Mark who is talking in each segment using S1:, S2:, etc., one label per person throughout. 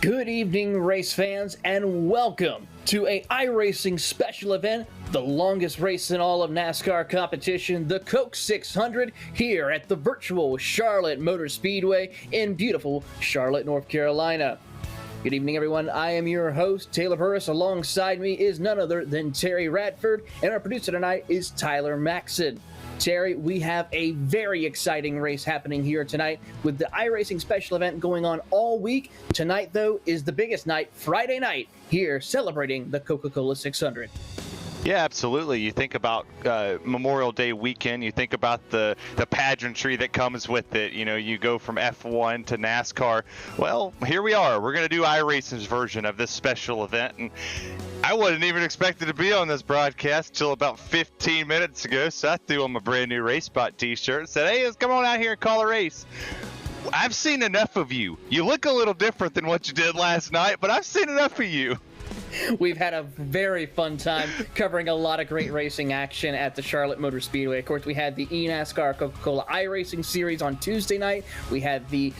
S1: Good evening, race fans, and welcome to a iRacing special event, the longest race in all of NASCAR competition, the Coke 600, here at the virtual Charlotte Motor Speedway in beautiful Charlotte, North Carolina. Good evening, everyone. I am your host, Taylor Burris. Alongside me is none other than Terry Radford, and our producer tonight is Tyler Maxson. Terry, we have a very exciting race happening here tonight with the iRacing special event going on all week. Tonight, though, is the biggest night, Friday night, here celebrating the Coca-Cola 600.
S2: Yeah, absolutely. You think about Memorial Day weekend, you think about the pageantry that comes with it. You know, you go from F1 to NASCAR. Well, here we are. We're going to do iRacing's version of this special event. And I wasn't even expected to be on this broadcast until about 15 minutes ago. So I threw on my brand new RaceSpot t-shirt and said, hey, let's come on out here and call a race. I've seen enough of you. You look a little different than what you did last night, but I've seen enough of you.
S1: We've had a very fun time covering a lot of great racing action at the Charlotte Motor Speedway. Of course, we had the NASCAR Coca-Cola iRacing Series on Tuesday night. We had the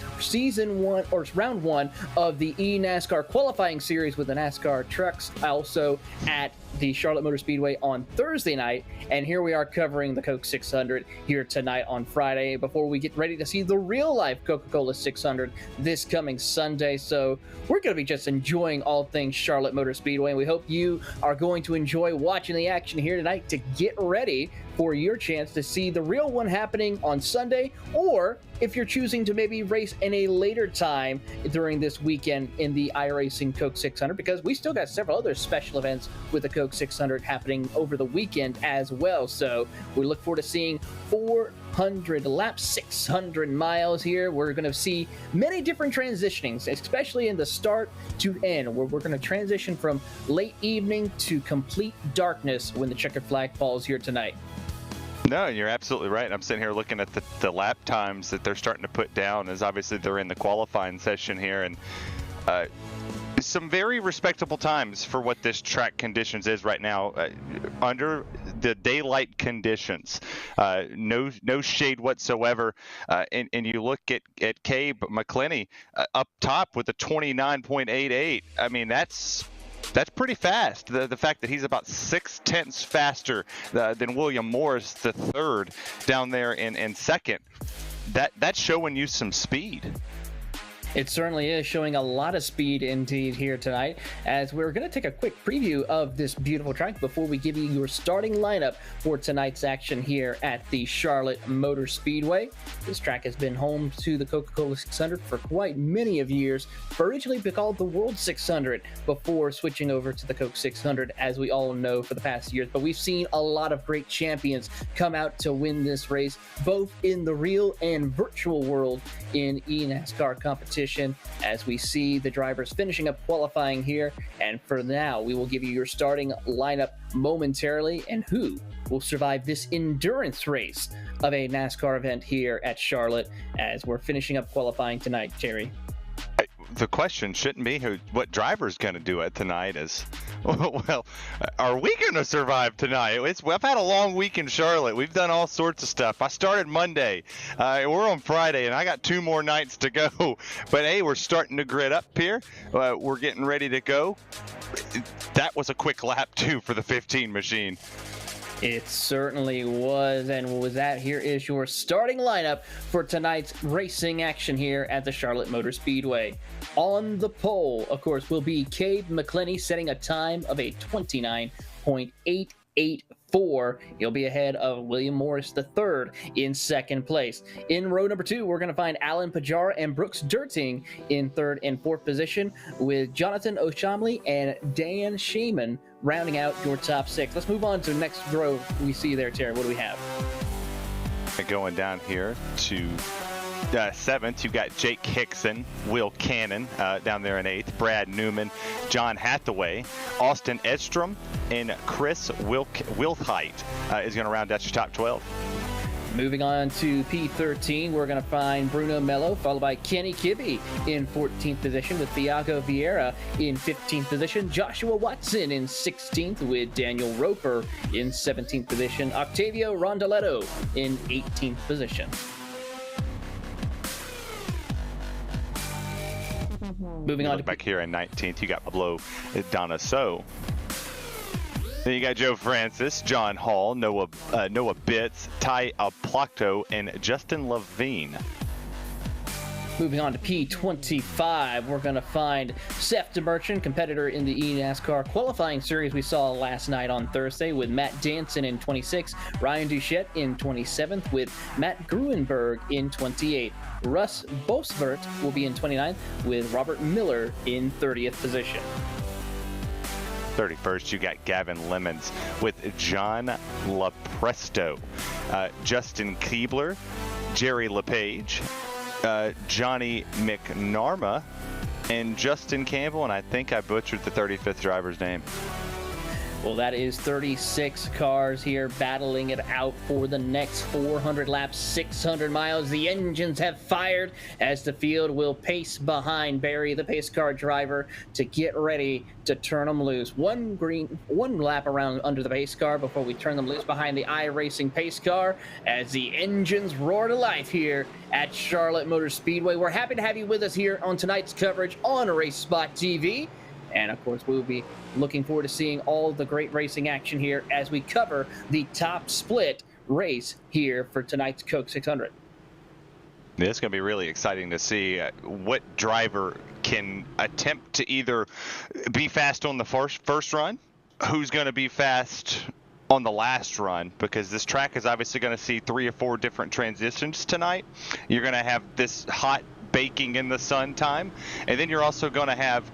S1: round one of the NASCAR qualifying series with the NASCAR trucks, also at the Charlotte Motor Speedway on Thursday night. And here we are covering the Coke 600 here tonight on Friday before we get ready to see the real-life Coca-Cola 600 this coming Sunday. So we're going to be just enjoying all things Charlotte Motor Speedway, and we hope you are going to enjoy watching the action here tonight to get ready for your chance to see the real one happening on Sunday, or if you're choosing to maybe race in a later time during this weekend in the iRacing Coke 600, because we still got several other special events with the Coke 600 happening over the weekend as well. So we look forward to seeing 400 laps, 600 miles here. We're going to see many different transitionings, especially in the start to end, where we're going to transition from late evening to complete darkness when the checkered flag falls here tonight.
S2: No, you're absolutely right. I'm sitting here looking at the lap times that they're starting to put down, as obviously they're in the qualifying session here, and some very respectable times for what this track conditions is right now under the daylight conditions. No shade whatsoever. And you look at Cabe McClenny up top with a 29.88. I mean, that's pretty fast. The fact that he's about 0.6 faster than William Morris, the third, down there in second, that's showing you some speed.
S1: It certainly is showing a lot of speed indeed here tonight, as we're going to take a quick preview of this beautiful track before we give you your starting lineup for tonight's action here at the Charlotte Motor Speedway. This track has been home to the Coca-Cola 600 for quite many of years, originally called the World 600 before switching over to the Coke 600, as we all know, for the past years. But we've seen a lot of great champions come out to win this race, both in the real and virtual world in NASCAR competition, as we see the drivers finishing up qualifying here. And for now, we will give you your starting lineup momentarily, and who will survive this endurance race of a NASCAR event here at Charlotte as we're finishing up qualifying tonight, Terry.
S2: The question shouldn't be what driver's going to do it tonight. Is, well, are we going to survive tonight? I've had a long week in Charlotte. We've done all sorts of stuff. I started Monday. We're on Friday, and I got 2 more nights to go. But, hey, we're starting to grid up here. We're getting ready to go. That was a quick lap, too, for the 15 machine.
S1: It certainly was. And with that, here is your starting lineup for tonight's racing action here at the Charlotte Motor Speedway. On the pole, of course, will be Cabe McClenny, setting a time of a 29.884. He'll be ahead of William Morris III in second place. In row number 2, we're going to find Alan Pajar and Brooks Dirting in third and fourth position, with Jonathan O'Shamley and Dan Shaman rounding out your top 6. Let's move on to the next row we see there, Terry. What do we have?
S2: Going down here to 7th, you've got Jake Hickson, Will Cannon down there in 8th, Brad Newman, John Hathaway, Austin Edstrom, and Chris Wilthite is going to round out your top 12.
S1: Moving on to P13, we're going to find Bruno Mello, followed by Kenny Kibbe in 14th position, with Thiago Vieira in 15th position, Joshua Watson in 16th, with Daniel Roper in 17th position, Octavio Rondaletto in 18th position. Moving on to
S2: back here in 19th, you got Pablo Donaso. Then you got Joe Francis, John Hall, Noah Bitts, Ty Aplacto, and Justin Levine.
S1: Moving on to P25, we're going to find Seth DeMerchant, competitor in the NASCAR qualifying series we saw last night on Thursday, with Matt Danson in 26th, Ryan Duchette in 27th, with Matt Gruenberg in 28th. Russ Bosvert will be in 29th, with Robert Miller in 30th position.
S2: 31st, you got Gavin Lemons with John LaPresto, Justin Keebler, Jerry LePage, Johnny McNarma, and Justin Campbell, and I think I butchered the 35th driver's name.
S1: Well, that is 36 cars here battling it out for the next 400 laps, 600 miles. The engines have fired as the field will pace behind Barry, the pace car driver, to get ready to turn them loose. One lap around under the pace car before we turn them loose behind the iRacing pace car as the engines roar to life here at Charlotte Motor Speedway. We're happy to have you with us here on tonight's coverage on RaceSpotTV. And, of course, we'll be looking forward to seeing all the great racing action here as we cover the top split race here for tonight's Coke 600.
S2: It's going to be really exciting to see what driver can attempt to either be fast on the first run, who's going to be fast on the last run, because this track is obviously going to see 3 or 4 different transitions tonight. You're going to have this hot baking in the sun time, and then you're also going to have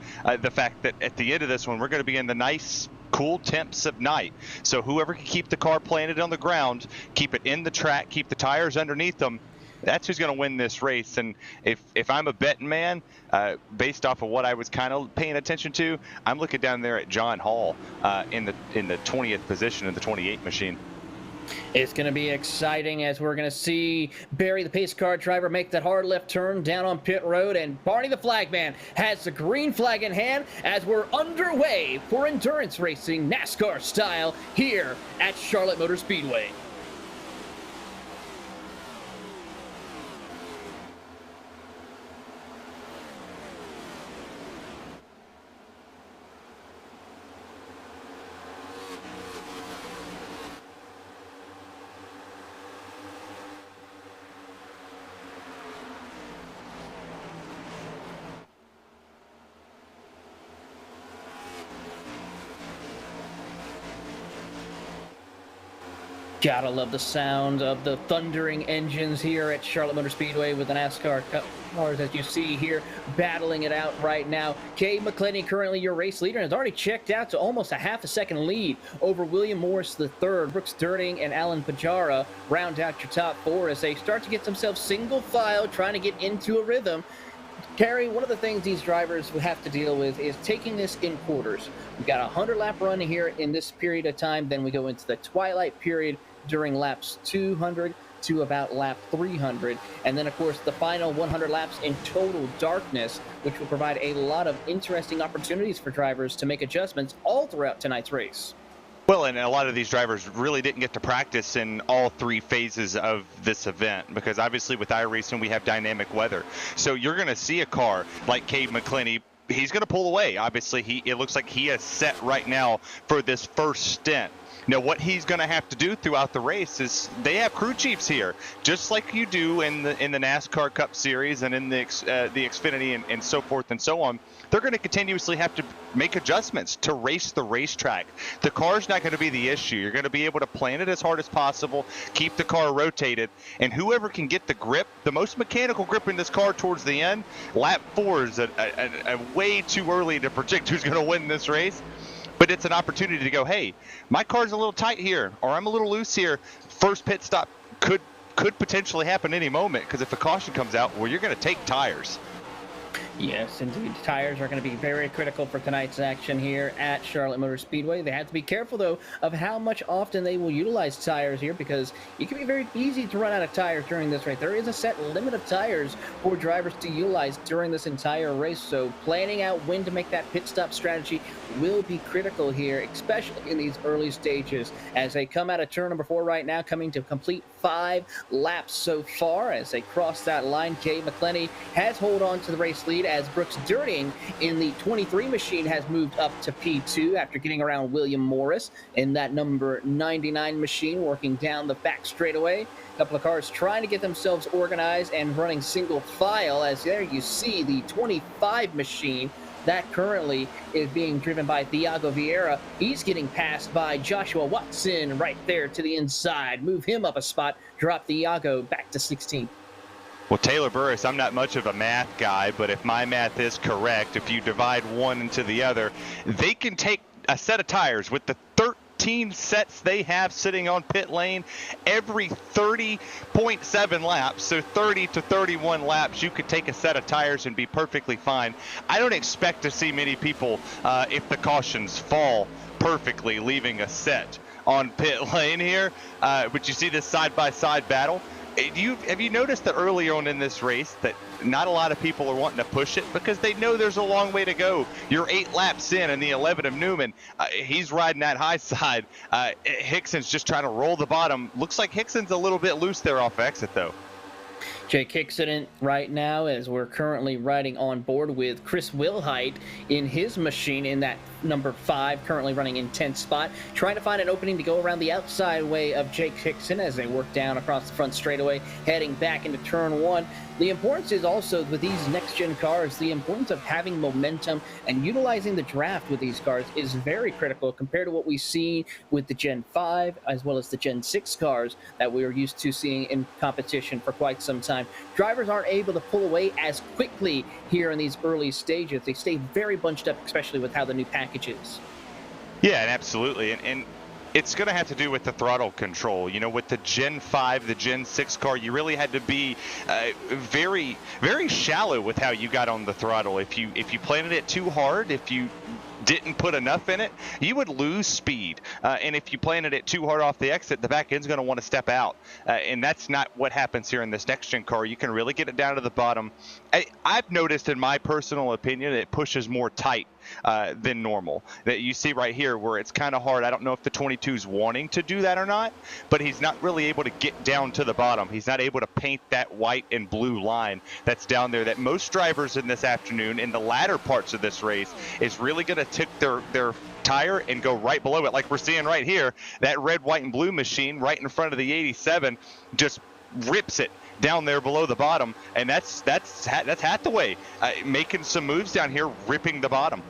S2: the fact that at the end of this one we're going to be in the nice cool temps of night. So whoever can keep the car planted on the ground, keep it in the track, keep the tires underneath them, that's who's going to win this race. And if I'm a betting man, based off of what I was kind of paying attention to, I'm looking down there at John Hall in the 20th position in the 28 machine.
S1: It's going to be exciting as we're going to see Barry, the pace car driver, make that hard left turn down on pit road, and Barney the flagman has the green flag in hand as we're underway for endurance racing NASCAR style here at Charlotte Motor Speedway. Gotta love the sound of the thundering engines here at Charlotte Motor Speedway with the NASCAR Cup cars, as you see here, battling it out right now. Cade McClenny, currently your race leader, has already checked out to almost a half a second lead over William Morris III. Brooks Durning and Alan Pajara round out your top 4 as they start to get themselves single file, trying to get into a rhythm. Kerry, one of the things these drivers will have to deal with is taking this in quarters. We've got a 100-lap run here in this period of time, then we go into the twilight period during laps 200 to about lap 300, and then of course the final 100 laps in total darkness, which will provide a lot of interesting opportunities for drivers to make adjustments all throughout tonight's race.
S2: Well, and a lot of these drivers really didn't get to practice in all 3 phases of this event, because obviously with iRacing we have dynamic weather. So you're going to see a car like Cade McClenny. He's going to pull away. Obviously, it looks like he is set right now for this first stint. Now, what he's going to have to do throughout the race is they have crew chiefs here, just like you do in the NASCAR Cup Series and in the Xfinity and so forth and so on. They're going to continuously have to make adjustments to race the racetrack. The car's not going to be the issue. You're going to be able to plan it as hard as possible, keep the car rotated, and whoever can get the grip, the most mechanical grip in this car towards the end, lap 4 is a way too early to predict who's going to win this race. But it's an opportunity to go, hey, my car's a little tight here, or I'm a little loose here. First pit stop could potentially happen any moment, because if a caution comes out, well, you're going to take tires.
S1: Yes, indeed. Tires are going to be very critical for tonight's action here at Charlotte Motor Speedway. They have to be careful, though, of how much often they will utilize tires here, because it can be very easy to run out of tires during this race. There is a set limit of tires for drivers to utilize during this entire race, so planning out when to make that pit stop strategy will be critical here, especially in these early stages as they come out of turn number 4 right now, coming to complete 5 laps so far. As they cross that line, Jay McClenny has hold on to the race lead, as Brooks Dirting in the 23 machine has moved up to P2 after getting around William Morris in that number 99 machine, working down the back straightaway. A couple of cars trying to get themselves organized and running single file, as there you see the 25 machine that currently is being driven by Thiago Vieira. He's getting passed by Joshua Watson right there to the inside. Move him up a spot, drop Thiago back to 16th.
S2: Well, Taylor Burris, I'm not much of a math guy, but if my math is correct, if you divide one into the other, they can take a set of tires with the 13 sets they have sitting on pit lane every 30.7 laps. So 30 to 31 laps, you could take a set of tires and be perfectly fine. I don't expect to see many people, if the cautions fall perfectly, leaving a set on pit lane here. But you see this side-by-side battle. Have you noticed that early on in this race that not a lot of people are wanting to push it because they know there's a long way to go? You're 8 laps in the 11 of Newman. He's riding that high side. Hickson's just trying to roll the bottom. Looks like Hickson's a little bit loose there off exit, though.
S1: Jake Hickson right now, as we're currently riding on board with Chris Wilhite in his machine in that number 5, currently running in 10th spot, trying to find an opening to go around the outside way of Jake Hickson as they work down across the front straightaway, heading back into turn 1. The importance is also with these next-gen cars, the importance of having momentum and utilizing the draft with these cars is very critical compared to what we see with the Gen 5 as well as the Gen 6 cars that we are used to seeing in competition for quite some time. Drivers aren't able to pull away as quickly here in these early stages. They stay very bunched up, especially with how the new package is.
S2: Yeah, and absolutely. And it's going to have to do with the throttle control. You know, with the Gen 5, the Gen 6 car, you really had to be very, very shallow with how you got on the throttle. If you planted it too hard, if you didn't put enough in it, you would lose speed. And if you planted it too hard off the exit, the back end's going to want to step out. And that's not what happens here in this next-gen car. You can really get it down to the bottom. I've noticed, in my personal opinion, it pushes more tight than normal. That you see right here where it's kind of hard. I don't know if the 22's wanting to do that or not, but he's not really able to get down to the bottom. He's not able to paint that white and blue line that's down there that most drivers in this afternoon, in the latter parts of this race, is really going to tip their tire and go right below it, like we're seeing right here. That red, white, and blue machine right in front of the 87 just rips it down there below the bottom, and that's Hathaway making some moves down here, ripping the bottom.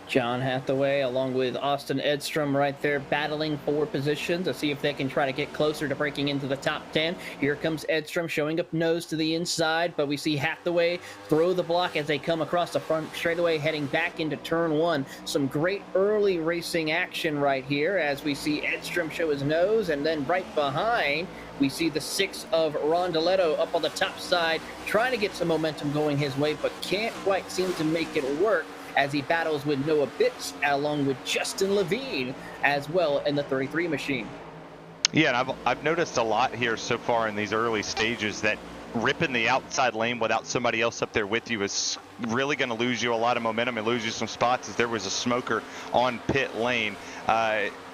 S1: John Hathaway along with Austin Edstrom right there battling for position to see if they can try to get closer to breaking into the top 10. Here comes Edstrom showing up nose to the inside, but we see Hathaway throw the block as they come across the front straightaway heading back into turn 1. Some great early racing action right here as we see Edstrom show his nose, and then right behind we see the 6 of Rondeletto up on the top side trying to get some momentum going his way, but can't quite seem to make it work as he battles with Noah Bitts along with Justin Levine as well in the 33 machine.
S2: Yeah, and I've noticed a lot here so far in these early stages that ripping the outside lane without somebody else up there with you is really going to lose you a lot of momentum and lose you some spots, as there was a smoker on pit lane.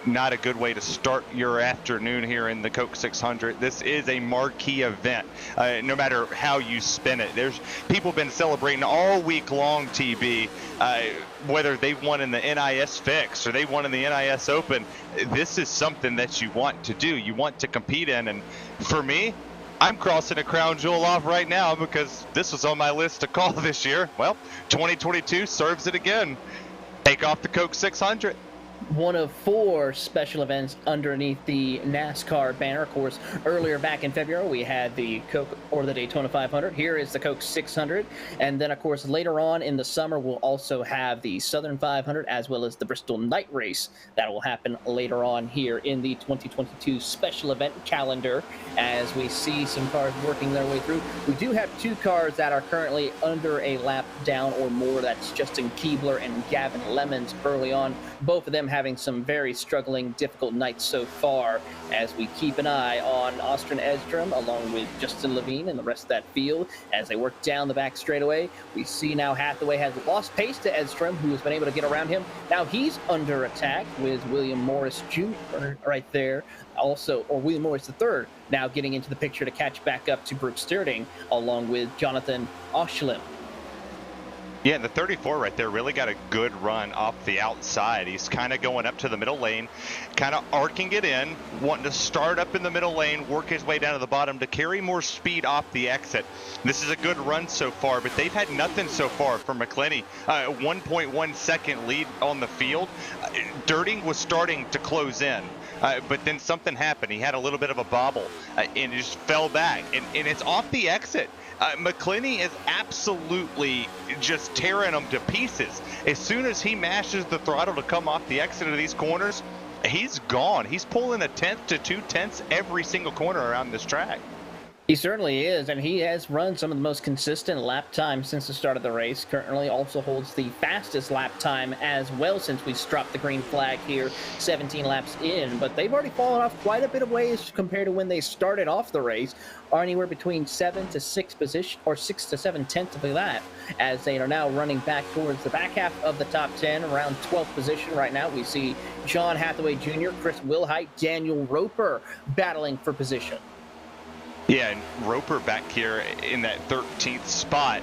S2: Not a good way to start your afternoon here in the Coke 600. This is a marquee event, no matter how you spin it. There's people been celebrating all week long, TB, whether they won in the NIS Fix or they won in the NIS Open. This is something that you want to do. You want to compete in. And for me, I'm crossing a crown jewel off right now because this was on my list to call this year. Well, 2022 serves it again. Take off the Coke 600.
S1: One of 4 special events underneath the NASCAR banner. Of course, earlier back in February, we had the Coke or the Daytona 500. Here is the Coke 600. And then, of course, later on in the summer, we'll also have the Southern 500 as well as the Bristol Night Race. That will happen later on here in the 2022 special event calendar as we see some cars working their way through. We do have 2 cars that are currently under a lap down or more. That's Justin Keebler and Gavin Lemons early on. Both of them having some very struggling, difficult nights so far as we keep an eye on Austin Edstrom along with Justin Levine and the rest of that field as they work down the back straightaway. We see now Hathaway has lost pace to Edstrom, who has been able to get around him. Now he's under attack with William Morris Jr. right there. Also, or William Morris III now getting into the picture to catch back up to Brooks Sterling, along with Jonathan Oshlim.
S2: Yeah, and the 34 right there really got a good run off the outside. He's kind of going up to the middle lane, kind of arcing it in, wanting to start up in the middle lane, work his way down to the bottom to carry more speed off the exit. This is a good run so far, but they've had nothing so far from McClenny. 1.1 second lead on the field. Dirting was starting to close in. But then something happened. He had a little bit of a bobble and just fell back. And it's off the exit. McClenny is absolutely just tearing them to pieces. As soon as he mashes the throttle to come off the exit of these corners, he's gone. He's pulling 1/10 to 2/10 every single corner around this track.
S1: He certainly is, and he has run some of the most consistent lap times since the start of the race. Currently also holds the fastest lap time as well since we dropped the green flag here 17 laps in. But they've already fallen off quite a bit of ways compared to when they started off the race, are anywhere between 7 to 6 position or 6 to 7 tenths of a lap, as they are now running back towards the back half of the top 10, around 12th position right now. We see John Hathaway Jr., Chris Wilhite, Daniel Roper battling for position.
S2: Yeah, and Roper back here in that 13th spot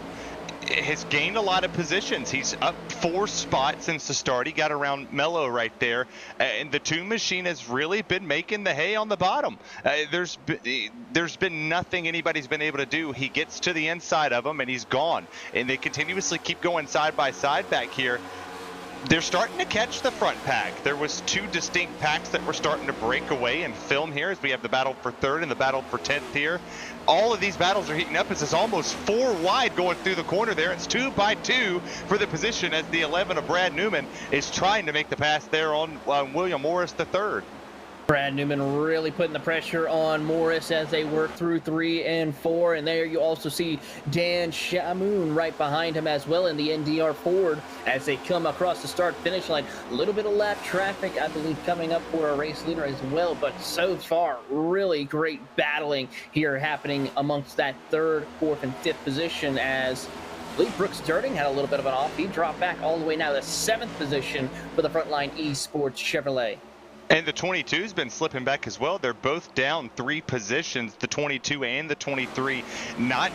S2: has gained a lot of positions. He's up 4 spots since the start. He got around Mello right there. And the 2 machine has really been making the hay on the bottom. There's been nothing anybody's been able to do. He gets to the inside of him and he's gone. And they continuously keep going side by side back here. They're starting to catch the front pack. There was 2 distinct packs that were starting to break away and film here as we have the battle for 3rd and the battle for 10th here. All of these battles are heating up as it's almost 4 wide going through the corner there. It's 2 by 2 for the position as the 11 of Brad Newman is trying to make the pass there on William Morris III.
S1: Brad Newman really putting the pressure on Morris as they work through 3 and 4. And there you also see Dan Shamoon right behind him as well in the NDR Ford as they come across the start-finish line. A little bit of lap traffic, I believe, coming up for a race leader as well. But so far, really great battling here happening amongst that 3rd, 4th, and 5th position as Lee Brooks Sterling had a little bit of an off. He dropped back all the way now to 7th position for the Frontline Esports Chevrolet.
S2: And the 22's been slipping back as well. They're both down 3 positions, the 22 and the 23, not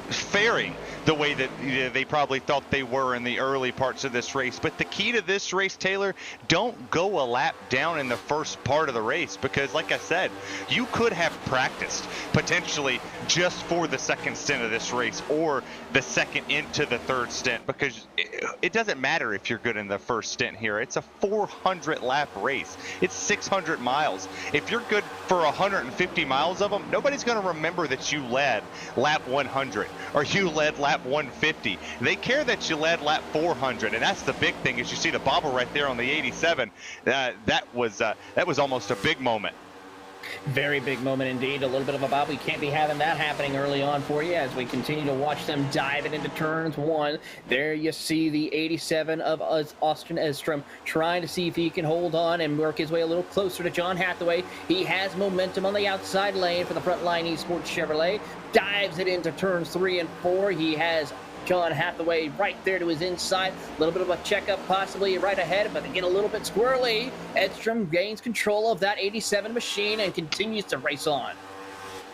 S2: faring the way that they probably thought they were in the early parts of this race. But the key to this race, Taylor, don't go a lap down in the first part of the race because, like I said, you could have practiced potentially just for the second stint of this race or the second into the 3rd stint, because it doesn't matter if you're good in the first stint here. It's a 400 lap race. It's 600 miles. If you're good for 150 miles of them, nobody's going to remember that you led lap 100 or you led lap 150. They care that you led lap 400, and that's the big thing. As you see the bobble right there on the 87, that was almost a big moment.
S1: Very big moment indeed. A little bit of a bobble. You can't be having that happening early on for you as we continue to watch them dive it into turns 1. There you see the 87 of Austin Edstrom trying to see if he can hold on and work his way a little closer to John Hathaway. He has momentum on the outside lane for the Frontline Esports Chevrolet. Dives it into turns 3 and 4. He has John Hathaway right there to his inside. A little bit of a checkup possibly right ahead, but they get a little bit squirrely. Edstrom gains control of that 87 machine and continues to race on.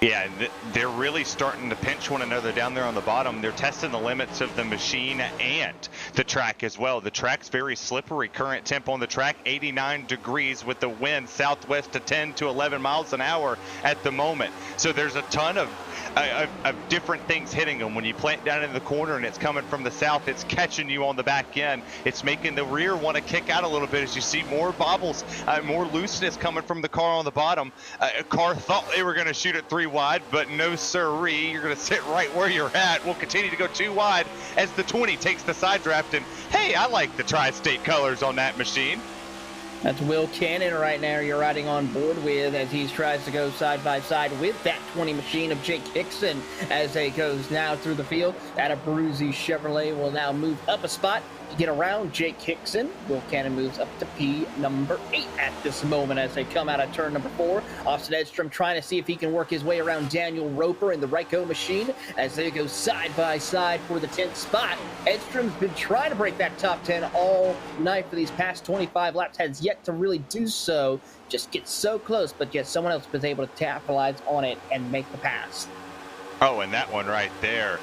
S2: Yeah, they're really starting to pinch one another down there on the bottom. They're testing the limits of the machine and the track as well. The track's very slippery. Current temp on the track, 89 degrees with the wind southwest to 10 to 11 miles an hour at the moment. So there's a ton of different things hitting them. When you plant down in the corner and it's coming from the south, it's catching you on the back end. It's making the rear want to kick out a little bit as you see more bobbles, more looseness coming from the car on the bottom. A car thought they were going to shoot it 3 wide, but no sirree. You're going to sit right where you're at. We'll continue to go 2 wide as the 20 takes the side draft. And hey, I like the tri-state colors on that machine.
S1: That's Will Cannon right now you're riding on board with as he tries to go side by side with that 20 machine of Jake Hickson as he goes now through the field. That Abruzzi Chevrolet will now move up a spot to get around Jake Hickson. Will Cannon moves up to P number 8 at this moment as they come out of turn number 4. Austin Edstrom trying to see if he can work his way around Daniel Roper in the Ryco machine as they go side by side for the 10th spot. Edstrom's been trying to break that top 10 all night for these past 25 laps, has yet yet to really do so. Just gets so close, but yet someone else was able to capitalize on it and make the pass.
S2: Oh, and that one right there.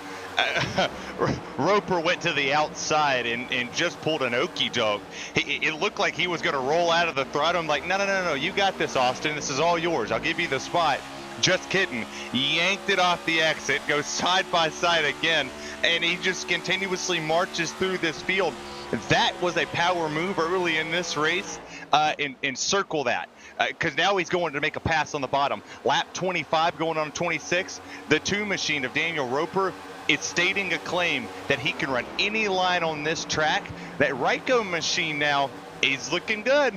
S2: Roper went to the outside and just pulled an okie doke. It looked like he was going to roll out of the throttle. I'm like, no, you got this, Austin. This is all yours. I'll give you the spot. Just kidding. Yanked it off the exit, goes side by side again, and he just continuously marches through this field. That was a power move early in this race. And circle that, because now he's going to make a pass on the bottom. Lap 25 going on 26. The 2 machine of Daniel Roper is stating a claim that he can run any line on this track. That Ryko machine now is looking good.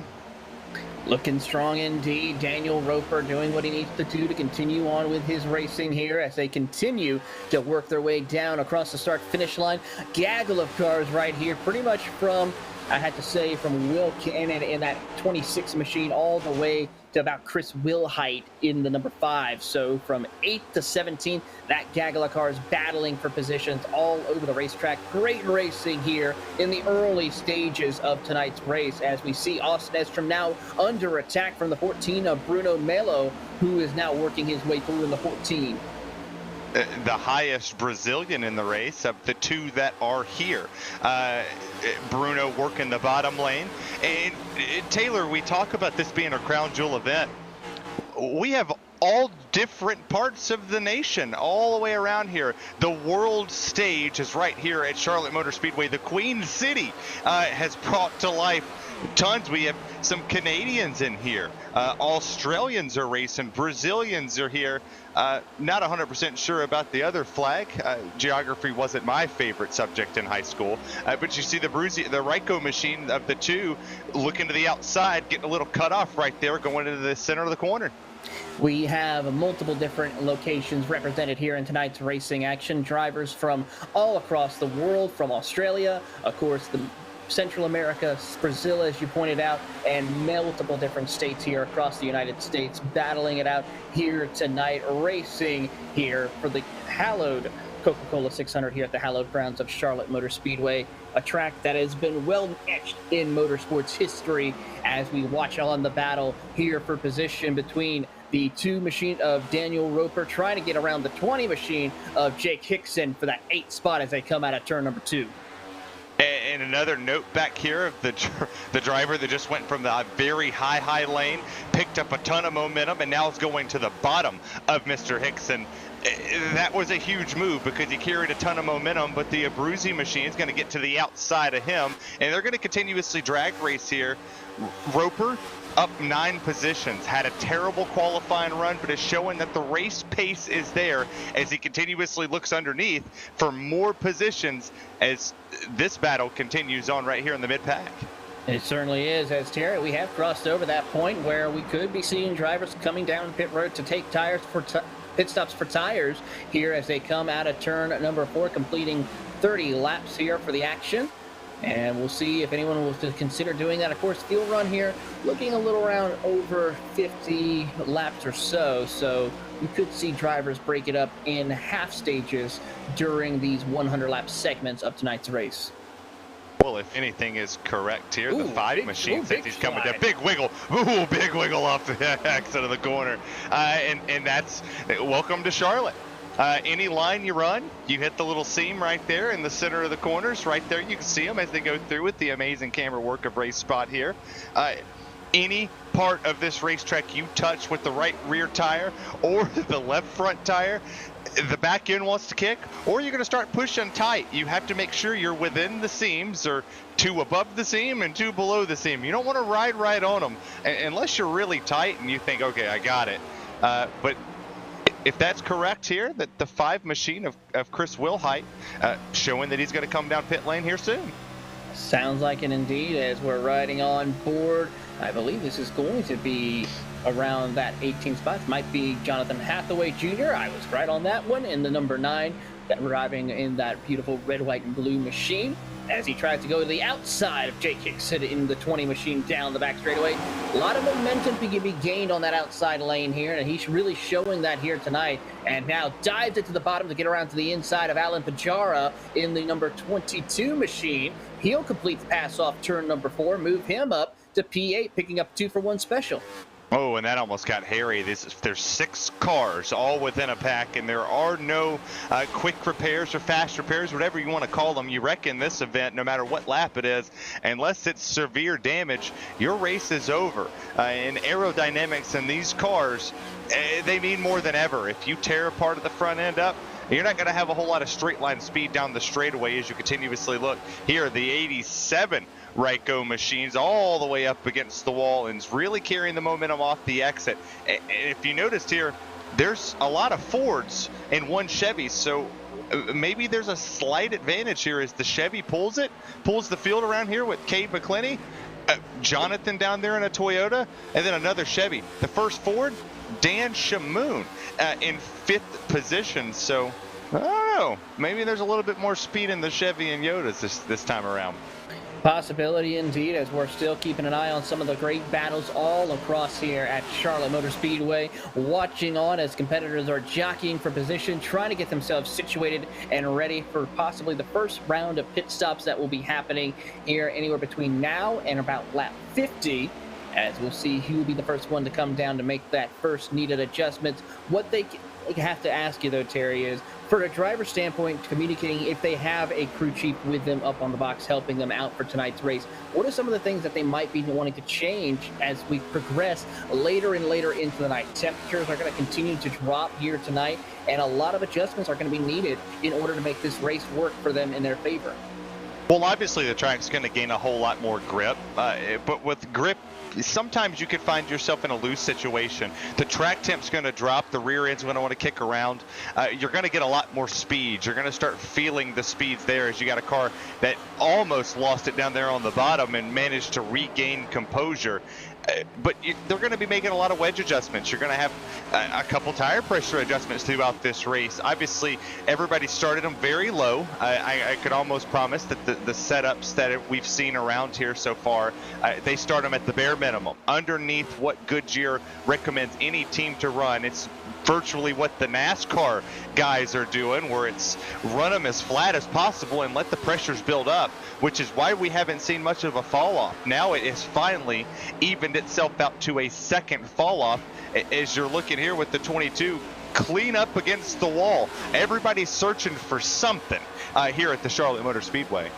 S1: Looking strong indeed. Daniel Roper doing what he needs to do to continue on with his racing here as they continue to work their way down across the start-finish line. Gaggle of cars right here, pretty much from, I had to say, from Will Cannon in that 26 machine all the way to about Chris Wilhite in the number 5. So from 8 to 17, that gaggle of cars battling for positions all over the racetrack. Great racing here in the early stages of tonight's race as we see Austin Estrom now under attack from the 14 of Bruno Melo, who is now working his way through in the 14.
S2: The highest Brazilian in the race of the 2 that are here. Bruno working the bottom lane. And Taylor, we talk about this being a crown jewel event. We have all different parts of the nation all the way around here. The world stage is right here at Charlotte Motor Speedway. The Queen City has brought to life tons. We have some Canadians in here. Australians are racing. Brazilians are here. Not 100% sure about the other flag. Geography wasn't my favorite subject in high school. But you see the Ryko machine of the 2 looking to the outside, getting a little cut off right there, going into the center of the corner.
S1: We have multiple different locations represented here in tonight's racing action. Drivers from all across the world, from Australia, of course, the Central America, Brazil, as you pointed out, and multiple different states here across the United States battling it out here tonight, racing here for the hallowed Coca-Cola 600 here at the hallowed grounds of Charlotte Motor Speedway, a track that has been well etched in motorsports history as we watch on the battle here for position between the 2 machine of Daniel Roper trying to get around the 20 machine of Jake Hickson for that 8th spot as they come out of turn number 2.
S2: And another note back here of the driver that just went from the very high lane, picked up a ton of momentum, and now is going to the bottom of Mr. Hickson. That was a huge move because he carried a ton of momentum, but the Abruzzi machine is going to get to the outside of him, and they're going to continuously drag race here. Roper up 9 positions, had a terrible qualifying run, but is showing that the race pace is there as he continuously looks underneath for more positions as this battle continues on right here in the mid-pack.
S1: It certainly is, as Terry, we have crossed over that point where we could be seeing drivers coming down pit road to take tires for pit stops for tires here as they come out of turn number 4, completing 30 laps here for the action. And we'll see if anyone will consider doing that. Of course, field run here, looking a little around over 50 laps or so. So we could see drivers break it up in half stages during these 100-lap segments of tonight's race.
S2: Well, if anything is correct here, the 5 machine says he's coming down. Big wiggle. Ooh, big wiggle off the exit of the corner. And that's welcome to Charlotte. Any line you run, you hit the little seam right there in the center of the corners. Right there, you can see them as they go through with the amazing camera work of Race Spot here. Any part of this racetrack you touch with the right rear tire or the left front tire, the back end wants to kick, or you're going to start pushing tight. You have to make sure you're within the seams, or 2 above the seam and 2 below the seam. You don't want to ride right on them unless you're really tight and you think, okay, I got it. But if that's correct here, that the 5 machine of Chris Wilhite showing that he's going to come down pit lane here soon.
S1: Sounds like it indeed, as we're riding on board. I believe this is going to be around that 18 spot. Might be Jonathan Hathaway Jr. I was right on that one in the number 9, that driving in that beautiful red, white, and blue machine as he tries to go to the outside of Jake Hickson in the 20 machine down the back straightaway. A lot of momentum can be gained on that outside lane here, and he's really showing that here tonight. And now dives into the bottom to get around to the inside of Alan Pajara in the number 22 machine. He'll complete the pass off turn number 4, move him up to P8, picking up 2-for-1 special.
S2: Oh, and that almost got hairy. There's 6 cars all within a pack, and there are no quick repairs or fast repairs, whatever you want to call them. You reckon this event, no matter what lap it is, unless it's severe damage, your race is over. In aerodynamics in these cars, they mean more than ever. If you tear a part of the front end up, you're not going to have a whole lot of straight line speed down the straightaway as you continuously look. Here, the 87 Ryko machines all the way up against the wall and is really carrying the momentum off the exit. And if you noticed here, there's a lot of Fords and one Chevy, so maybe there's a slight advantage here as the Chevy pulls the field around here with Cade McClenny, Jonathan down there in a Toyota, and then another Chevy. The first Ford, Dan Shamoon in 5th position. So I don't know, maybe there's a little bit more speed in the Chevy and Yodas this time around.
S1: Possibility indeed, as we're still keeping an eye on some of the great battles all across here at Charlotte Motor Speedway, watching on as competitors are jockeying for position, trying to get themselves situated and ready for possibly the first round of pit stops that will be happening here anywhere between now and about lap 50. As we'll see who will be the first one to come down to make that first needed adjustment. What they have to ask you, though, Terry, is for a driver standpoint, communicating if they have a crew chief with them up on the box helping them out for tonight's race. What are some of the things that they might be wanting to change as we progress later and later into the night? Temperatures are going to continue to drop here tonight, and a lot of adjustments are going to be needed in order to make this race work for them in their favor.
S2: Well, obviously the track's going to gain a whole lot more grip, but with grip, sometimes you could find yourself in a loose situation. The track temp's going to drop. The rear end's going to want to kick around. You're going to get a lot more speed. You're going to start feeling the speeds there as you got a car that almost lost it down there on the bottom and managed to regain composure. But they're going to be making a lot of wedge adjustments. You're going to have a couple tire pressure adjustments throughout this race. Obviously, everybody started them very low. I could almost promise that the setups that we've seen around here so far, they start them at the bare minimum, underneath what Goodyear recommends any team to run. It's virtually what the NASCAR guys are doing, where it's run them as flat as possible and let the pressures build up, which is why we haven't seen much of a fall off. Now it has finally evened itself out to a second fall off as you're looking here with the 22 clean up against the wall. Everybody's searching for something here at the Charlotte Motor Speedway.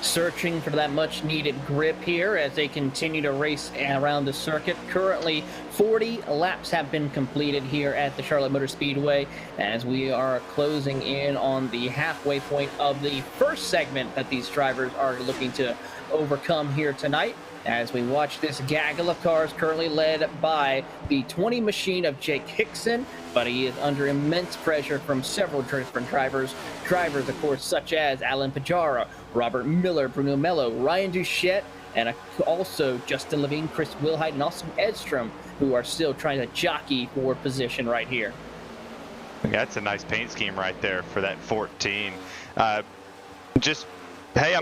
S1: Searching for that much needed grip here as they continue to race around the circuit. Currently 40 laps have been completed here at the Charlotte Motor Speedway as we are closing in on the halfway point of the first segment that these drivers are looking to overcome here tonight. As we watch this gaggle of cars currently led by the 20 machine of Jake Hickson, but he is under immense pressure from several different drivers. Drivers, of course, such as Alan Pajara, Robert Miller, Bruno Mello, Ryan Duchette, and also Justin Levine, Chris Wilhite, and Austin Edstrom, who are still trying to jockey for position right here.
S2: That's a nice paint scheme right there for that 14. Hey, there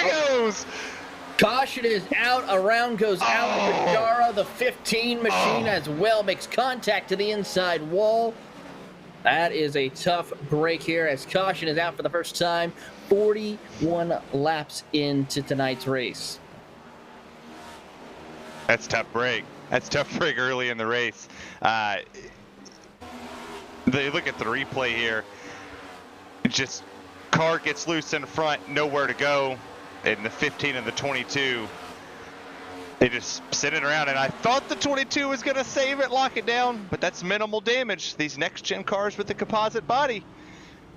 S2: it goes.
S1: Caution is out. A round goes out. Pajara, the 15 machine as well, makes contact to the inside wall. That is a tough break here as caution is out for the first time 41 laps into tonight's race.
S2: That's tough break. That's tough break early in the race. They look at the replay here. Just car gets loose in front, nowhere to go. And the 15 and the 22, they just sitting around. And I thought the 22 was going to save it, lock it down, but that's minimal damage. These next-gen cars with the composite body,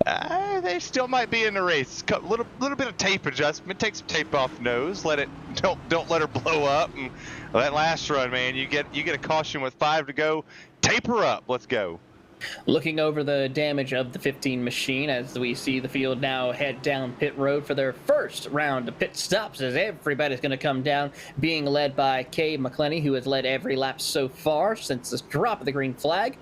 S2: they still might be in the race. Little bit of tape adjustment. Take some tape off nose. Don't let her blow up. And that last run, man, you get a caution with 5 to go. Tape her up. Let's go.
S1: Looking over the damage of the 15 machine as we see the field now head down pit road for their first round of pit stops as everybody's going to come down, being led by Cade McClenny, who has led every lap so far since the drop of the green flag.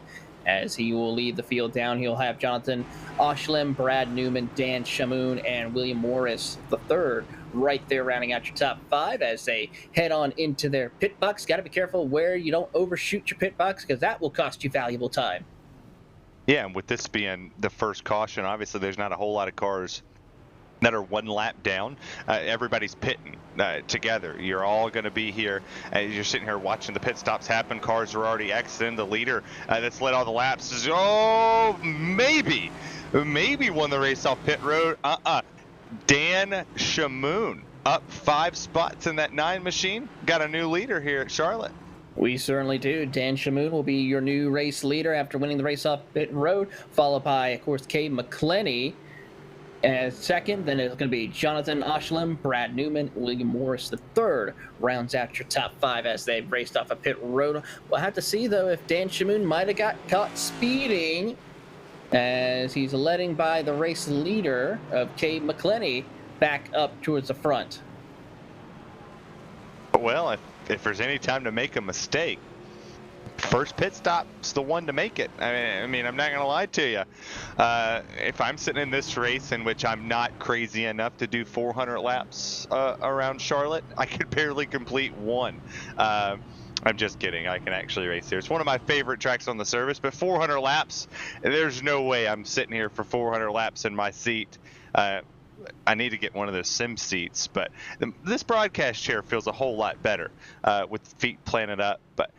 S1: As he will lead the field down, he'll have Jonathan Oshlem, Brad Newman, Dan Shamoon, and William Morris III right there rounding out your top 5 as they head on into their pit box. Got to be careful where you don't overshoot your pit box because that will cost you valuable time.
S2: Yeah, and with this being the first caution, obviously there's not a whole lot of cars that are one lap down. Everybody's pitting together. You're all going to be here. You're sitting here watching the pit stops happen. Cars are already exiting. The leader that's led all the laps is, maybe won the race off pit road. Dan Shamoon up 5 spots in that 9 machine. Got a new leader here at Charlotte.
S1: We certainly do. Dan Shamoon will be your new race leader after winning the race off pit road, followed by, of course, Cade McClenny as second. Then it's going to be Jonathan Oshlam, Brad Newman, William Morris III rounds out your top 5 as they've raced off a pit road. We'll have to see, though, if Dan Shamoon might have got caught speeding, as he's letting by the race leader of Cade McClenny back up towards the front.
S2: Well, if there's any time to make a mistake, first pit stop's the one to make it. I mean, I'm not going to lie to you. If I'm sitting in this race in which I'm not crazy enough to do 400 laps around Charlotte, I could barely complete 1. I'm just kidding. I can actually race here. It's one of my favorite tracks on the service, but 400 laps, there's no way I'm sitting here for 400 laps in my seat. I need to get one of those sim seats, but this broadcast chair feels a whole lot better with feet planted up. But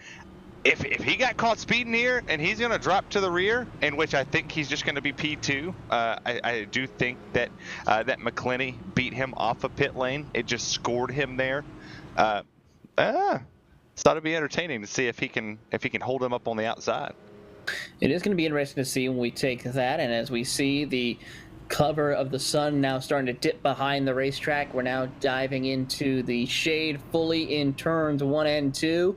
S2: if he got caught speeding here and he's going to drop to the rear, in which I think he's just going to be P2, I do think that that McClenny beat him off a pit lane. It just scored him there. It's thought it'd be entertaining to see if he can hold him up on the outside.
S1: It is going to be interesting to see when we take that, and as we see the cover of the sun now starting to dip behind the racetrack, we're now diving into the shade fully in turns 1 and 2,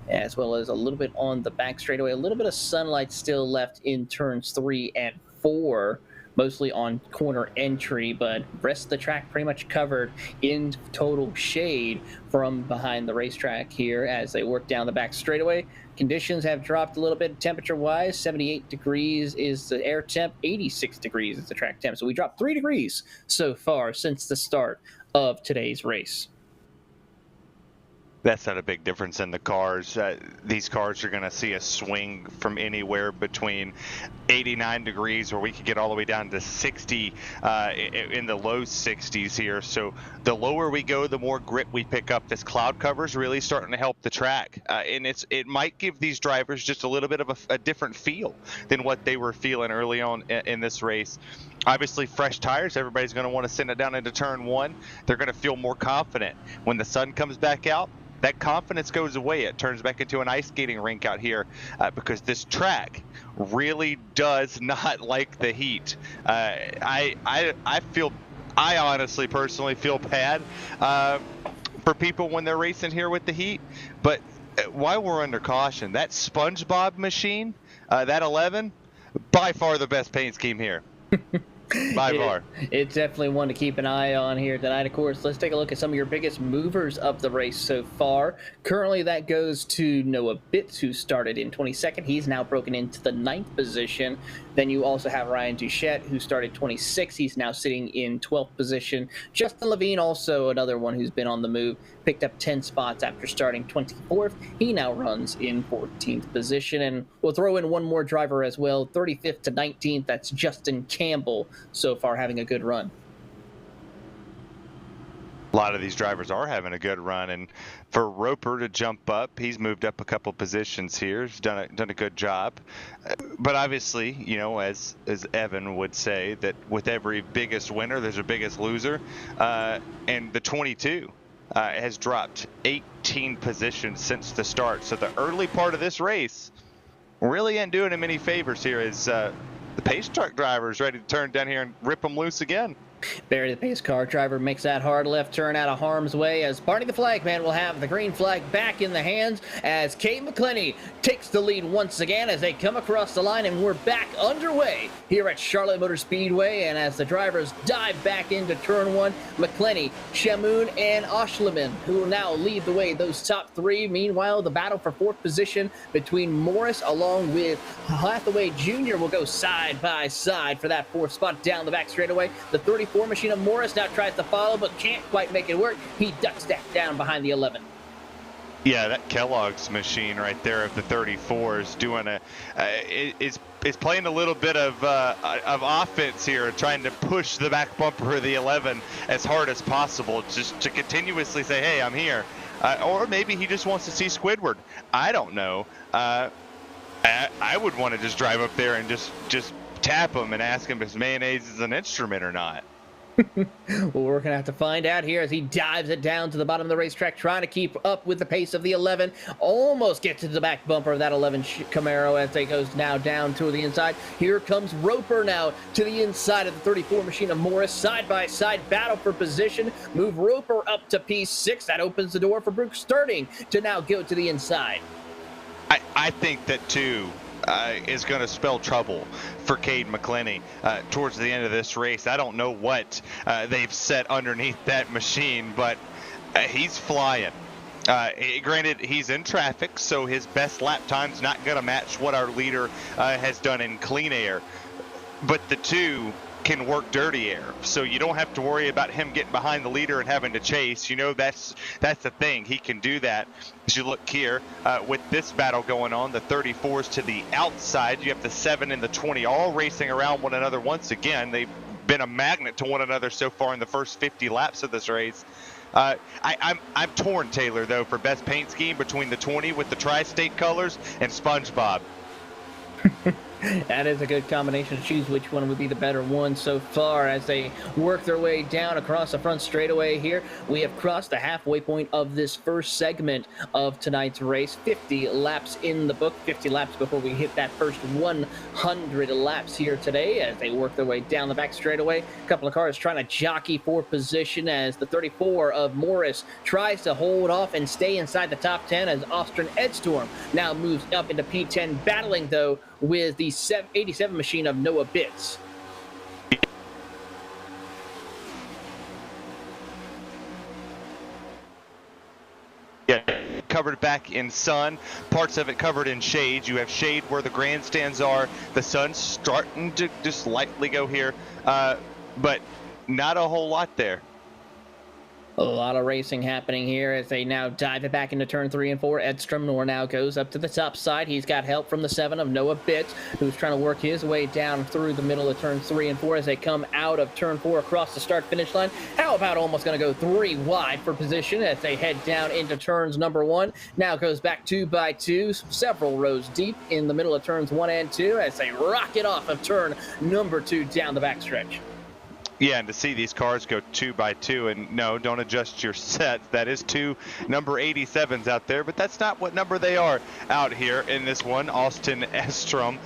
S1: as well as a little bit on the back straightaway. A little bit of sunlight still left in turns 3 and 4, mostly on corner entry, but rest of the track pretty much covered in total shade from behind the racetrack here as they work down the back straightaway. Conditions have dropped a little bit temperature-wise. 78 degrees is the air temp, 86 degrees is the track temp. So we dropped 3 degrees so far since the start of today's race.
S2: That's not a big difference in the cars. These cars are going to see a swing from anywhere between 89 degrees, where we could get all the way down to 60 in the low 60s here. So the lower we go, the more grip we pick up. This cloud cover is really starting to help the track, and it might give these drivers just a little bit of a different feel than what they were feeling early on in this race. Obviously, fresh tires, everybody's going to want to send it down into turn 1. They're going to feel more confident. When the sun comes back out, that confidence goes away. It turns back into an ice skating rink out here because this track really does not like the heat. I honestly, personally feel bad for people when they're racing here with the heat. But while we're under caution, that SpongeBob machine, that 11, by far the best paint scheme here. By far. It's
S1: definitely one to keep an eye on here tonight. Of course, let's take a look at some of your biggest movers of the race so far. Currently, that goes to Noah Bitts, who started in 22nd. He's now broken into the 9th position. Then you also have Ryan Duchette, who started 26th. He's now sitting in 12th position. Justin Levine, also another one who's been on the move, picked up 10 spots after starting 24th. He now runs in 14th position. And we'll throw in one more driver as well, 35th to 19th. That's Justin Campbell, so far having a good run.
S2: A lot of these drivers are having a good run, and for Roper to jump up, he's moved up a couple positions here. He's done a good job. But obviously, you know, as Evan would say, that with every biggest winner, there's a biggest loser. And the 22 has dropped 18 positions since the start. So the early part of this race really ain't doing him any favors here as the pace truck driver is ready to turn down here and rip them loose again.
S1: Barry, the pace car driver, makes that hard left turn out of harm's way as Barney the Flagman will have the green flag back in the hands as Cade McClenny takes the lead once again as they come across the line, and we're back underway here at Charlotte Motor Speedway. And as the drivers dive back into turn 1, McClenny, Shamoon, and Oshlaman, who will now lead the way, those top 3. Meanwhile, the battle for 4th position between Morris along with Hathaway Jr. will go side by side for that 4th spot down the back straightaway. The 34 machine of Morris now tries to follow but can't quite make it work. He ducks that down behind the 11.
S2: Yeah, that Kellogg's machine right there of the 34 is doing is playing a little bit of offense here, trying to push the back bumper of the 11 as hard as possible, just to continuously say, "Hey, I'm here," or maybe he just wants to see Squidward. I don't know. I would want to just drive up there and just tap him and ask him if mayonnaise is an instrument or not.
S1: Well, we're going to have to find out here as he dives it down to the bottom of the racetrack, trying to keep up with the pace of the 11. Almost gets to the back bumper of that 11 Camaro as it goes now down to the inside. Here comes Roper now to the inside of the 34 machine of Morris. Side-by-side battle for position. Move Roper up to P6. That opens the door for Brooks Sterling to now go to the inside.
S2: I think that, too, is going to spell trouble for Cade McClenny towards the end of this race. I don't know what they've set underneath that machine, but he's flying. Granted, he's in traffic, so his best lap time's not going to match what our leader has done in clean air. But the two can work dirty air, so you don't have to worry about him getting behind the leader and having to chase. You know, that's the thing. He can do that. As you look here, with this battle going on, the 34s to the outside, you have the 7 and the 20 all racing around one another once again. They've been a magnet to one another so far in the first 50 laps of this race. I'm torn, Taylor, though, for best paint scheme between the 20 with the tri-state colors and SpongeBob.
S1: That is a good combination to choose which one would be the better one so far as they work their way down across the front straightaway here. We have crossed the halfway point of this first segment of tonight's race. 50 laps in the book, 50 laps before we hit that first 100 laps here today as they work their way down the back straightaway. A couple of cars trying to jockey for position as the 34 of Morris tries to hold off and stay inside the top 10 as Austin Edstorm now moves up into P10, battling though with the 87 machine of Noah Bitts.
S2: Yeah, covered back in sun, parts of it covered in shade. You have shade where the grandstands are. The sun's starting to just lightly go here, but not a whole lot there.
S1: A lot of racing happening here as they now dive it back into turn 3 and 4. Edstrom now goes up to the top side. He's got help from the 7 of Noah Bitts, who's trying to work his way down through the middle of turn 3 and 4 as they come out of turn 4 across the start-finish line. How about almost going to go 3 wide for position as they head down into turns number 1. Now goes back 2 by 2, several rows deep in the middle of turns 1 and 2 as they rocket off of turn number 2 down the backstretch.
S2: Yeah, and to see these cars go 2 by 2, and no, don't adjust your sets. That is 2 number 87s out there, but that's not what number they are out here in this one. Austin Estrom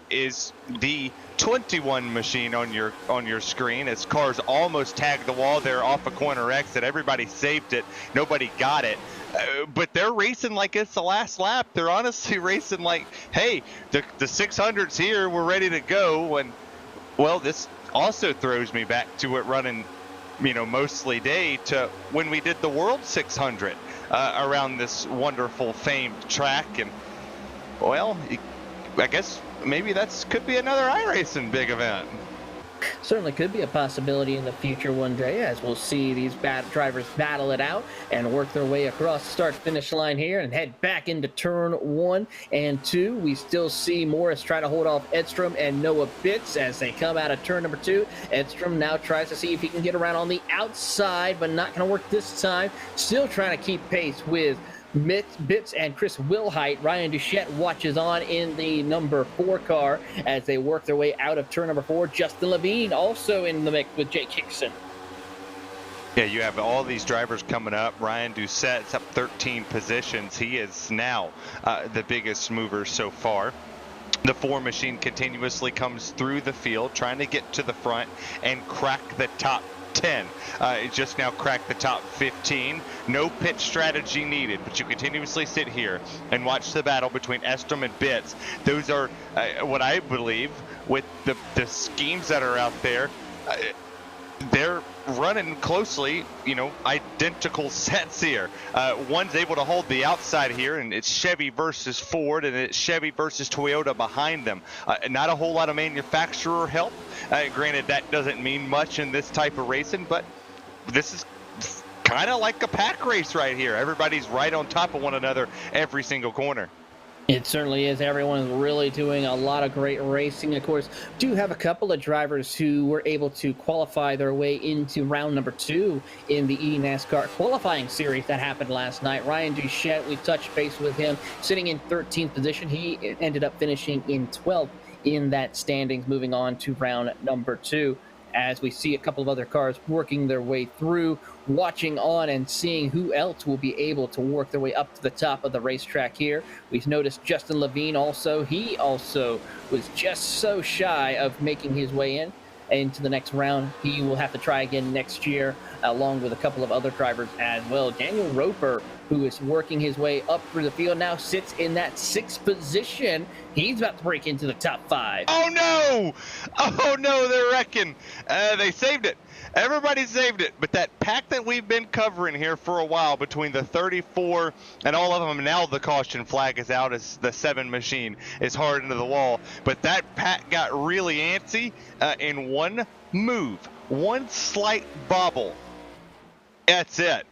S2: is the 21 machine on your screen. As cars almost tagged the wall there off a corner exit. Everybody saved it. Nobody got it. But they're racing like it's the last lap. They're honestly racing like, hey, the 600's here. We're ready to go. And, well, this also throws me back to it running, mostly day to when we did the World 600 around this wonderful famed track. And, well, I guess maybe could be another iRacing big event.
S1: Certainly could be a possibility in the future one day as we'll see these drivers battle it out and work their way across the start-finish line here and head back into turn 1 and 2. We still see Morris try to hold off Edstrom and Noah Bitts as they come out of turn number 2. Edstrom now tries to see if he can get around on the outside, but not going to work this time. Still trying to keep pace with Bitts and Chris Wilhite. Ryan Duchette watches on in the number 4 car as they work their way out of turn number 4. Justin Levine also in the mix with Jake Hickson.
S2: Yeah, you have all these drivers coming up. Ryan Doucette's up 13 positions. He is now the biggest mover so far. The 4 machine continuously comes through the field, trying to get to the front and crack the top 10. It just now cracked the top 15. No pit strategy needed, but you continuously sit here and watch the battle between Estrom and Bitts. Those are what I believe with the schemes that are out there. They're running closely, identical sets here. One's able to hold the outside here, and it's Chevy versus Ford, and it's Chevy versus Toyota behind them. Not a whole lot of manufacturer help. Granted, that doesn't mean much in this type of racing, but this is kind of like a pack race right here. Everybody's right on top of one another every single corner.
S1: It certainly is. Everyone is really doing a lot of great racing. Of course, do have a couple of drivers who were able to qualify their way into round number 2 in the NASCAR qualifying series that happened last night. Ryan Duchette, we touched base with him, sitting in 13th position. He ended up finishing in 12th in that standings, moving on to round number 2. As we see a couple of other cars working their way through, watching on and seeing who else will be able to work their way up to the top of the racetrack here. We've noticed Justin Levine also. He also was just so shy of making his way into the next round. He will have to try again next year, along with a couple of other drivers as well. Daniel Roper, who is working his way up through the field, now sits in that 6th position. He's about to break into the top 5.
S2: Oh no! Oh no, they're wrecking. They saved it. Everybody saved it. But that pack that we've been covering here for a while between the 34 and all of them, now the caution flag is out as the 7 machine is hard into the wall. But that pack got really antsy in one move, one slight bobble. That's it.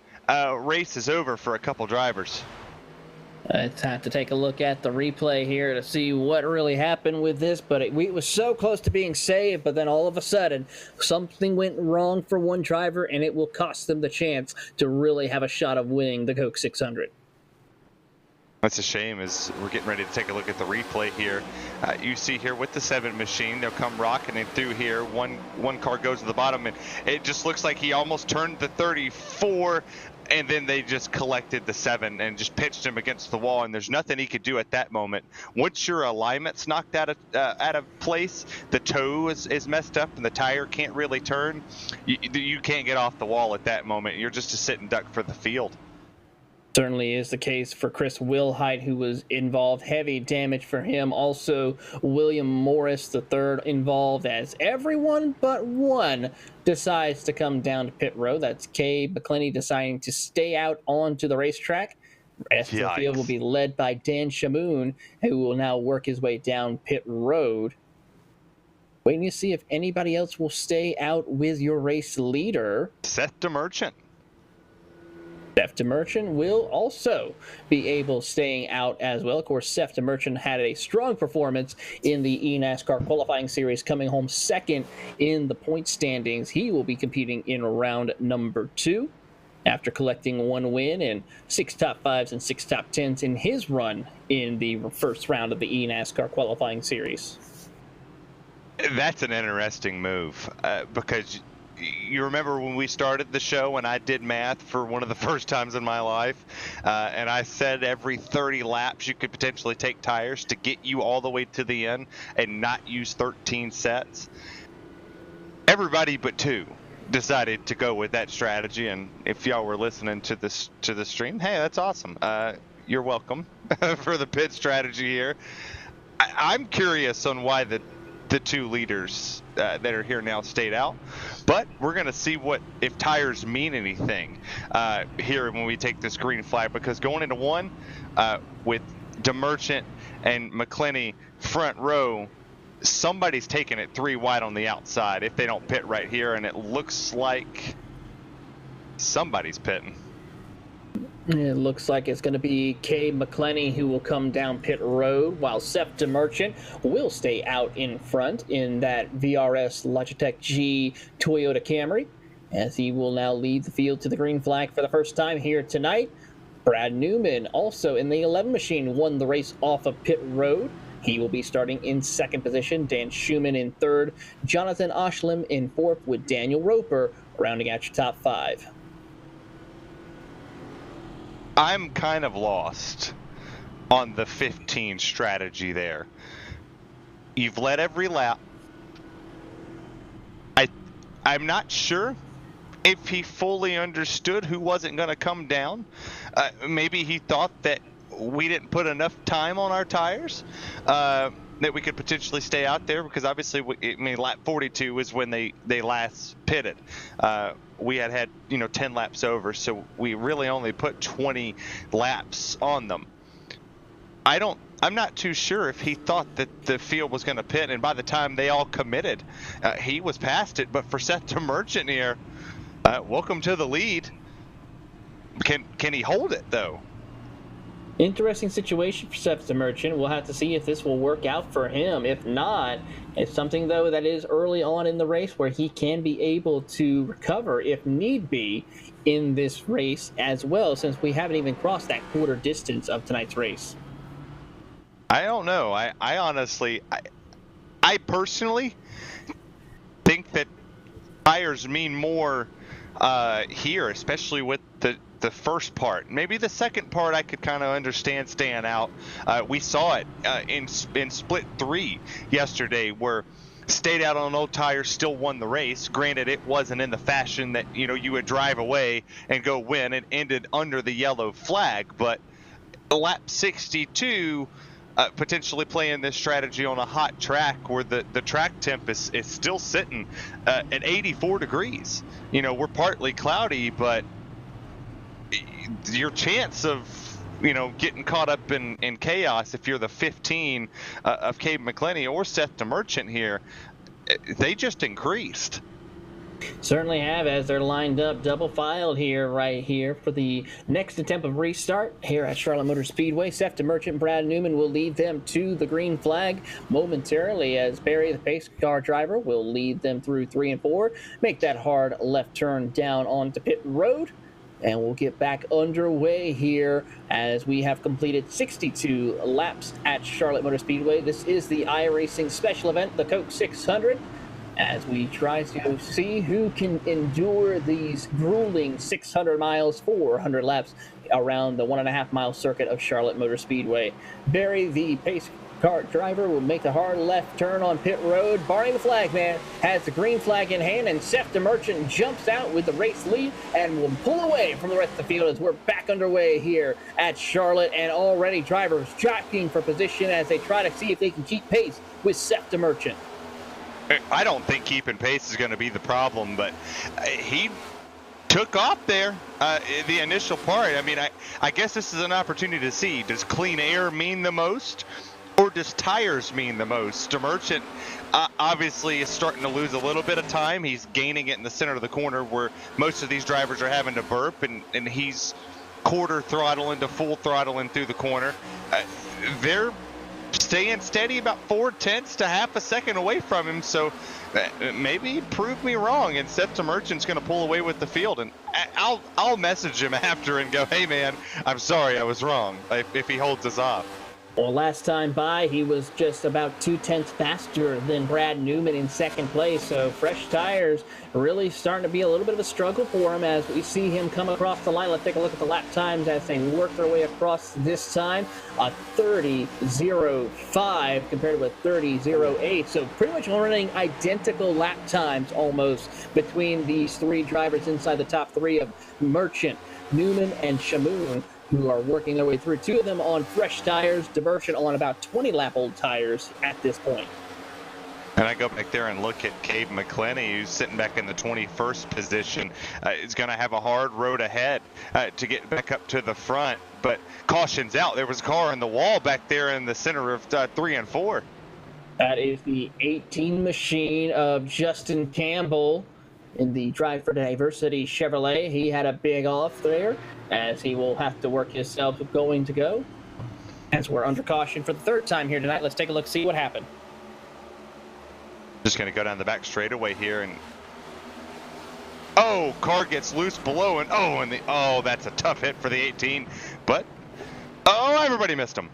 S2: Race is over for a couple drivers.
S1: It's have to take a look at the replay here to see what really happened with this, but it was so close to being saved, but then all of a sudden something went wrong for one driver, and it will cost them the chance to really have a shot of winning the Coke 600.
S2: That's a shame as we're getting ready to take a look at the replay here. You see here with the 7 machine, they'll come rocketing through here. One car goes to the bottom, and it just looks like he almost turned the 34, and then they just collected the 7 and just pitched him against the wall, and there's nothing he could do at that moment. Once your alignment's knocked out of place, the toe is messed up, and the tire can't really turn, you can't get off the wall at that moment. You're just a sitting duck for the field.
S1: Certainly is the case for Chris Wilhite, who was involved. Heavy damage for him. Also, William Morris III involved, as everyone but one decides to come down to pit road. That's Kay McClenny deciding to stay out onto the racetrack. The rest of the field will be led by Dan Shamoon, who will now work his way down pit road. Waiting to see if anybody else will stay out with your race leader.
S2: Seth DeMerchant.
S1: Seth DeMerchant will also be able staying out as well. Of course, Seth DeMerchant had a strong performance in the NASCAR qualifying series, coming home 2nd in the point standings. He will be competing in round number 2 after collecting 1 win and 6 top 5s and 6 top 10s in his run in the first round of the NASCAR qualifying series.
S2: That's an interesting move because you remember when we started the show and I did math for one of the first times in my life, and I said every 30 laps you could potentially take tires to get you all the way to the end and not use 13 sets. Everybody but 2 decided to go with that strategy, and if y'all were listening to the stream, hey, that's awesome. You're welcome for the pit strategy here. I'm curious on why the 2 leaders that are here now stayed out, but we're going to see if tires mean anything here when we take this green flag, because going into 1 with DeMerchant and McClenny front row, somebody's taking it 3 wide on the outside if they don't pit right here, and it looks like somebody's pitting.
S1: It looks like it's going to be Kay McClenny who will come down pit road, while Seth DeMerchant will stay out in front in that VRS Logitech G Toyota Camry, as he will now lead the field to the green flag for the first time here tonight. Brad Newman, also in the 11 machine, won the race off of pit road. He will be starting in 2nd position. Dan Schumann in 3rd. Jonathan Oshlam in 4th, with Daniel Roper rounding out your top 5.
S2: I'm kind of lost on the 15 strategy there. You've led every lap. I'm not sure if he fully understood who wasn't going to come down. Maybe he thought that we didn't put enough time on our tires, that we could potentially stay out there, because obviously, lap 42 is when they last pitted. We had 10 laps over, so we really only put 20 laps on them. I'm not too sure if he thought that the field was going to pit, and by the time they all committed, he was past it. But for Seth DeMerchant here, welcome to the lead. Can he hold it though?
S1: Interesting situation for Seth Merchant. We'll have to see if this will work out for him. If not, it's something, though, that is early on in the race where he can be able to recover, if need be, in this race as well, since we haven't even crossed that quarter distance of tonight's race.
S2: I don't know. I honestly, I personally think that tires mean more here, especially with the first part. Maybe the second part I could kind of understand staying out. We saw it in split 3 yesterday, where stayed out on old tires, still won the race. Granted, it wasn't in the fashion that you would drive away and go win. It ended under the yellow flag, but lap 62. Potentially playing this strategy on a hot track where the track temp is still sitting at 84 degrees. We're partly cloudy, but your chance of getting caught up in chaos, if you're the 15 of Cade McClenny or Seth DeMerchant here, they just increased.
S1: Certainly have, as they're lined up double filed here, right here, for the next attempt of restart here at Charlotte Motor Speedway. Seth DeMerchant, Brad Newman will lead them to the green flag momentarily, as Barry, the pace car driver, will lead them through 3 and 4. Make that hard left turn down onto pit road. And we'll get back underway here as we have completed 62 laps at Charlotte Motor Speedway. This is the iRacing special event, the Coke 600, as we try to see who can endure these grueling 600 miles, 400 laps around the 1.5-mile circuit of Charlotte Motor Speedway. Barry, the pace car driver, will make a hard left turn on pit road. Barney the flagman has the green flag in hand, and Seth DeMerchant jumps out with the race lead and will pull away from the rest of the field as we're back underway here at Charlotte, and already drivers jockeying for position as they try to see if they can keep pace with Seth DeMerchant.
S2: I don't think keeping pace is going to be the problem, but he took off there the initial part. I mean, I guess this is an opportunity to see, does clean air mean the most, or does tires mean the most? DeMerchant obviously is starting to lose a little bit of time. He's gaining it in the center of the corner where most of these drivers are having to burp, and he's quarter throttling to full throttling through the corner. They're staying steady about 0.4 to half a second away from him, so maybe prove me wrong, and Seth DeMerchant's going to pull away with the field, and I'll message him after and go, hey man, I'm sorry, I was wrong, if he holds us off.
S1: Well, last time by, he was just about 0.2 faster than Brad Newman in second place, so fresh tires really starting to be a little bit of a struggle for him as we see him come across the line. Let's take a look at the lap times as they work their way across this time. A 30.05 compared to a 30.08, so pretty much running identical lap times almost between these three drivers inside the top 3 of Merchant, Newman, and Shamoon, who are working their way through. 2 of them on fresh tires, DeMerchant on about 20-lap-old tires at this point.
S2: And I go back there and look at Cade McClenny, who's sitting back in the 21st position. Is going to have a hard road ahead to get back up to the front, but caution's out. There was a car in the wall back there in the center of 3 and 4.
S1: That is the 18 machine of Justin Campbell in the Drive for Diversity Chevrolet. He had a big off there, as he will have to work himself going to go. As we're under caution for the 3rd time here tonight, let's take a look, see what happened.
S2: Just going to go down the back straightaway here, and car gets loose below, and that's a tough hit for the 18, but everybody missed him.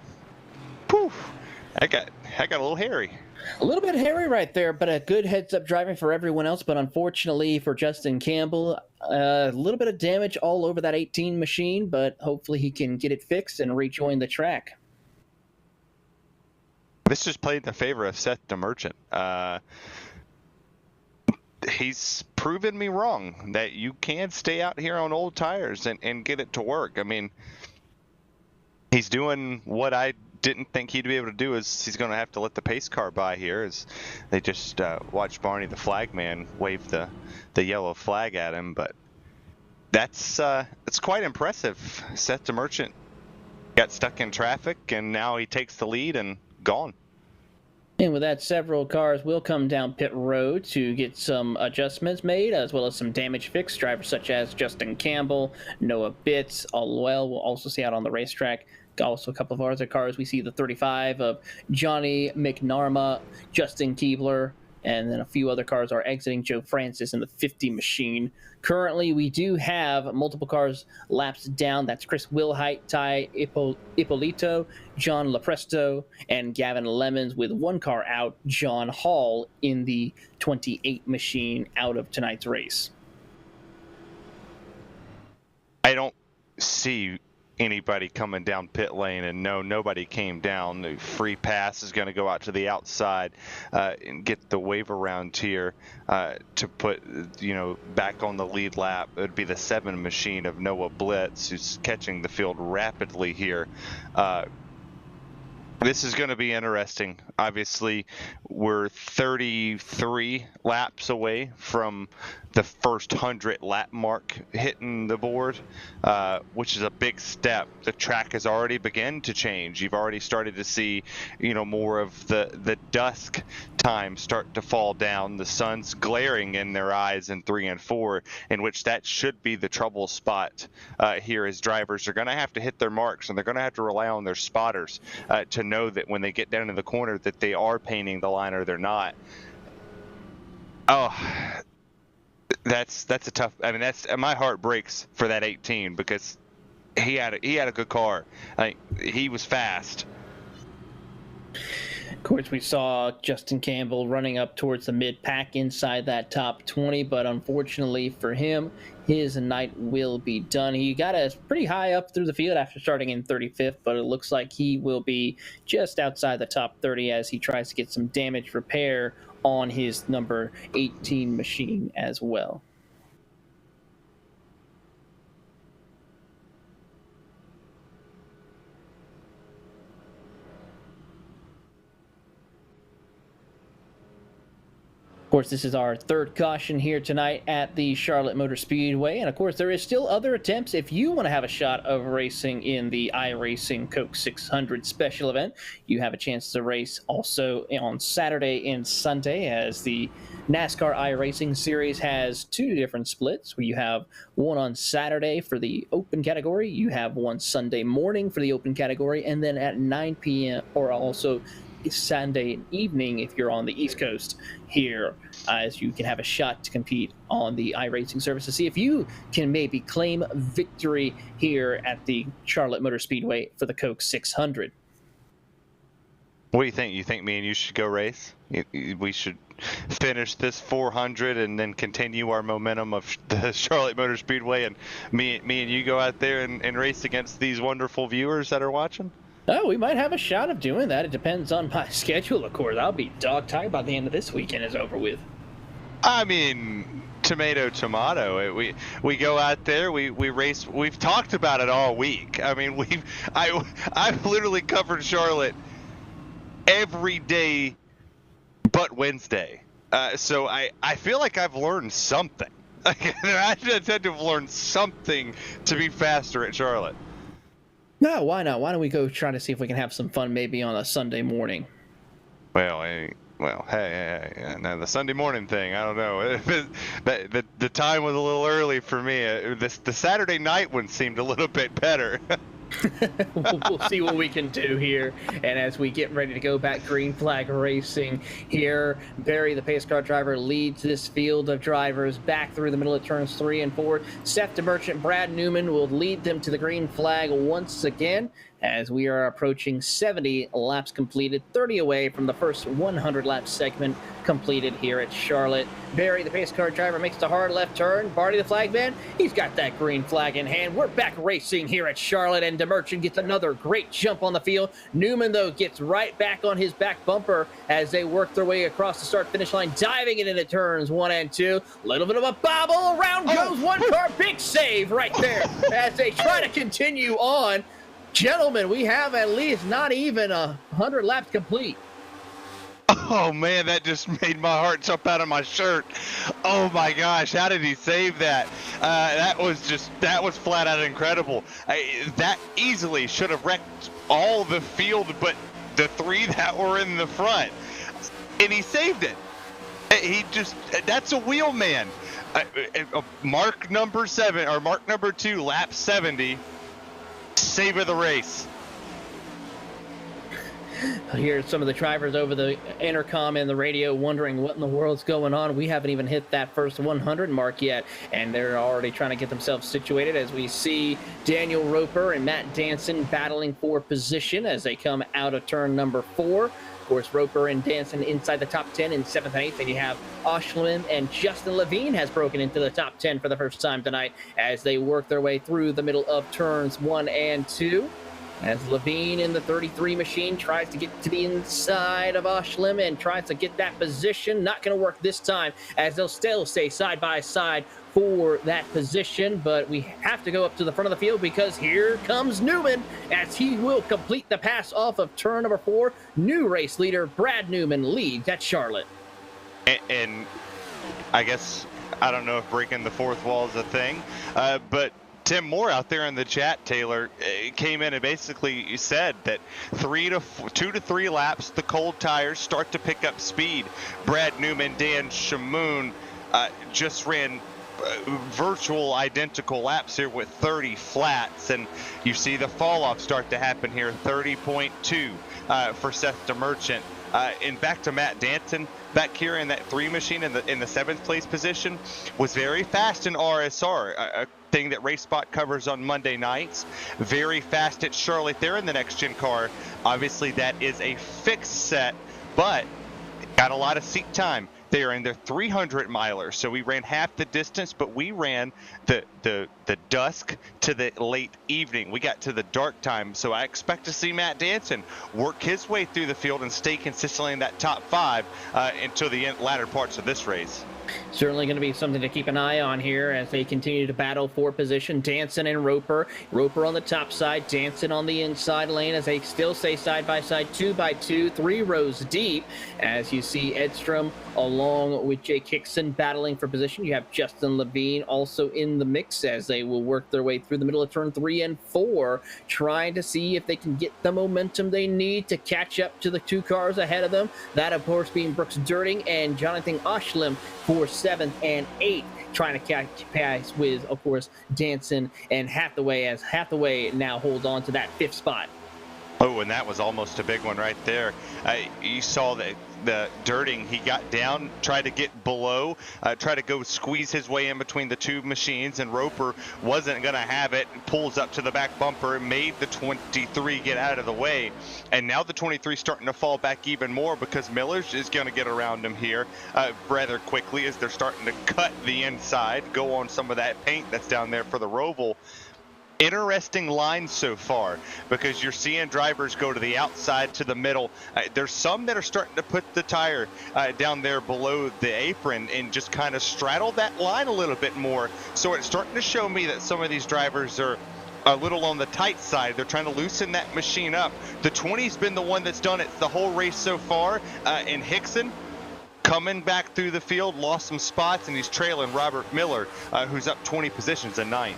S2: Poof, I got a little hairy.
S1: A little bit hairy right there, but a good heads-up driving for everyone else. But unfortunately for Justin Campbell, a little bit of damage all over that 18 machine, but hopefully he can get it fixed and rejoin the track.
S2: This just played in the favor of Seth DeMerchant. He's proven me wrong that you can stay out here on old tires and get it to work. I mean, he's doing what I didn't think he'd be able to do. Is he's going to have to let the pace car by here as they just watched Barney the flagman wave the yellow flag at him. But that's quite impressive. Seth DeMerchant got stuck in traffic, and now he takes the lead and gone.
S1: And with that, several cars will come down pit road to get some adjustments made, as well as some damage fixed. Drivers such as Justin Campbell, Noah Bitts, all well, we'll also see out on the racetrack. Also, a couple of other cars. We see the 35 of Johnny McNarma, Justin Keebler, and then a few other cars are exiting. Joe Francis in the 50 machine. Currently, we do have multiple cars laps down. That's Chris Wilhite, Ty Ippolito, John Lepresto, and Gavin Lemons, with one car out, John Hall, in the 28 machine out of tonight's race.
S2: I don't see anybody coming down pit lane, and no, nobody came down. The free pass is going to go out to the outside and get the wave around here to put, back on the lead lap. It would be the 7 machine of Noah Blitz, who's catching the field rapidly here. This is going to be interesting. Obviously, we're 33 laps away from the first 100 lap mark hitting the board, which is a big step. The track has already begun to change. You've already started to see, more of the dusk time start to fall down. The sun's glaring in their eyes in 3 and 4, in which that should be the trouble spot here, as drivers are going to have to hit their marks, and they're going to have to rely on their spotters to know that when they get down in the corner that they are painting the line or they're not. Oh, that's a tough. I mean, my heart breaks for that 18, because he had a good car. He was fast.
S1: Of course, we saw Justin Campbell running up towards the mid-pack inside that top 20, but unfortunately for him, his night will be done. He got us pretty high up through the field after starting in 35th, but it looks like he will be just outside the top 30 as he tries to get some damage repair on his number 18 machine as well. Of course, this is our third caution here tonight at the Charlotte Motor Speedway. And of course, there is still other attempts. If you want to have a shot of racing in the iRacing Coke 600 special event, you have a chance to race also on Saturday and Sunday, as the NASCAR iRacing Series has 2 different splits, where you have one on Saturday for the open category, you have one Sunday morning for the open category, and then at 9 p.m. or also Sunday evening if you're on the East Coast here, as you can have a shot to compete on the iRacing service to see if you can maybe claim victory here at the Charlotte Motor Speedway for the Coke 600.
S2: What do you think? You think me and you should go race? We should finish this 400 and then continue our momentum of the Charlotte Motor Speedway, and me and you go out there and race against these wonderful viewers that are watching?
S1: Oh, we might have a shot of doing that. It depends on my schedule, of course. I'll be dog tired by the end of this weekend is over with.
S2: I mean, tomato. We go out there, we race. We've talked about it all week. I mean, I've literally covered Charlotte every day but Wednesday. So I feel like I've learned something. I should have learned something to be faster at Charlotte.
S1: No, why not? Why don't we go try to see if we can have some fun maybe on a Sunday morning?
S2: Well, hey, now the Sunday morning thing, I don't know. The time was a little early for me. The Saturday night one seemed a little bit better.
S1: We'll see what we can do here. And as we get ready to go back green flag racing here, Barry, the pace car driver, leads this field of drivers back through the middle of turns 3 and 4. Seth DeMerchant, Brad Newman will lead them to the green flag once again, as we are approaching 70 laps completed, 30 away from the first 100 lap segment completed here at Charlotte. Barry, the pace car driver, makes the hard left turn. Barty, the flag man, he's got that green flag in hand. We're back racing here at Charlotte, and DeMerchant gets another great jump on the field. Newman, though, gets right back on his back bumper as they work their way across the start-finish line, diving it into turns 1 and 2. Little bit of a bobble. Around goes one car. Big save right there as they try to continue on. Gentlemen, we have at least not even 100 laps complete.
S2: Oh man, that just made my heart jump out of my shirt. Oh my gosh, how did he save that? That was flat out incredible. That easily should have wrecked all the field but the 3 that were in the front. and he saved it. That's a wheel man. Mark number 7, or mark number 2, lap 70, save of the race.
S1: I hear some of the drivers over the intercom and the radio wondering what in the world's going on. We haven't even hit that first 100 mark yet, and they're already trying to get themselves situated as we see Daniel Roper and Matt Danson battling for position as they come out of turn number 4. Of course, Roper and Danson inside the top 10 in 7th and 8th, and you have Oshlim and Justin Levine has broken into the top 10 for the first time tonight as they work their way through the middle of turns 1 and 2. As Levine in the 33 machine tries to get to the inside of Oshlim and tries to get that position. Not going to work this time as they'll still stay side by side for that position. But we have to go up to the front of the field because here comes Newman as he will complete the pass off of turn number 4. New race leader Brad Newman leads at Charlotte.
S2: And I guess, I don't know if breaking the fourth wall is a thing, but Tim Moore out there in the chat, Taylor, came in and basically said that 2 to 3 laps, the cold tires start to pick up speed. Brad Newman, Dan Shamoon just ran virtual identical laps here with 30 flats, and you see the fall off start to happen here. 30.2 for Seth DeMerchant. And back to Matt Danton back here in that 3 machine in the 7th place position, was very fast in RSR, a thing that RaceSpot covers on Monday nights. Very fast at Charlotte there in the next gen car. Obviously that is a fixed set, but got a lot of seat time. They are in their 300 miler, so we ran half the distance, but we ran the dusk to the late evening. We got to the dark time, so I expect to see Matt Danson work his way through the field and stay consistently in that top 5 until the latter parts of this race.
S1: Certainly going to be something to keep an eye on here as they continue to battle for position. Danson and Roper. Roper on the top side, Danson on the inside lane as they still stay side by side, 2 by 2, 3 rows deep. As you see Edstrom along with Jake Hickson battling for position. You have Justin Levine also in the mix as they will work their way through the middle of turn 3 and 4, trying to see if they can get the momentum they need to catch up to the 2 cars ahead of them. That, of course, being Brooks Dirting and Jonathan Oshlim for 7th and 8th, trying to catch pace with, of course, Danson and Hathaway, as Hathaway now holds on to that 5th spot.
S2: Oh, and that was almost a big one right there. You saw the Dirting, he got down, tried to get below, tried to go squeeze his way in between the 2 machines, and Roper wasn't going to have it, pulls up to the back bumper, made the 23 get out of the way. And now the 23 starting to fall back even more because Miller's is going to get around him here rather quickly as they're starting to cut the inside, go on some of that paint that's down there for the Roval. Interesting line so far because you're seeing drivers go to the outside, to the middle. There's some that are starting to put the tire down there below the apron and just kind of straddle that line a little bit more. So it's starting to show me that some of these drivers are a little on the tight side. They're trying to loosen that machine up. The 20's been the one that's done it the whole race so far, and Hickson coming back through the field, lost some spots, and he's trailing Robert Miller, who's up 20 positions in 9th.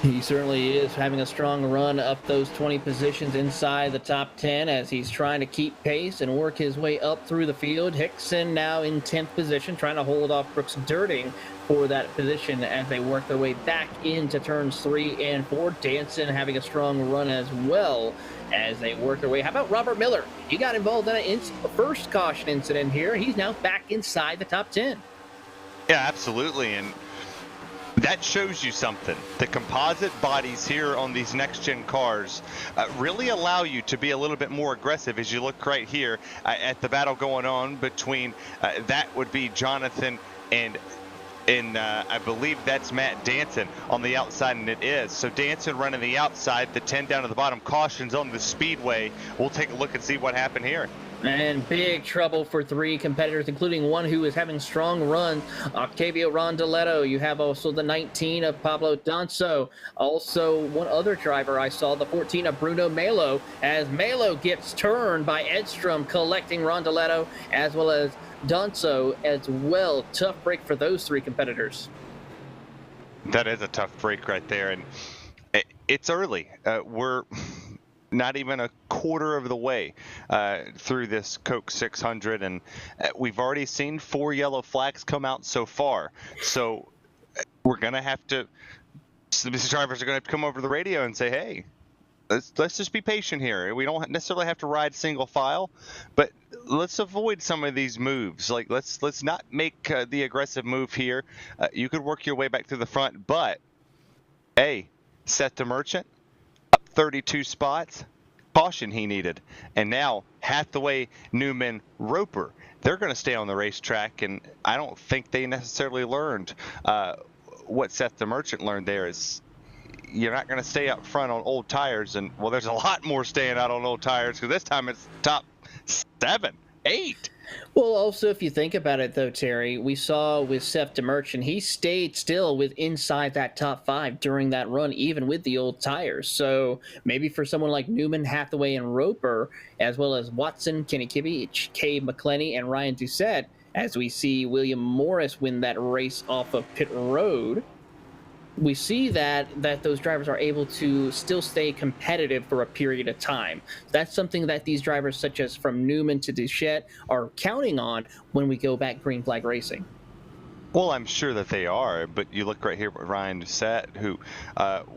S1: He certainly is having a strong run up those 20 positions inside the top 10 as he's trying to keep pace and work his way up through the field. Hickson now in 10th position, trying to hold off Brooks Dirting for that position as they work their way back into turns 3 and 4. Danson having a strong run as well as they work their way. How about Robert Miller? He got involved in a first caution incident here. He's now back inside the top 10.
S2: Yeah, absolutely. And that shows you something. The composite bodies here on these next-gen cars really allow you to be a little bit more aggressive as you look right here at the battle going on between, that would be Jonathan and I believe that's Matt Danson on the outside, and it is. So Danson running the outside, the 10 down to the bottom, cautions on the speedway. We'll take a look and see what happened here.
S1: And big trouble for 3 competitors, including one who is having strong runs, Octavio Rondoletto. You have also the 19 of Pablo Danso. Also, one other driver I saw, the 14 of Bruno Melo, as Melo gets turned by Edstrom, collecting Rondoletto, as well as Danso as well. Tough break for those 3 competitors.
S2: That is a tough break right there, and it's early. not even a quarter of the way through this Coke 600, and we've already seen 4 yellow flags come out so far. So we're going to have to, these drivers are going to have to come over to the radio and say, hey, let's just be patient here. We don't necessarily have to ride single file, but let's avoid some of these moves. Like let's not make the aggressive move here. You could work your way back to the front, but hey, Seth the Merchant up 32 spots. Caution he needed, and now Hathaway, Newman, Roper, they're going to stay on the racetrack, and I don't think they necessarily learned what Seth the Merchant learned there is you're not going to stay up front on old tires. And, well, there's a lot more staying out on old tires because this time it's top 7, 8.
S1: Well, also, if you think about it, though, Terry, we saw with Seth DeMerchant, he stayed still with inside that top 5 during that run, even with the old tires. So maybe for someone like Newman, Hathaway, and Roper, as well as Watson, Kenny Kibbage, Cade McClenny, and Ryan Doucette, as we see William Morris win that race off of pit road, we see that those drivers are able to still stay competitive for a period of time. That's something that these drivers, such as from Newman to Doucette, are counting on when we go back green flag racing.
S2: Well, I'm sure that they are, but you look right here at Ryan Doucette, who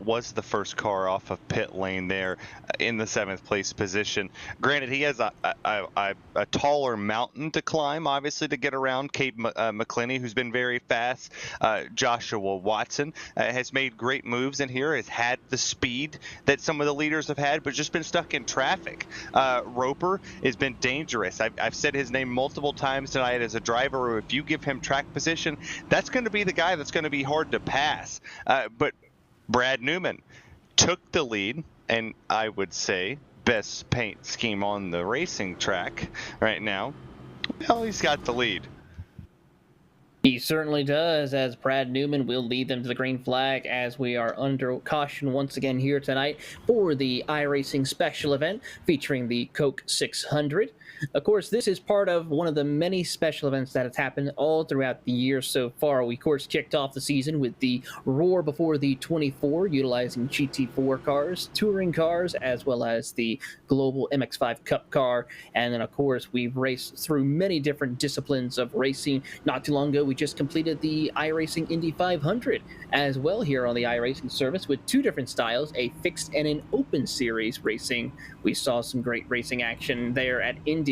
S2: was the first car off of pit lane there in the 7th place position. Granted, he has a taller mountain to climb, obviously, to get around. Cade McClenny, who's been very fast. Joshua Watson has made great moves in here, has had the speed that some of the leaders have had, but just been stuck in traffic. Roper has been dangerous. I've said his name multiple times tonight as a driver. If you give him track position, that's going to be the guy that's going to be hard to pass. But Brad Newman took the lead, and I would say best paint scheme on the racing track right now. Well, he's got the lead.
S1: He certainly does, as Brad Newman will lead them to the green flag as we are under caution once again here tonight for the iRacing special event featuring the Coke 600. Of course, this is part of one of the many special events that has happened all throughout the year so far. We, of course, kicked off the season with the Roar Before the 24, utilizing GT4 cars, touring cars, as well as the Global MX-5 Cup car. And then, of course, we've raced through many different disciplines of racing. Not too long ago, we just completed the iRacing Indy 500 as well here on the iRacing service with 2 different styles, a fixed and an open series racing. We saw some great racing action there at Indy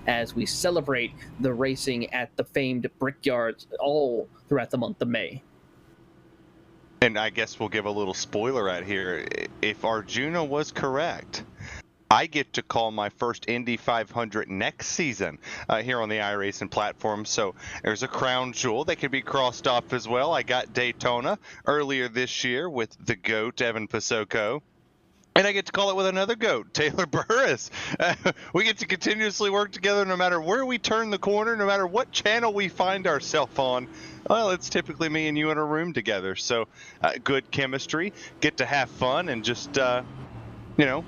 S1: as we celebrate the racing at the famed Brickyards all throughout the month of May.
S2: And I guess we'll give a little spoiler out here. If Arjuna was correct, I get to call my first Indy 500 next season here on the iRacing platform. So there's a crown jewel that could be crossed off as well. I got Daytona earlier this year with the GOAT, Evan Pasoko. And I get to call it with another GOAT, Taylor Burris. We get to continuously work together no matter where we turn the corner, no matter what channel we find ourselves on. Well, it's typically me and you in a room together. So good chemistry, get to have fun and just, have a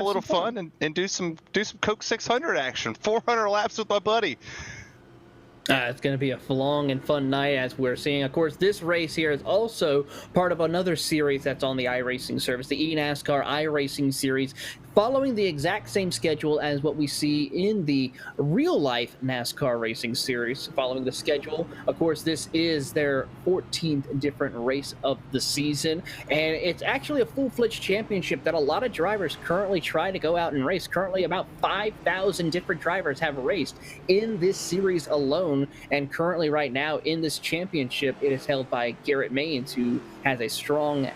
S2: little fun and do some Coke 600 action. 400 laps with my buddy.
S1: It's going to be a long and fun night as we're seeing. Of course, this race here is also part of another series that's on the iRacing service, the eNASCAR iRacing series, following the exact same schedule as what we see in the real-life NASCAR racing series. Following the schedule, of course, this is their 14th different race of the season, and it's actually a full-fledged championship that a lot of drivers currently try to go out and race. Currently, about 5,000 different drivers have raced in this series alone, and currently right now in this championship, it is held by Garrett Maines, who has a strong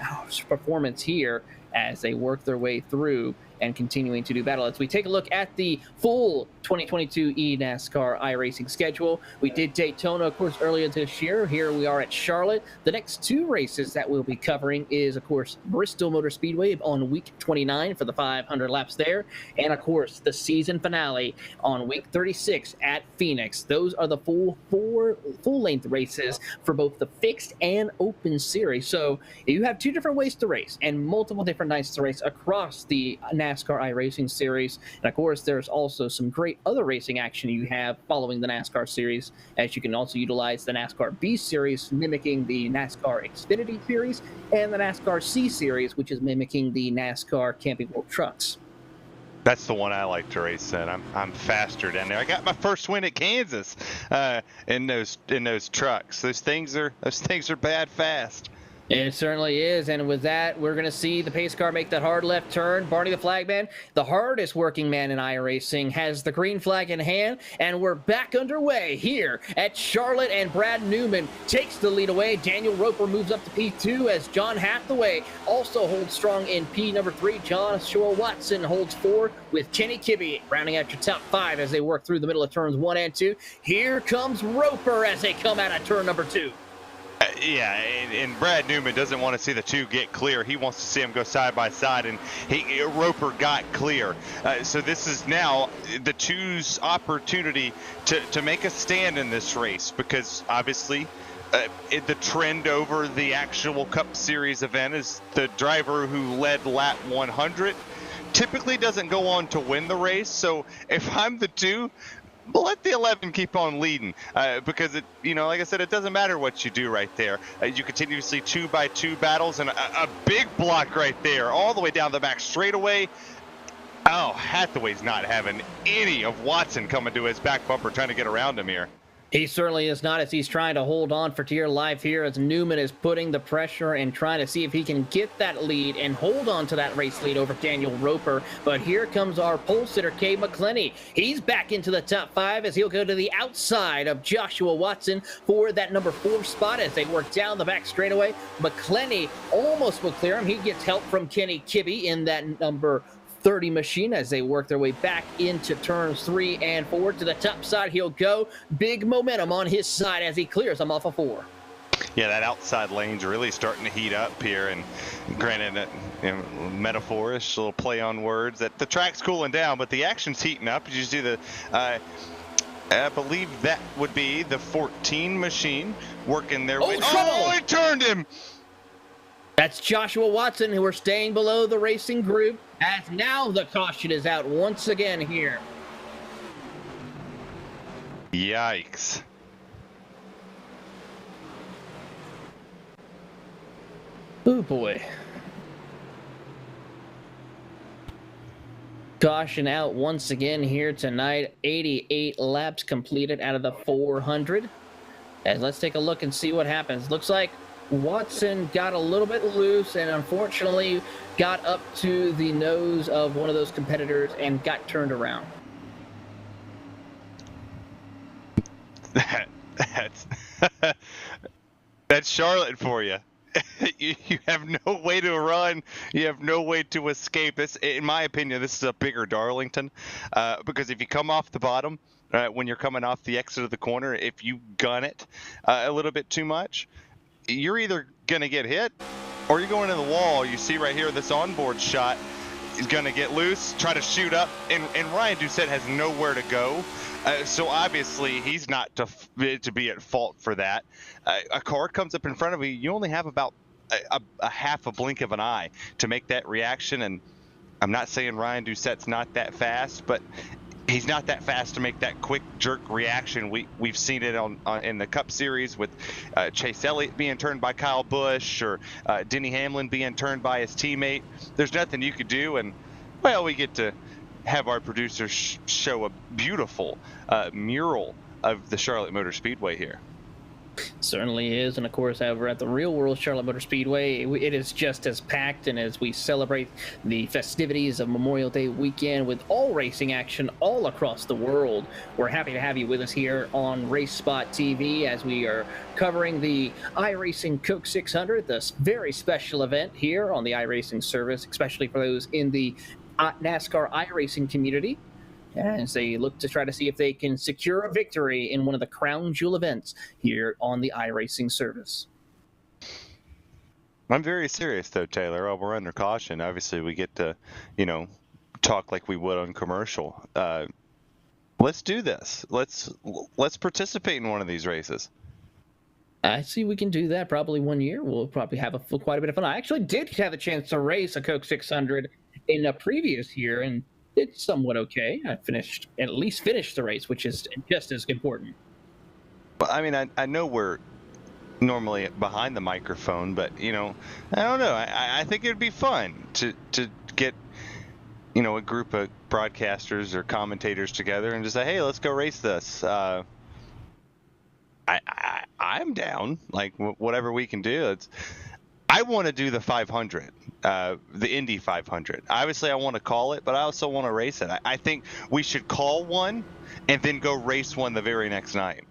S1: performance here as they work their way through and continuing to do battle. As we take a look at the full 2022 eNASCAR iRacing schedule, we did Daytona, of course, earlier this year. Here we are at Charlotte. The next 2 races that we'll be covering is, of course, Bristol Motor Speedway on week 29 for the 500 laps there, and, of course, the season finale on week 36 at Phoenix. Those are the full-length races for both the fixed and open series. So you have 2 different ways to race and multiple different nights to race across the NASCAR NASCAR iRacing Series. And of course, there's also some great other racing action you have following the NASCAR Series, as you can also utilize the NASCAR B Series, mimicking the NASCAR Xfinity Series, and the NASCAR C Series, which is mimicking the NASCAR Camping World Trucks.
S2: That's the one I like to race in. I'm faster down there. I got my first win at Kansas in those trucks. Those things are bad fast.
S1: It certainly is, and with that, we're going to see the pace car make that hard left turn. Barney the Flagman, the hardest working man in iRacing, has the green flag in hand, and we're back underway here at Charlotte, and Brad Newman takes the lead away. Daniel Roper moves up to P2 as John Hathaway also holds strong in P number 3. Joshua Watson holds 4 with Kenny Kibbe rounding out your top 5 as they work through the middle of turns 1 and 2. Here comes Roper as they come out of turn number 2.
S2: Yeah, and Brad Newman doesn't want to see the two get clear. He wants to see them go side by side, and Roper got clear. So this is now the two's opportunity to make a stand in this race, because obviously the trend over the actual Cup Series event is the driver who led lap 100 typically doesn't go on to win the race. So if I'm the two, let the 11 keep on leading, because like I said, it doesn't matter what you do right there. You continue to see 2x2 battles, and a big block right there, all the way down the back straightaway. Oh, Hathaway's not having any of Watson coming to his back bumper, trying to get around him here.
S1: He certainly is not, as he's trying to hold on for dear life here, as Newman is putting the pressure and trying to see if he can get that lead and hold on to that race lead over Daniel Roper. But here comes our pole sitter, Kay McClenny. He's back into the top 5 as he'll go to the outside of Joshua Watson for that number 4 spot as they work down the back straightaway. McClenny almost will clear him. He gets help from Kenny Kibbe in that number 30 machine as they work their way back into turns 3 and 4. To the top side he'll go. Big momentum on his side as he clears them off of 4.
S2: Yeah, that outside lane's really starting to heat up here, and granted, metaphorish, little play on words, that the track's cooling down, but the action's heating up. You see the I believe that would be the 14 machine working their way. Oh, it turned him!
S1: That's Joshua Watson, who are staying below the racing group, as now the caution is out once again here.
S2: Yikes.
S1: Oh boy. Caution out once again here tonight. 88 laps completed out of the 400. And let's take a look and see what happens. Looks like Watson got a little bit loose and unfortunately got up to the nose of one of those competitors and got turned around.
S2: That's Charlotte for you. You have no way to run. You have no way to escape. This, in my opinion, this is a bigger Darlington, because if you come off the bottom, when you're coming off the exit of the corner, if you gun it a little bit too much, you're either going to get hit or you're going to the wall. You see right here, this onboard shot is going to get loose, try to shoot up, and Ryan Doucette has nowhere to go. So obviously he's not to be at fault for that. A car comes up in front of you. You only have about a half a blink of an eye to make that reaction. And I'm not saying Ryan Doucette's not that fast, but he's not that fast to make that quick jerk reaction. We've seen it in the Cup Series with Chase Elliott being turned by Kyle Busch, or Denny Hamlin being turned by his teammate. There's nothing you could do, and well, we get to have our producers show a beautiful mural of the Charlotte Motor Speedway here.
S1: Certainly is, and of course, over at the real world Charlotte Motor Speedway, it is just as packed. And as we celebrate the festivities of Memorial Day weekend with all racing action all across the world, we're happy to have you with us here on RaceSpotTV as we are covering the iRacing Coke 600, this very special event here on the iRacing service, especially for those in the NASCAR iRacing community, as they look to try to see if they can secure a victory in one of the crown jewel events here on the iRacing service.
S2: I'm very serious though, Taylor. We're under caution. Obviously, we get to, talk like we would on commercial. Let's do this. Let's participate in one of these races.
S1: I see we can do that probably one year. We'll probably have quite a bit of fun. I actually did have a chance to race a Coke 600 in a previous year and did somewhat okay. I at least finished the race, which is just as important.
S2: Well, I mean, I know we're normally behind the microphone, but I don't know. I think it'd be fun to get a group of broadcasters or commentators together and just say, hey, let's go race this. I'm down. Like whatever we can do. I want to do the 500, the Indy 500. Obviously, I want to call it, but I also want to race it. I think we should call one and then go race one the very next night.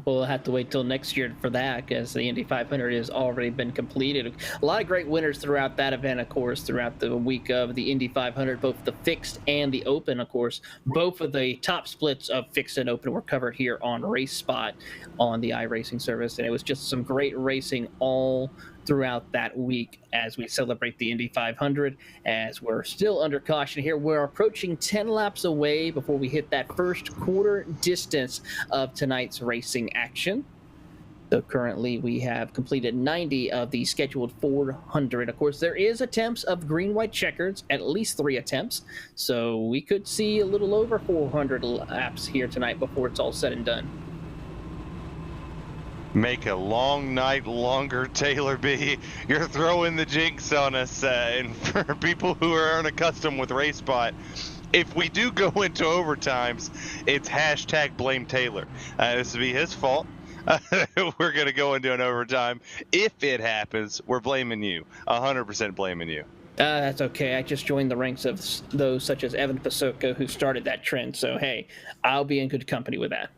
S1: We'll have to wait till next year for that, because the Indy 500 has already been completed. A lot of great winners throughout that event, of course, throughout the week of the Indy 500, both the fixed and the open, of course. Both of the top splits of fixed and open were covered here on RaceSpot on the iRacing service, and it was just some great racing all throughout that week as we celebrate the Indy 500. As we're still under caution here, we're approaching 10 laps away before we hit that first quarter distance of tonight's racing action. So currently we have completed 90 of the scheduled 400. Of course, there is attempts of green-white checkers, at least 3 attempts. So we could see a little over 400 laps here tonight before it's all said and done.
S2: Make a long night longer, Taylor B. You're throwing the jinx on us, and for people who are unaccustomed with RaceSpot, if we do go into overtimes, it's hashtag blame Taylor. This will be his fault. We're going to go into an overtime. If it happens, we're blaming you. 100% blaming you.
S1: That's okay. I just joined the ranks of those such as Evan Pasoko, who started that trend. So, hey, I'll be in good company with that.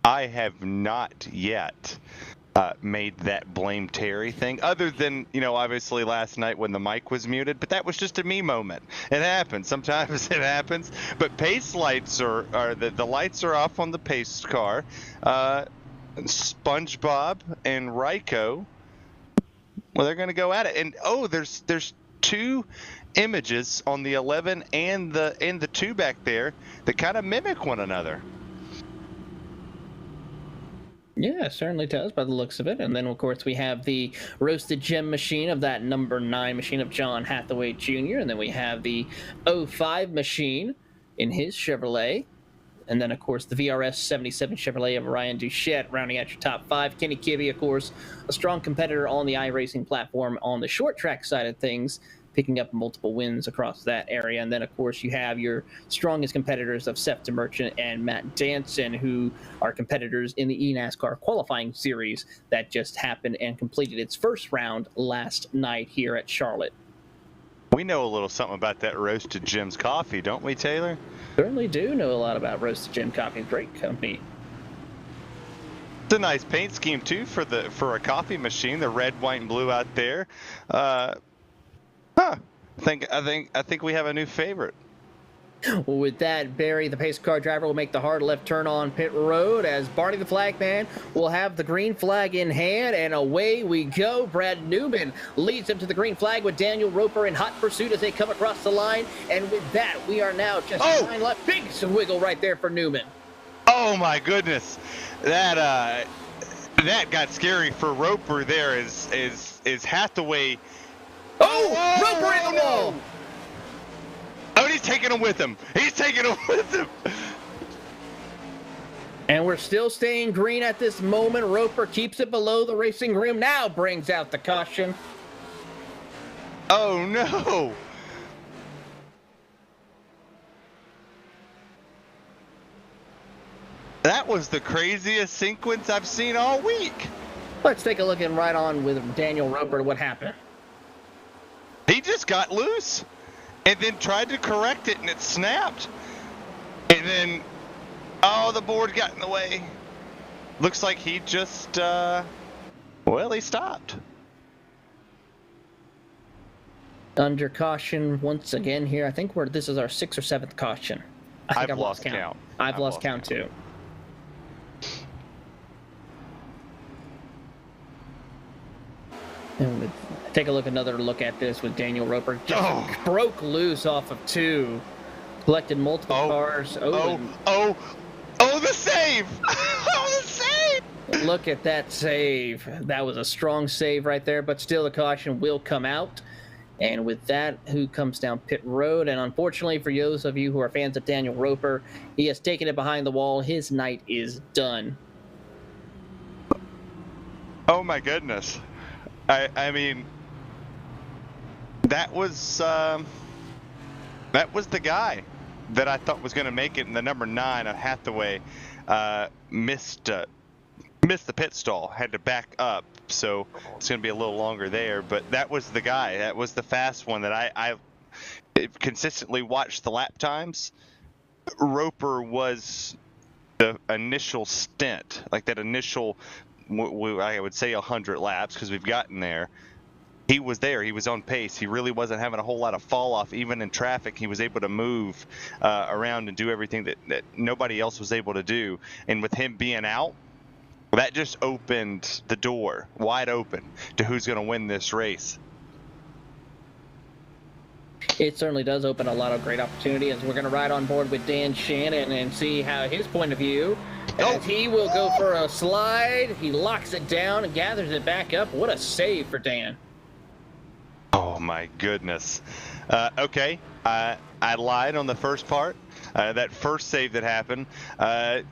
S2: I have not yet made that blame Terry thing, other than, obviously last night when the mic was muted, but that was just a me moment. It happens. Sometimes it happens. But pace lights the lights are off on the pace car. SpongeBob and Ryko, well, they're going to go at it. And, there's 2 images on the 11 and the 2 back there that kind of mimic one another.
S1: Yeah, it certainly does by the looks of it. And then, of course, we have the roasted gem machine of that number 9 machine of John Hathaway Jr. And then we have the 05 machine in his Chevrolet. And then, of course, the VRS 77 Chevrolet of Ryan Duchette rounding out your top 5. Kenny Kibbe, of course, a strong competitor on the iRacing platform on the short track side of things, picking up multiple wins across that area. And then, of course, you have your strongest competitors of Seth DeMerchant and Matt Danson, who are competitors in the eNASCAR qualifying series that just happened and completed its first round last night here at Charlotte.
S2: We know a little something about that Roasted Jim's coffee, don't we, Taylor?
S1: Certainly do know a lot about Roasted Jim Coffee. Great company.
S2: It's a nice paint scheme, too, for a coffee machine, the red, white, and blue out there. I think we have a new favorite.
S1: Well, with that, Barry, the pace car driver, will make the hard left turn on pit road as Barney the flag man will have the green flag in hand, and away we go. Brad Newman leads him to the green flag with Daniel Roper in hot pursuit as they come across the line, and with that, we are now just 9 left. Big wiggle right there for Newman.
S2: Oh my goodness, that got scary for Roper there. Is Hathaway?
S1: Roper in the wall.
S2: Oh, and he's taking him with him.
S1: And we're still staying green at this moment. Roper keeps it below the racing rim. Now brings out the caution.
S2: Oh, no. That was the craziest sequence I've seen all week.
S1: Let's take a look in right on with Daniel Roper. What happened?
S2: He just got loose and then tried to correct it, and it snapped. And then, the board got in the way. Looks like he just, he stopped.
S1: Under caution once again here. I think this is our 6th or 7th caution.
S2: I've lost count.
S1: I've lost count too. And take another look at this with Daniel Roper. Just broke loose off of 2. Collected multiple cars.
S2: The save! The save!
S1: Look at that save. That was a strong save right there, but still the caution will come out. And with that, who comes down pit road? And unfortunately for those of you who are fans of Daniel Roper, he has taken it behind the wall. His night is done.
S2: Oh my goodness. I mean, that was the guy that I thought was going to make it in the number 9 of Hathaway. Missed the pit stall, had to back up, so it's going to be a little longer there. But that was the guy. That was the fast one that I consistently watched the lap times. Roper was the initial stint, like that initial, I would say 100 laps, because we've gotten there. He was there. He was on pace. He really wasn't having a whole lot of fall off. Even in traffic, he was able to move around and do everything that nobody else was able to do. And with him being out, that just opened the door wide open to who's going to win this race.
S1: It certainly does open a lot of great opportunity, as we're going to ride on board with Dan Shannon and see how his point of view, as he will go for a slide. He locks it down and gathers it back up. What a save for Dan.
S2: Oh my goodness. Okay, I lied on the first part. That first save that happened,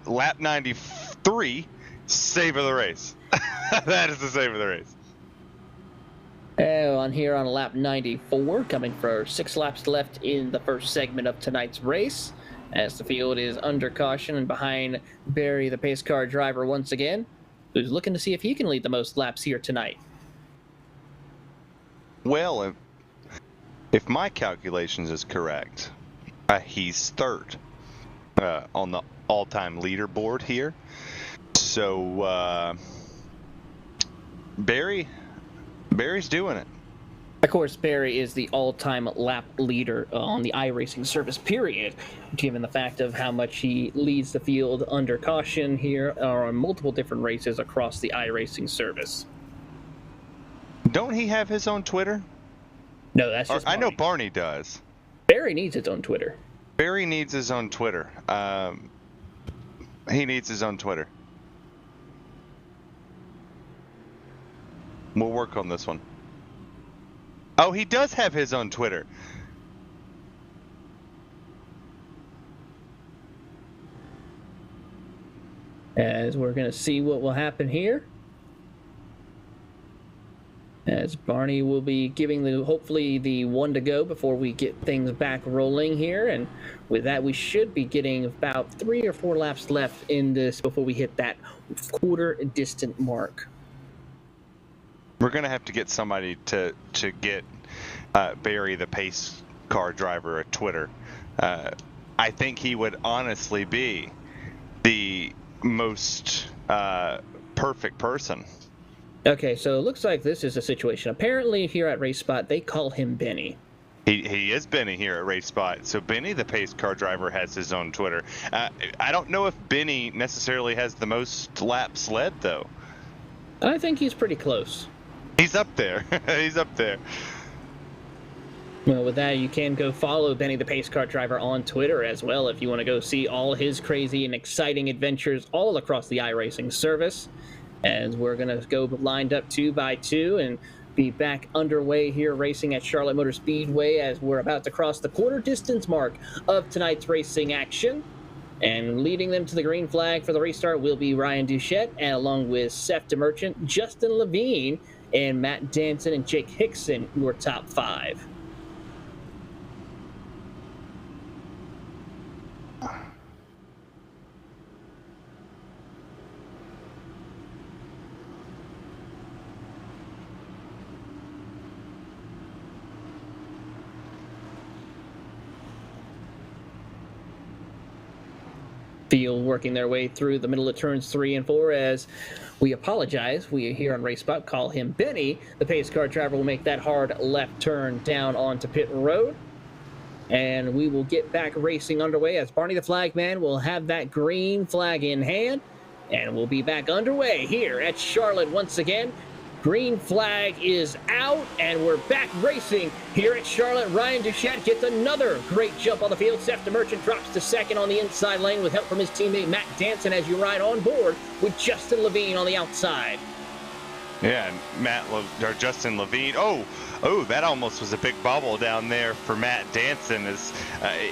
S2: lap 93, save of the race. That is the save of the race.
S1: On here on lap 94, coming for 6 laps left in the first segment of tonight's race, as the field is under caution and behind Barry, the pace car driver, once again, who's looking to see if he can lead the most laps here tonight.
S2: Well, if my calculations is correct, he's third on the all-time leaderboard here. So Barry's doing it.
S1: Of course, Barry is the all-time lap leader on the iRacing service, period, given the fact of how much he leads the field under caution here on multiple different races across the iRacing service.
S2: Don't he have his own Twitter?
S1: No, that's just
S2: I know Barney does.
S1: Barry needs his own Twitter.
S2: Barry needs his own Twitter. He needs his own Twitter. We'll work on this one. Oh, he does have his own Twitter.
S1: As we're going to see what will happen here. As Barney will be giving hopefully the one to go before we get things back rolling here. And with that, we should be getting about 3 or 4 laps left in this before we hit that quarter distant mark.
S2: We're going to have to get somebody to get Barry, the pace car driver, a Twitter. I think he would honestly be the most perfect person.
S1: Okay, so it looks like this is a situation. Apparently here at RaceSpot, they call him Benny.
S2: He is Benny here at RaceSpot. So Benny, the pace car driver, has his own Twitter. I don't know if Benny necessarily has the most laps led, though.
S1: I think he's pretty close.
S2: He's up there. He's up there.
S1: Well, with that, you can go follow Benny, the pace car driver, on Twitter as well if you want to go see all his crazy and exciting adventures all across the iRacing service. As we're going to go lined up 2 by 2 and be back underway here racing at Charlotte Motor Speedway, as we're about to cross the quarter distance mark of tonight's racing action. And leading them to the green flag for the restart will be Ryan Duchette, and along with Seth DeMerchant, Justin Levine, and Matt Danson and Jake Hickson, your top 5. Field working their way through the middle of turns 3 and 4. As we apologize, we here on RaceSpot call him Benny. The pace car driver will make that hard left turn down onto pit road, and we will get back racing underway as Barney the Flagman will have that green flag in hand, and we'll be back underway here at Charlotte once again. Green flag is out, and we're back racing here at Charlotte. Ryan Duchette gets another great jump on the field. Seth DeMerchant drops to second on the inside lane with help from his teammate Matt Danson as you ride on board with Justin Levine on the outside.
S2: Yeah, and Justin Levine. Oh, that almost was a big bubble down there for Matt Danson as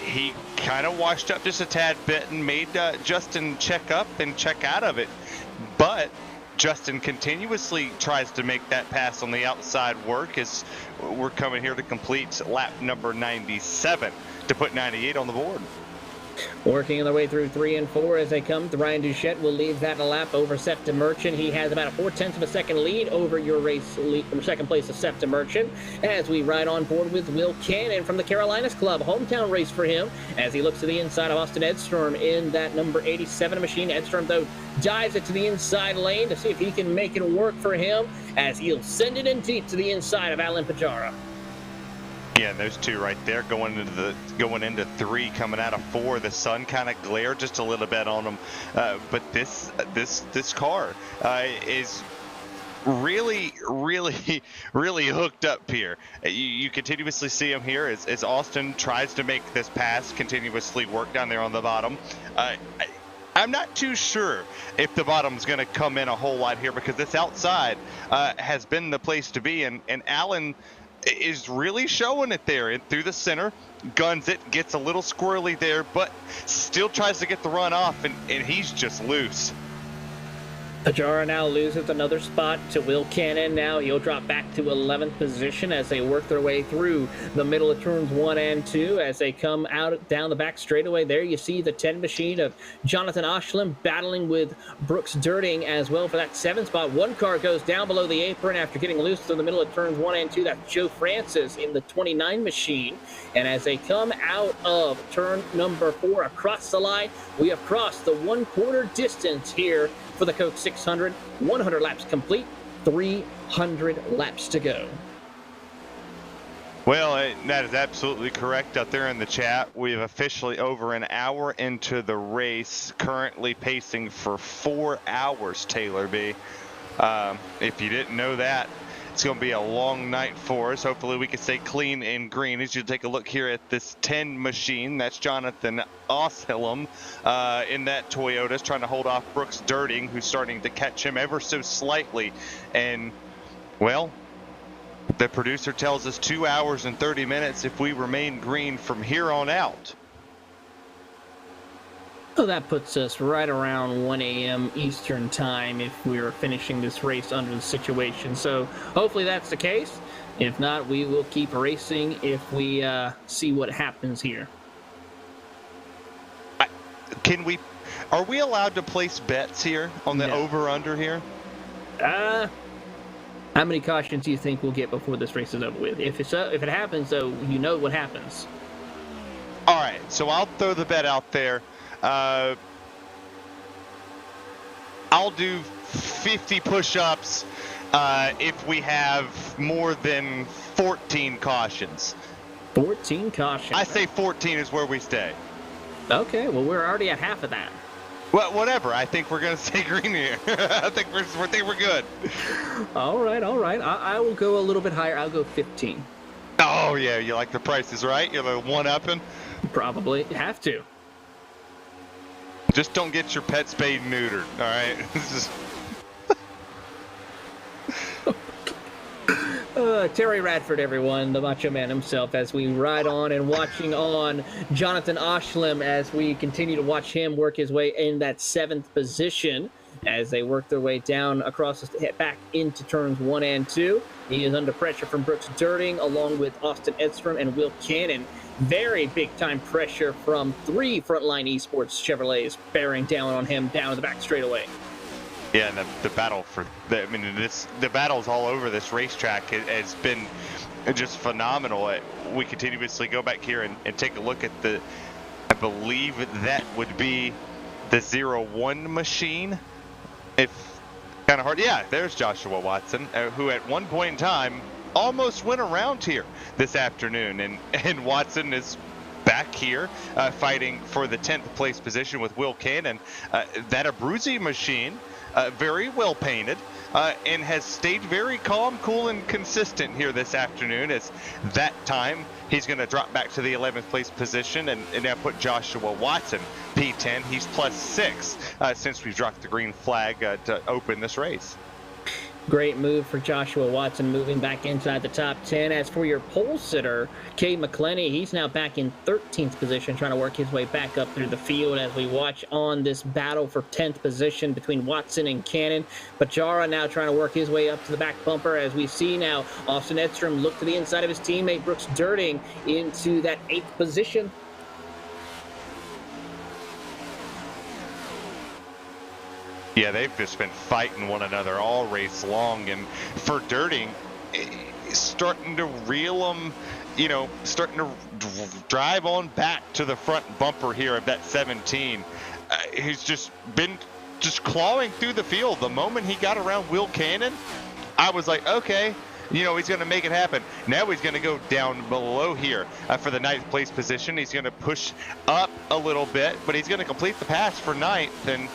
S2: he kind of washed up just a tad bit and made Justin check up and check out of it. But Justin continuously tries to make that pass on the outside work as we're coming here to complete lap number 97 to put 98 on the board.
S1: Working their way through 3 and 4 as they come. Ryan Duchette will lead that a lap over Septa Merchant. He has about a 0.4 of a second lead over your race lead from second place of Septa Merchant. As we ride on board with Will Cannon from the Carolinas Club. Hometown race for him as he looks to the inside of Austin Edstrom in that number 87 machine. Edstrom, though, dives it to the inside lane to see if he can make it work for him as he'll send it in deep to the inside of Alan Pajara.
S2: Yeah, and those two right there going into 3, coming out of 4. The sun kind of glared just a little bit on them, but this car is really hooked up here. You continuously see him here as Austin tries to make this pass, continuously work down there on the bottom. I'm not too sure if the bottom's going to come in a whole lot here because this outside has been the place to be, and Alan is really showing it there and through the center, guns it, gets a little squirrely there, but still tries to get the run off, and he's just loose.
S1: Pajara now loses another spot to Will Cannon. Now he'll drop back to 11th position as they work their way through the middle of turns 1 and 2 as they come out down the back straightaway. There you see the 10 machine of Jonathan Oshlam battling with Brooks Dirting as well for that 7th spot. One car goes down below the apron after getting loose through the middle of turns 1 and 2. That's Joe Francis in the 29 machine. And as they come out of turn number 4 across the line, we have crossed the 1/4 distance here for the Coke 600. 100 laps complete, 300 laps to go.
S2: Well, that is absolutely correct out there in the chat. We've officially over an hour into the race, currently pacing for 4 hours, Taylor B. If you didn't know that, it's going to be a long night for us. Hopefully we can stay clean and green. As you take a look here at this 10 machine, that's Jonathan Oshlam in that Toyota's trying to hold off Brooks Dirting, who's starting to catch him ever so slightly. And, well, the producer tells us 2 hours and 30 minutes if we remain green from here on out.
S1: So that puts us right around 1 a.m. Eastern time if we're finishing this race under the situation. So hopefully that's the case. If not, we will keep racing if we see what happens here.
S2: Are we allowed to place bets here on the over-under here?
S1: How many cautions do you think we'll get before this race is over with? If it happens, though, you know what happens.
S2: All right, so I'll throw the bet out there. I'll do 50 push-ups if we have more than 14 cautions.
S1: 14 cautions.
S2: I say 14 is where we stay.
S1: Okay, well, we're already at half of that.
S2: Well, whatever. I think we're going to stay green here. I think we're good.
S1: All right. I will go a little bit higher. I'll go 15.
S2: Oh, yeah. You like the prices, right? You're the one-upping?
S1: Probably. Have to.
S2: Just don't get your pet spayed and neutered, all right?
S1: Terry Radford, everyone, the Macho Man himself, as we ride on and watching on Jonathan Oshlam as we continue to watch him work his way in that 7th position as they work their way down across the back into turns 1 and 2. He is under pressure from Brooks Dirting along with Austin Edstrom and Will Cannon. Very big-time pressure from 3 Frontline Esports Chevrolets bearing down on him down the back straightaway.
S2: Yeah, and the battle the battles all over this racetrack has been just phenomenal. We continuously go back here and take a look at I believe that would be the 0-1 machine. If kind of hard. Yeah, there's Joshua Watson, who at one point in time almost went around here this afternoon, and Watson is back here fighting for the 10th place position with Will Cannon. That Abruzzi machine, very well painted, and has stayed very calm, cool, and consistent here this afternoon. As that time he's going to drop back to the 11th place position and now put Joshua Watson P10. He's +6 since we've dropped the green flag to open this race.
S1: Great move for Joshua Watson, moving back inside the top 10. As for your pole sitter, Cade McClenny, he's now back in 13th position, trying to work his way back up through the field as we watch on this battle for 10th position between Watson and Cannon. Pajara now trying to work his way up to the back bumper, as we see now Austin Edstrom look to the inside of his teammate Brooks Dirting into that 8th position.
S2: Yeah, they've just been fighting one another all race long, and for Dirting, starting to reel them, starting to drive on back to the front bumper here of that 17. He's just been clawing through the field. The moment he got around Will Cannon, I was like, okay, he's going to make it happen. Now he's going to go down below here for the 9th place position. He's going to push up a little bit, but he's going to complete the pass for 9th, and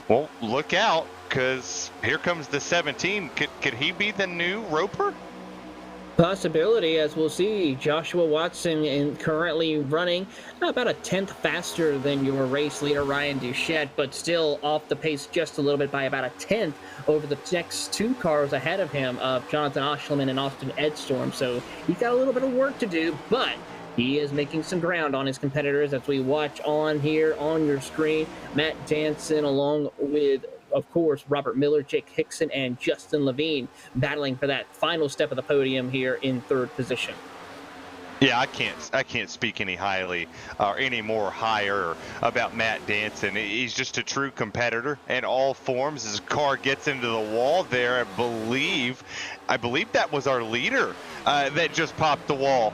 S2: well, look out, because here comes the 17. Could he be the new Roper?
S1: Possibility, as we'll see. Joshua Watson currently running about a 10th faster than your race leader, Ryan Duchette, but still off the pace just a little bit by about a 10th over the next 2 cars ahead of him of Jonathan Oshleman and Austin Edstrom. So he's got a little bit of work to do, but he is making some ground on his competitors as we watch on here on your screen. Matt Danson along with, of course, Robert Miller, Jake Hickson, and Justin Levine battling for that final step of the podium here in 3rd position.
S2: Yeah, I can't speak any highly or any more higher about Matt Danson. He's just a true competitor in all forms. His car gets into the wall there. I believe that was our leader that just popped the wall.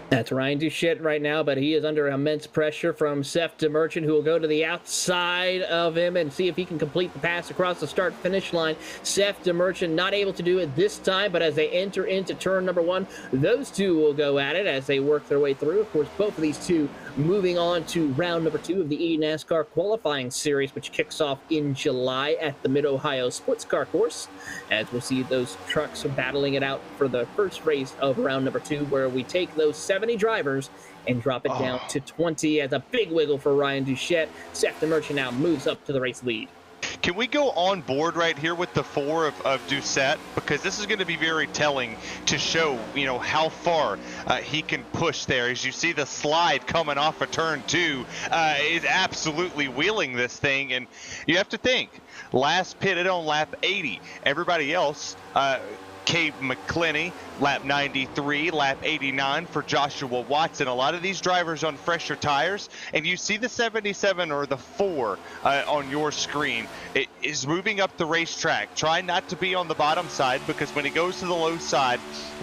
S1: That's Ryan Duchette right now, but he is under immense pressure from Seth DeMerchant, who will go to the outside of him and see if he can complete the pass across the start-finish line. Seth DeMerchant not able to do it this time, but as they enter into turn number 1, those two will go at it as they work their way through. Of course, both of these two moving on to round number 2 of the NASCAR qualifying series, which kicks off in July at the Mid-Ohio Sports Car Course, as we'll see those trucks battling it out for the first race of round number 2, where we take those 70 drivers and drop it down to 20 as a big wiggle for Ryan Duchette. Seth DeMerchant now moves up to the race lead.
S2: Can we go on board right here with the 4 of Doucette? Because this is going to be very telling to show, how far he can push there. As you see the slide coming off of turn 2 is absolutely wheeling this thing. And you have to think, last pitted on lap 80. Everybody else, Cade McClenny, lap 93, lap 89 for Joshua Watson. A lot of these drivers on fresher tires, and you see the 77 or the 4 on your screen. It is moving up the racetrack. Try not to be on the bottom side, because when it goes to the low side,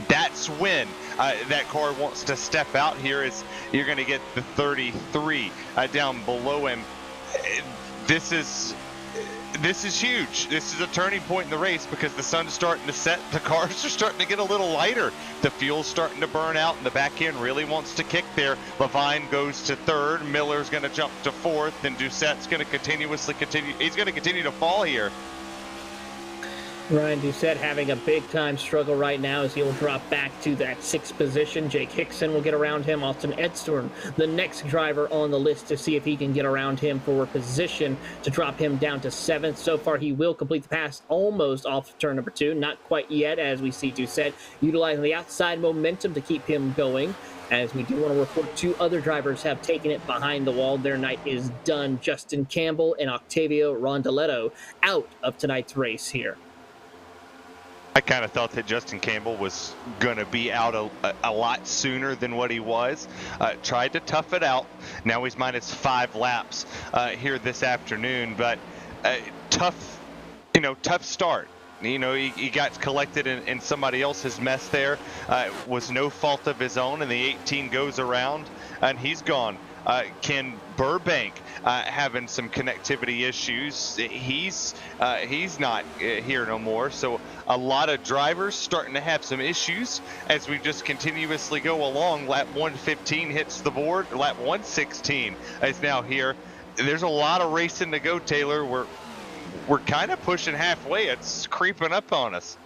S2: that's when that car wants to step out here. Is you're going to get the 33 down below him. This is huge. This is a turning point in the race, because the sun's starting to set. The cars are starting to get a little lighter. The fuel's starting to burn out, and the back end really wants to kick there. Levine goes to 3rd. Miller's going to jump to 4th, and Doucette's going to continue. He's going to continue to fall here.
S1: Ryan Doucette having a big-time struggle right now as he will drop back to that 6th position. Jake Hickson will get around him. Austin Edstrom, the next driver on the list, to see if he can get around him for a position to drop him down to 7th. So far, he will complete the pass almost off turn number 2. Not quite yet, as we see Doucette utilizing the outside momentum to keep him going. As we do want to report, 2 other drivers have taken it behind the wall. Their night is done. Justin Campbell and Octavio Rondaletto out of tonight's race here.
S2: I kind of thought that Justin Campbell was going to be out a lot sooner than what he was. Tried to tough it out. Now he's minus 5 laps here this afternoon, but tough start. He got collected in somebody else's mess there. Was no fault of his own, and the 18 goes around, and he's gone. Ken Burbank having some connectivity issues. He's not here no more. So a lot of drivers starting to have some issues as we just continuously go along. Lap 115 hits the board. Lap 116 is now here. There's a lot of racing to go, Taylor. We're kind of pushing halfway. It's creeping up on us.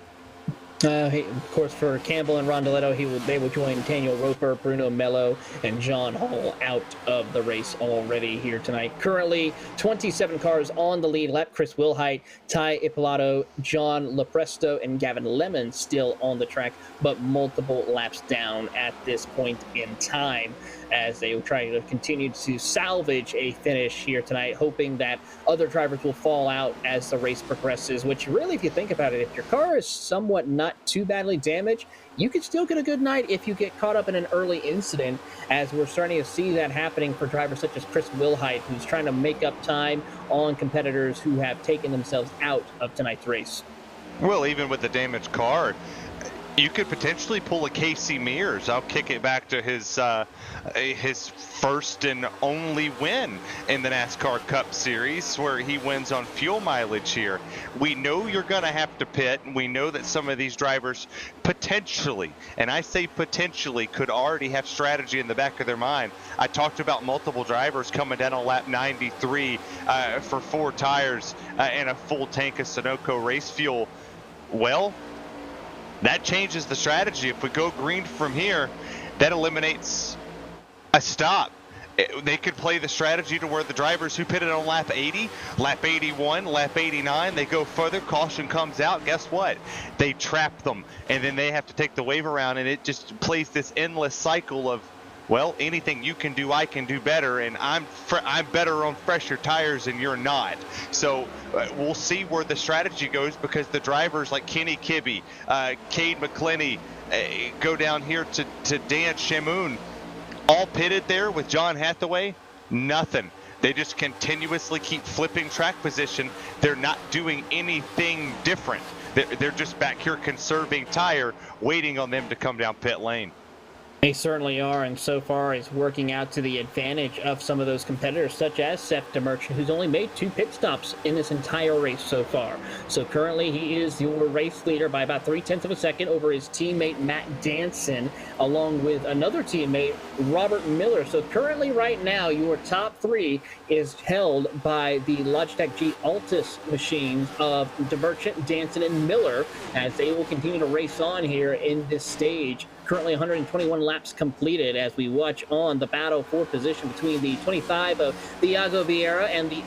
S1: Of course, for Campbell and Rondeletto, they will join Daniel Roper, Bruno Mello, and John Hall out of the race already here tonight. Currently, 27 cars on the lead lap. Chris Wilhite, Ty Ippolito, John Lopresto, and Gavin Lemon still on the track, but multiple laps down at this point in time, as they will try to continue to salvage a finish here tonight, hoping that other drivers will fall out as the race progresses, which really, if you think about it, if your car is somewhat not too badly damaged, you could still get a good night if you get caught up in an early incident, as we're starting to see that happening for drivers such as Chris Wilhite, who's trying to make up time on competitors who have taken themselves out of tonight's race.
S2: Well, even with the damaged car, you could potentially pull a Casey Mears. I'll kick it back to his first and only win in the NASCAR Cup Series, where he wins on fuel mileage here. We know you're going to have to pit, and we know that some of these drivers potentially, and I say potentially, could already have strategy in the back of their mind. I talked about multiple drivers coming down on lap 93 for 4 tires and a full tank of Sunoco race fuel. Well, that changes the strategy. If we go green from here, that eliminates a stop. They could play the strategy to where the drivers who pitted on lap 80, lap 81, lap 89, they go further, caution comes out. Guess what? They trap them, and then they have to take the wave around, and it just plays this endless cycle of, well, anything you can do, I can do better, and I'm better on fresher tires and you're not. So we'll see where the strategy goes, because the drivers like Kenny Kibbe, Cade McClenny, go down here to Dan Shamoun, all pitted there with John Hathaway. Nothing. They just continuously keep flipping track position. They're not doing anything different. They're just back here conserving tire, waiting on them to come down pit lane.
S1: They certainly are, and so far is working out to the advantage of some of those competitors, such as Seth DeMerchant, who's only made 2 pit stops in this entire race so far. So currently he is your race leader by about 0.3 of a second over his teammate Matt Danson, along with another teammate, Robert Miller. So currently right now, your top 3 is held by the Logitech G Altus machines of DeMerchant, Danson, and Miller, as they will continue to race on here in this stage. Currently 121 laps completed as we watch on the battle for position between the 25 of Thiago Vieira and the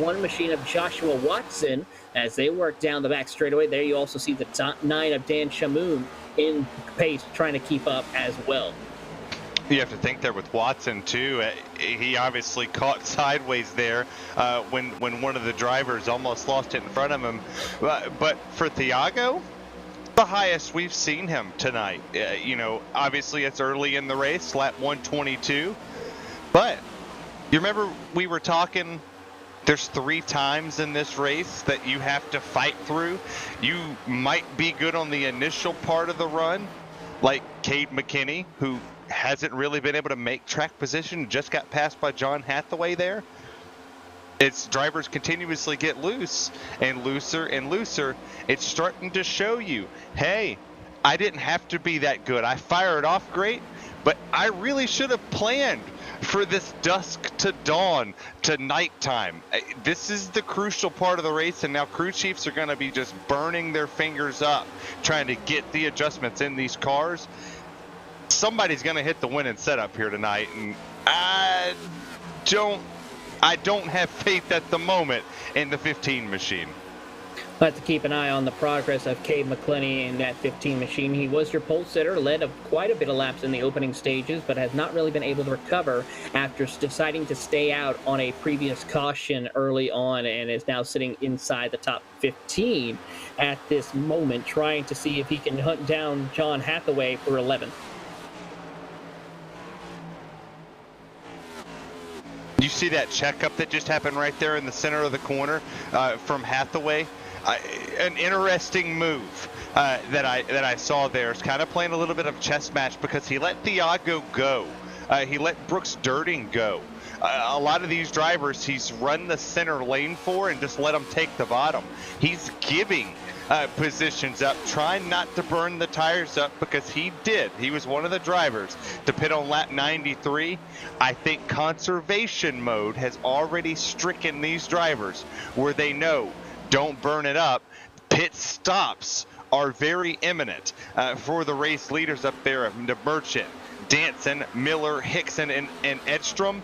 S1: 01 machine of Joshua Watson as they work down the back straightaway. There you also see the top 9 of Dan Shamoun in pace, trying to keep up as well.
S2: You have to think there with Watson too. He obviously caught sideways there when one of the drivers almost lost it in front of him. But for Thiago, the highest we've seen him tonight. You know, obviously it's early in the race, lap 122. But you remember we were talking, there's 3 times in this race that you have to fight through. You might be good on the initial part of the run, like Cade McKinney, who hasn't really been able to make track position, just got passed by John Hathaway there. It's drivers continuously get loose and looser and looser. It's starting to show you, hey, I didn't have to be that good. I fired off great, but I really should have planned for this dusk to dawn to nighttime. This is the crucial part of the race, and now crew chiefs are going to be just burning their fingers up trying to get the adjustments in these cars. Somebody's going to hit the winning setup here tonight, and I don't have faith at the moment in the 15 machine.
S1: We'll have to keep an eye on the progress of Cade McClenny in that 15 machine. He was your pole sitter, led quite a bit of laps in the opening stages, but has not really been able to recover after deciding to stay out on a previous caution early on, and is now sitting inside the top 15 at this moment, trying to see if he can hunt down John Hathaway for 11th.
S2: You see that checkup that just happened right there in the center of the corner from Hathaway? An interesting move that I saw there. It's kind of playing a little bit of chess match because he let Thiago go. He let Brooks Dirting go. A lot of these drivers he's run the center lane for and just let them take the bottom. He's giving positions up, trying not to burn the tires up, because he was one of the drivers to pit on lap 93. I think conservation mode has already stricken these drivers where they know, don't burn it up. Pit stops are very imminent for the race leaders up there of Merchant, Danson, Miller, Hickson, and Edstrom.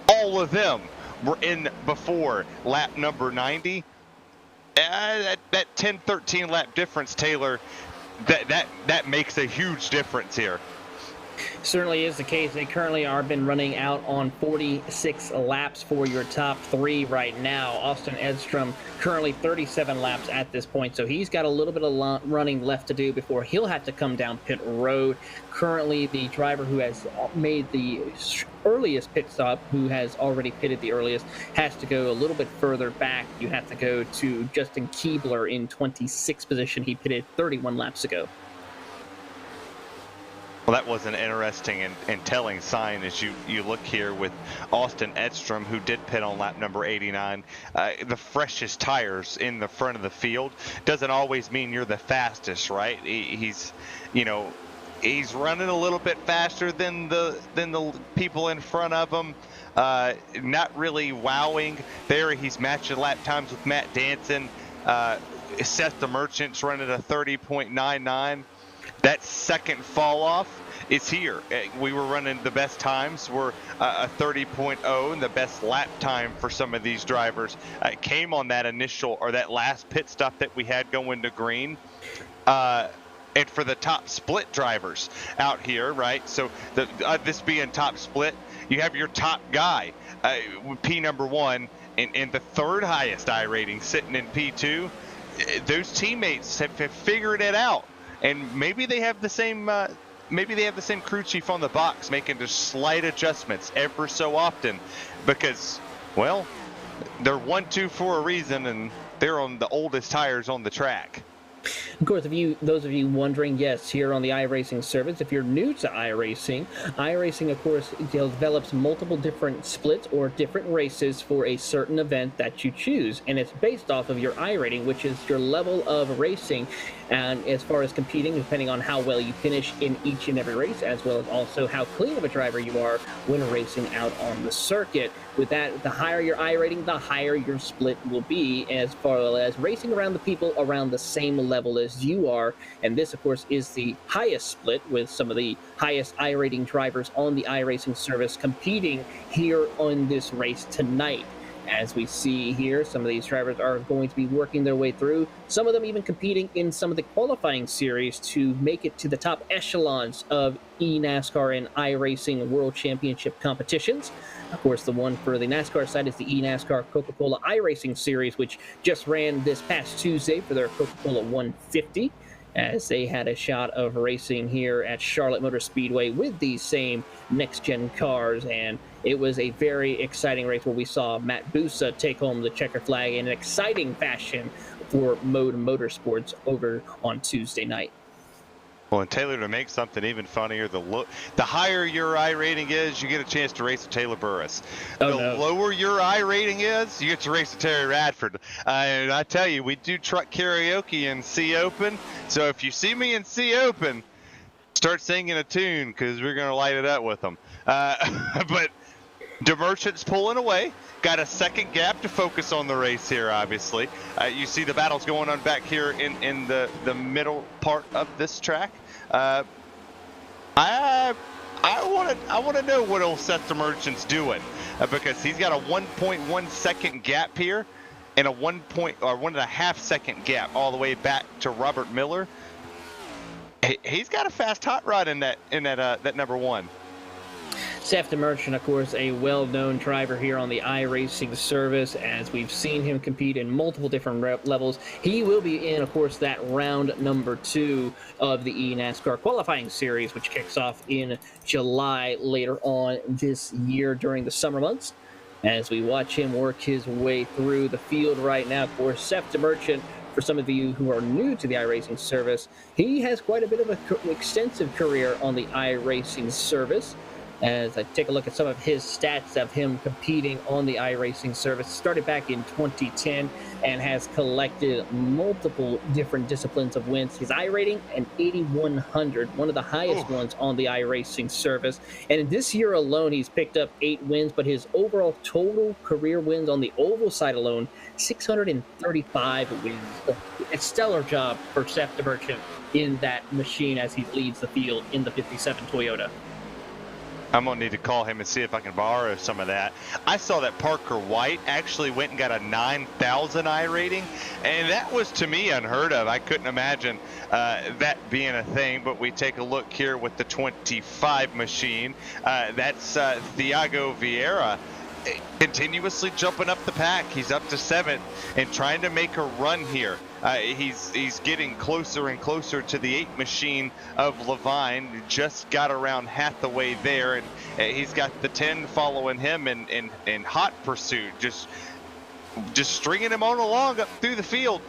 S2: All of them were in before lap number 90. That 10-13 lap difference, Taylor, that makes a huge difference here.
S1: Certainly is the case. They currently are been running out on 46 laps for your top three right now. Austin Edstrom currently 37 laps at this point, so he's got a little bit of running left to do before he'll have to come down pit road. Currently, the driver who has made the earliest pit stop, who has already pitted the earliest, has to go a little bit further back. You have to go to Justin Keebler in 26th position. He pitted 31 laps ago.
S2: Well, that was an interesting and telling sign as you look here with Austin Edstrom, who did pit on lap number 89. The freshest tires in the front of the field doesn't always mean you're the fastest, right? He's running a little bit faster than the people in front of him. Not really wowing there. He's matching lap times with Matt Danson. Seth the Merchant's running a 30.99. That second fall off is here. We were running the best times were a 30.0, and the best lap time for some of these drivers came on that initial or that last pit stop that we had going to green. And for the top split drivers out here, right? So this being top split, you have your top guy, P number 1, and the third highest I rating sitting in P2. Those teammates have figured it out. And maybe they have the same crew chief on the box making just slight adjustments ever so often because, well, they're 1-2 for a reason, and they're on the oldest tires on the track.
S1: Of course, those of you wondering, yes, here on the iRacing service, if you're new to iRacing, of course, develops multiple different splits or different races for a certain event that you choose. And it's based off of your iRating, which is your level of racing, and as far as competing, depending on how well you finish in each and every race, as well as also how clean of a driver you are when racing out on the circuit. With that, the higher your iRating, the higher your split will be, as far as racing around the people around the same level as you are. And this, of course, is the highest split, with some of the highest iRating drivers on the iRacing service competing here on this race tonight. As we see here, some of these drivers are going to be working their way through, some of them even competing in some of the qualifying series to make it to the top echelons of eNASCAR and iRacing World Championship competitions. Of course, the one for the NASCAR side is the eNASCAR Coca-Cola iRacing Series, which just ran this past Tuesday for their Coca-Cola 150, as they had a shot of racing here at Charlotte Motor Speedway with these same next-gen cars. And it was a very exciting race where we saw Matt Busa take home the checker flag in an exciting fashion for Motorsports over on Tuesday night.
S2: Well, and Taylor, to make something even funnier, the higher your I rating is, you get a chance to race with Taylor Burris. Lower your I rating is, you get to race with Terry Radford. And I tell you, we do truck karaoke in C Open. So if you see me in C Open, start singing a tune because we're going to light it up with them. But DeMerchant's pulling away. Got a second gap to focus on the race here, obviously. You see the battles going on back here in the middle part of this track. I want to know what old Seth DeMerchant's doing because he's got a 1.1 second gap here and a 1.5 second gap all the way back to Robert Miller. He's got a fast hot rod in that number 1.
S1: Seth the Merchant, of course, a well-known driver here on the iRacing service, as we've seen him compete in multiple different levels. He will be in, of course, that round number 2 of the eNASCAR qualifying series, which kicks off in July later on this year during the summer months. As we watch him work his way through the field right now, of course, Seth the Merchant, for some of you who are new to the iRacing service, he has quite a bit of an extensive career on the iRacing service. as I take a look at some of his stats of him competing on the iRacing service. Started back in 2010 and has collected multiple different disciplines of wins. His iRating, an 8,100, one of the highest ones on the iRacing service. And in this year alone, he's picked up 8 wins, but his overall total career wins on the oval side alone, 635 wins. A stellar job for Seth DeMerchant in that machine as he leads the field in the 57 Toyota.
S2: I'm going to need to call him and see if I can borrow some of that. I saw that Parker White actually went and got a 9,000 iRating, and that was, to me, unheard of. I couldn't imagine that being a thing, but we take a look here with the 25 machine. That's Thiago Vieira continuously jumping up the pack. He's up to 7th and trying to make a run here. He's getting closer and closer to the 8 machine of Levine. Just got around half the way there, and he's got the 10 following him in hot pursuit, just stringing him on along up through the field.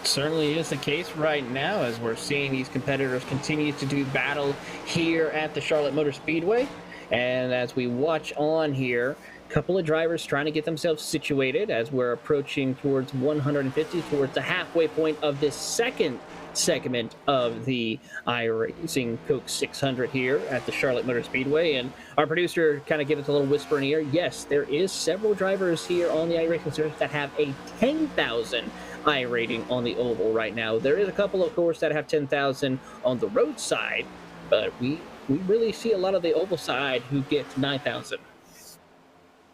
S1: Certainly is the case right now, as we're seeing these competitors continue to do battle here at the Charlotte Motor Speedway. And as we watch on here, a couple of drivers trying to get themselves situated as we're approaching towards 150, towards the halfway point of this second segment of the iRacing Coke 600 here at the Charlotte Motor Speedway. And our producer kind of gave us a little whisper in the ear. Yes, there is several drivers here on the iRacing series that have a 10,000 iRating on the oval right now. There is a couple, of course, that have 10,000 on the road side, but we really see a lot of the oval side who get 9,000.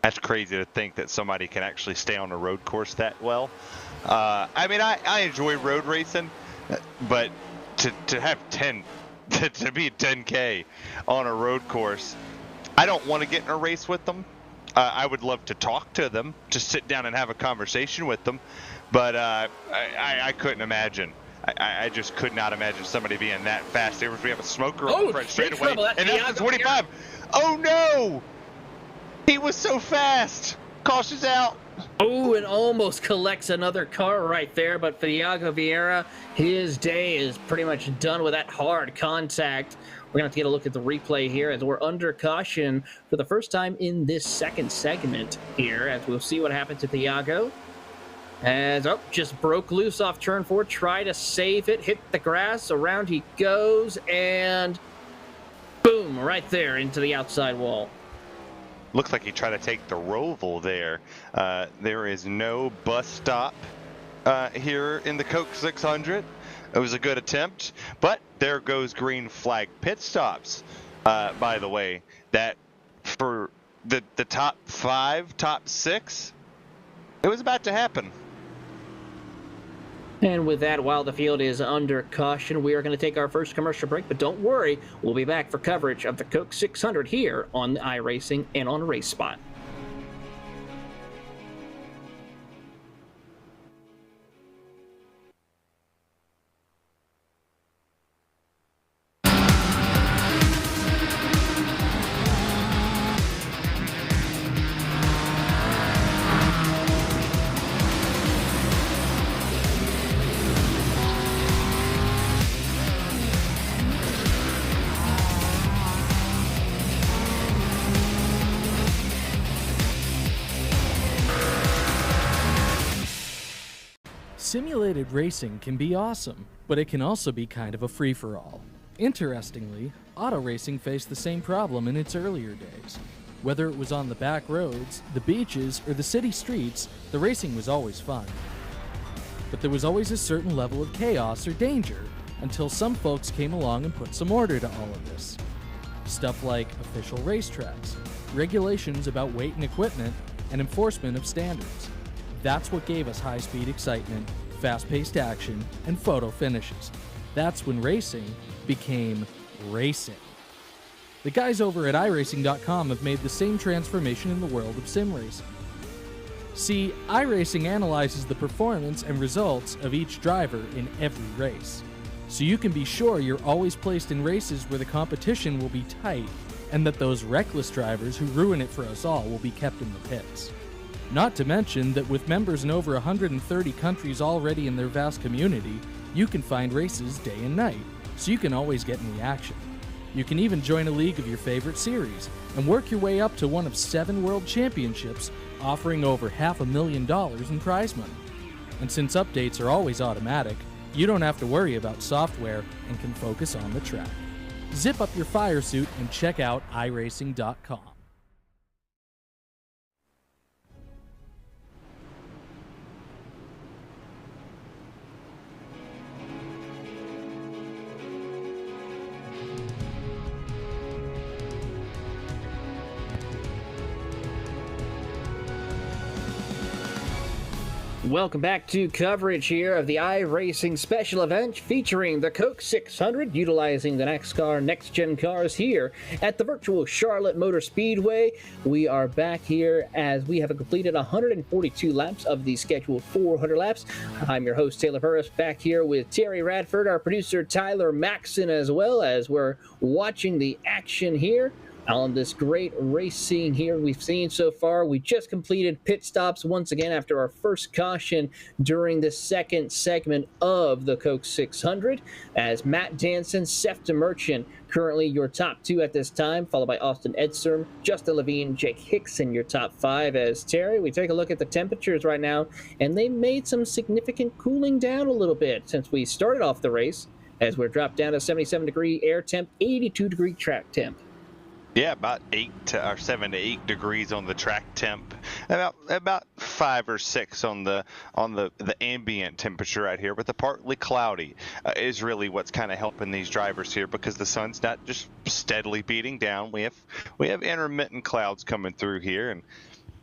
S2: That's crazy to think that somebody can actually stay on a road course that well. I mean, I enjoy road racing, but to have 10, to be 10K on a road course, I don't want to get in a race with them. I would love to talk to them, to sit down and have a conversation with them, but I couldn't imagine. I just could not imagine somebody being that fast. There was, we have a smoker on the front straightaway, and that's the 25. Oh no! He was so fast. Caution's out.
S1: Oh, and almost collects another car right there, but Thiago Vieira, his day is pretty much done with that hard contact. We're going to have to get a look at the replay here as we're under caution for the first time in this second segment here, as we'll see what happened to Thiago. As, just broke loose off turn 4, try to save it, hit the grass, around he goes, and boom, right there into the outside wall.
S2: Looks like he tried to take the Roval there. There is no bus stop here in the Coke 600. It was a good attempt, but there goes green flag pit stops. By the way, that for the top 5, top 6, it was about to happen.
S1: And with that, while the field is under caution, we are going to take our first commercial break, but don't worry, we'll be back for coverage of the Coke 600 here on iRacing and on RaceSpot.
S3: Simulated racing can be awesome, but it can also be kind of a free-for-all. Interestingly, auto racing faced the same problem in its earlier days. Whether it was on the back roads, the beaches, or the city streets, the racing was always fun. But there was always a certain level of chaos or danger, until some folks came along and put some order to all of this. Stuff like official racetracks, regulations about weight and equipment, and enforcement of standards. That's what gave us high-speed excitement, fast-paced action, and photo finishes. That's when racing became racing. The guys over at iRacing.com have made the same transformation in the world of sim racing. See, iRacing analyzes the performance and results of each driver in every race, so you can be sure you're always placed in races where the competition will be tight, and that those reckless drivers who ruin it for us all will be kept in the pits. Not to mention that with members in over 130 countries already in their vast community, you can find races day and night, so you can always get in the action. You can even join a league of your favorite series and work your way up to one of 7 world championships, offering over $500,000 in prize money. And since updates are always automatic, you don't have to worry about software and can focus on the track. Zip up your fire suit and check out iRacing.com.
S1: Welcome back to coverage here of the iRacing special event featuring the Coke 600, utilizing the NASCAR Next Gen cars here at the virtual Charlotte Motor Speedway. We are back here as we have completed 142 laps of the scheduled 400 laps. I'm your host, Taylor Burris, back here with Terry Radford, our producer, Tyler Maxson, as well as we're watching the action here on this great racing here we've seen so far. We just completed pit stops once again after our first caution during the second segment of the Coke 600 as Matt Danson, Seth DeMerchant, currently your top 2 at this time, followed by Austin Edstrom, Justin Levine, Jake Hickson, your top 5. As Terry, we take a look at the temperatures right now, and they made some significant cooling down a little bit since we started off the race, as we're dropped down to 77-degree air temp, 82-degree track temp.
S2: Yeah, about 7 to 8 degrees on the track temp, about 5 or 6 on the ambient temperature right here. But the partly cloudy is really what's kind of helping these drivers here, because the sun's not just steadily beating down. We have intermittent clouds coming through here, and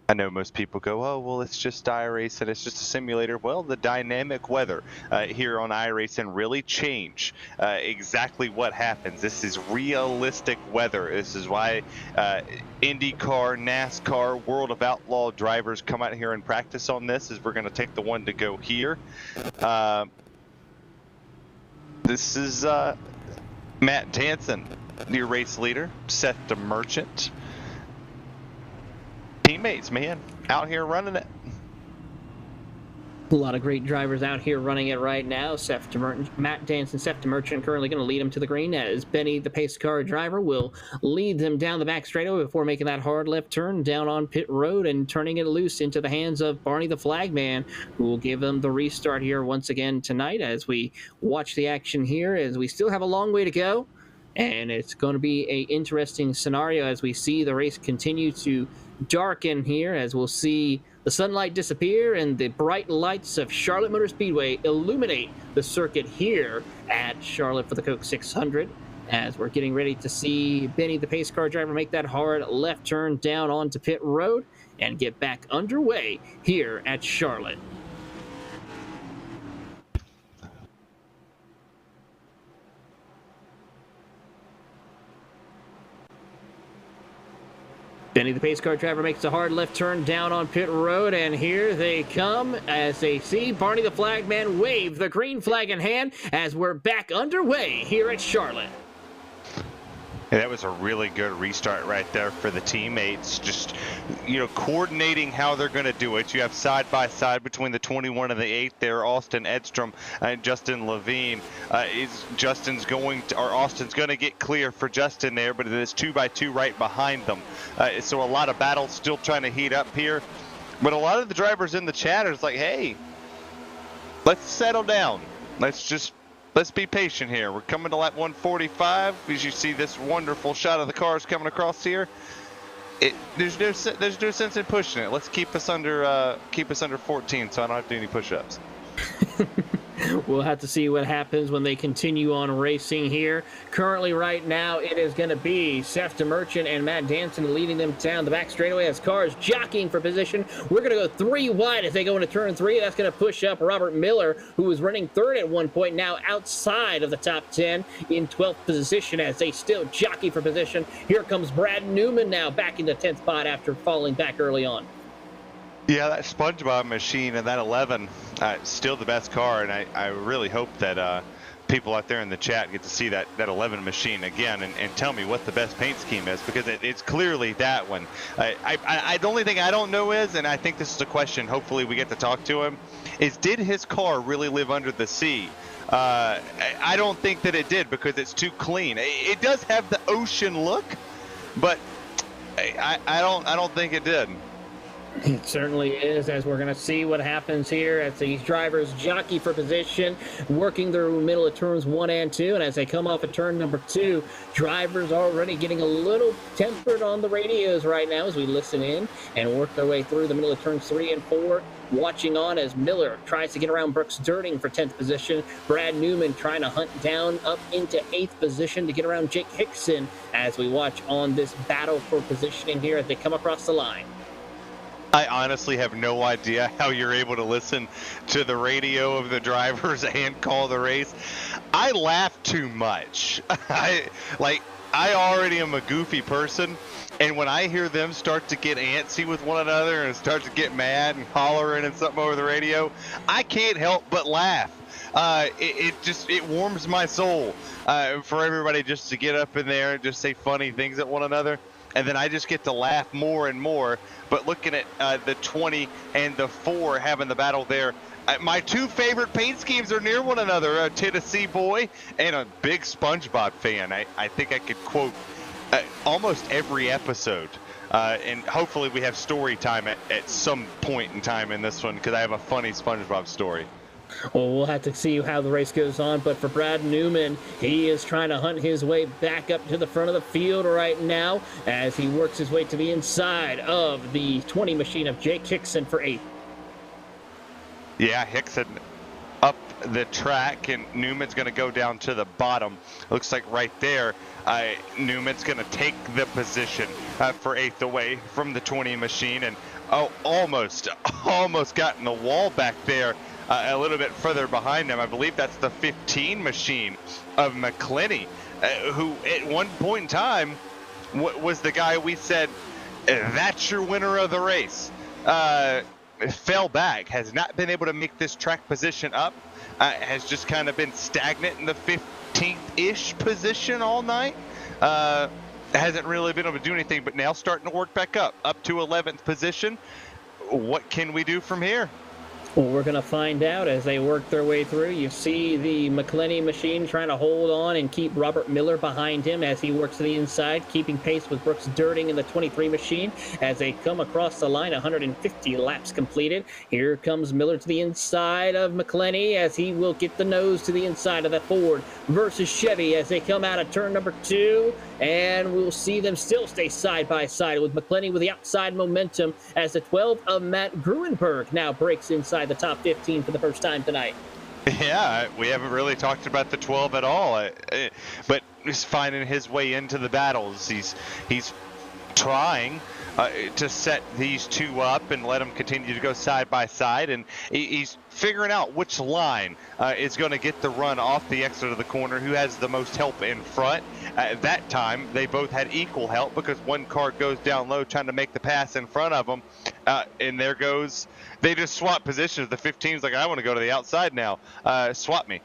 S2: I know most people go, oh, well, it's just iRacing, it's just a simulator. Well, the dynamic weather here on iRacing really change exactly what happens. This is realistic weather. This is why IndyCar, NASCAR, World of Outlaw drivers come out here and practice on this, is we're going to take the one to go here. This is Matt Danson, your race leader, Seth DeMerchant. Teammates, man, out here running it.
S1: A lot of great drivers out here running it right now. Matt Danson, Seth DeMerchant currently going to lead them to the green, as Benny, the pace car driver, will lead them down the back straightaway before making that hard left turn down on pit road and turning it loose into the hands of Barney the Flagman, who will give them the restart here once again tonight as we watch the action here, as we still have a long way to go. And it's going to be an interesting scenario as we see the race continue to darken here, as we'll see the sunlight disappear and the bright lights of Charlotte Motor Speedway illuminate the circuit here at Charlotte for the Coke 600, as we're getting ready to see Benny, the pace car driver, make that hard left turn down onto pit road and get back underway here at Charlotte. Benny, the pace car driver, makes a hard left turn down on pit road, and here they come as they see Barney the Flagman wave the green flag in hand as we're back underway here at Charlotte.
S2: Yeah, that was a really good restart right there for the teammates. Just, coordinating how they're going to do it. You have side by side between the 21 and the 8 there, Austin Edstrom and Justin Levine. Austin's going to get clear for Justin there, but it is 2 by 2 right behind them. So a lot of battles still trying to heat up here. But a lot of the drivers in the chat are like, hey, let's settle down. Let's be patient here. We're coming to lap 145. As you see this wonderful shot of the cars coming across here, there's no sense in pushing it. Let's keep us under 14, so I don't have to do any push-ups.
S1: We'll have to see what happens when they continue on racing here. Currently, right now, it is going to be Seth DeMerchant and Matt Danson leading them down the back straightaway as cars jockeying for position. We're going to go 3 wide as they go into turn 3. That's going to push up Robert Miller, who was running 3rd at one point, now outside of the top 10 in 12th position as they still jockey for position. Here comes Brad Newman now back in the 10th spot after falling back early on.
S2: Yeah, that SpongeBob machine and that 11, still the best car, and I really hope that people out there in the chat get to see that 11 machine again and tell me what the best paint scheme is, because it's clearly that one. The only thing I don't know is, and I think this is a question, hopefully we get to talk to him, is did his car really live under the sea I don't think that it did because it's too clean. It does have the ocean look, but I don't think it did.
S1: It certainly is, as we're going to see what happens here as these drivers jockey for position, working through middle of turns 1 and 2, and as they come off of turn number 2, drivers already getting a little tempered on the radios right now as we listen in and work their way through the middle of turns 3 and 4. Watching on as Miller tries to get around Brooks Durning for 10th position. Brad Newman trying to hunt down up into 8th position to get around Jake Hickson as we watch on this battle for positioning here as they come across the line.
S2: I honestly have no idea how you're able to listen to the radio of the drivers and call the race. I laugh too much. I already am a goofy person, and when I hear them start to get antsy with one another and start to get mad and hollering and something over the radio, I can't help but laugh. It warms my soul for everybody just to get up in there and just say funny things at one another. And then I just get to laugh more and more. But looking at the 20 and the 4 having the battle there, my two favorite paint schemes are near one another, a Tennessee boy and a big SpongeBob fan. I think I could quote almost every episode. And hopefully we have story time at some point in time in this one because I have a funny SpongeBob story.
S1: Well, we'll have to see how the race goes on, but for Brad Newman, he is trying to hunt his way back up to the front of the field right now as he works his way to the inside of the 20 machine of Jake Hickson for 8th.
S2: Yeah, Hickson up the track, and Newman's going to go down to the bottom. Looks like right there, Newman's going to take the position for 8th away from the 20 machine, and almost got in the wall back there. A little bit further behind him, I believe that's the 15 machine of McClenny, who at one point in time was the guy we said, that's your winner of the race. Fell back, has not been able to make this track position up, has just kind of been stagnant in the 15th-ish position all night. Hasn't really been able to do anything, but now starting to work back up to 11th position. What can we do from here?
S1: Well, we're going to find out as they work their way through. You see the McClenny machine trying to hold on and keep Robert Miller behind him as he works to the inside, keeping pace with Brooks Durning in the 23 machine as they come across the line, 150 laps completed. Here comes Miller to the inside of McClenny as he will get the nose to the inside of that Ford versus Chevy as they come out of turn number 2. And we'll see them still stay side by side with McClenny with the outside momentum as the 12 of Matt Gruenberg now breaks inside the top 15 for the first time tonight.
S2: Yeah, we haven't really talked about the 12 at all, but he's finding his way into the battles. He's trying to set these two up and let them continue to go side by side, and he's figuring out which line is going to get the run off the exit of the corner, who has the most help in front. At that time, they both had equal help because one car goes down low trying to make the pass in front of them, and there goes, they just swap positions. The 15's like, I want to go to the outside now. Swap me.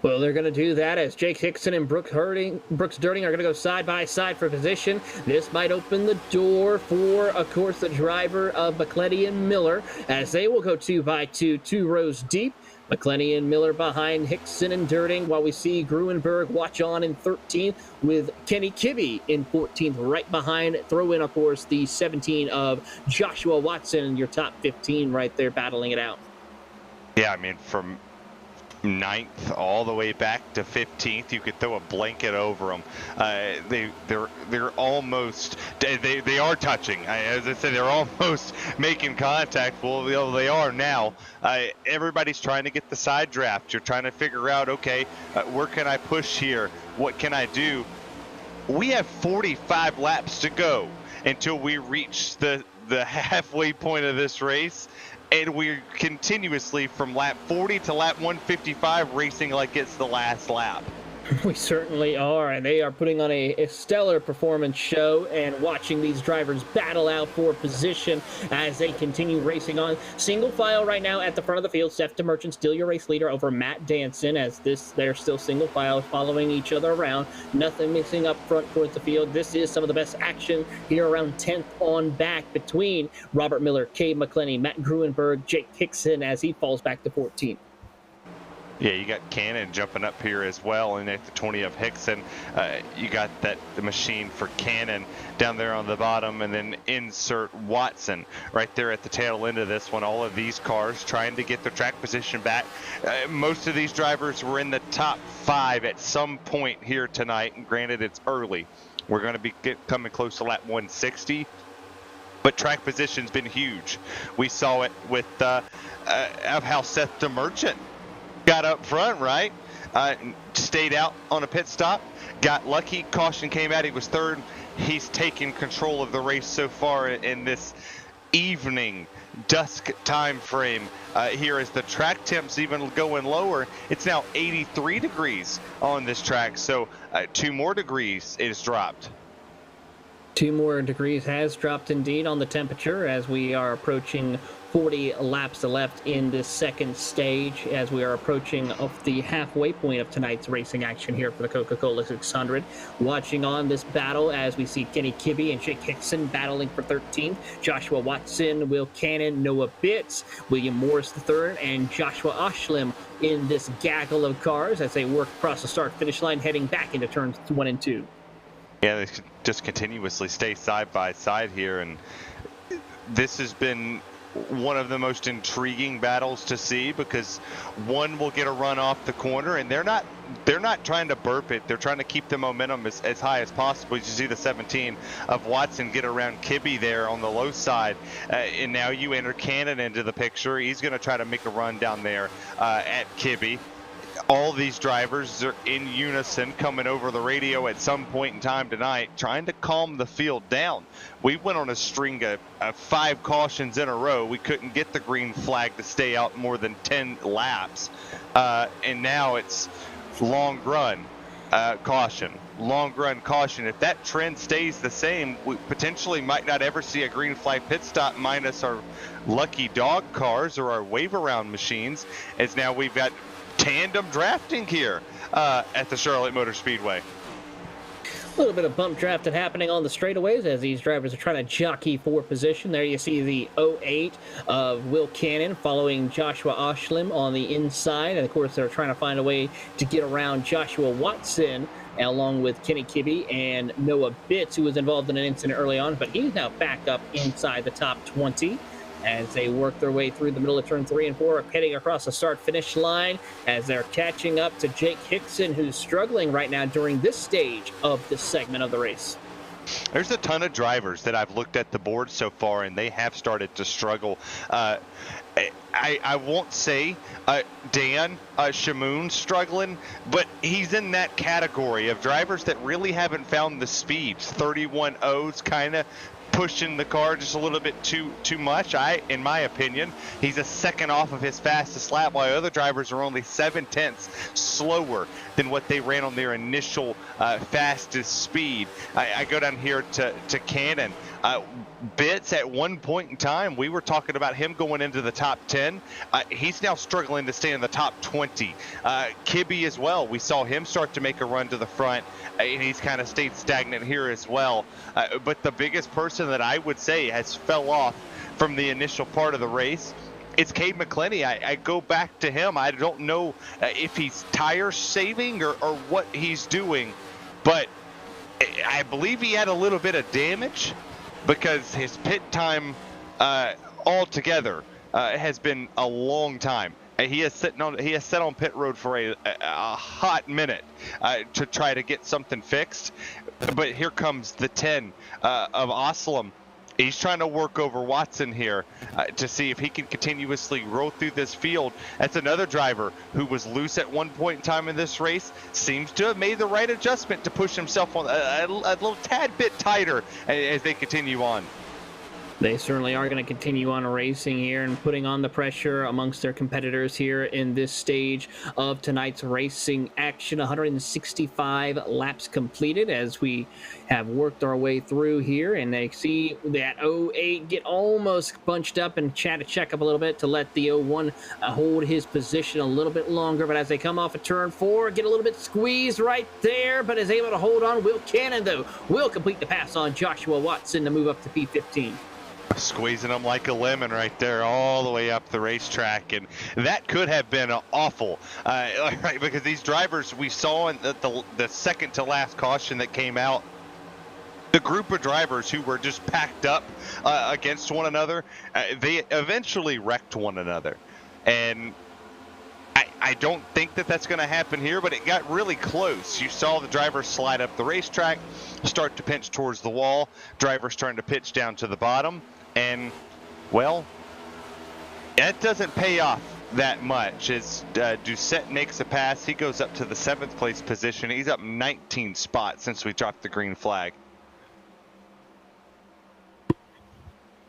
S1: Well, they're going to do that as Jake Hickson and Brooks Durning are going to go side by side for position. This might open the door for, of course, the driver of McClenny and Miller as they will go 2 by 2, 2 rows deep. McClenny and Miller behind Hickson and Durning, while we see Gruenberg watch on in 13th with Kenny Kibbe in 14th, right behind. Throw in, of course, the 17 of Joshua Watson, your top 15 right there battling it out.
S2: Yeah, I mean, from 9th all the way back to 15th, you could throw a blanket over them. They're almost, they are touching. As I said, they're almost making contact. Well, they are now. Everybody's trying to get the side draft. You're trying to figure out, okay, where can I push here? What can I do? We have 45 laps to go until we reach the halfway point of this race. And we're continuously from lap 40 to lap 155 racing like it's the last lap.
S1: We certainly are, and they are putting on a stellar performance show and watching these drivers battle out for position as they continue racing on. Single file right now at the front of the field. Seth DeMerchant still your race leader over Matt Danson as they're still single file following each other around. Nothing missing up front towards the field. This is some of the best action here around 10th on back between Robert Miller, Cade McClenny, Matt Gruenberg, Jake Hickson as he falls back to 14th.
S2: Yeah, you got Cannon jumping up here as well, and at the 20 of Hickson, you got the machine for Cannon down there on the bottom, and then insert Watson right there at the tail end of this one. All of these cars trying to get their track position back. Most of these drivers were in the top 5 at some point here tonight, and granted it's early. We're going to be coming close to lap 160. But track position's been huge. We saw it with of how Seth DeMerchant got up front, right? Stayed out on a pit stop, got lucky, caution came out, he was third. He's taken control of the race so far in this evening dusk time frame here as the track temps even going lower. It's now 83 degrees on this track, so 2 more degrees is dropped.
S1: 2 more degrees has dropped indeed on the temperature as we are approaching 40 laps left in this second stage as we are approaching the halfway point of tonight's racing action here for the Coca-Cola 600. Watching on this battle as we see Kenny Kibbe and Jake Hickson battling for 13th, Joshua Watson, Will Cannon, Noah Bitts, William Morris III, and Joshua Oshlim in this gaggle of cars as they work across the start-finish line heading back into turns 1 and 2.
S2: Yeah, they just continuously stay side by side here, and this has been one of the most intriguing battles to see because one will get a run off the corner, and they're not trying to burp it. They're trying to keep the momentum as high as possible. You see the 17 of Watson get around Kibbe there on the low side, and now you enter Cannon into the picture. He's going to try to make a run down there at Kibbe. All these drivers are in unison coming over the radio at some point in time tonight, trying to calm the field down. We went on a string of 5 cautions in a row. We couldn't get the green flag to stay out more than 10 laps. And now it's long run caution, long run caution. If that trend stays the same, we potentially might not ever see a green flag pit stop minus our lucky dog cars or our wave around machines, as now we've got tandem drafting here at the Charlotte Motor Speedway.
S1: A little bit of bump drafting happening on the straightaways as these drivers are trying to jockey for position. There you see the 08 of Will Cannon following Joshua Oshlim on the inside. And, of course, they're trying to find a way to get around Joshua Watson along with Kenny Kibbe and Noah Bitts, who was involved in an incident early on. But he's now back up inside the top 20. As they work their way through the middle of turn 3 and 4, heading across the start-finish line as they're catching up to Jake Hickson, who's struggling right now during this stage of this segment of the race.
S2: There's a ton of drivers that I've looked at the board so far, and they have started to struggle. I won't say Dan Shamoon struggling, but he's in that category of drivers that really haven't found the speeds. 31.0's kind of pushing the car just a little bit too much. In my opinion, he's a second off of his fastest lap, while other drivers are only 7/10 slower than what they ran on their initial fastest speed. I go down here to Cannon. Bitts, at one point in time, we were talking about him going into the top 10. He's now struggling to stay in the top 20. Kibbe as well. We saw him start to make a run to the front, and he's kind of stayed stagnant here as well. But the biggest person that I would say has fell off from the initial part of the race, it's Cade McClenny. I go back to him. I don't know if he's tire saving or what he's doing, but I believe he had a little bit of damage because his pit time altogether has been a long time. He has sat on pit road for a hot minute to try to get something fixed. But here comes the 10 of Oslem. He's trying to work over Watson here to see if he can continuously roll through this field. That's another driver who was loose at one point in time in this race. Seems to have made the right adjustment to push himself on a little tad bit tighter as they continue on.
S1: They certainly are going to continue on racing here and putting on the pressure amongst their competitors here in this stage of tonight's racing action. 165 laps completed as we have worked our way through here, and they see that 08 get almost bunched up and chat to check up a little bit to let the 01 hold his position a little bit longer. But as they come off of turn 4, get a little bit squeezed right there, but is able to hold on. Will Cannon, though, will complete the pass on Joshua Watson to move up to P15.
S2: Squeezing them like a lemon right there all the way up the racetrack, and that could have been awful, right? Because these drivers we saw in the second to last caution that came out, the group of drivers who were just packed up against one another, they eventually wrecked one another. And I don't think that that's going to happen here, but it got really close. You saw the drivers slide up the racetrack, start to pinch towards the wall, drivers starting to pitch down to the bottom, and, well, that doesn't pay off that much. As Doucette makes a pass, he goes up to the 7th place position. He's up 19 spots since we dropped the green flag.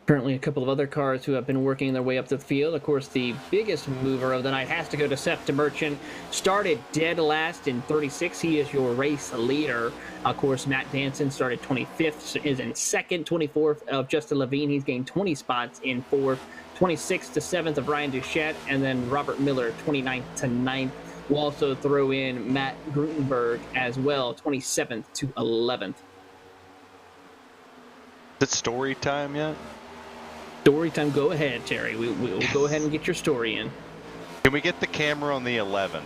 S1: Currently, a couple of other cars who have been working their way up the field. Of course, the biggest mover of the night has to go to Seth Merchant. Started dead last in 36. He is your race leader. Of course, Matt Danson started 25th, is in second. 24th of Justin Levine. He's gained 20 spots in 4th. 26th to 7th of Ryan Duchette. And then Robert Miller, 29th to 9th. We'll also throw in Matt Grutenberg as well, 27th to 11th.
S2: Is it story time yet?
S1: Story time. Go ahead, Terry. We'll go ahead and get your story in.
S2: Can we get the camera on the 11?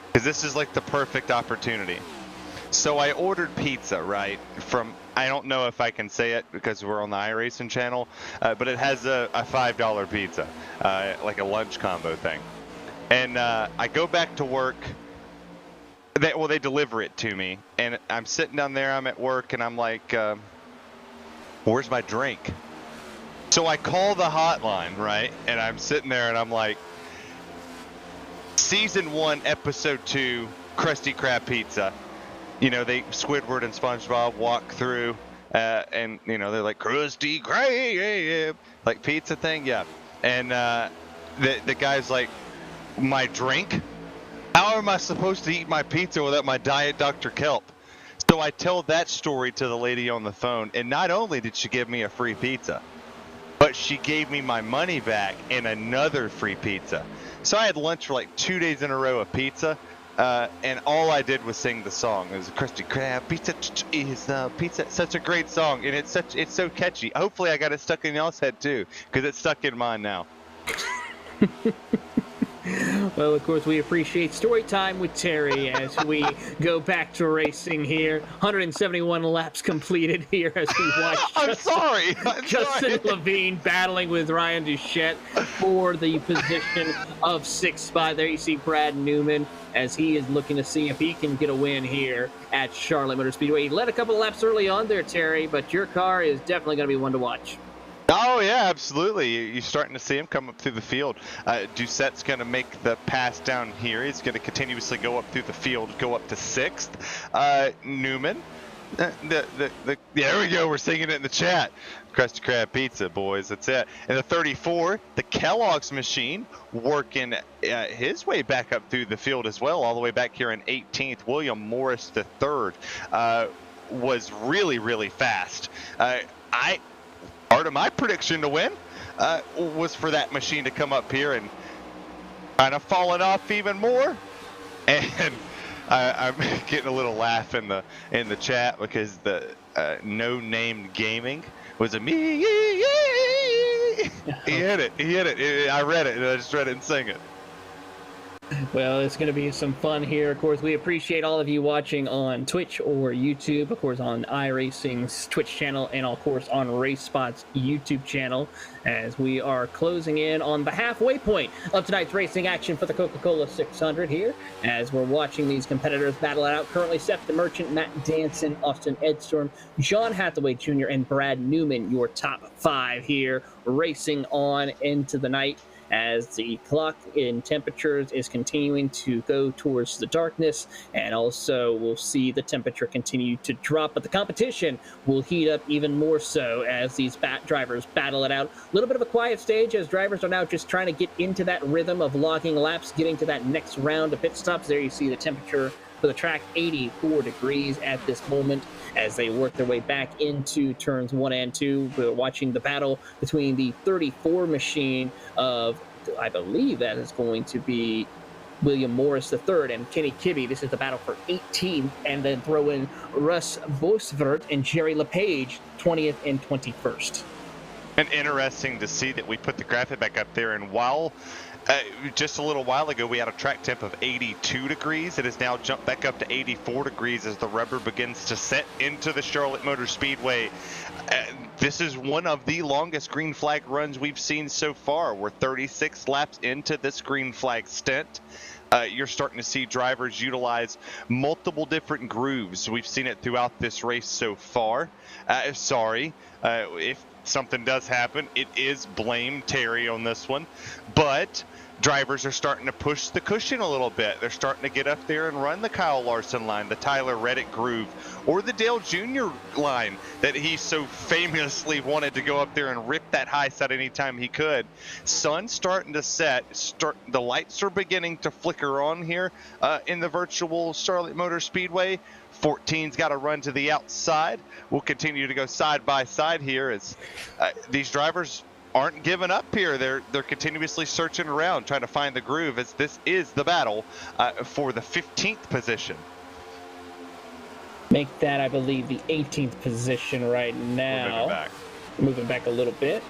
S2: Because this is like the perfect opportunity. So I ordered pizza, right? From, I don't know if I can say it because we're on the iRacing channel, but it has a $5 pizza, like a lunch combo thing. And I go back to work. They deliver it to me. And I'm sitting down there, I'm at work, and I'm like, where's my drink? So I call the hotline, right? And I'm sitting there and I'm like, Season 1, Episode 2, Krusty Krab Pizza. You know, Squidward and SpongeBob walk through, and, you know, they're like, Krusty Krab, like pizza thing, yeah. And the guy's like, my drink? How am I supposed to eat my pizza without my Diet Dr. Kelp? So I tell that story to the lady on the phone, and not only did she give me a free pizza, but she gave me my money back and another free pizza. So I had lunch for like 2 days in a row of pizza, and all I did was sing the song. It was Krusty Krab, pizza is pizza. Such a great song, and it's so catchy. Hopefully I got it stuck in y'all's head too, because it's stuck in mine now.
S1: Well, of course, we appreciate story time with Terry as we go back to racing here. 171 laps completed here as we watch Justin Levine battling with Ryan Duchette for the position of 6th spot. There you see Brad Newman as he is looking to see if he can get a win here at Charlotte Motor Speedway. He led a couple of laps early on there, Terry, but your car is definitely going to be one to watch.
S2: Oh, yeah, absolutely. You're starting to see him come up through the field. Doucette's going to make the pass down here. He's going to continuously go up through the field, go up to 6th. Newman. There we go. We're singing it in the chat. Krusty Krab Pizza, boys. That's it. And the 34, the Kellogg's machine, working his way back up through the field as well, all the way back here in 18th. William Morris, the 3rd, was really, really fast. Part of my prediction to win was for that machine to come up here and kind of falling off even more. And I'm getting a little laugh in the chat because the No Name Gaming was a me. He hit it. I read it, and I just read it and sang it.
S1: Well, it's going to be some fun here. Of course, we appreciate all of you watching on Twitch or YouTube, of course, on iRacing's Twitch channel, and of course on RaceSpot's YouTube channel, as we are closing in on the halfway point of tonight's racing action for the Coca-Cola 600 here, as we're watching these competitors battle it out. Currently, Seth the Merchant, Matt Danson, Austin Edstrom, John Hathaway Jr., and Brad Newman, your top 5 here, racing on into the night, as the clock in temperatures is continuing to go towards the darkness, and also we'll see the temperature continue to drop, but the competition will heat up even more so as these drivers battle it out. A little bit of a quiet stage as drivers are now just trying to get into that rhythm of logging laps, getting to that next round of pit stops. There you see the temperature for the track, 84 degrees at this moment, as they work their way back into turns 1 and 2. We're watching the battle between the 34 machine of, I believe that is going to be William Morris III and Kenny Kibbe. This is the battle for 18th, and then throw in Russ Boisvert and Jerry LePage, 20th and 21st.
S2: And interesting to see that we put the graphic back up there, and while just a little while ago we had a track temp of 82 degrees, it has now jumped back up to 84 degrees as the rubber begins to set into the Charlotte Motor Speedway. This is one of the longest green flag runs we've seen so far. We're 36 laps into this green flag stint. You're starting to see drivers utilize multiple different grooves. We've seen it throughout this race so far. If something does happen, it is blame Terry on this one, but drivers are starting to push the cushion a little bit. They're starting to get up there and run the Kyle Larson line, the Tyler Reddick groove, or the Dale Jr. line that he so famously wanted to go up there and rip that high side anytime he could. Sun's starting to set. The lights are beginning to flicker on here in the virtual Charlotte Motor Speedway. 14's got to run to the outside. We'll continue to go side by side here as these drivers aren't giving up here. They're continuously searching around, trying to find the groove, as this is the battle for the 15th position.
S1: Make that, I believe, the 18th position right now. Moving back a little bit.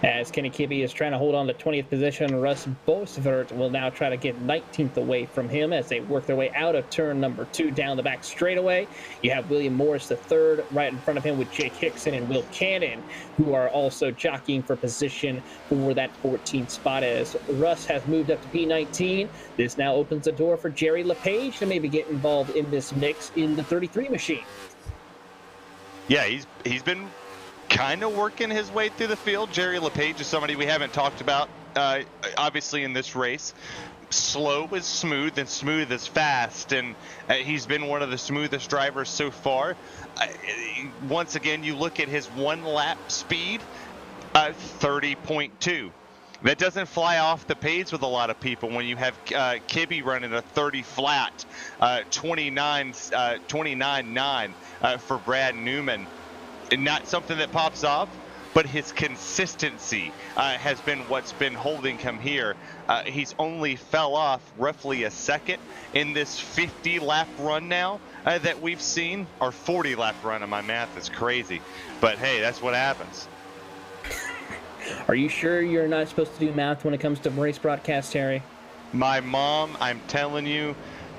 S1: As Kenny Kibbe is trying to hold on to 20th position, Russ Boisvert will now try to get 19th away from him as they work their way out of turn number 2 down the back straightaway. You have William Morris III right in front of him with Jake Hickson and Will Cannon, who are also jockeying for position for that 14th spot as Russ has moved up to P19. This now opens the door for Jerry LePage to maybe get involved in this mix in the 33 machine.
S2: Yeah, he's been kind of working his way through the field. Jerry LePage is somebody we haven't talked about, obviously, in this race. Slow is smooth and smooth is fast, and he's been one of the smoothest drivers so far. Once again, you look at his one-lap speed, 30.2. That doesn't fly off the page with a lot of people when you have Kibbe running a 30 flat, 29.9 for Brad Newman. Not something that pops off, but his consistency has been what's been holding him here. He's only fell off roughly a second in this 50-lap run now that we've seen, or 40-lap run, and my math is crazy. But hey, that's what happens.
S1: Are you sure you're not supposed to do math when it comes to race broadcast, Terry?
S2: My mom, I'm telling you,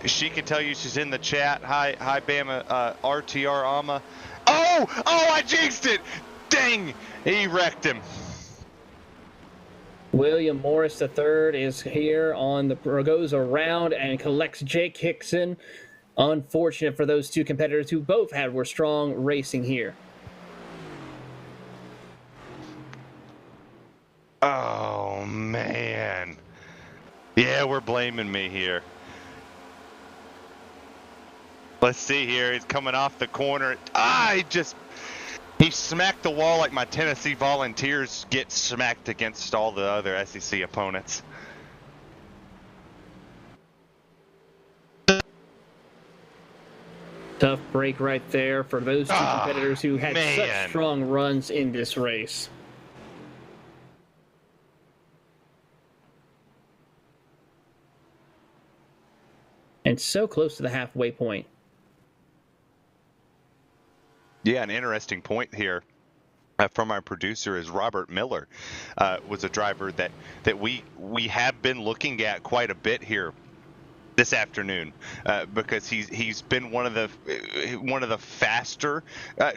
S2: she can tell you. She's in the chat. Hi, Bama, RTR Ama. Oh, I jinxed it. Dang, he wrecked him.
S1: William Morris III is here goes around and collects Jake Hickson. Unfortunate for those two competitors who both were strong racing here.
S2: Oh, man. Yeah, we're blaming me here. Let's see here. He's coming off the corner. He smacked the wall like my Tennessee Volunteers get smacked against all the other SEC opponents.
S1: Tough break right there for those two competitors who had such strong runs in this race. And so close to the halfway point.
S2: Yeah, an interesting point here from our producer is Robert Miller was a driver that we have been looking at quite a bit here this afternoon because he's been one of the faster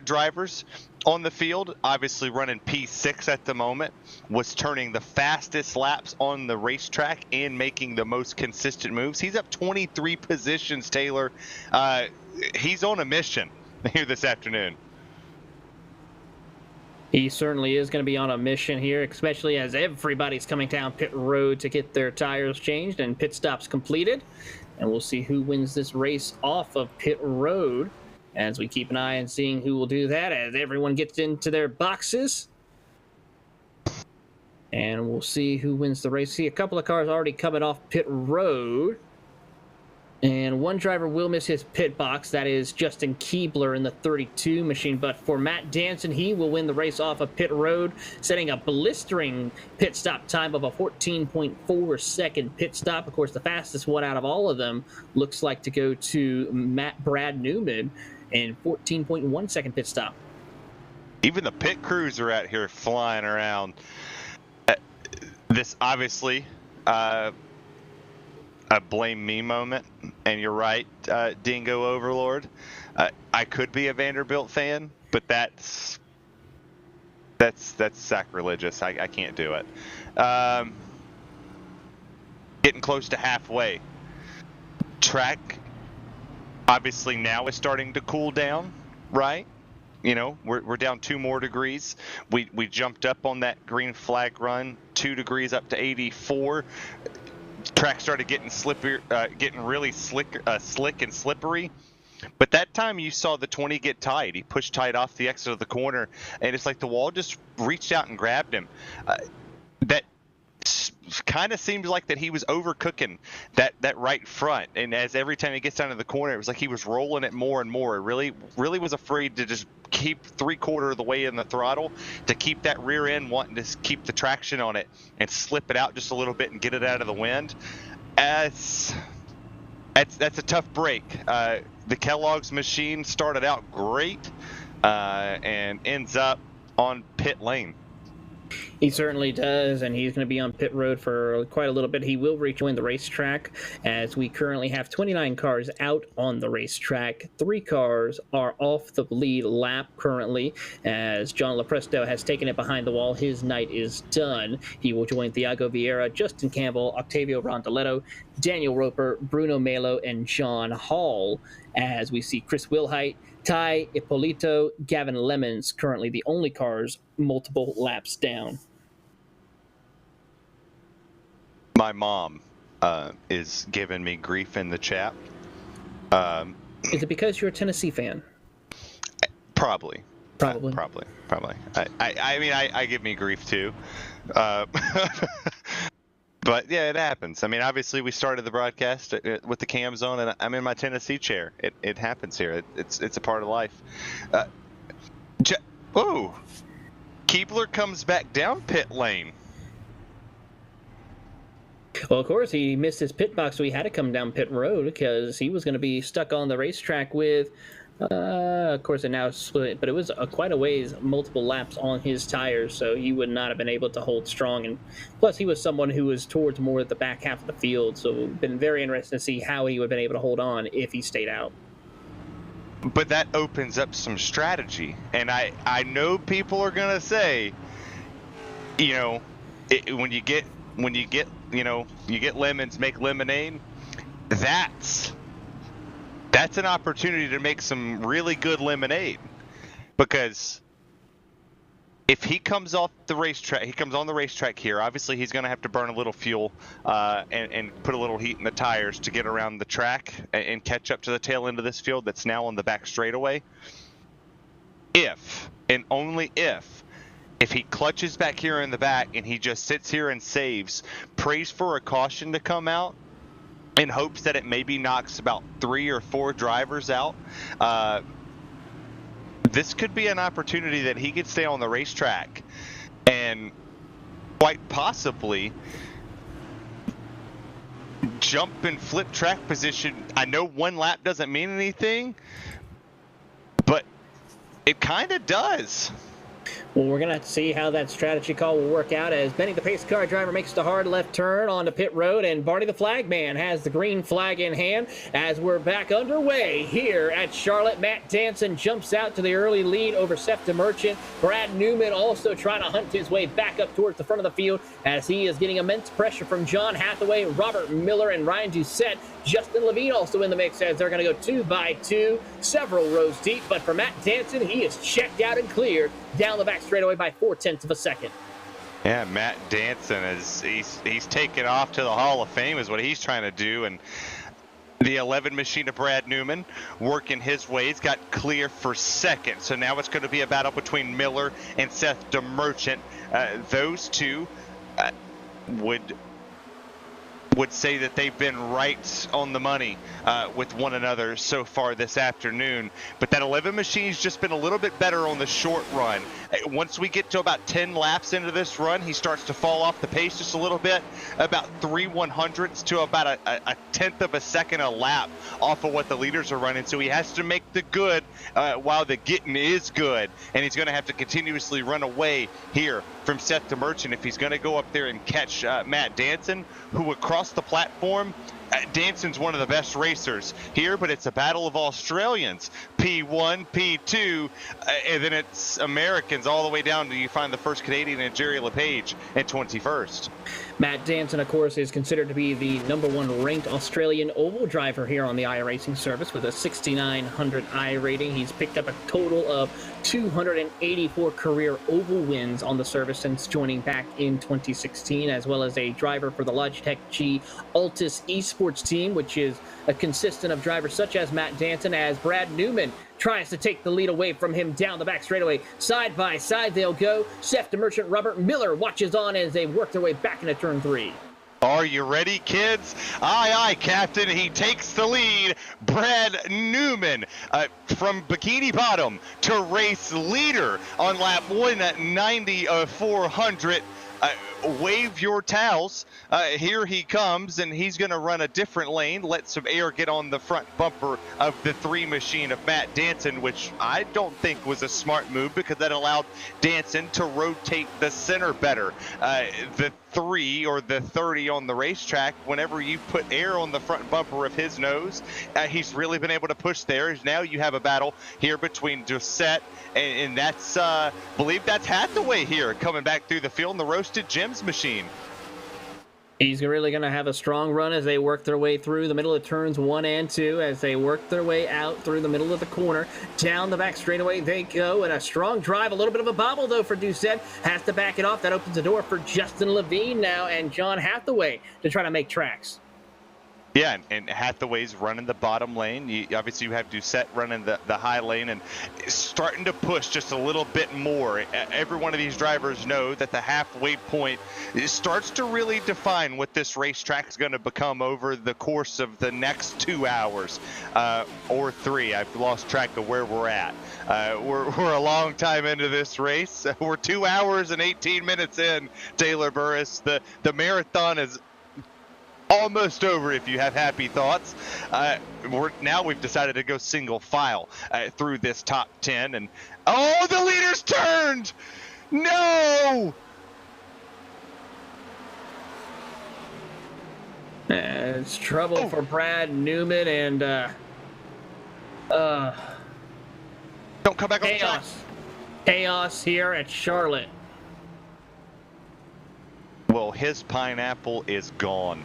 S2: drivers on the field. Obviously running P6 at the moment, was turning the fastest laps on the racetrack and making the most consistent moves. He's up 23 positions, Taylor. He's on a mission here this afternoon.
S1: He certainly is going to be on a mission here, especially as everybody's coming down pit road to get their tires changed and pit stops completed. And we'll see who wins this race off of pit road as we keep an eye on seeing who will do that as everyone gets into their boxes. And we'll see who wins the race. See a couple of cars already coming off pit road. And one driver will miss his pit box. That is Justin Keebler in the 32 machine. But for Matt Danson, he will win the race off of pit road, setting a blistering pit stop time of a 14.4 second pit stop. Of course, the fastest one out of all of them looks like to go to Brad Newman and 14.1 second pit stop.
S2: Even the pit crews are out here flying around. This obviously a blame me moment, and you're right, Dingo Overlord. I could be a Vanderbilt fan, but that's sacrilegious. I can't do it. Getting close to halfway. Track obviously now is starting to cool down, right? You know, we're down 2 more degrees. We jumped up on that green flag run 2 degrees up to 84. Track started getting slippery, getting really slick and slippery. But that time you saw the 20 get tight. He pushed tight off the exit of the corner, and it's like the wall just reached out and grabbed him. That kind of seemed like that he was overcooking that right front, and as every time he gets down to the corner, it was like he was rolling it more and more. Really was afraid to just keep 3/4 of the way in the throttle, to keep that rear end wanting to keep the traction on it and slip it out just a little bit and get it out of the wind. That's a tough break. The Kellogg's machine started out great and ends up on pit lane.
S1: He certainly does, and he's going to be on pit road for quite a little bit. He will rejoin the racetrack, as we currently have 29 cars out on the racetrack. 3 cars are off the lead lap currently, as John Lopresto has taken it behind the wall. His night is done. He will join Thiago Vieira, Justin Campbell, Octavio Rondoletto, Daniel Roper, Bruno Melo, and John Hall, as we see Chris Wilhite, Ty Ippolito, Gavin Lemons, currently the only cars multiple laps down.
S2: My mom is giving me grief in the chat.
S1: Is it because you're a Tennessee fan?
S2: Probably.
S1: Probably.
S2: I mean, I give me grief too. But yeah, it happens. I mean, obviously we started the broadcast with the cams on, and I'm in my Tennessee chair. It happens here. It's a part of life. Keebler comes back down pit lane.
S1: Well, of course, he missed his pit box, so he had to come down pit road because he was going to be stuck on the racetrack with, of course, it now split, but it was quite a ways, multiple laps on his tires, so he would not have been able to hold strong. And plus, he was someone who was towards more at the back half of the field, so it's been very interesting to see how he would have been able to hold on if he stayed out.
S2: But that opens up some strategy, and I know people are going to say, you know, when you get lemons, make lemonade. That's an opportunity to make some really good lemonade, because if he comes off the racetrack, he comes on the racetrack here. Obviously, he's going to have to burn a little fuel and put a little heat in the tires to get around the track and catch up to the tail end of this field that's now on the back straightaway. If and only if he clutches back here in the back and he just sits here and saves, prays for a caution to come out, in hopes that it maybe knocks about 3 or 4 drivers out, this could be an opportunity that he could stay on the racetrack and quite possibly jump and flip track position. I know 1 lap doesn't mean anything, but it kind of does.
S1: Well, we're going to see how that strategy call will work out as Benny the pace car driver makes the hard left turn onto pit road, and Barney the flag man has the green flag in hand as we're back underway here at Charlotte. Matt Danson jumps out to the early lead over Seth DeMerchant. Brad Newman also trying to hunt his way back up towards the front of the field as he is getting immense pressure from John Hathaway, Robert Miller, and Ryan Doucette. Justin Levine also in the mix as they're going to go 2 by 2, several rows deep. But for Matt Danson, he is checked out and cleared down the back straightaway by 0.4 of a second.
S2: Yeah, Matt Danson he's taken off to the Hall of Fame is what he's trying to do, and the 11 machine of Brad Newman working his way. He's got clear for second, so now it's going to be a battle between Miller and Seth DeMerchant. Those two would would say that they've been right on the money with one another so far this afternoon. But that 11 machine's just been a little bit better on the short run. Once we get to about 10 laps into this run, he starts to fall off the pace just a little bit, about 3/100ths to about a tenth of a second a lap off of what the leaders are running. So he has to make the good while the getting is good, and he's going to have to continuously run away here from Seth the Merchant if he's going to go up there and catch Matt Danson, who across the platform, Danson's one of the best racers here, but it's a battle of Australians. P1, P2, and then it's Americans all the way down to you find the first Canadian and Jerry LePage at 21st.
S1: Matt Danson, of course, is considered to be the #1 ranked Australian oval driver here on the iRacing service with a 6,900 I rating. He's picked up a total of 284 career oval wins on the service since joining back in 2016, as well as a driver for the Logitech G Altus esports team, which is consistent of drivers such as Matt Danson, as Brad Newman tries to take the lead away from him down the back straightaway. Side by side they'll go. Seth the Merchant, Robert Miller watches on as they work their way back into turn 3.
S2: Are you ready, kids? Aye, aye, Captain. He takes the lead. Brad Newman from Bikini Bottom to race leader on lap 190 of 400. Wave your towels. Here he comes, and he's going to run a different lane, let some air get on the front bumper of the 3 machine of Matt Danson, which I don't think was a smart move because that allowed Danson to rotate the center better. The 3 or the 30 on the racetrack, whenever you put air on the front bumper of his nose, he's really been able to push there. Now you have a battle here between Doucette and that's, believe that's Hathaway here coming back through the field in the Roasted Gems machine.
S1: He's really going to have a strong run as they work their way through the middle of turns 1 and 2, as they work their way out through the middle of the corner. Down the back straightaway they go, and a strong drive. A little bit of a bobble, though, for Doucette. Has to back it off. That opens the door for Justin Levine now and John Hathaway to try to make tracks.
S2: Yeah, and Hathaway's running the bottom lane. Obviously, you have Doucette running the high lane and starting to push just a little bit more. Every one of these drivers know that the halfway point starts to really define what this racetrack is going to become over the course of the next 2 hours or 3. I've lost track of where we're at. We're a long time into this race. We're 2 hours and 18 minutes in, Taylor Burris. The marathon is almost over if you have happy thoughts. Now we've decided to go single file through this top 10, and oh, the leader's turned! No!
S1: It's trouble for Brad Newman and
S2: don't come back on the track.
S1: Chaos here at Charlotte.
S2: Well, his pineapple is gone.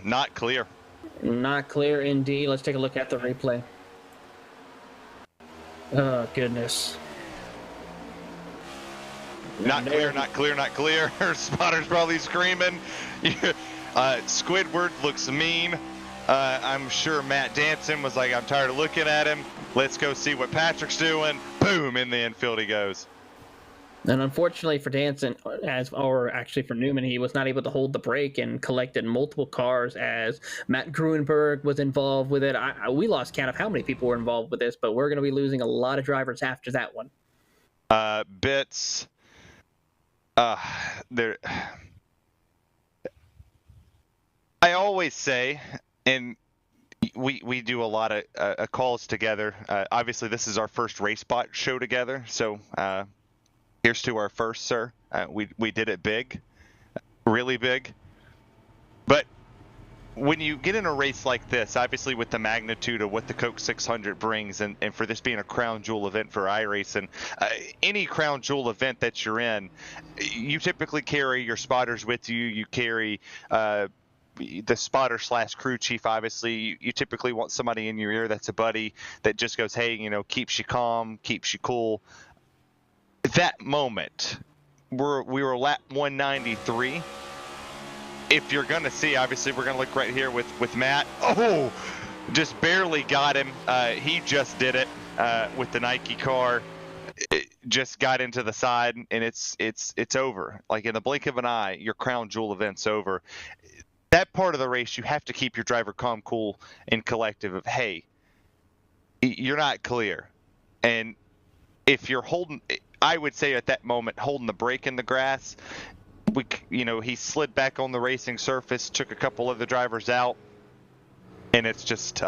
S2: Not clear.
S1: Not clear indeed. Let's take a look at the replay. Oh, goodness.
S2: Not clear, not clear, not clear. Spotter's probably screaming. Squidward looks mean. I'm sure Matt Danson was like, I'm tired of looking at him. Let's go see what Patrick's doing. Boom, in the infield he goes.
S1: And unfortunately for Danson, or actually for Newman, he was not able to hold the brake and collected multiple cars as Matt Gruenberg was involved with it. We lost count of how many people were involved with this, but we're going to be losing a lot of drivers after that one.
S2: Bits. There. I always say, and we do a lot of calls together. Obviously, this is our first RaceSpot show together, so here's to our first, sir. We did it big, really big. But when you get in a race like this, obviously with the magnitude of what the Coke 600 brings, and for this being a crown jewel event for iRacing, any crown jewel event that you're in, you typically carry your spotters with you. You carry the spotter / crew chief. Obviously, you typically want somebody in your ear that's a buddy that just goes, hey, keeps you calm, keeps you cool. That moment, we were lap 193. If you're going to see, obviously, we're going to look right here with Matt. Oh, just barely got him. He just did it with the Nike car. just got into the side, and it's over. Like in the blink of an eye, your crown jewel event's over. That part of the race, you have to keep your driver calm, cool, and collective of, hey, you're not clear. And if you're holding, I would say at that moment, holding the brake in the grass, he slid back on the racing surface, took a couple of the drivers out, and it's just,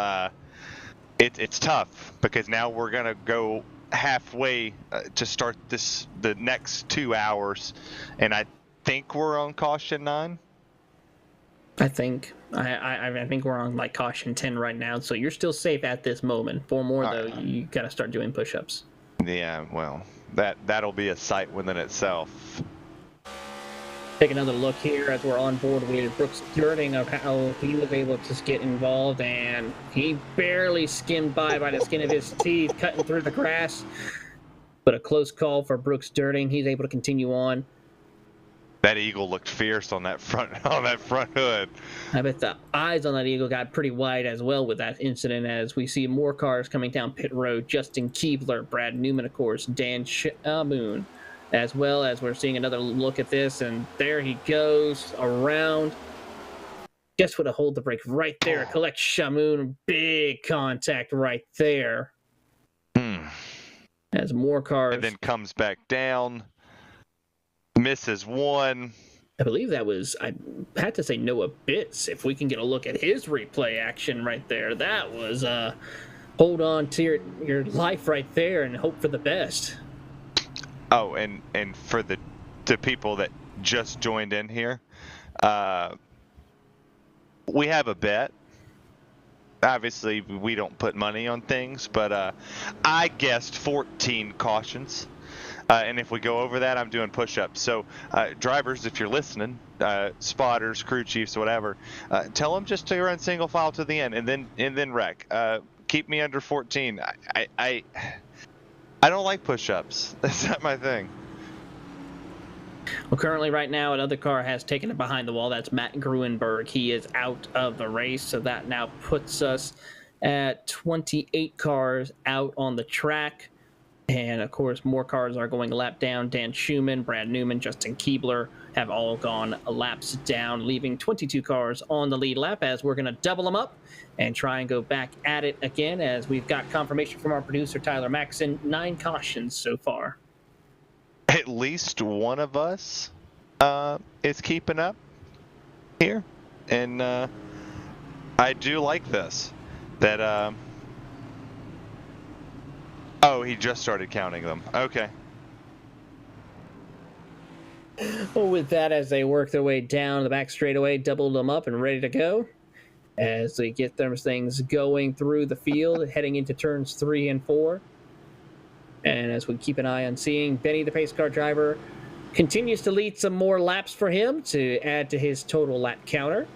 S2: it's tough because now we're going to go halfway to start the next 2 hours, and I think we're on caution 9.
S1: I think we're on like caution 10 right now, so you're still safe at this moment. 4 more though, you got to start doing push-ups.
S2: Yeah, well, that'll be a sight within itself.
S1: Take another look here as we're on board with Brooks Durning of how he was able to get involved, and he barely skimmed by the skin of his teeth, cutting through the grass. But a close call for Brooks Durning. He's able to continue on.
S2: That eagle looked fierce on that front hood.
S1: I bet the eyes on that eagle got pretty wide as well with that incident, as we see more cars coming down pit road. Justin Keebler, Brad Newman, of course, Dan Shamoon, as well as we're seeing another look at this, and there he goes around. Just would have hold the brake right there. Collect Shamoon, big contact right there. As more cars.
S2: And then comes back down. Misses one.
S1: I believe that was, I had to say Noah Bitts. If we can get a look at his replay action right there, that was hold on to your life right there and hope for the best.
S2: Oh, and for the people that just joined in here, we have a bet. Obviously, we don't put money on things, but I guessed 14 cautions. And if we go over that, I'm doing push-ups. So drivers, if you're listening, spotters, crew chiefs, whatever, tell them just to run single file to the end and then wreck. Keep me under 14. I don't like push-ups. That's not my thing.
S1: Well, currently right now, another car has taken it behind the wall. That's Matt Gruenberg. He is out of the race, so that now puts us at 28 cars out on the track. And, of course, more cars are going a lap down. Dan Schumann, Brad Newman, Justin Keebler have all gone laps down, leaving 22 cars on the lead lap, as we're going to double them up and try and go back at it again, as we've got confirmation from our producer, Tyler Maxson. 9 cautions so far.
S2: At least one of us is keeping up here. And I do like this. That... Oh, he just started counting them. Okay.
S1: Well, with that, as they work their way down the back straightaway, doubled them up and ready to go. As they get those things going through the field, heading into turns 3 and 4. And as we keep an eye on seeing, Benny, the pace car driver, continues to lead some more laps for him to add to his total lap counter,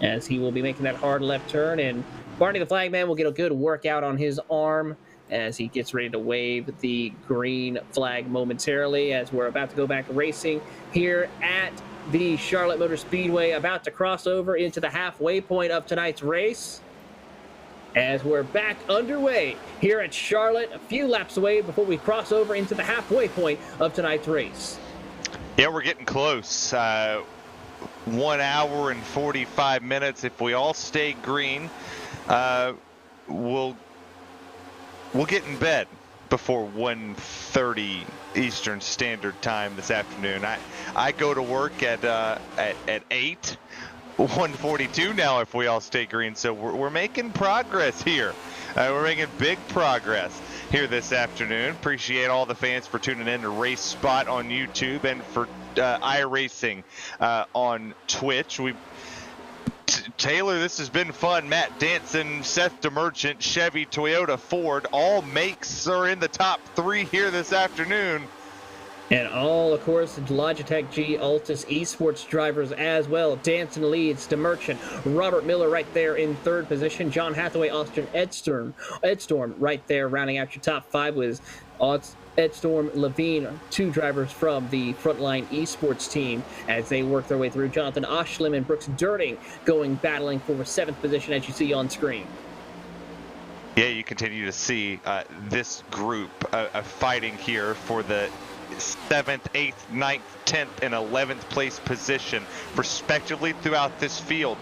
S1: as he will be making that hard left turn. And Barney the Flagman will get a good workout on his arm as he gets ready to wave the green flag momentarily, as we're about to go back racing here at the Charlotte Motor Speedway, about to cross over into the halfway point of tonight's race. As we're back underway here at Charlotte, a few laps away before we cross over into the halfway point of tonight's race.
S2: Yeah, we're getting close. 1 hour and 45 minutes. If we all stay green, we'll get in bed before 1:30 Eastern Standard Time this afternoon. I go to work at 8. 1:42 now if we all stay green. So we're making progress here. We're making big progress here this afternoon. Appreciate all the fans for tuning in to Race Spot on YouTube and for iRacing on Twitch. Taylor, this has been fun. Matt Danson, Seth DeMerchant, Chevy, Toyota, Ford, all makes are in the top 3 here this afternoon.
S1: And all, of course, Logitech G Altus esports drivers as well. Danson leads, DeMerchant, Robert Miller right there in 3rd position. John Hathaway, Austin Edstorm right there rounding out your top 5 with Edstorm, Levine, 2 drivers from the Frontline Esports team as they work their way through. Jonathan Oshlim and Brooks Durning battling for 7th position, as you see on screen.
S2: Yeah, you continue to see this group fighting here for the 7th, 8th, 9th, 10th, and 11th place position, respectively, throughout this field.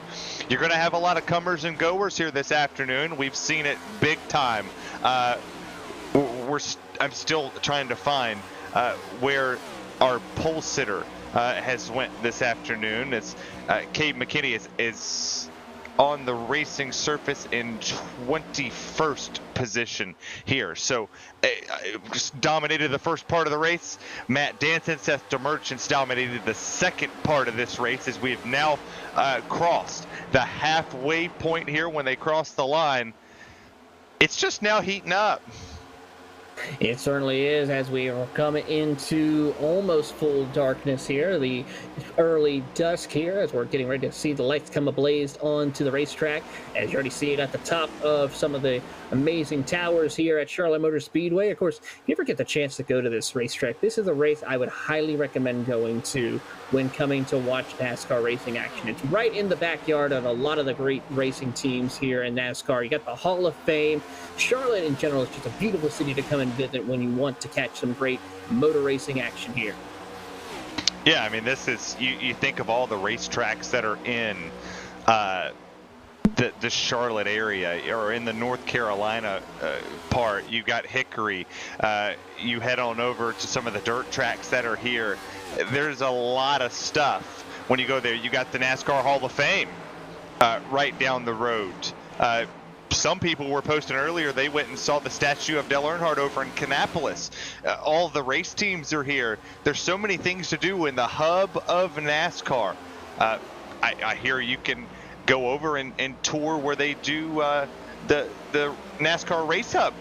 S2: You're going to have a lot of comers and goers here this afternoon. We've seen it big time. I'm still trying to find where our pole sitter has went this afternoon. It's Cade McKinney is on the racing surface in 21st position here. So dominated the first part of the race. Matt Danson, Seth DeMerchants dominated the second part of this race, as we have now crossed the halfway point here. When they cross the line, it's just now heating up.
S1: It certainly is, as we are coming into almost full darkness here, the early dusk here, as we're getting ready to see the lights come ablaze onto the racetrack. As you already see it at the top of some of the amazing towers here at Charlotte Motor Speedway. Of course, if you ever get the chance to go to this racetrack, this is a race I would highly recommend going to when coming to watch NASCAR racing action. It's right in the backyard of a lot of the great racing teams here in NASCAR. You got the Hall of Fame. Charlotte in general is just a beautiful city to come and visit when you want to catch some great motor racing action here.
S2: Yeah, I mean, this is, you think of all the racetracks that are in the Charlotte area, or in the North Carolina part. You got Hickory. You head on over to some of the dirt tracks that are here. There's a lot of stuff when you go there. You got the NASCAR Hall of Fame right down the road. Some people were posting earlier, they went and saw the statue of Dale Earnhardt over in Kannapolis. All the race teams are here. There's so many things to do in the hub of NASCAR. I hear you can go over and tour where they do the NASCAR Race Hub,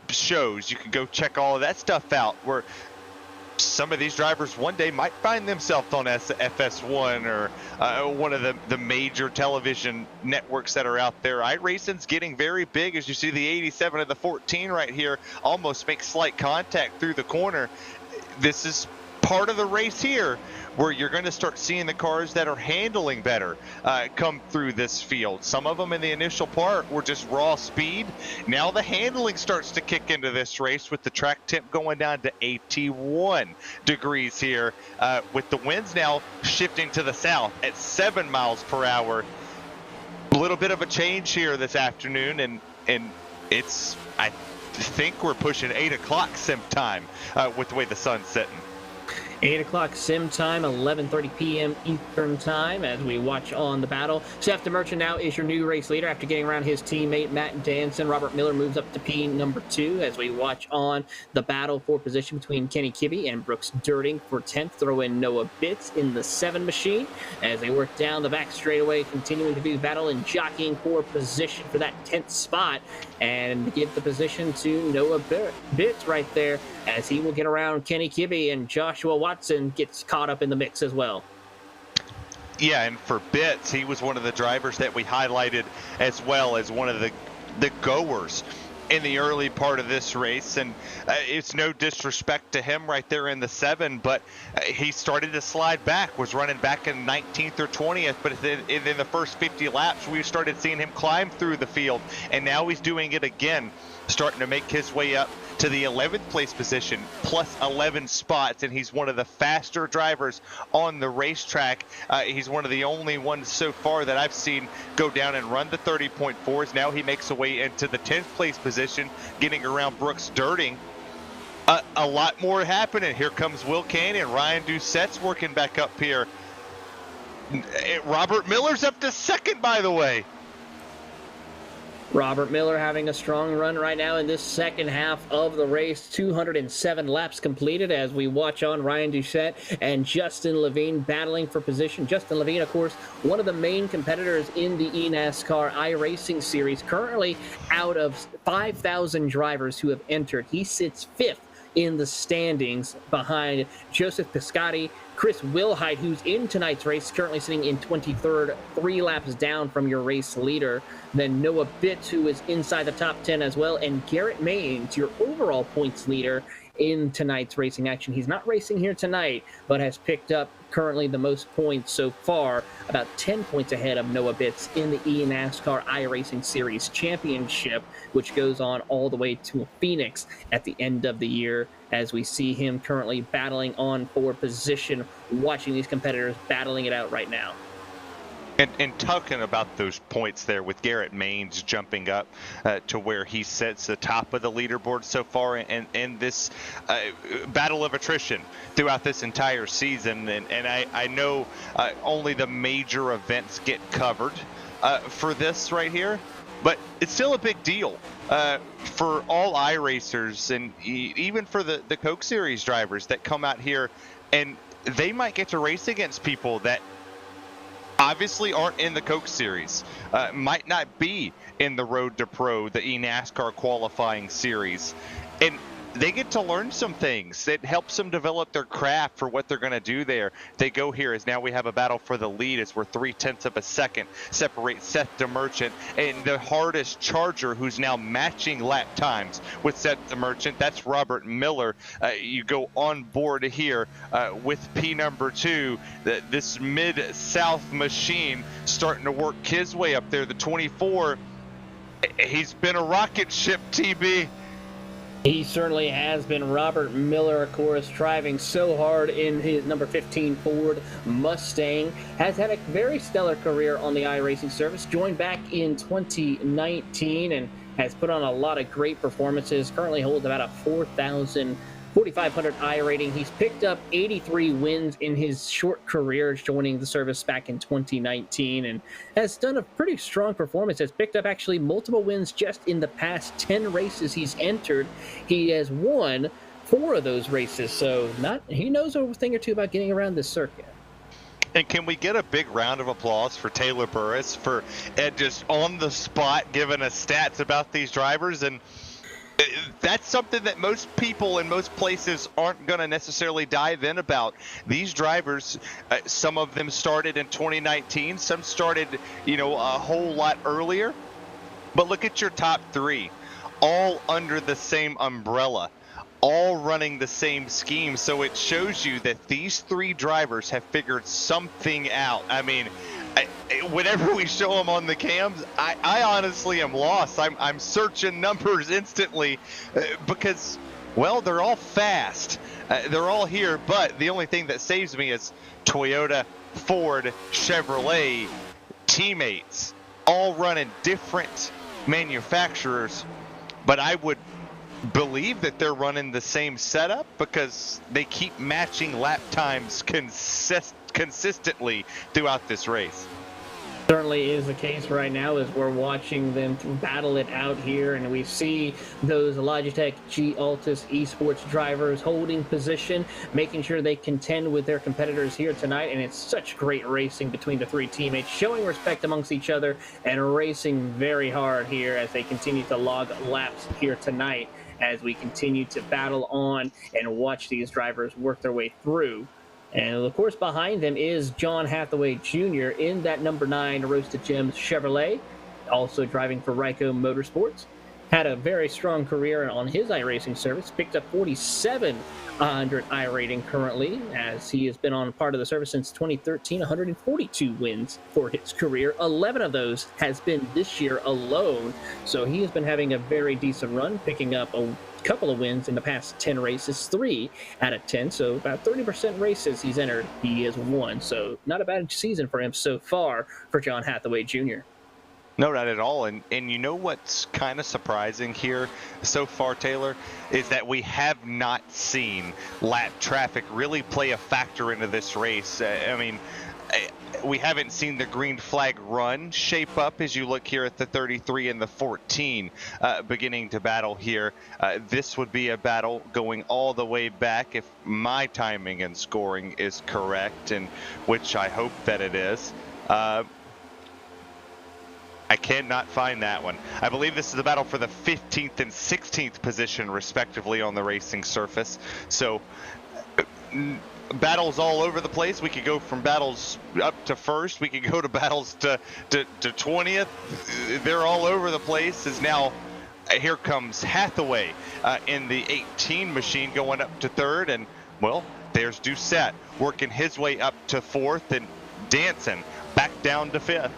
S2: shows. You can go check all of that stuff out, where some of these drivers one day might find themselves on FS1 or one of the major television networks that are out there. iRacing's getting very big, as you see the 87 and the 14 right here almost make slight contact through the corner. This is part of the race here, where you're going to start seeing the cars that are handling better come through this field. Some of them in the initial part were just raw speed. Now the handling starts to kick into this race, with the track temp going down to 81 degrees here, with the winds now shifting to the south at 7 miles per hour. A little bit of a change here this afternoon, and it's, I think we're pushing 8 o'clock sim time with the way the sun's setting.
S1: 8 o'clock sim time, 11:30 p.m. Eastern time, as we watch on the battle. Seth DeMerchant now is your new race leader after getting around his teammate Matt Danson. Robert Miller moves up to P number 2 as we watch on the battle for position between Kenny Kibbe and Brooks Dirting for 10th. Throw in Noah Bitts in the 7 machine as they work down the back straightaway, continuing to do battle and jockeying for position for that 10th spot, and give the position to Noah Bitts right there, as he will get around Kenny Kibbe, and Joshua Watson gets caught up in the mix as well.
S2: Yeah, and for Bitts, he was one of the drivers that we highlighted as well as one of the goers in the early part of this race, and it's no disrespect to him right there in the 7, but he started to slide back, was running back in 19th or 20th, but in the first 50 laps we started seeing him climb through the field, and now he's doing it again, starting to make his way up to the 11th place position, plus 11 spots, and he's one of the faster drivers on the racetrack. He's one of the only ones so far that I've seen go down and run the 30.4s. Now he makes a way into the 10th place position, getting around Brooks Dirting. A lot more happening. Here comes Will Canyon. Ryan Doucette's working back up here. Robert Miller's up to 2nd, by the way.
S1: Robert Miller having a strong run right now in this second half of the race. 207 laps completed as we watch on Ryan Doucette and Justin Levine battling for position. Justin Levine, of course, one of the main competitors in the NASCAR iRacing series. Currently, out of 5,000 drivers who have entered, he sits 5th in the standings behind Joseph Piscotti, Chris Wilhite, who's in tonight's race, currently sitting in 23rd, 3 laps down from your race leader. Then Noah Bitts, who is inside the top 10 as well, and Garrett Maines, your overall points leader, in tonight's racing action. He's not racing here tonight, but has picked up currently the most points so far, about 10 points ahead of Noah Bitts in the NASCAR iRacing Series Championship, which goes on all the way to Phoenix at the end of the year, as we see him currently battling on for position, watching these competitors battling it out right now.
S2: And talking about those points there with Garrett Maines jumping up to where he sits the top of the leaderboard so far in this battle of attrition throughout this entire season. And I know only the major events get covered for this right here, but it's still a big deal for all iRacers and even for the Coke Series drivers that come out here, and they might get to race against people that obviously aren't in the Coke Series, might not be in the Road to Pro, the NASCAR qualifying series, and they get to learn some things. It helps them develop their craft for what they're going to do there. They go here as now we have a battle for the lead as we're 0.3 of a second separate Seth DeMerchant and the hardest charger, who's now matching lap times with Seth DeMerchant. That's Robert Miller. You go on board here with P number 2, this mid-south machine starting to work his way up there. The 24, he's been a rocket ship, TB.
S1: He certainly has been. Robert Miller, of course, driving so hard in his number 15 Ford Mustang. Has had a very stellar career on the iRacing service. Joined back in 2019 and has put on a lot of great performances. Currently holds about a 4,500 I rating. He's picked up 83 wins in his short career, joining the service back in 2019, and has done a pretty strong performance. Has picked up actually multiple wins just in the past 10 races he's entered. He has won 4 of those races, so he knows a thing or two about getting around this circuit.
S2: And can we get a big round of applause for Taylor Burris for just on the spot giving us stats about these drivers? And that's something that most people in most places aren't going to necessarily dive in about. These drivers, some of them started in 2019, some started, a whole lot earlier. But look at your top 3, all under the same umbrella, all running the same scheme. So it shows you that these 3 drivers have figured something out. I mean, whenever we show them on the cams, I honestly am lost. I'm searching numbers instantly because, well, they're all fast. They're all here, but the only thing that saves me is Toyota, Ford, Chevrolet teammates, all running different manufacturers, but I would believe that they're running the same setup because they keep matching lap times consistently throughout this race.
S1: Certainly is the case right now as we're watching them battle it out here, and we see those Logitech G Altus esports drivers holding position, making sure they contend with their competitors here tonight. And it's such great racing between the 3 teammates, showing respect amongst each other and racing very hard here as they continue to log laps here tonight, as we continue to battle on and watch these drivers work their way through. And of course, behind them is John Hathaway Jr. in that number 9 Roasted Gems Chevrolet, also driving for Ryko Motorsports. Had a very strong career on his iRacing service, picked up 4,700 I rating currently, as he has been on part of the service since 2013, 142 wins for his career. 11 of those has been this year alone, so he has been having a very decent run, picking up a couple of wins in the past 10 races, 3 out of 10, so about 30% races he's entered, he has won. So not a bad season for him so far for John Hathaway Jr.
S2: No, not at all. And you know what's kind of surprising here so far, Taylor, is that we have not seen lap traffic really play a factor into this race. I mean, we haven't seen the green flag run shape up as you look here at the 33 and the 14 beginning to battle here. This would be a battle going all the way back if my timing and scoring is correct, and which I hope that it is. I cannot find that one. I believe this is a battle for the 15th and 16th position, respectively, on the racing surface. So, battles all over the place. We could go from battles up to first. We could go to battles to 20th. They're all over the place. As now Here comes Hathaway in the 18 machine going up to third, and well, there's Doucette working his way up to fourth, and Danson back down to fifth.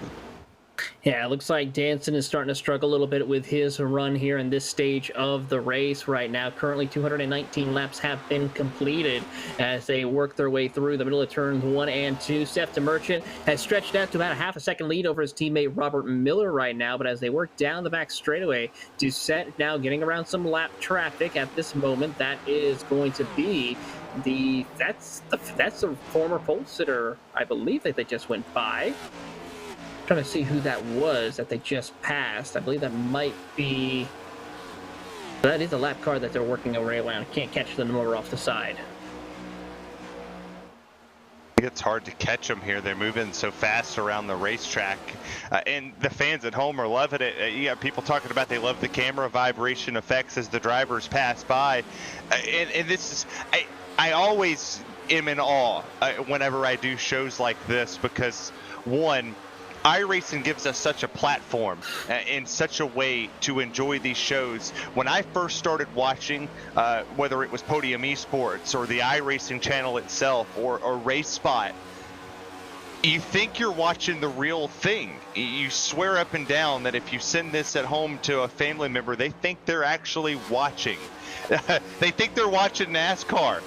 S1: Yeah, it looks like Danson is starting to struggle a little bit with his run here in this stage of the race right now. Currently, 219 laps have been completed as they work their way through the middle of turns 1 and 2. Seth DeMerchant has stretched out to about a half a second lead over his teammate Robert Miller right now, but as they work down the back straightaway, Doucette now getting around some lap traffic at this moment. That is going to be that's the former pole sitter, I believe, that they just went by. Trying to see who that was that they just passed. I believe that might be... That is a lap car that they're working their way around. Can't catch the motor off the side.
S2: It's hard to catch them here. They're moving so fast around the racetrack. And the fans at home are loving it. You got people talking about they love the camera vibration effects as the drivers pass by. And this is... I always am in awe whenever I do shows like this because, one, iRacing gives us such a platform in such a way to enjoy these shows. When I first started watching, whether it was Podium Esports or the iRacing channel itself or RaceSpot, you think you're watching the real thing. You swear up and down that if you send this at home to a family member, they think they're actually watching. They think they're watching NASCAR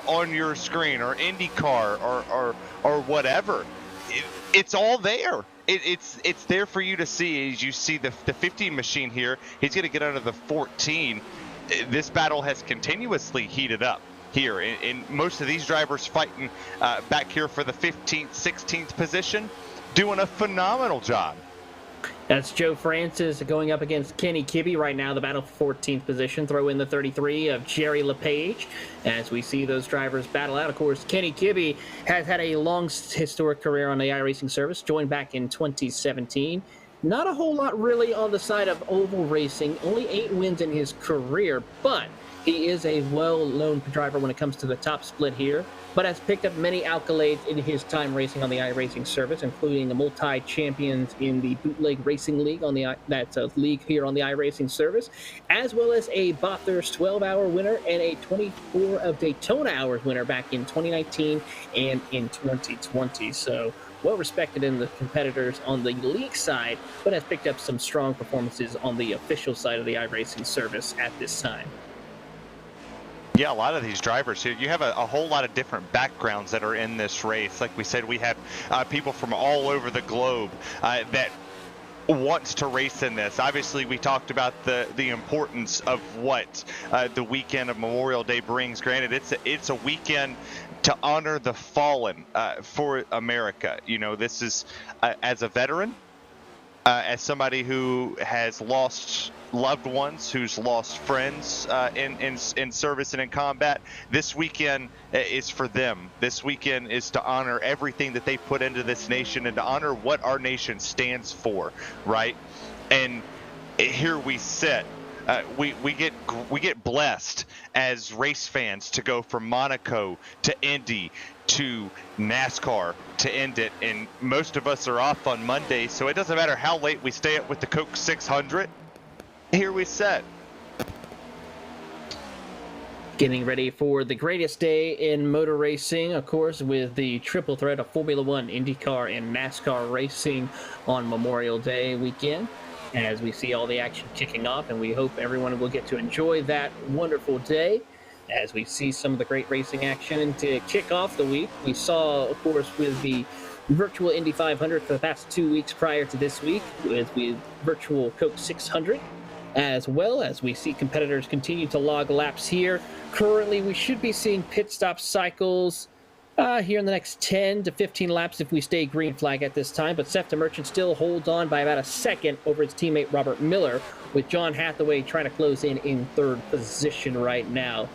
S2: on your screen or IndyCar or whatever. It's all there. It's there for you to see. As you see the 15 machine here, he's going to get out of the 14. This battle has continuously heated up here. And most of these drivers fighting back here for the 15th, 16th position, doing a phenomenal job.
S1: That's Joe Francis going up against Kenny Kibbe right now, the battle for 14th position. Throw in the 33 of Jerry LePage as we see those drivers battle out. Of course, Kenny Kibbe has had a long historic career on the iRacing service, joined back in 2017. Not a whole lot really on the side of oval racing, only 8 wins in his career, but he is a well-known driver when it comes to the top split here, but has picked up many accolades in his time racing on the iRacing service, including the multi-champions in the Bootleg Racing League on the league here on the iRacing service, as well as a Bathurst 12-hour winner and a 24 of Daytona hours winner back in 2019 and in 2020. So well respected in the competitors on the league side, but has picked up some strong performances on the official side of the iRacing service at this time.
S2: Yeah, a lot of these drivers here, you have a whole lot of different backgrounds that are in this race. Like we said, we have people from all over the globe that wants to race in this. Obviously, we talked about the importance of what the weekend of Memorial Day brings. Granted, it's a weekend to honor the fallen for America. You know, this is as a veteran, as somebody who has lost loved ones, who's lost friends in service and in combat, this weekend is for them. This weekend is to honor everything that they put into this nation and to honor what our nation stands for, right? And here we sit. We get blessed as race fans to go from Monaco to Indy to NASCAR to end it, and most of us are off on Monday, so it doesn't matter how late we stay up with the Coke 600. Here we sit.
S1: Getting ready for the greatest day in motor racing, of course, with the triple threat of Formula One, IndyCar, and NASCAR racing on Memorial Day weekend. As we see all the action kicking off, and we hope everyone will get to enjoy that wonderful day as we see some of the great racing action. And to kick off the week, we saw, of course, with the virtual Indy 500 for the past 2 weeks prior to this week, with virtual Coke 600, as well as we see competitors continue to log laps here. Currently, we should be seeing pit stop cycles here in the next 10 to 15 laps if we stay green flag at this time, but Seth DeMerchant still holds on by about a second over his teammate Robert Miller, with John Hathaway trying to close in third position right now.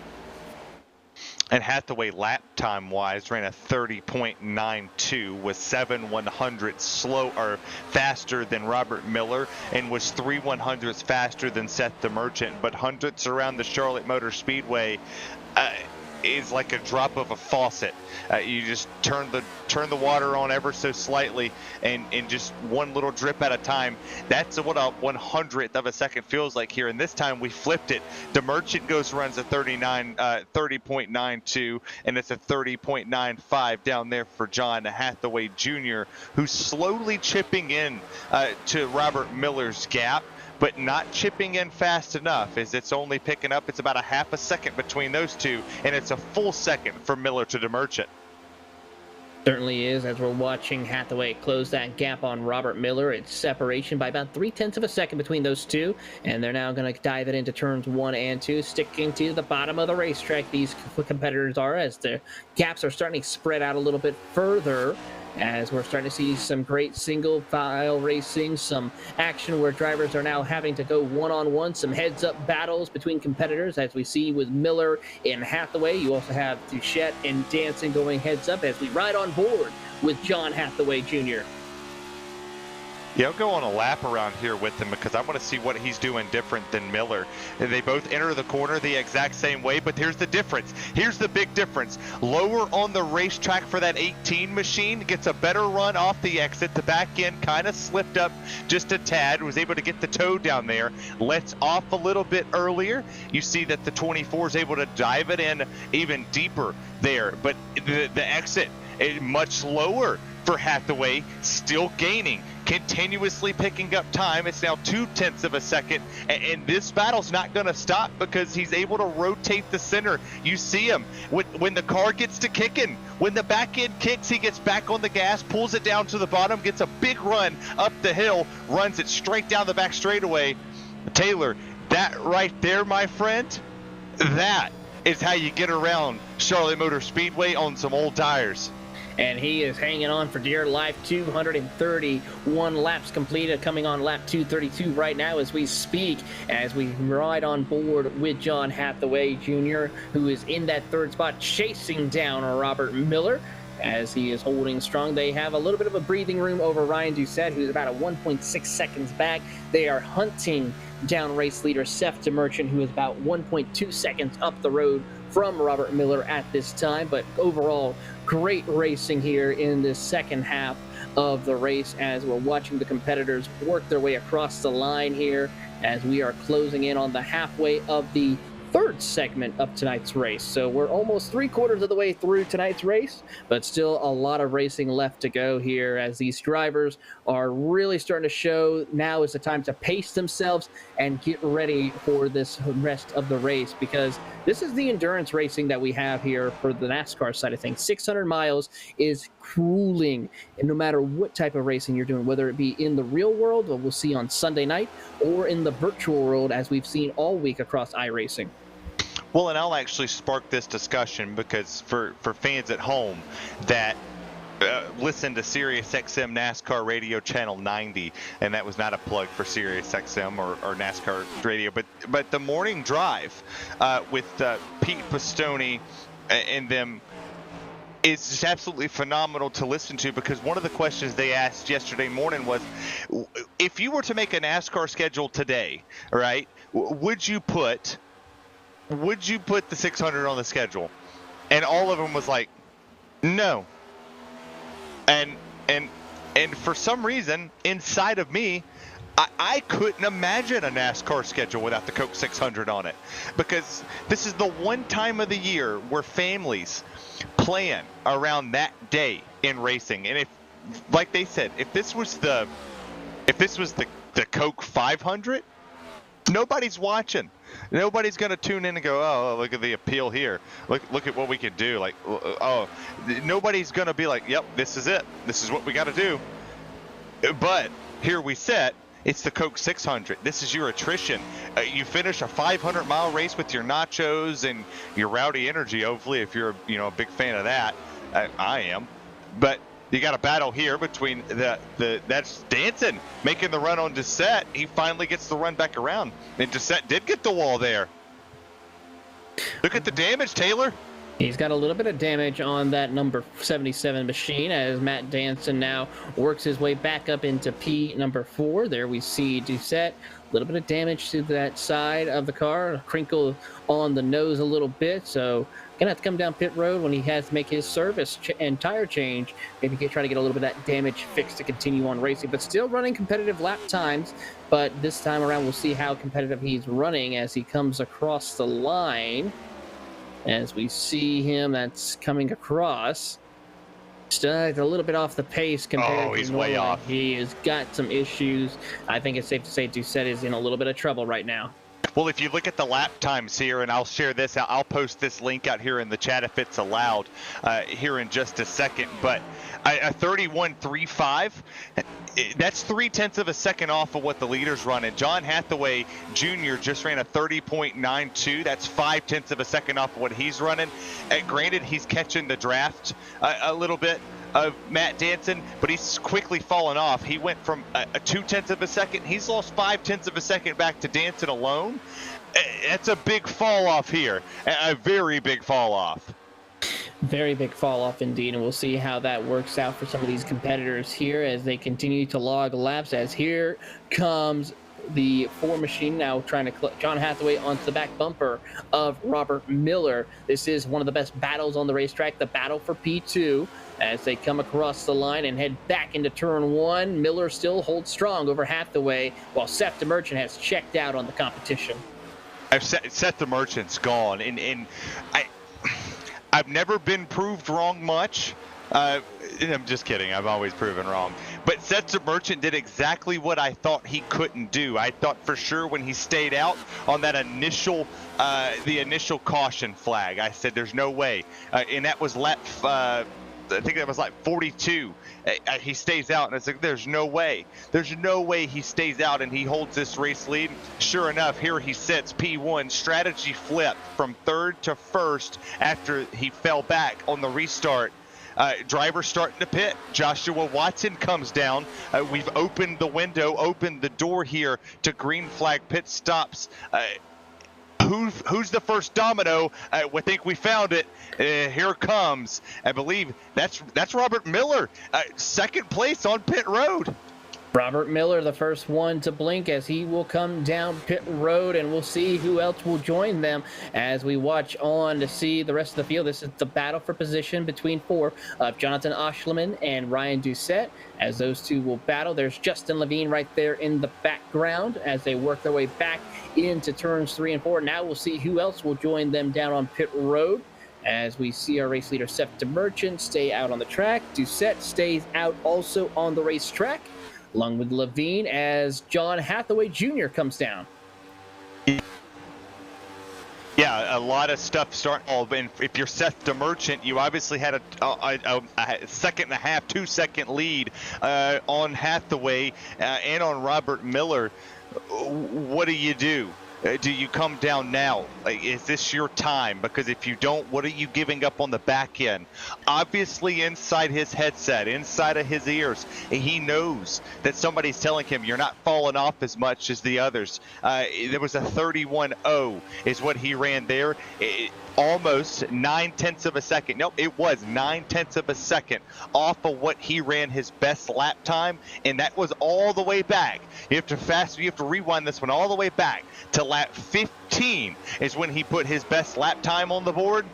S2: And Hathaway lap time wise ran a 30.92, was 7/100 slow or faster than Robert Miller, and was 3/100ths faster than Seth DeMerchant. But hundredths around the Charlotte Motor Speedway, is like a drop of a faucet. You just turn the water on ever so slightly, and just one little drip at a time. That's what a 100th of a second feels like here. And this time we flipped it. DeMerchant runs a 30.92, and it's a 30.95 down there for John Hathaway Jr., who's slowly chipping in to Robert Miller's gap, but not chipping in fast enough, as it's only picking up. It's about a half a second between those two, and it's a full second from Miller to DeMerchant.
S1: Certainly is, as we're watching Hathaway close that gap on Robert Miller. It's separation by about 0.3 of a second between those two, and they're now going to dive it into turns 1 and 2, sticking to the bottom of the racetrack. These competitors are, as the gaps are starting to spread out a little bit further, as we're starting to see some great single file racing, some action where drivers are now having to go one-on-one, some heads-up battles between competitors, as we see with Miller and Hathaway. You also have Duchette and Danson going heads-up as we ride on board with John Hathaway Jr.
S2: Yeah, I'll go on a lap around here with him because I want to see what he's doing different than Miller. They both enter the corner the exact same way, but here's the difference. Here's the big difference. Lower on the racetrack for that 18 machine, gets a better run off the exit. The back end kind of slipped up just a tad, was able to get the toe down there, lets off a little bit earlier. You see that the 24 is able to dive it in even deeper there, but the exit is much lower for Hathaway, still gaining, continuously picking up time. It's now 0.2 of a second, and this battle's not going to stop because he's able to rotate the center. You see him when the car gets to kicking, when the back end kicks, he gets back on the gas, pulls it down to the bottom, gets a big run up the hill, runs it straight down the back straightaway. Taylor, that right there, my friend, that is how you get around Charlotte Motor Speedway on some old tires.
S1: And he is hanging on for dear life. 231 laps completed, coming on lap 232 right now as we speak, as we ride on board with John Hathaway Jr., who is in that third spot, chasing down Robert Miller as he is holding strong. They have a little bit of a breathing room over Ryan Doucette, who's about a 1.6 seconds back. They are hunting down race leader Seth DeMerchant, who is about 1.2 seconds up the road from Robert Miller at this time. But overall, great racing here in this second half of the race as we're watching the competitors work their way across the line here as we are closing in on the halfway of the third segment of tonight's race. So we're almost 3/4 of the way through tonight's race, but still a lot of racing left to go here as these drivers are really starting to show now is the time to pace themselves and get ready for this rest of the race, because this is the endurance racing that we have here for the NASCAR side of things. 600 miles is grueling, and no matter what type of racing you're doing, whether it be in the real world, what we'll see on Sunday night, or in the virtual world as we've seen all week across iRacing.
S2: Well, and I'll actually spark this discussion because for fans at home that listen to SiriusXM NASCAR Radio Channel 90, and that was not a plug for SiriusXM or NASCAR Radio, but the morning drive with Pete Pistone and them is just absolutely phenomenal to listen to, because one of the questions they asked yesterday morning was, if you were to make a NASCAR schedule today, right, would you put the 600 on the schedule? And all of them was like, no. And for some reason inside of me, I couldn't imagine a NASCAR schedule without the Coke 600 on it, because this is the one time of the year where families plan around that day in racing. And if, like they said, if this was the Coke 500, nobody's watching. Nobody's going to tune in and go, oh, look at the appeal here. Look at what we could do. Like, oh, nobody's going to be like, yep, this is it. This is what we got to do. But here we sit. It's the Coke 600. This is your attrition. You finish a 500-mile race with your nachos and your Rowdy Energy, hopefully, if you're a big fan of that. I am. But you got a battle here between that's Danson making the run on Doucette. He finally gets the run back around, and Doucette did get the wall there. Look at the damage, Taylor.
S1: He's got a little bit of damage on that number 77 machine as Matt Danson now works his way back up into P number 4. There we see Doucette. A little bit of damage to that side of the car, a crinkle on the nose a little bit. So gonna have to come down pit road when he has to make his service and tire change. Maybe try to get a little bit of that damage fixed to continue on racing, but still running competitive lap times. But this time around, we'll see how competitive he's running as he comes across the line. As we see him, that's coming across. Still a little bit off the pace compared to
S2: he's
S1: normal.
S2: way off.
S1: He has got some issues. I think it's safe to say Doucette is in a little bit of trouble right now.
S2: Well, if you look at the lap times here, and I'll share this, I'll post this link out here in the chat if it's allowed here in just a second, but a 31.35, that's 0.3 of a second off of what the leaders run. And John Hathaway Jr. just ran a 30.92. That's 0.5 of a second off of what he's running. Granted, he's catching the draft a little bit of Matt Danson, but he's quickly fallen off. He went from a 0.2 of a second. He's lost 0.5 of a second back to Danson alone. That's a big fall off here, a very big fall off.
S1: Very big fall off indeed, and we'll see how that works out for some of these competitors here as they continue to log laps. As here comes the 4 machine now trying to John Hathaway onto the back bumper of Robert Miller. This is one of the best battles on the racetrack, the battle for P2. As they come across the line and head back into turn 1, Miller still holds strong over Hathaway, while Seth the Merchant has checked out on the competition.
S2: Seth the Merchant's gone, and I've never been proved wrong much. I'm just kidding. I've always proven wrong. But Seth the Merchant did exactly what I thought he couldn't do. I thought for sure when he stayed out on that initial, the initial caution flag, I said there's no way. And that was lap, I think that was like 42. He stays out, and it's like there's no way. There's no way he stays out and he holds this race lead. Sure enough, here he sits P1. Strategy flip from 3rd to 1st after he fell back on the restart. Driver starting to pit. Joshua Watson comes down. We've opened the window, opened the door here to green flag pit stops. Who's the first domino? I think we found it. Here comes. I believe that's Robert Miller, second place on pit road.
S1: Robert Miller, the first one to blink as he will come down pit road, and we'll see who else will join them as we watch on to see the rest of the field. This is the battle for position between 4 of Jonathan Oshleman and Ryan Doucette. As those two will battle, there's Justin Levine right there in the background as they work their way back into turns 3 and 4. Now we'll see who else will join them down on pit road. As we see our race leader, Seth DeMerchant, stay out on the track. Doucette stays out also on the racetrack, along with Levine as John Hathaway Jr. comes down.
S2: Yeah, a lot of stuff starting. And if you're Seth DeMerchant, you obviously had a second and a half, 2-second lead on Hathaway and on Robert Miller. What do? Do you come down now? Is this your time? Because if you don't, what are you giving up on the back end? Obviously, inside his headset, inside of his ears, he knows that somebody's telling him you're not falling off as much as the others. There was a 31.0 is what he ran there. Almost 0.9 of a second. Nope, it was 0.9 of a second off of what he ran his best lap time, and that was all the way back. You have to rewind this one all the way back to lap 15 is when he put his best lap time on the board.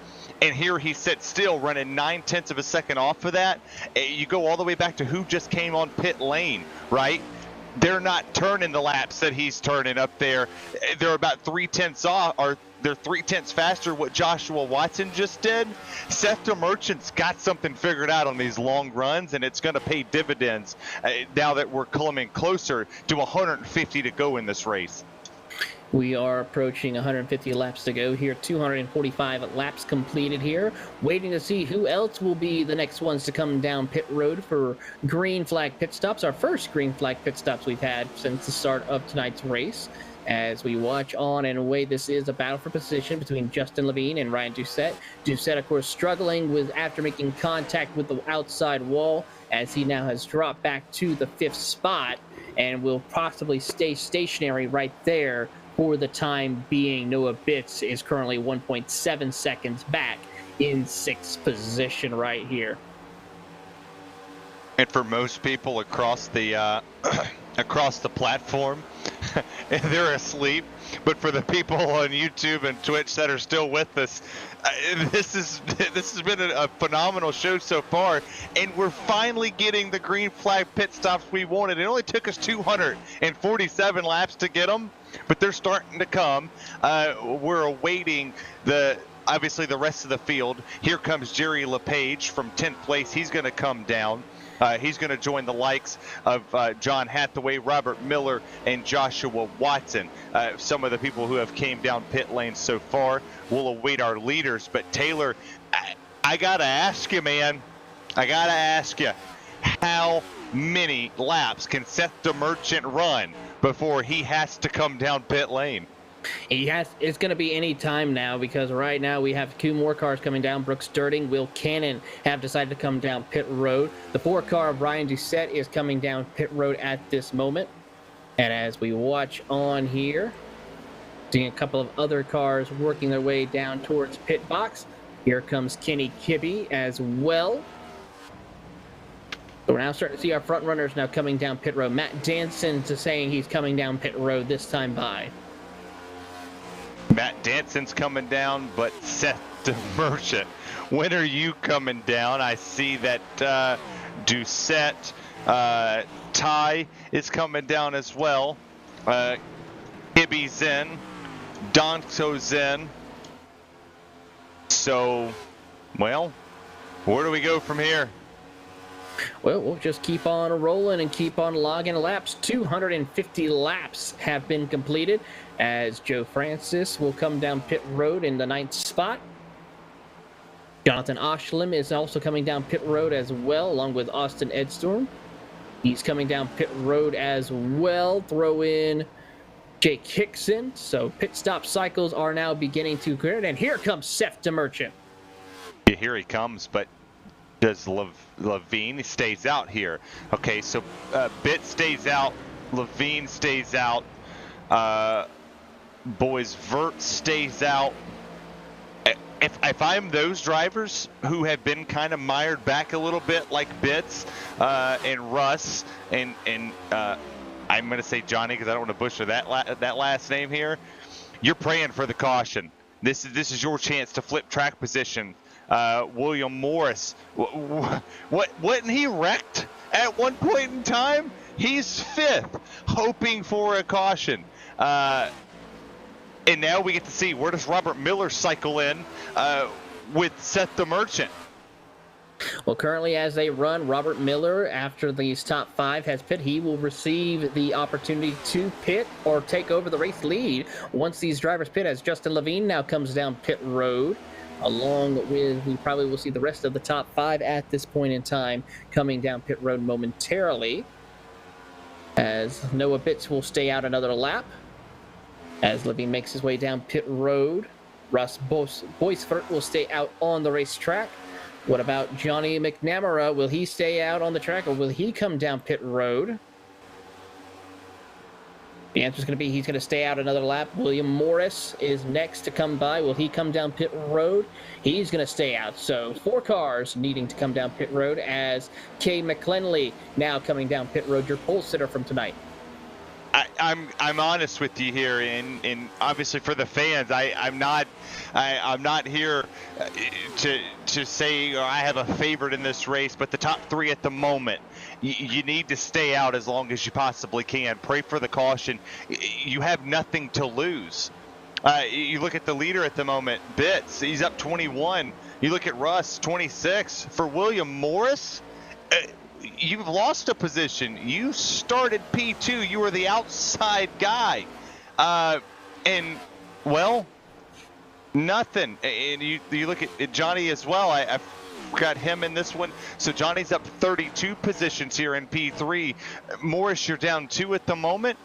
S2: And here he sits still running 0.9 of a second off of that. You go all the way back to who just came on pit lane, right? They're not turning the laps that he's turning up there. They're about 0.3 off, or they're 0.3 faster what Joshua Watson just did. Seth DeMerchant's got something figured out on these long runs, and it's going to pay dividends now that we're coming closer to 150 to go in this race.
S1: We are approaching 150 laps to go here, 245 laps completed here, waiting to see who else will be the next ones to come down pit road for green flag pit stops, our first green flag pit stops we've had since the start of tonight's race. As we watch on and away, this is a battle for position between Justin Levine and Ryan Doucette. Doucette, of course, struggling after making contact with the outside wall, as he now has dropped back to the 5th spot and will possibly stay stationary right there for the time being. Noah Bitts is currently 1.7 seconds back in 6th position right here.
S2: And for most people across the across the platform, they're asleep. But for the people on YouTube and Twitch that are still with us, this has been a phenomenal show so far, and we're finally getting the green flag pit stops we wanted. It only took us 247 laps to get them, but they're starting to come. We're awaiting obviously the rest of the field. Here comes Jerry LePage from 10th place. He's going to come down. He's going to join the likes of John Hathaway, Robert Miller, and Joshua Watson. Some of the people who have came down pit lane so far. We'll await our leaders. But Taylor, I got to ask you, man. I got to ask you, how many laps can Seth DeMerchant run before he has to come down pit lane?
S1: It's going to be any time now, because right now we have 2 more cars coming down. Brooks Dirting, Will Cannon have decided to come down pit road. The 4 car of Ryan Doucette is coming down pit road at this moment. And as we watch on here, seeing a couple of other cars working their way down towards pit box. Here comes Kenny Kibbe as well. So we're now starting to see our front runners now coming down pit road. Matt Danson to saying he's coming down pit road this time by.
S2: Matt Danson's coming down, but Seth DeMerchant, when are you coming down? I see that Doucette, Ty is coming down as well. Gibby's in. Donko's in. So, well, where do we go from here?
S1: Well, we'll just keep on rolling and keep on logging laps. 250 laps have been completed as Joe Francis will come down pit road in the 9th spot. Jonathan Oshlim is also coming down pit road as well, along with Austin Edstorm. He's coming down pit road as well. Throw in Jake Hickson. So pit stop cycles are now beginning to clear. And here comes Seth DeMerchant.
S2: Yeah, here he comes, but does Levine stays out here? Okay, so Bitt stays out, Levine stays out, Boys Vert stays out. If I'm those drivers who have been kind of mired back a little bit, like Bitts and Russ and I'm going to say Johnny because I don't want to butcher that last name here. You're praying for the caution. This is your chance to flip track position. William Morris, wasn't he wrecked at one point in time? He's 5th, hoping for a caution. And now we get to see, where does Robert Miller cycle in with Seth DeMerchant?
S1: Well, currently as they run, Robert Miller, after these top 5 has pit, he will receive the opportunity to pit or take over the race lead once these drivers pit, as Justin Levine now comes down pit road. Along with, we probably will see the rest of the top 5 at this point in time coming down pit road momentarily, as Noah Bitts will stay out another lap as Levine makes his way down pit road. Russ Boisfert will stay out on the racetrack. What about Johnny McNamara? Will he stay out on the track, or will he come down pit road? The answer is going to be he's going to stay out another lap. William Morris is next to come by. Will he come down pit road? He's going to stay out. So 4 cars needing to come down pit road, as Kay McClenley now coming down pit road, your pole sitter from tonight.
S2: I'm honest with you here, and obviously for the fans, I'm not here to say I have a favorite in this race, but the top 3 at the moment, you need to stay out as long as you possibly can. Pray for the caution. You have nothing to lose. You look at the leader at the moment, Bitts, he's up 21. You look at Russ, 26. For William Morris, you've lost a position. You started P2. You were the outside guy. And, well, nothing. And you look at Johnny as well. I've got him in this one. So Johnny's up 32 positions here in P3. Morris, you're down 2 at the moment.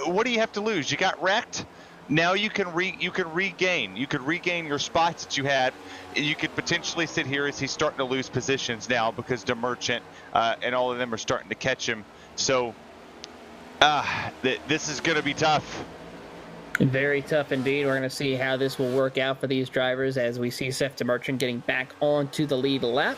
S2: What do you have to lose? You got wrecked. Now you can regain. You could regain your spots that you had. You could potentially sit here as he's starting to lose positions now, because DeMerchant and all of them are starting to catch him. So this is going to be tough.
S1: Very tough indeed. We're going to see how this will work out for these drivers as we see Seth DeMerchant getting back onto the lead lap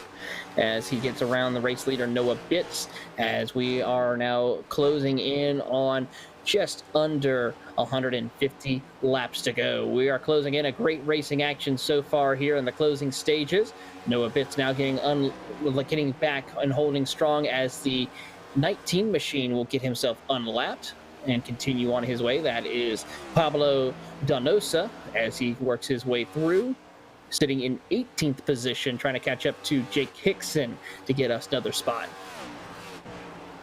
S1: as he gets around the race leader Noah Bitts, as we are now closing in on just under 150 laps to go. We are closing in a great racing action so far here in the closing stages. Noah Bitts now getting back and holding strong as the 19 machine will get himself unlapped and continue on his way. That is Pablo Donosa as he works his way through, sitting in 18th position, trying to catch up to Jake Hickson to get us another spot.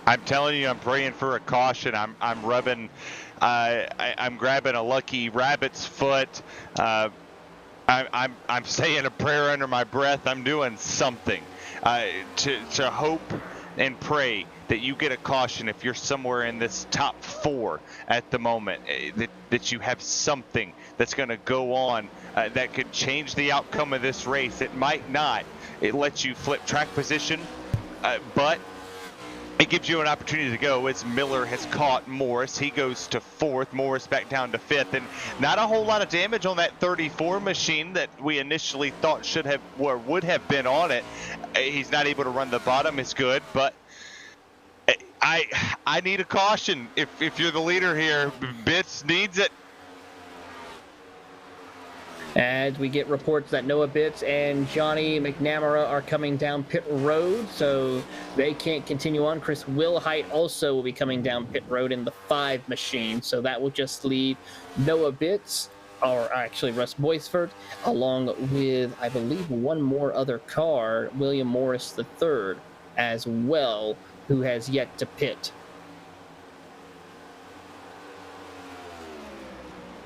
S2: I'm telling you, I'm praying for a caution. I'm rubbing, I'm grabbing a lucky rabbit's foot. I'm saying a prayer under my breath. I'm doing something to hope and pray that you get a caution if you're somewhere in this top 4 at the moment, that you have something that's going to go on that could change the outcome of this race. It might not. It lets you flip track position, but it gives you an opportunity to go as Miller has caught Morris. He goes to 4th, Morris back down to 5th, and not a whole lot of damage on that 34 machine that we initially thought should have or would have been on it. He's not able to run the bottom. It's good, but I need a caution. If you're the leader here, Bitts needs it.
S1: As we get reports that Noah Bitts and Johnny McNamara are coming down pit road, so they can't continue on. Chris Wilhite also will be coming down pit road in the 5 machine, so that will just leave Noah Bitts, or actually Russ Boisford, along with, I believe, one more other car, William Morris III, as well, who has yet to pit.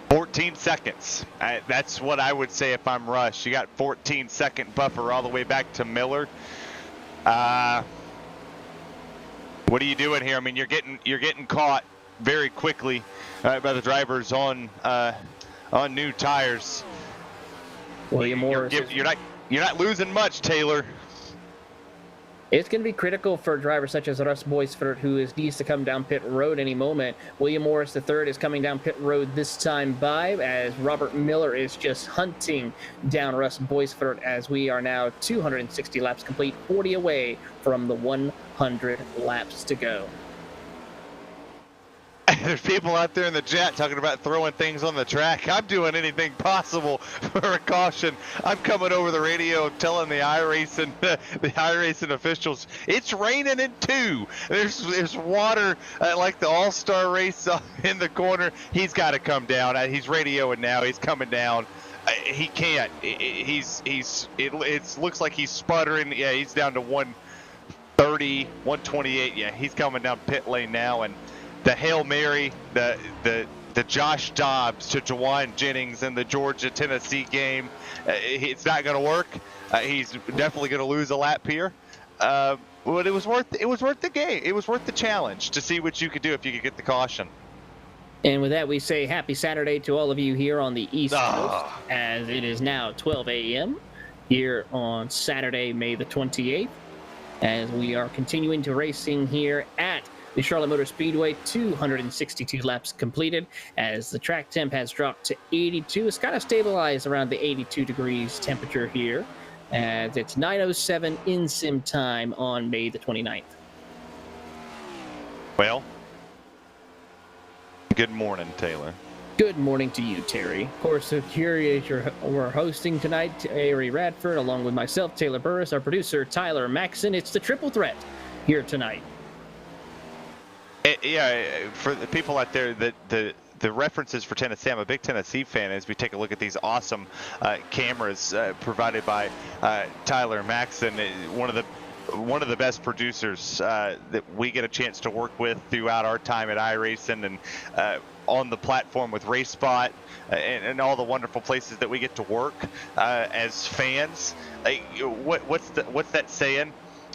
S2: 14 seconds. That's what I would say if I'm Rush. You got 14-second buffer all the way back to Miller. What are you doing here? I mean, you're getting caught very quickly by the drivers on new tires.
S1: William Morris.
S2: You're not losing much, Taylor.
S1: It's going to be critical for drivers such as Russ Boisford, who needs to come down pit road any moment. William Morris III is coming down pit road this time by, as Robert Miller is just hunting down Russ Boisford, as we are now 260 laps complete, 40 away from the 100 laps to go.
S2: There's people out there in the chat talking about throwing things on the track. I'm doing anything possible for a caution. I'm coming over the radio telling the iRacing officials it's raining in 2. There's water like the All-Star race in the corner. He's got to come down. He's radioing now. He's coming down. He can't. It looks like he's sputtering. Yeah, he's down to 130, 128. Yeah, he's coming down pit lane now, and the Hail Mary, the Josh Dobbs to Jawan Jennings in the Georgia-Tennessee game, it's not going to work. He's definitely going to lose a lap here. But it was worth the game. It was worth the challenge to see what you could do if you could get the caution.
S1: And with that, we say happy Saturday to all of you here on the East Coast, as it is now 12 a.m. here on Saturday, May the 28th, as we are continuing to racing here at the Charlotte Motor Speedway. 262 laps completed, as the track temp has dropped to 82. It's kind of stabilized around the 82 degrees temperature here, as it's 9:07 in sim time on May the 29th.
S2: Well, good morning, Taylor.
S1: Good morning to you, Terry. Of course, here is we're hosting tonight, Terry Radford, along with myself, Taylor Burris, our producer, Tyler Maxson. It's the triple threat here tonight.
S2: Yeah, for the people out there, the references for Tennessee, I'm a big Tennessee fan, as we take a look at these awesome cameras provided by Tyler Maxson, one of the best producers that we get a chance to work with throughout our time at iRacing, and on the platform with RaceSpot, and all the wonderful places that we get to work as fans. What's that saying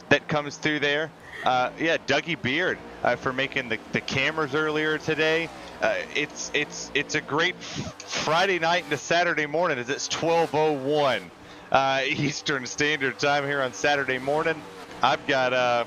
S2: that comes through there? Yeah, Dougie Beard for making the cameras earlier today. It's a great Friday night into Saturday morning, as it's 12:01 Eastern Standard Time here on Saturday morning. I've got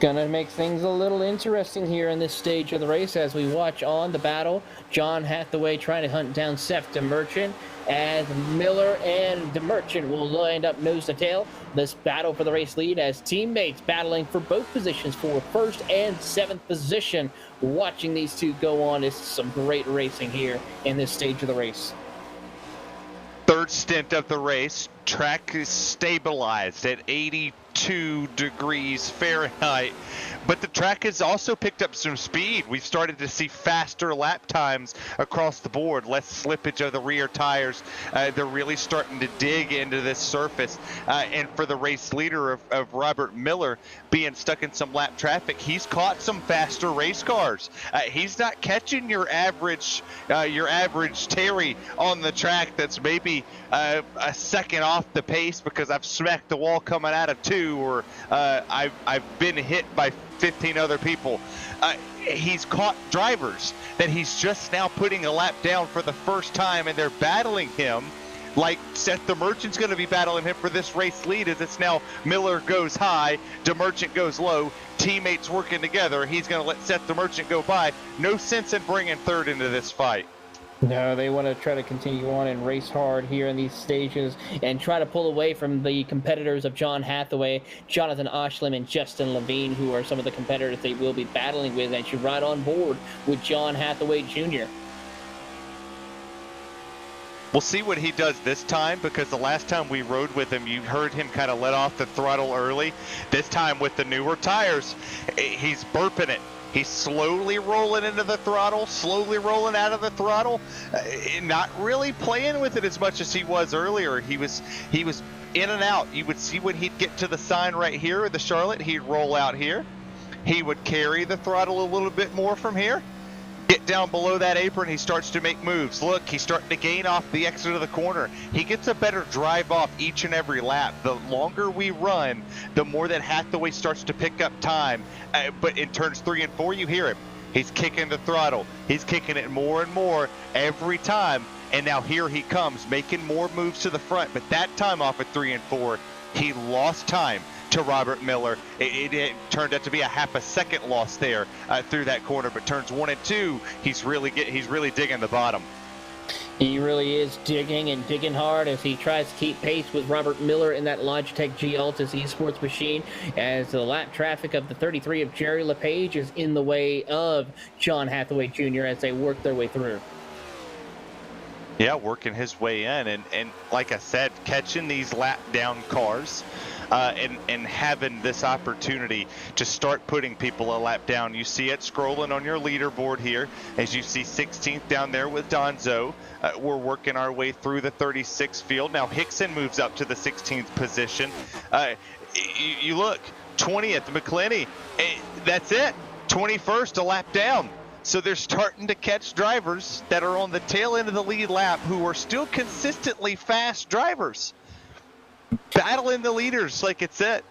S1: Gonna make things a little interesting here in this stage of the race as we watch on the battle. John Hathaway trying to hunt down Seth DeMerchant, as Miller and DeMerchant will end up nose to tail. This battle for the race lead as teammates battling for both positions for first and seventh position. Watching these two go on is some great racing here in this stage of the race.
S2: Third stint of the race, track is stabilized at 82 degrees Fahrenheit, but the track has also picked up some speed. We've started to see faster lap times across the board, less slippage of the rear tires. They're really starting to dig into this surface, and for the race leader of Robert Miller being stuck in some lap traffic, he's caught some faster race cars. He's not catching your average Terry on the track that's maybe a second off the pace because I've smacked the wall coming out of 2, or I've been hit by 15 other people. He's caught drivers that he's just now putting a lap down for the first time, and they're battling him like Seth DeMerchant's going to be battling him for this race lead, as it's now Miller goes high, DeMerchant goes low, teammates working together. He's going to let Seth DeMerchant go by. No sense in bringing third into this fight.
S1: No, they want to try to continue on and race hard here in these stages and try to pull away from the competitors of John Hathaway, Jonathan Oshlim, and Justin Levine, who are some of the competitors they will be battling with and should ride on board with John Hathaway Jr.
S2: We'll see what he does this time, because the last time we rode with him, you heard him kind of let off the throttle early. This time with the newer tires, he's burping it. He's slowly rolling into the throttle, slowly rolling out of the throttle, not really playing with it as much as he was earlier. He was in and out. You would see when he'd get to the sign right here, the Charlotte, he'd roll out here. He would carry the throttle a little bit more from here. Get down below that apron, he starts to make moves. Look, he's starting to gain off the exit of the corner. He gets a better drive off each and every lap. The longer we run, the more that Hathaway starts to pick up time. But in turns 3 and 4, you hear him. He's kicking the throttle. He's kicking it more and more every time. And now here he comes, making more moves to the front. But that time off at 3 and 4, he lost time to Robert Miller. It turned out to be a half a second loss there through that corner, but turns 1 and 2, he's really digging the bottom.
S1: He really is digging hard as he tries to keep pace with Robert Miller in that Logitech G Altis esports machine, as the lap traffic of the 33 of Jerry LePage is in the way of John Hathaway Jr. as they work their way through.
S2: Yeah, working his way in, and like I said, catching these lap down cars, and having this opportunity to start putting people a lap down. You see it scrolling on your leaderboard here, as you see 16th down there with Donzo. We're working our way through the 36 field. Now Hickson moves up to the 16th position. You look, 20th, McClenny, that's it. 21st, a lap down. So they're starting to catch drivers that are on the tail end of the lead lap who are still consistently fast drivers. Battling the leaders like it's it.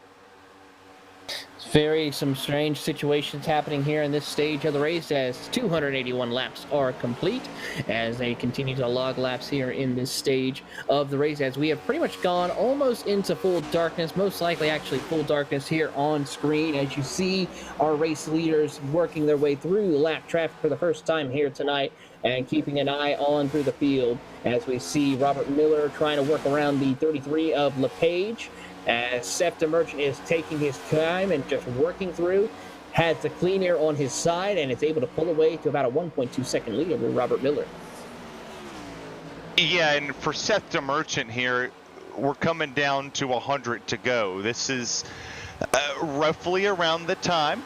S1: Some strange situations happening here in this stage of the race as 281 laps are complete as they continue to log laps here in this stage of the race, as we have pretty much gone almost into full darkness, most likely actually full darkness here on screen, as you see our race leaders working their way through lap traffic for the first time here tonight and keeping an eye on through the field, as we see Robert Miller trying to work around the 33 of LePage, as Seth DeMerchant is taking his time and just working through, has the clean air on his side, and is able to pull away to about a 1.2 second lead over Robert Miller.
S2: Yeah, and for Seth DeMerchant here, we're coming down to 100 to go. This is roughly around the time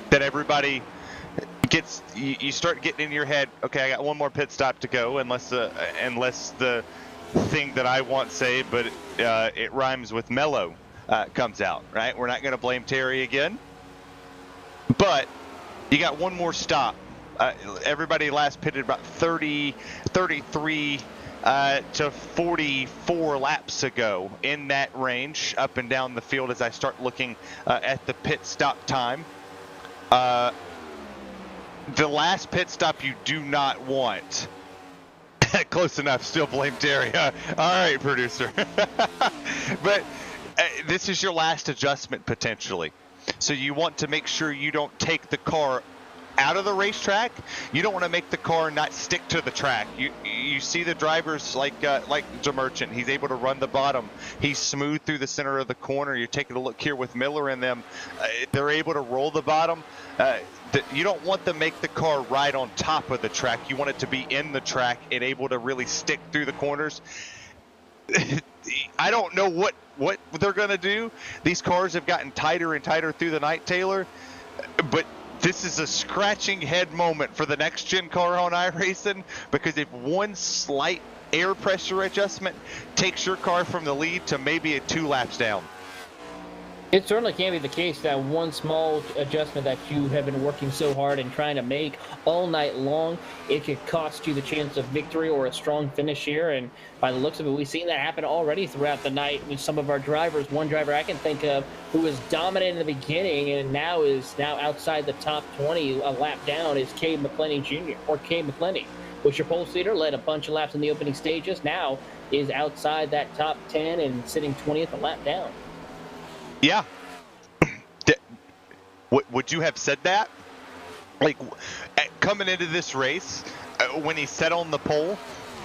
S2: that everybody gets, you start getting in your head, okay, I got one more pit stop to go, unless the thing that I want to say, but it rhymes with mellow, comes out, right? We're not going to blame Terry again, but you got one more stop. Everybody last pitted about 33 to 44 laps ago, in that range, up and down the field, as I start looking at the pit stop time. The last pit stop you do not want. Close enough, still blame Terry. All right, producer. But this is your last adjustment, potentially. So you want to make sure you don't take the car out of the racetrack. You don't want to make the car not stick to the track. You see the drivers like DeMerchant. He's able to run the bottom. He's smooth through the center of the corner. You're taking a look here with Miller and them. They're able to roll the bottom. You don't want to make the car right on top of the track. You want it to be in the track and able to really stick through the corners. I don't know what they're going to do. These cars have gotten tighter and tighter through the night, Taylor, but this is a scratching head moment for the next gen car on iRacing, because if one slight air pressure adjustment takes your car from the lead to maybe 2 laps down.
S1: It certainly can be the case that one small adjustment that you have been working so hard and trying to make all night long, it could cost you the chance of victory or a strong finish here. And by the looks of it, we've seen that happen already throughout the night with some of our drivers. One driver I can think of who was dominant in the beginning and now outside the top 20, a lap down, is Cade McClenny Jr. or Cade McClenny, was your pole leader, led a bunch of laps in the opening stages, now is outside that top 10 and sitting 20th a lap down.
S2: Yeah. Would you have said that? Like, coming into this race, when he set on the pole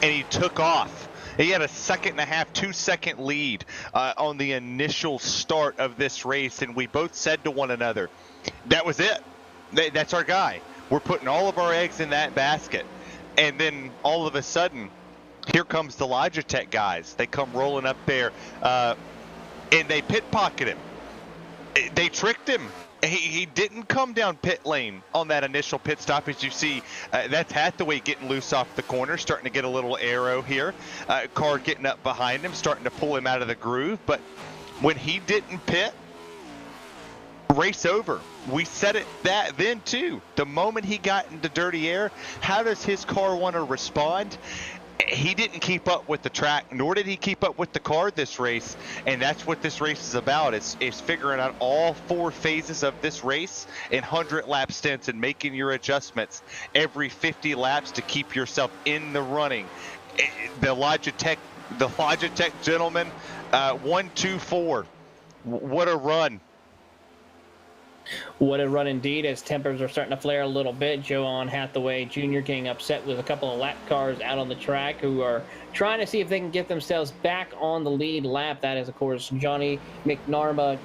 S2: and he took off, he had a 1.5, 2-second lead on the initial start of this race, and we both said to one another, that was it. That's our guy. We're putting all of our eggs in that basket. And then all of a sudden, here comes the Logitech guys. They come rolling up there, and they pit pocket him. They tricked him. He didn't come down pit lane on that initial pit stop. As you see, that's Hathaway getting loose off the corner, starting to get a little arrow here. Car getting up behind him, starting to pull him out of the groove. But when he didn't pit, race over. We said it then too. The moment he got into dirty air, how does his car want to respond? He didn't keep up with the track, nor did he keep up with the car this race, and that's what this race is about. It's figuring out all 4 phases of this race in 100-lap stints and making your adjustments every 50 laps to keep yourself in the running. The Logitech gentlemen, 1, 2, 4. What a run.
S1: What a run indeed, as tempers are starting to flare a little bit. Johan Hathaway Jr. getting upset with a couple of lap cars out on the track who are trying to see if they can get themselves back on the lead lap. That is, of course, Johnny McNarma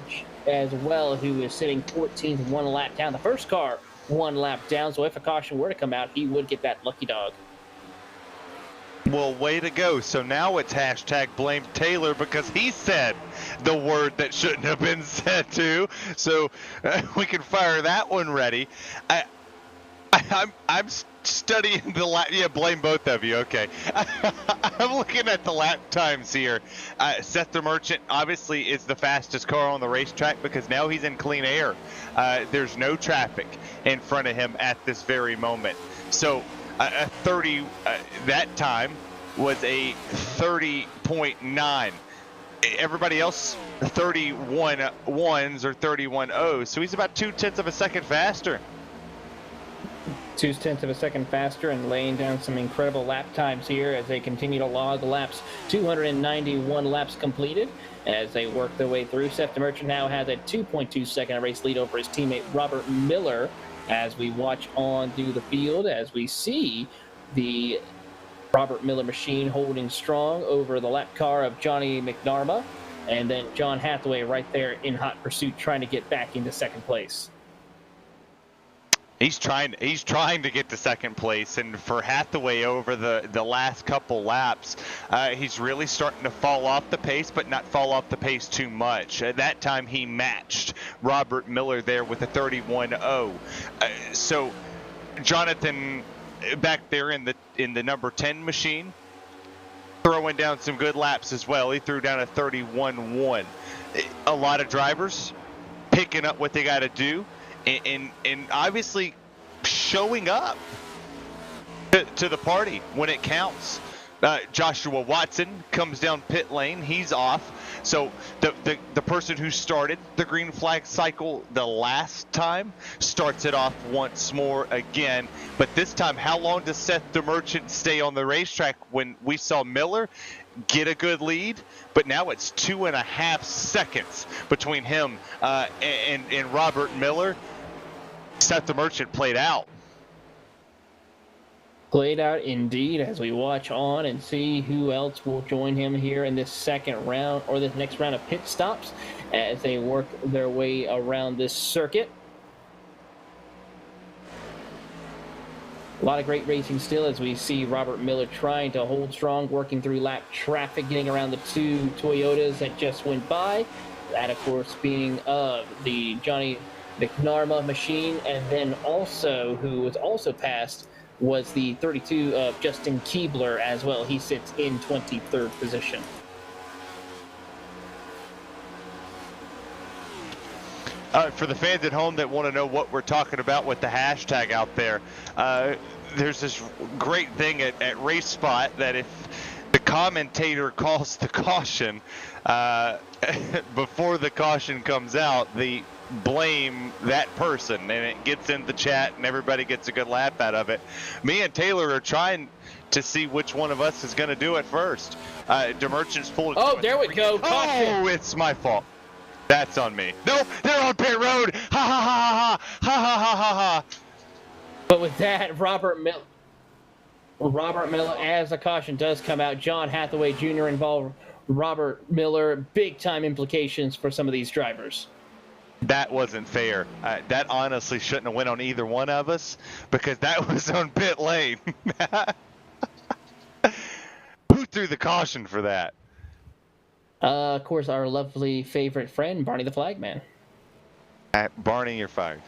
S1: as well, who is sitting 14th, 1 lap down. The first car 1 lap down, so if a caution were to come out, he would get that lucky dog.
S2: Well, way to go. So now it's hashtag blame Taylor because he said the word that shouldn't have been said too. So we can fire that one ready. I'm studying the lap. Yeah, blame both of you. Okay. I'm looking at the lap times here. Seth DeMerchant obviously is the fastest car on the racetrack because now he's in clean air. There's no traffic in front of him at this very moment. So a 30, that time was a 30.9. Everybody else 31 ones or 31 O's. So he's about 0.2 of a second faster.
S1: 0.2 of a second faster and laying down some incredible lap times here as they continue to log the laps. 291 laps completed as they work their way through. Seth DeMerchant now has a 2.2 second race lead over his teammate Robert Miller as we watch on through the field, as we see the Robert Miller machine holding strong over the lap car of Johnny McNarma, and then John Hathaway right there in hot pursuit trying to get back into second place.
S2: He's trying to get to second place, and for Hathaway over the last couple laps, he's really starting to fall off the pace, but not fall off the pace too much. At that time, he matched Robert Miller there with a 31.0. So Jonathan back there in the number 10 machine, throwing down some good laps as well. He threw down a 31.1. A lot of drivers picking up what they got to do. And obviously showing up to the party when it counts. Joshua Watson comes down pit lane. He's off. So the person who started the green flag cycle the last time starts it off once more again. But this time, how long does Seth DeMerchant stay on the racetrack? When we saw Miller, get a good lead, but now it's 2.5 seconds between him and Robert Miller. Seth the Merchant played out.
S1: Played out indeed, as we watch on and see who else will join him here in this second round, or this next round of pit stops, as they work their way around this circuit. A lot of great racing still, as we see Robert Miller trying to hold strong, working through lap traffic, getting around the two Toyotas that just went by. That, of course, being the Johnny McNarma machine, and then also, who was also passed, was the 32 of Justin Keebler as well. He sits in 23rd position.
S2: For the fans at home that want to know what we're talking about with the hashtag out there, there's this great thing at RaceSpot that if the commentator calls the caution, before the caution comes out, they blame that person, and it gets in the chat and everybody gets a good laugh out of it. Me and Taylor are trying to see which one of us is going to do it first. DeMerchant's pulling.
S1: Oh, there we go. Caution.
S2: Oh, it's my fault. That's on me. No, they're on pit road. Ha ha ha ha ha ha ha ha ha.
S1: But with that, Robert Miller, as a caution does come out, John Hathaway Jr. involved. Robert Miller, big time implications for some of these drivers.
S2: That wasn't fair. That honestly shouldn't have went on either one of us, because that was on pit lane. Who threw the caution for that?
S1: Of course, our lovely favorite friend, Barney the Flagman.
S2: Barney, you're fired.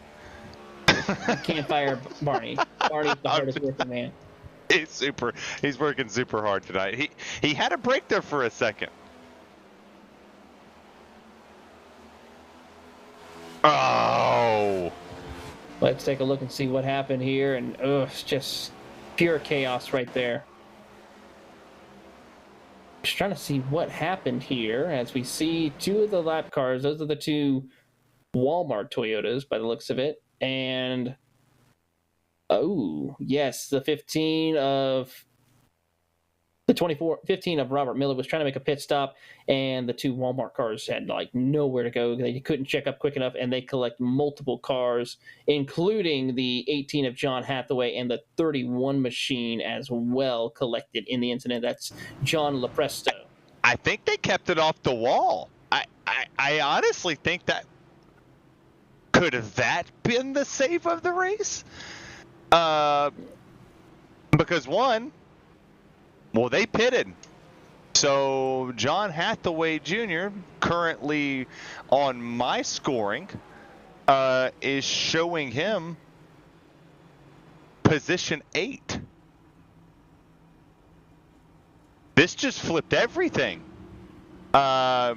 S1: You can't fire Barney. Barney's the hardest working man.
S2: He's working super hard tonight. He had a break there for a second. Oh.
S1: Let's take a look and see what happened here, and it's just pure chaos right there. Just trying to see what happened here, as we see two of the lap cars. Those are the two Walmart Toyotas by the looks of it. And oh yes, the 15 of Robert Miller was trying to make a pit stop, and the two Walmart cars had like nowhere to go. They couldn't check up quick enough, and they collect multiple cars, including the 18 of John Hathaway and the 31 machine as well, collected in the incident. That's John Lepresto.
S2: I think they kept it off the wall. I honestly think that could have that been the save of the race? Because one, well, they pitted. So John Hathaway Jr., currently on my scoring, is showing him position 8. This just flipped everything. And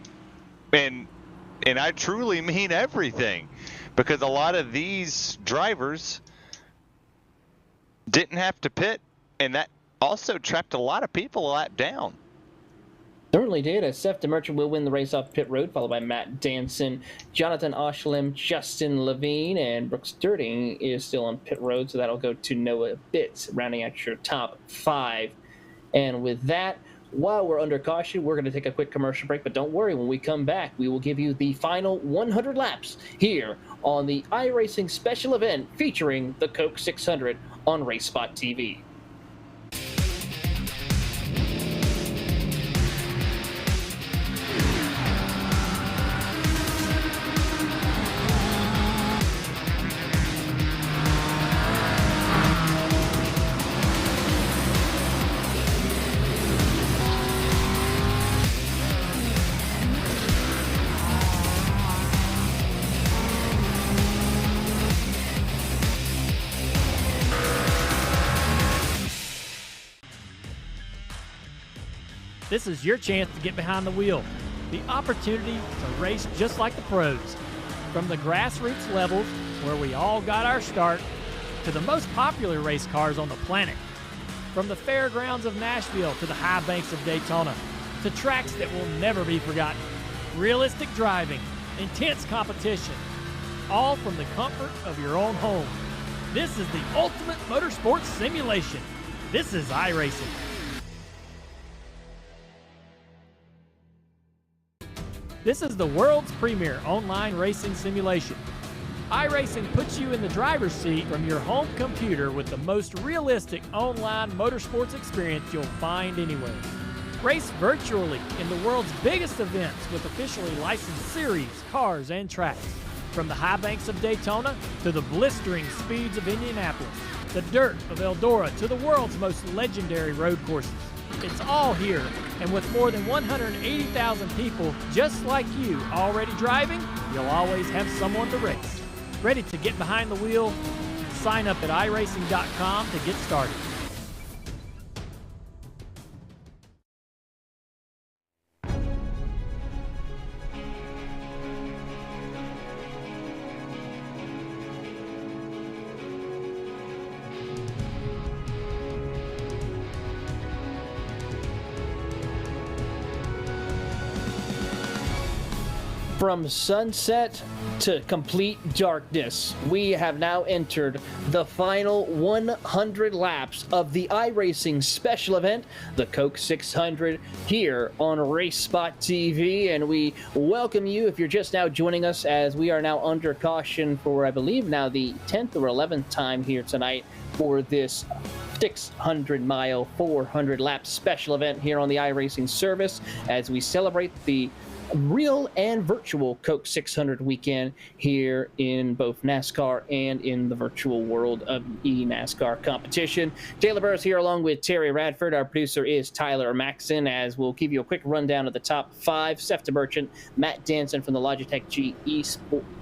S2: I truly mean everything, because a lot of these drivers didn't have to pit, and that also trapped a lot of people a lap down.
S1: Certainly did, as Seth DeMerchant will win the race off pit road, followed by Matt Danson, Jonathan Oshlim, Justin Levine, and Brooks Dirting is still on pit road, so that'll go to Noah Bitts, rounding out your top 5. And with that, while we're under caution, we're going to take a quick commercial break, but don't worry, when we come back, we will give you the final 100 laps here on the iRacing special event featuring the Coke 600 on RaceSpotTV.
S4: This is your chance to get behind the wheel. The opportunity to race just like the pros. From the grassroots levels, where we all got our start, to the most popular race cars on the planet. From the fairgrounds of Nashville to the high banks of Daytona, to tracks that will never be forgotten. Realistic driving, intense competition, all from the comfort of your own home. This is the ultimate motorsports simulation. This is iRacing. This is the world's premier online racing simulation. iRacing puts you in the driver's seat from your home computer with the most realistic online motorsports experience you'll find anywhere. Race virtually in the world's biggest events with officially licensed series, cars, and tracks. From the high banks of Daytona to the blistering speeds of Indianapolis, the dirt of Eldora to the world's most legendary road courses. It's all here, and with more than 180,000 people just like you already driving, you'll always have someone to race. Ready to get behind the wheel? Sign up at iRacing.com to get started.
S1: From sunset to complete darkness, we have now entered the final 100 laps of the iRacing special event, the Coke 600, here on RaceSpotTV, and we welcome you if you're just now joining us, as we are now under caution for, I believe, now the 10th or 11th time here tonight for this 600-mile, 400-lap special event here on the iRacing service, as we celebrate the real and virtual Coke 600 weekend here in both NASCAR and in the virtual world of NASCAR competition. Taylor Burris here along with Terry Radford. Our producer is Tyler Maxson, as we'll give you a quick rundown of the top five. Seth DeMerchant, Matt Danson from the Logitech G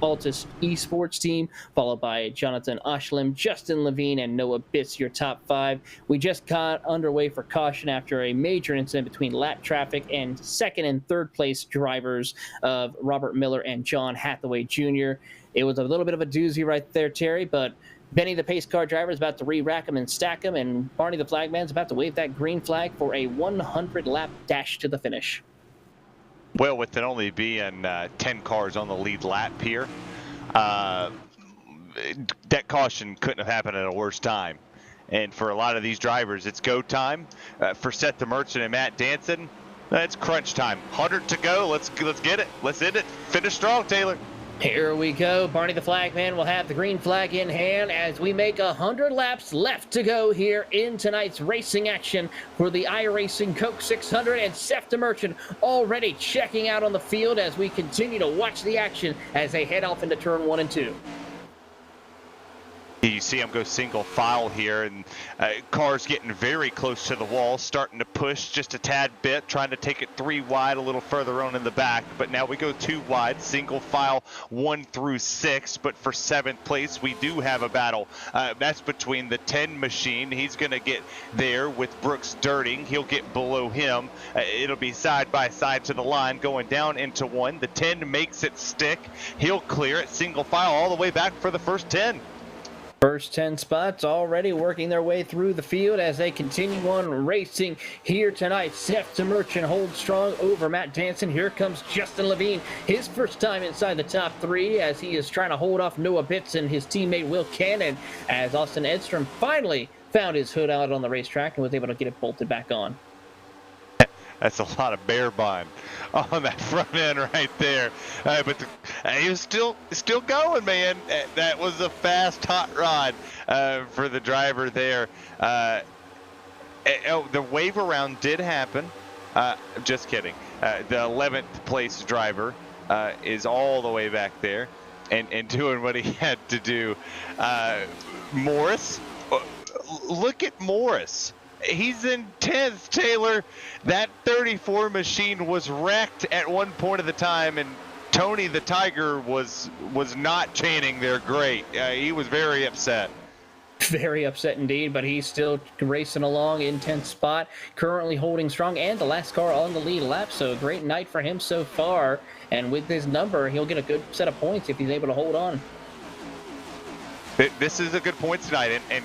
S1: Altus Esports team, followed by Jonathan Oshlim, Justin Levine, and Noah Bitts, your top five. We just got underway for caution after a major incident between lap traffic and second and third place drivers of Robert Miller and John Hathaway Jr. It was a little bit of a doozy right there, Terry, but Benny the pace car driver is about to re-rack them and stack them, and Barney the flagman is about to wave that green flag for a 100-lap dash to the finish.
S2: Well, with it only being 10 cars on the lead lap here, that caution couldn't have happened at a worse time. And for a lot of these drivers, it's go time. For Seth DeMerchant and Matt Danson, it's crunch time. 100 to go. Let's get it. Let's end it. Finish strong, Taylor.
S1: Here we go. Barney the flagman will have the green flag in hand as we make 100 laps left to go here in tonight's racing action for the iRacing Coke 600. And Seth DeMerchant already checking out on the field as we continue to watch the action as they head off into turn 1 and 2.
S2: You see him go single file here, and cars getting very close to the wall, starting to push just a tad bit, trying to take it 3 wide a little further on in the back. But now we go 2 wide, single file 1 through 6. But for 7th place, we do have a battle. That's between the 10 machine. He's going to get there with Brooks Dirting. He'll get below him. It'll be side by side to the line, going down into 1. The 10 makes it stick. He'll clear it single file all the way back for the first 10.
S1: First 10 spots already working their way through the field as they continue on racing here tonight. Seth DeMerchant holds strong over Matt Danson. Here comes Justin Levine, his first time inside the top 3 as he is trying to hold off Noah Bitts and his teammate Will Cannon, as Austin Edstrom finally found his hood out on the racetrack and was able to get it bolted back on.
S2: That's a lot of bear bond on that front end right there. But he was still going, man. That was a fast, hot rod for the driver there. The wave around did happen. Just kidding. The 11th place driver is all the way back there and doing what he had to do. Morris, look at Morris. He's in 10th, Taylor. That 34 machine was wrecked at one point of the time, and Tony the Tiger was not chaining there great. He was very upset.
S1: Very upset indeed, but he's still racing along in 10th spot, currently holding strong, and the last car on the lead lap, so a great night for him so far. And with his number, he'll get a good set of points if he's able to hold on.
S2: This is a good point tonight, and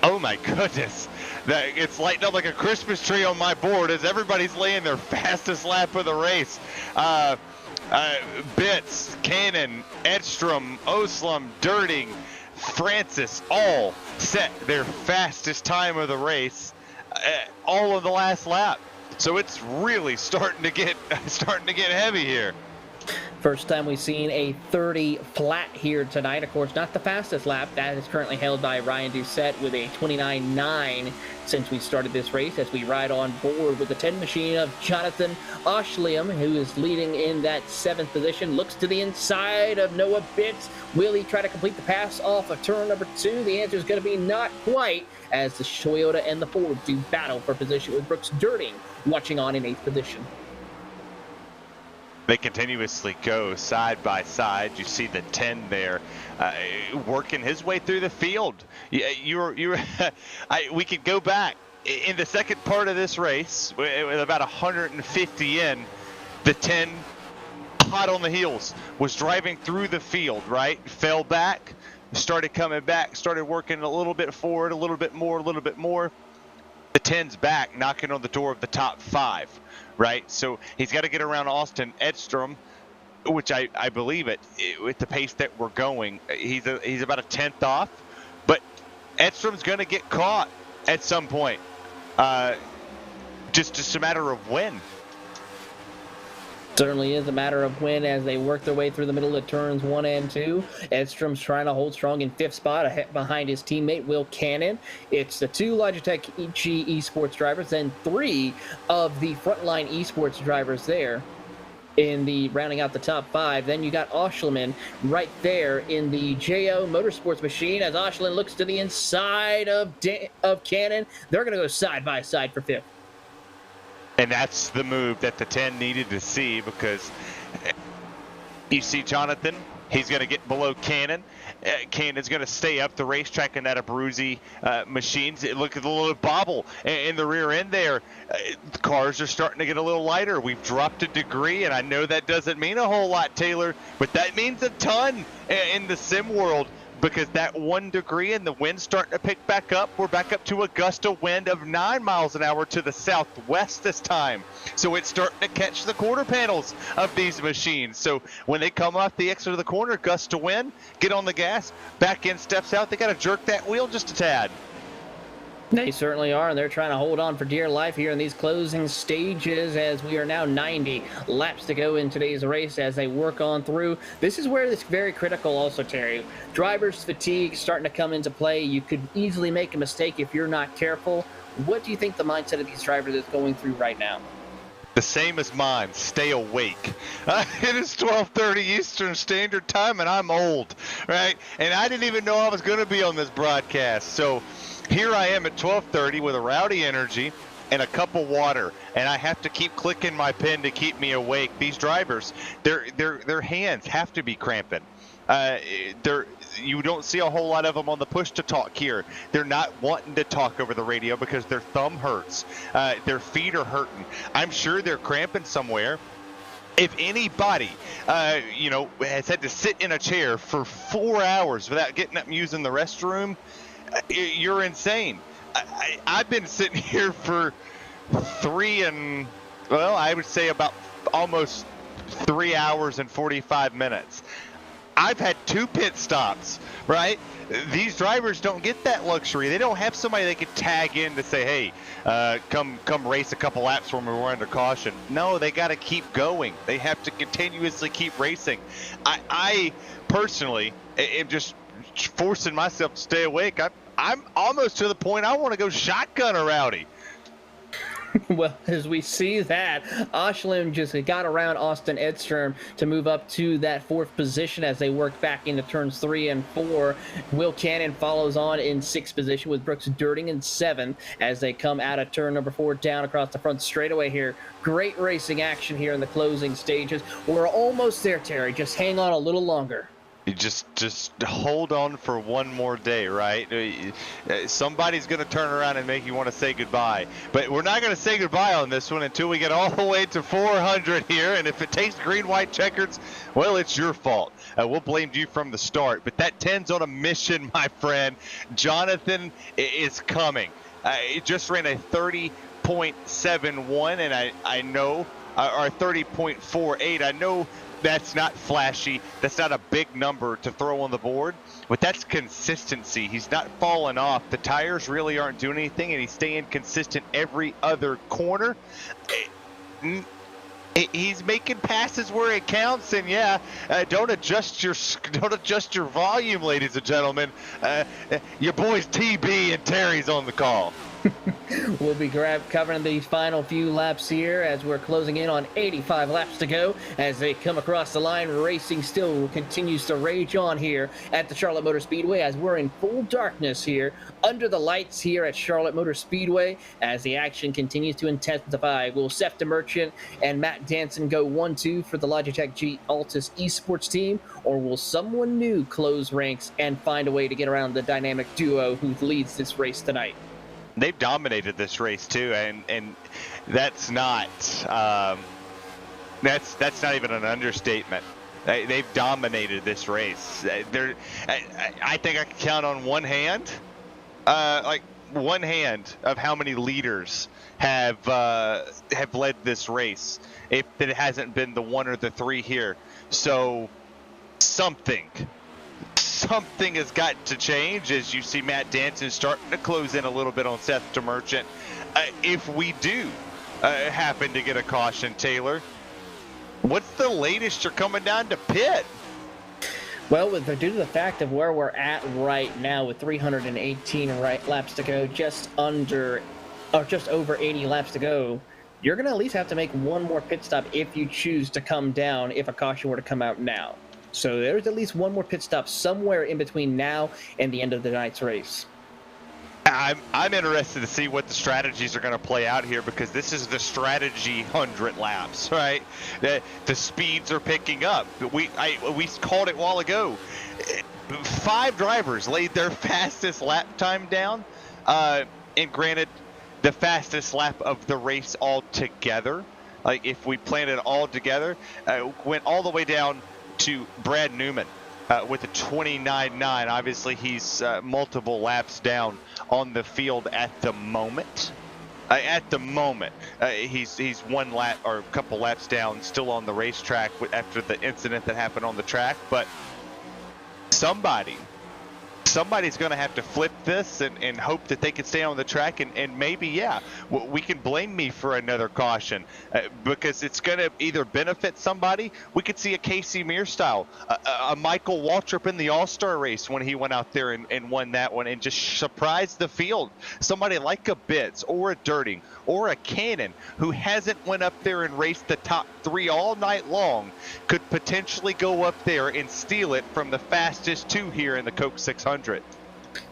S2: oh my goodness, it's lighting up like a Christmas tree on my board as everybody's laying their fastest lap of the race. Bitts, Cannon, Edstrom, Oslam, Dirting, Francis all set their fastest time of the race, all of the last lap. So it's really starting to get heavy here.
S1: First time we've seen a 30 flat here tonight. Of course, not the fastest lap. That is currently held by Ryan Doucette with a 29.9 since we started this race, as we ride on board with the 10 machine of Jonathan Oshliam, who is leading in that 7th position. Looks to the inside of Noah Bitts. Will he try to complete the pass off of turn number 2? The answer is going to be not quite, as the Toyota and the Ford do battle for position, with Brooks Dirting watching on in 8th position.
S2: They continuously go side by side. You see the 10 there working his way through the field. We could go back in the second part of this race with about 150 in. The 10, hot on the heels, was driving through the field, right? Fell back, started coming back, started working a little bit forward, a little bit more, a little bit more. The 10's back, knocking on the door of the top 5. Right, so he's got to get around Austin Edstrom, which I believe it with the pace that we're going. He's about a 10th off, but Edstrom's going to get caught at some point. Just a matter of when.
S1: Certainly is a matter of when, as they work their way through the middle of turns 1 and 2. Edstrom's trying to hold strong in 5th spot behind his teammate Will Cannon. It's the 2 Logitech G esports drivers, then 3 of the frontline esports drivers there in the rounding out the top 5. Then you got Oshliman right there in the JO Motorsports machine, as Oshliman looks to the inside of Cannon. They're going to go side by side for 5th.
S2: And that's the move that the 10 needed to see, because you see Jonathan, he's going to get below Cannon. Cannon's going to stay up the racetrack in that Abruzzi machines. Look at the little bobble in the rear end there. The cars are starting to get a little lighter. We've dropped a degree, and I know that doesn't mean a whole lot, Taylor, but that means a ton in the sim world, because that 1 degree and the wind's starting to pick back up. We're back up to a gust of wind of 9 miles an hour to the southwest this time. So it's starting to catch the quarter panels of these machines. So when they come off the exit of the corner, gust of wind, get on the gas, back end steps out, they got to jerk that wheel just a tad.
S1: They certainly are, and they're trying to hold on for dear life here in these closing stages, as we are now 90 laps to go in today's race as they work on through. This is where it's very critical also, Terry. Drivers' fatigue starting to come into play. You could easily make a mistake if you're not careful. What do you think the mindset of these drivers is going through right now?
S2: The same as mine. Stay awake. It is 12:30 Eastern Standard Time, and I'm old, right? And I didn't even know I was going to be on this broadcast. So here I am at 12:30 with a rowdy energy and a cup of water, and I have to keep clicking my pen to keep me awake. These drivers, their hands have to be cramping. You don't see a whole lot of them on the push to talk here. They're not wanting to talk over the radio because their thumb hurts. Their feet are hurting. I'm sure they're cramping somewhere. If anybody, has had to sit in a chair for 4 hours without getting up and using the restroom, you're insane. I've been sitting here for I would say about almost 3 hours and 45 minutes. I've had 2 pit stops, right? These drivers don't get that luxury. They don't have somebody they could tag in to say, hey, come race a couple laps when we're under caution. No, they got to keep going. They have to continuously keep racing. I personally am just forcing myself to stay awake. I'm almost to the point I want to go shotgun a rowdy.
S1: Well, as we see that, Oshliam just got around Austin Edstrom to move up to that 4th position as they work back into turns 3 and 4. Will Cannon follows on in 6th position with Brooks Dirting in 7th as they come out of turn number 4 down across the front straightaway here. Great racing action here in the closing stages. We're almost there, Terry. Just hang on a little longer.
S2: You just hold on for one more day, right? Somebody's going to turn around and make you want to say goodbye. But we're not going to say goodbye on this one until we get all the way to 400 here. And if it takes green, white checkers, well, it's your fault. We'll blame you from the start. But that 10's on a mission, my friend. Jonathan is coming. It just ran a 30.71, and I know, or 30.48. I know That's not flashy. That's not a big number to throw on the board, but that's consistency. He's not falling off. The tires really aren't doing anything, and he's staying consistent every other corner. He's making passes where it counts, and yeah, don't adjust your volume, ladies and gentlemen. Your boys TB and Terry's on the call.
S1: We'll be covering these final few laps here as we're closing in on 85 laps to go. As they come across the line, racing still continues to rage on here at the Charlotte Motor Speedway as we're in full darkness here under the lights here at Charlotte Motor Speedway as the action continues to intensify. Will Seth DeMerchant and Matt Danson go 1-2 for the Logitech G Altus Esports team, or will someone new close ranks and find a way to get around the dynamic duo who leads this race tonight?
S2: They've dominated this race too, and that's not that's not even an understatement. They've dominated this race. I think I can count on one hand, like one hand, of how many leaders have led this race. If it hasn't been the one or the three here, so something has got to change as you see Matt Danson starting to close in a little bit on Seth DeMerchant. If we do happen to get a caution, Taylor, what's the latest you're coming down to pit?
S1: Well, due to the fact of where we're at right now with 318 laps to go, just over 80 laps to go, you're going to at least have to make one more pit stop if you choose to come down if a caution were to come out now. So there's at least one more pit stop somewhere in between now and the end of the night's race.
S2: I'm interested to see what the strategies are going to play out here, because this is the strategy 100 laps, right? The speeds are picking up. We called it a while ago. 5 drivers laid their fastest lap time down, and granted, the fastest lap of the race altogether. Like if we planned it all together, went all the way down to Brad Newman with a 29.9. Obviously, he's multiple laps down on the field at the moment. He's one lap or a couple laps down, still on the racetrack after the incident that happened on the track. But somebody's going to have to flip this and hope that they can stay on the track, and maybe, yeah, we can blame me for another caution because it's going to either benefit somebody. We could see a Casey Mears style, a Michael Waltrip in the All-Star race when he went out there and won that one and just surprised the field. Somebody like a Bitts or a Dirting or a Cannon who hasn't went up there and raced the top 3 all night long could potentially go up there and steal it from the fastest 2 here in the Coke 600.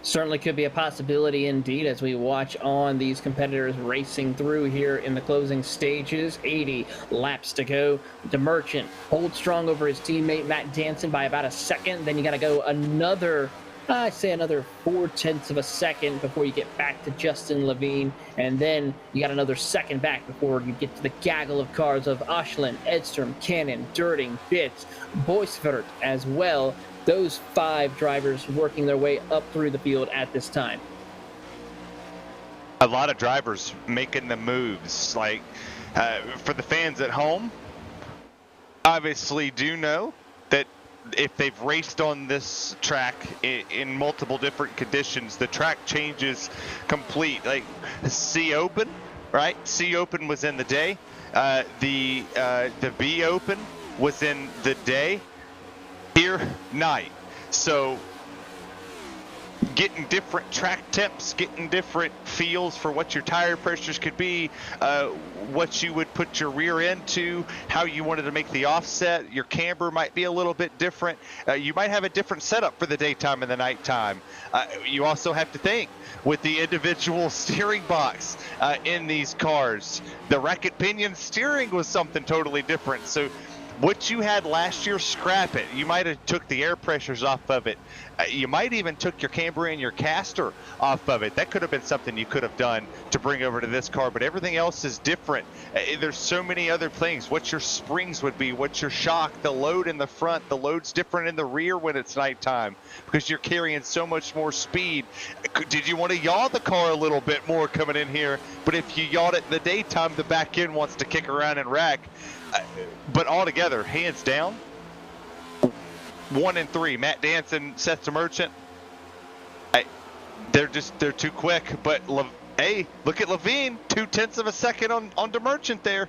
S1: Certainly could be a possibility indeed as we watch on these competitors racing through here in the closing stages. 80 laps to go. DeMerchant holds strong over his teammate Matt Danson by about a second. Then you got to go another 0.4 of a second before you get back to Justin Levine, and then you got another second back before you get to the gaggle of cars of Ashland, Edstrom, Cannon, Dirting, Bitts, Boisvert as well. Those 5 drivers working their way up through the field at this time.
S2: A lot of drivers making the moves. Like for the fans at home, obviously do know that if they've raced on this track in multiple different conditions, the track changes complete. Like C Open, right? C Open was in the day. The B Open was in the day. Here, night. So getting different track temps, getting different feels for what your tire pressures could be, what you would put your rear end to, how you wanted to make the offset. Your camber might be a little bit different. You might have a different setup for the daytime and the nighttime. You also have to think with the individual steering box in these cars. The racket pinion steering was something totally different. So what you had last year, scrap it. You might have took the air pressures off of it. You might even took your camber and your caster off of it. That could have been something you could have done to bring over to this car, but everything else is different. There's so many other things. What your springs would be, what your shock, the load in the front, the load's different in the rear when it's nighttime because you're carrying so much more speed. Did you want to yaw the car a little bit more coming in here? But if you yawed it in the daytime, the back end wants to kick around and rack. But altogether, hands down, 1 and 3, Matt Danson, Seth DeMerchant, they're too quick. But hey, look at Levine, 0.2 of a second on DeMerchant there.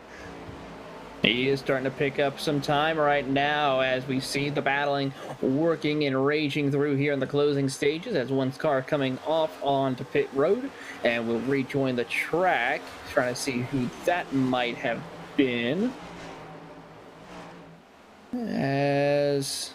S1: He is starting to pick up some time right now as we see the battling working and raging through here in the closing stages as one car coming off onto pit road, and we'll rejoin the track, trying to see who that might have been. As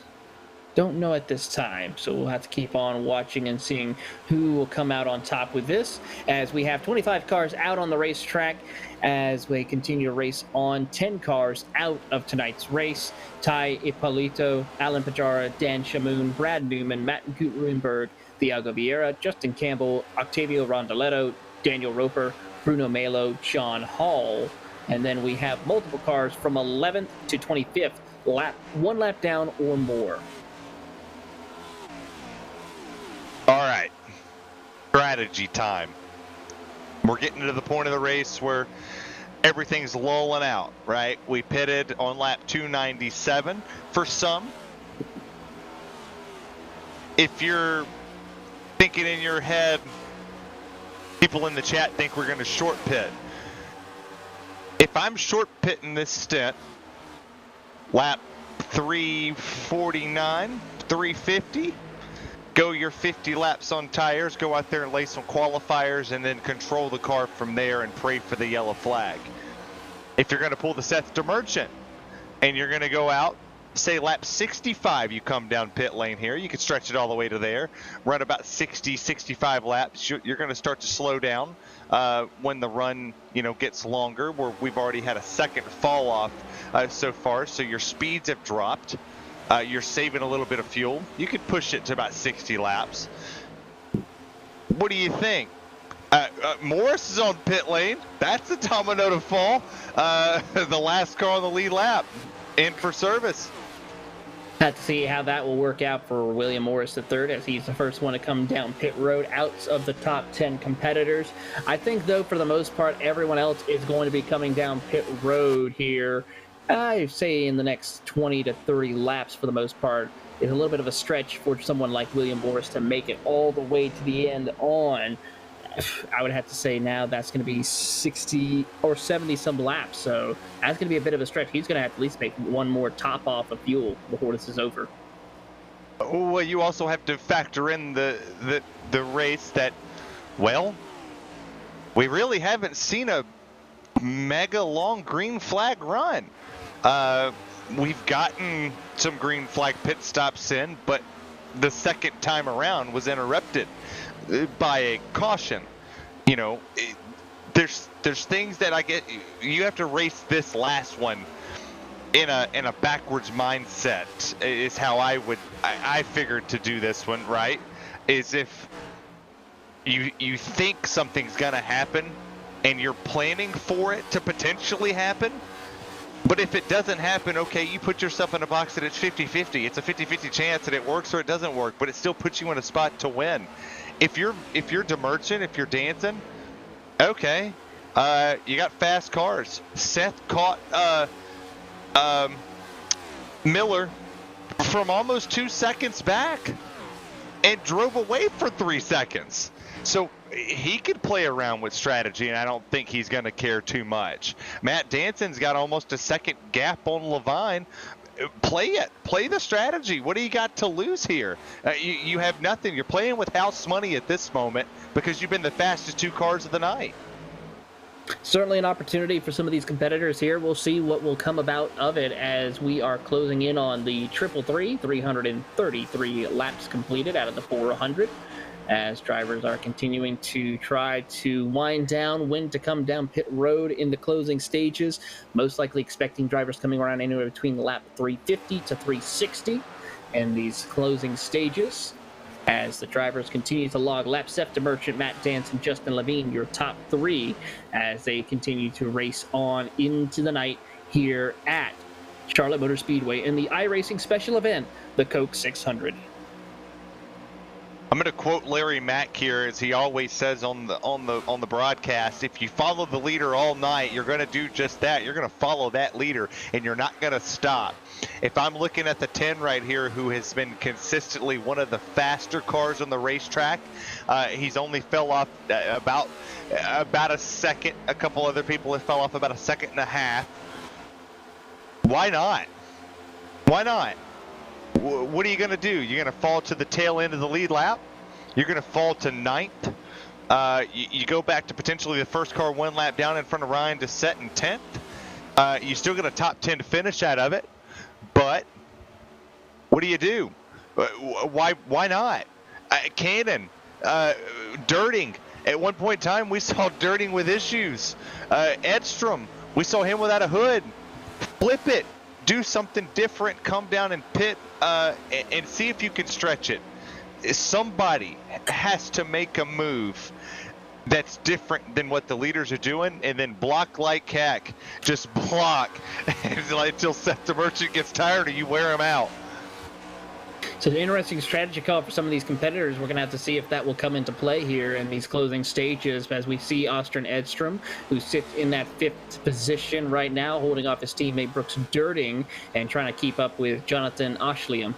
S1: don't know at this time, so we'll have to keep on watching and seeing who will come out on top with this, as we have 25 cars out on the racetrack as we continue to race on. 10 cars out of tonight's race: Ty Ippolito, Alan Pajara, Dan Shamoon, Brad Newman, Matt Gutruenberg, Thiago Vieira, Justin Campbell, Octavio Rondaletto, Daniel Roper, Bruno Melo, John Hall. And then we have multiple cars from 11th to 25th, one lap down or more.
S2: All right, strategy time. We're getting to the point of the race where everything's lulling out, right? We pitted on lap 297 for some. If you're thinking in your head, people in the chat think we're going to short pit. If I'm short pitting this stint, lap 349, 350, go your 50 laps on tires, go out there and lay some qualifiers, and then control the car from there and pray for the yellow flag. If you're going to pull the Seth DeMerchant and you're going to go out, say lap 65, you come down pit lane here, you can stretch it all the way to there, run about 60, 65 laps. You're going to start to slow down when the run, gets longer, where we've already had a second fall off so far, so your speeds have dropped. You're saving a little bit of fuel. You could push it to about 60 laps. What do you think? Morris is on pit lane. That's a domino to fall. The last car on the lead lap in for service.
S1: Have to see how that will work out for William Morris III, as he's the first one to come down pit road out of the top 10 competitors. I think, though, for the most part, everyone else is going to be coming down pit road here. I say in the next 20 to 30 laps for the most part. Is a little bit of a stretch for someone like William Morris to make it all the way to the end on. I would have to say now that's going to be 60 or 70 some laps, so that's going to be a bit of a stretch. He's going to have to at least make one more top off of fuel before this is over.
S2: Well, you also have to factor in the race that, well, we really haven't seen a mega long green flag run. We've gotten some green flag pit stops in, but the second time around was interrupted by a caution. There's things that I get. You have to race this last one in a backwards mindset. Is how I figured to do this one, right? Is if you think something's gonna happen and you're planning for it to potentially happen. But if it doesn't happen, okay, you put yourself in a box that it's 50-50. It's a 50-50 chance that it works or it doesn't work, but it still puts you in a spot to win. If you're DeMerchant, if you're dancing, okay, you got fast cars. Seth caught Miller from almost 2 seconds back and drove away for 3 seconds. So he could play around with strategy, and I don't think he's going to care too much. Matt Danson's got almost a second gap on Levine. Play it. Play the strategy. What do you got to lose here? You have nothing. You're playing with house money at this moment because you've been the fastest 2 cars of the night.
S1: Certainly an opportunity for some of these competitors here. We'll see what will come about of it as we are closing in on the 333 laps completed out of the 400. As drivers are continuing to try to wind down when to come down pit road in the closing stages. Most likely expecting drivers coming around anywhere between lap 350 to 360 in these closing stages. As the drivers continue to log laps, Seth DeMerchant, Matt Danson, Justin Levine, your top 3, as they continue to race on into the night here at Charlotte Motor Speedway in the iRacing special event, the Coke 600.
S2: I'm going to quote Larry Mack here, as he always says on the broadcast. If you follow the leader all night, you're going to do just that. You're going to follow that leader, and you're not going to stop. If I'm looking at the 10 right here, who has been consistently one of the faster cars on the racetrack, he's only fell off about a second. A couple other people have fell off about a second and a half. Why not? Why not? What are you going to do? You're going to fall to the tail end of the lead lap? You're going to fall to 9th? You go back to potentially the first car 1 lap down in front of Ryan to set in 10th? You still get a top 10 finish out of it, but what do you do? Why not? Cannon, Dirting. At one point in time, we saw Dirting with issues. Edstrom, we saw him without a hood. Flip it. Do something different. Come down and pit and see if you can stretch it. Somebody has to make a move that's different than what the leaders are doing, and then block like heck. Just block until Seth the Merchant gets tired, or you wear him out.
S1: So an interesting strategy call for some of these competitors. We're going to have to see if that will come into play here in these closing stages, as we see Austin Edstrom, who sits in that 5th position right now, holding off his teammate Brooks Dirting and trying to keep up with Jonathan Oshliam.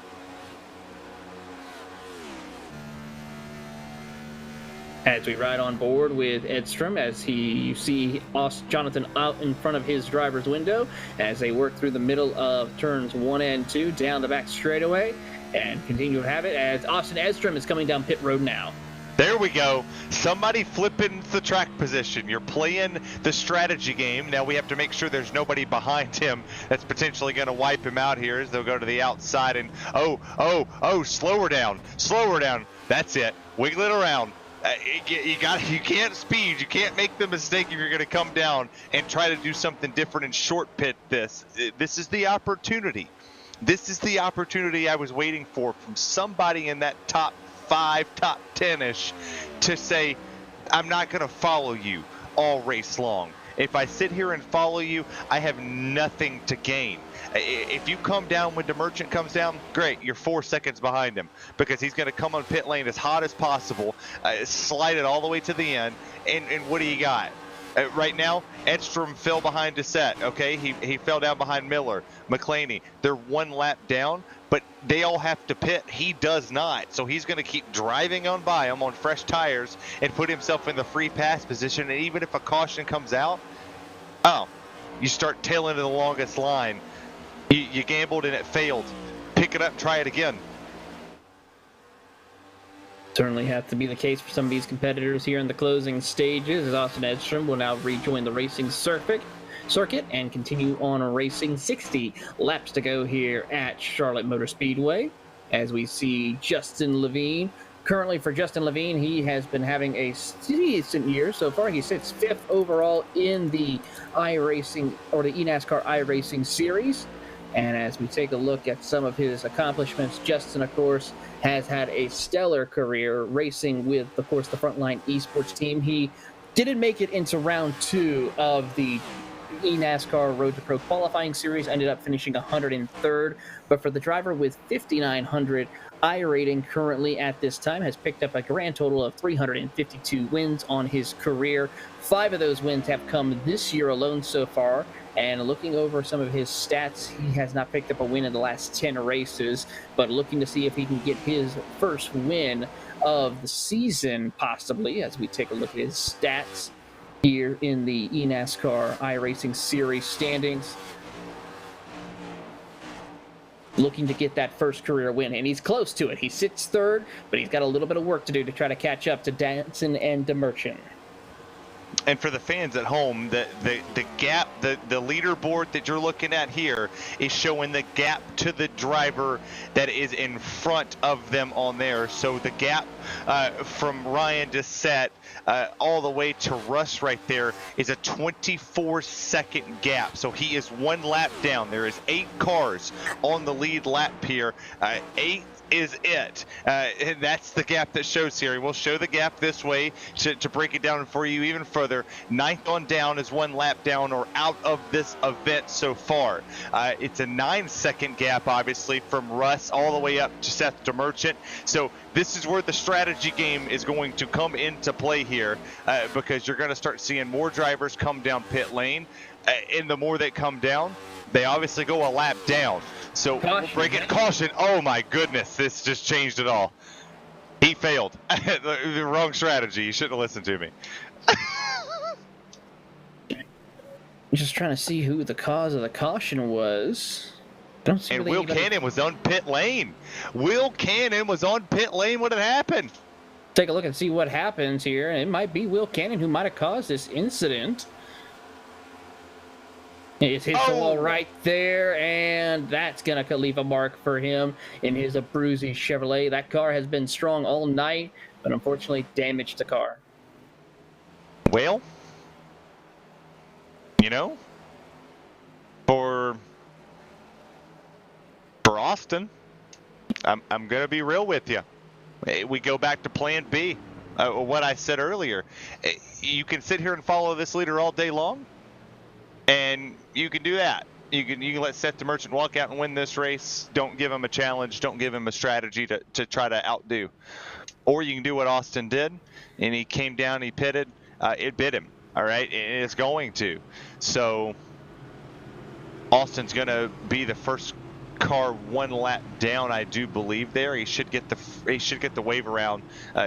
S1: As we ride on board with Edstrom, as you see Jonathan out in front of his driver's window as they work through the middle of turns 1 and 2 down the back straightaway, and continue to have it as Austin Edstrom is coming down pit road now.
S2: There we go. Somebody flipping the track position. You're playing the strategy game. Now we have to make sure there's nobody behind him that's potentially going to wipe him out here, as they'll go to the outside and slow her down. That's it. Wiggle it around. You can't speed. You can't make the mistake if you're going to come down and try to do something different and short pit this. This is the opportunity. This is the opportunity I was waiting for from somebody in that top 5, top 10-ish to say, I'm not going to follow you all race long. If I sit here and follow you, I have nothing to gain. If you come down when the Merchant comes down, great, you're 4 seconds behind him, because he's going to come on pit lane as hot as possible, slide it all the way to the end, and what do you got? Right now, Edstrom fell behind Dissette, okay? He fell down behind Miller, McClaney. They're 1 lap down, but they all have to pit. He does not, so he's going to keep driving on by them on fresh tires and put himself in the free pass position, and even if a caution comes out, you start tailing to the longest line. You gambled and it failed. Pick it up, try it again.
S1: Certainly have to be the case for some of these competitors here in the closing stages, as Austin Edstrom will now rejoin the racing circuit and continue on racing. 60 laps to go here at Charlotte Motor Speedway, as we see Justin Levine. Currently for Justin Levine, he has been having a decent year so far. He sits 5th overall in the iRacing, or the NASCAR iRacing Series. And as we take a look at some of his accomplishments, Justin, of course, has had a stellar career racing with, of course, the Frontline Esports team. He didn't make it into round 2 of the NASCAR Road to Pro qualifying series, ended up finishing 103rd. But for the driver with 5,900 iRating currently at this time, has picked up a grand total of 352 wins on his career. 5 of those wins have come this year alone so far. And looking over some of his stats, he has not picked up a win in the last 10 races, but looking to see if he can get his first win of the season, possibly, as we take a look at his stats here in the NASCAR iRacing Series standings. Looking to get that first career win, and he's close to it. He sits 3rd, but he's got a little bit of work to do to try to catch up to Danson and DeMerchant.
S2: And for the fans at home, the gap, the leaderboard that you're looking at here is showing the gap to the driver that is in front of them on there. So the gap from Ryan Dissette all the way to Russ right there is a 24-second gap. So he is 1 lap down. There is 8 cars on the lead lap here. 8 is it. And that's the gap that shows here. We'll show the gap this way to break it down for you even further. 9th on down is 1 lap down or out of this event so far. It's a 9-second gap, obviously, from Russ all the way up to Seth DeMerchant. So this is where the strategy game is going to come into play here, because you're going to start seeing more drivers come down pit lane. And the more they come down, they obviously go a lap down. So we'll break it. Caution. Oh my goodness, this just changed it all. He failed. The wrong strategy. You shouldn't have listened to me.
S1: Just trying to see who the cause of the caution was. Don't see
S2: and
S1: really
S2: Will Cannon was on pit lane. Will Cannon was on pit lane when it happened.
S1: Take a look and see what happens here. It might be Will Cannon who might have caused this incident. It hits the wall right there, and that's going to leave a mark for him in his Abruzzi Chevrolet. That car has been strong all night, but unfortunately damaged the car.
S2: Well, you know, for Austin, I'm going to be real with you. We go back to plan B, what I said earlier. You can sit here and follow this leader all day long, and you can do that. You can let Seth DeMerchant walk out and win this race. Don't give him a challenge. Don't give him a strategy to try to outdo. Or you can do what Austin did, and he came down, he pitted. It bit him, all right? And it's going to. So Austin's going to be the first car 1 lap down, I do believe there. He should get the wave around.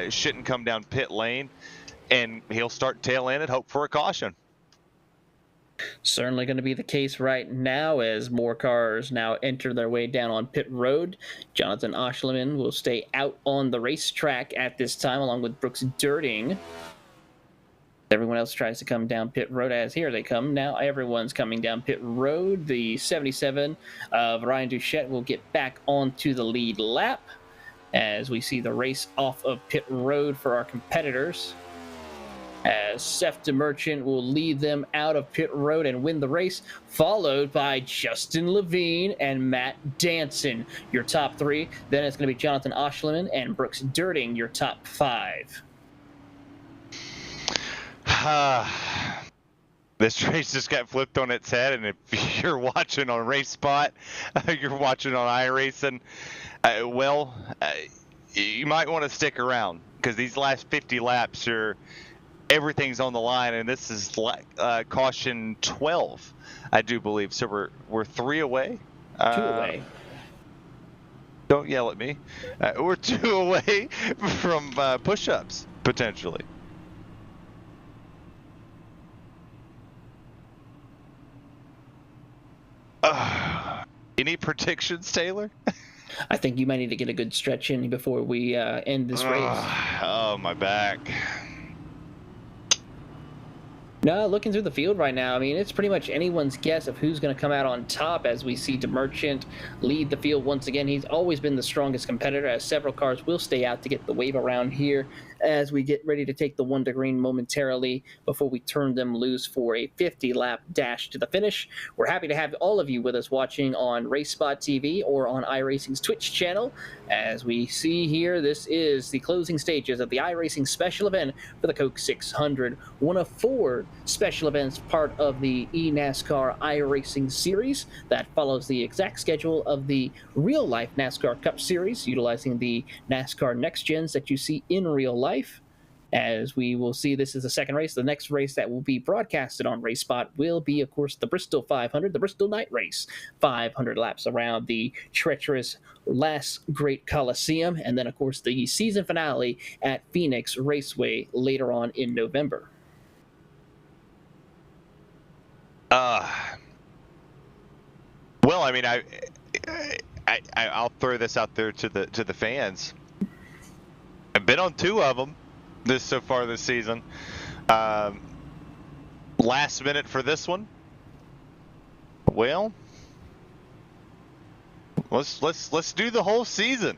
S2: Shouldn't come down pit lane, and he'll start tail end and hope for a caution.
S1: Certainly going to be the case right now as more cars now enter their way down on pit road. Jonathan Oshleman will stay out on the racetrack at this time, along with Brooks Dirting. Everyone else tries to come down pit road, as here they come. Now everyone's coming down pit road. The 77 of Ryan Duchette will get back onto the lead lap as we see the race off of pit road for our competitors, as Seth DeMerchant will lead them out of pit road and win the race, followed by Justin Levine and Matt Danson, your top 3. Then it's going to be Jonathan Oshleman and Brooks Dirting, your top 5.
S2: This race just got flipped on its head, and if you're watching on RaceSpot, you're watching on iRacing, you might want to stick around, because these last 50 laps everything's on the line, and this is caution 12, I do believe. So we're 3 away.
S1: 2 away.
S2: Don't yell at me. We're 2 away from push-ups potentially. Any predictions, Taylor?
S1: I think you might need to get a good stretch in before we end this race.
S2: Oh, my back.
S1: No, looking through the field right now, I mean, it's pretty much anyone's guess of who's going to come out on top as we see DeMerchant lead the field once again. He's always been the strongest competitor, as several cars will stay out to get the wave around here as we get ready to take the 1 to green momentarily before we turn them loose for a 50-lap dash to the finish. We're happy to have all of you with us watching on RaceSpotTV or on iRacing's Twitch channel. As we see here, this is the closing stages of the iRacing special event for the Coke 600, one of 4 special events part of the eNASCAR iRacing series that follows the exact schedule of the real-life NASCAR Cup Series, utilizing the NASCAR Next Gens that you see in real life. As we will see, this is the second race. The next race that will be broadcasted on RaceSpot will be, of course, the Bristol 500, the Bristol Night Race. 500 laps around the treacherous last great Coliseum. And then, of course, the season finale at Phoenix Raceway later on in November.
S2: Well, I mean, I'll throw this out there to the fans. I've been on 2 of them so far this season. Last minute for this one. Well, let's do the whole season.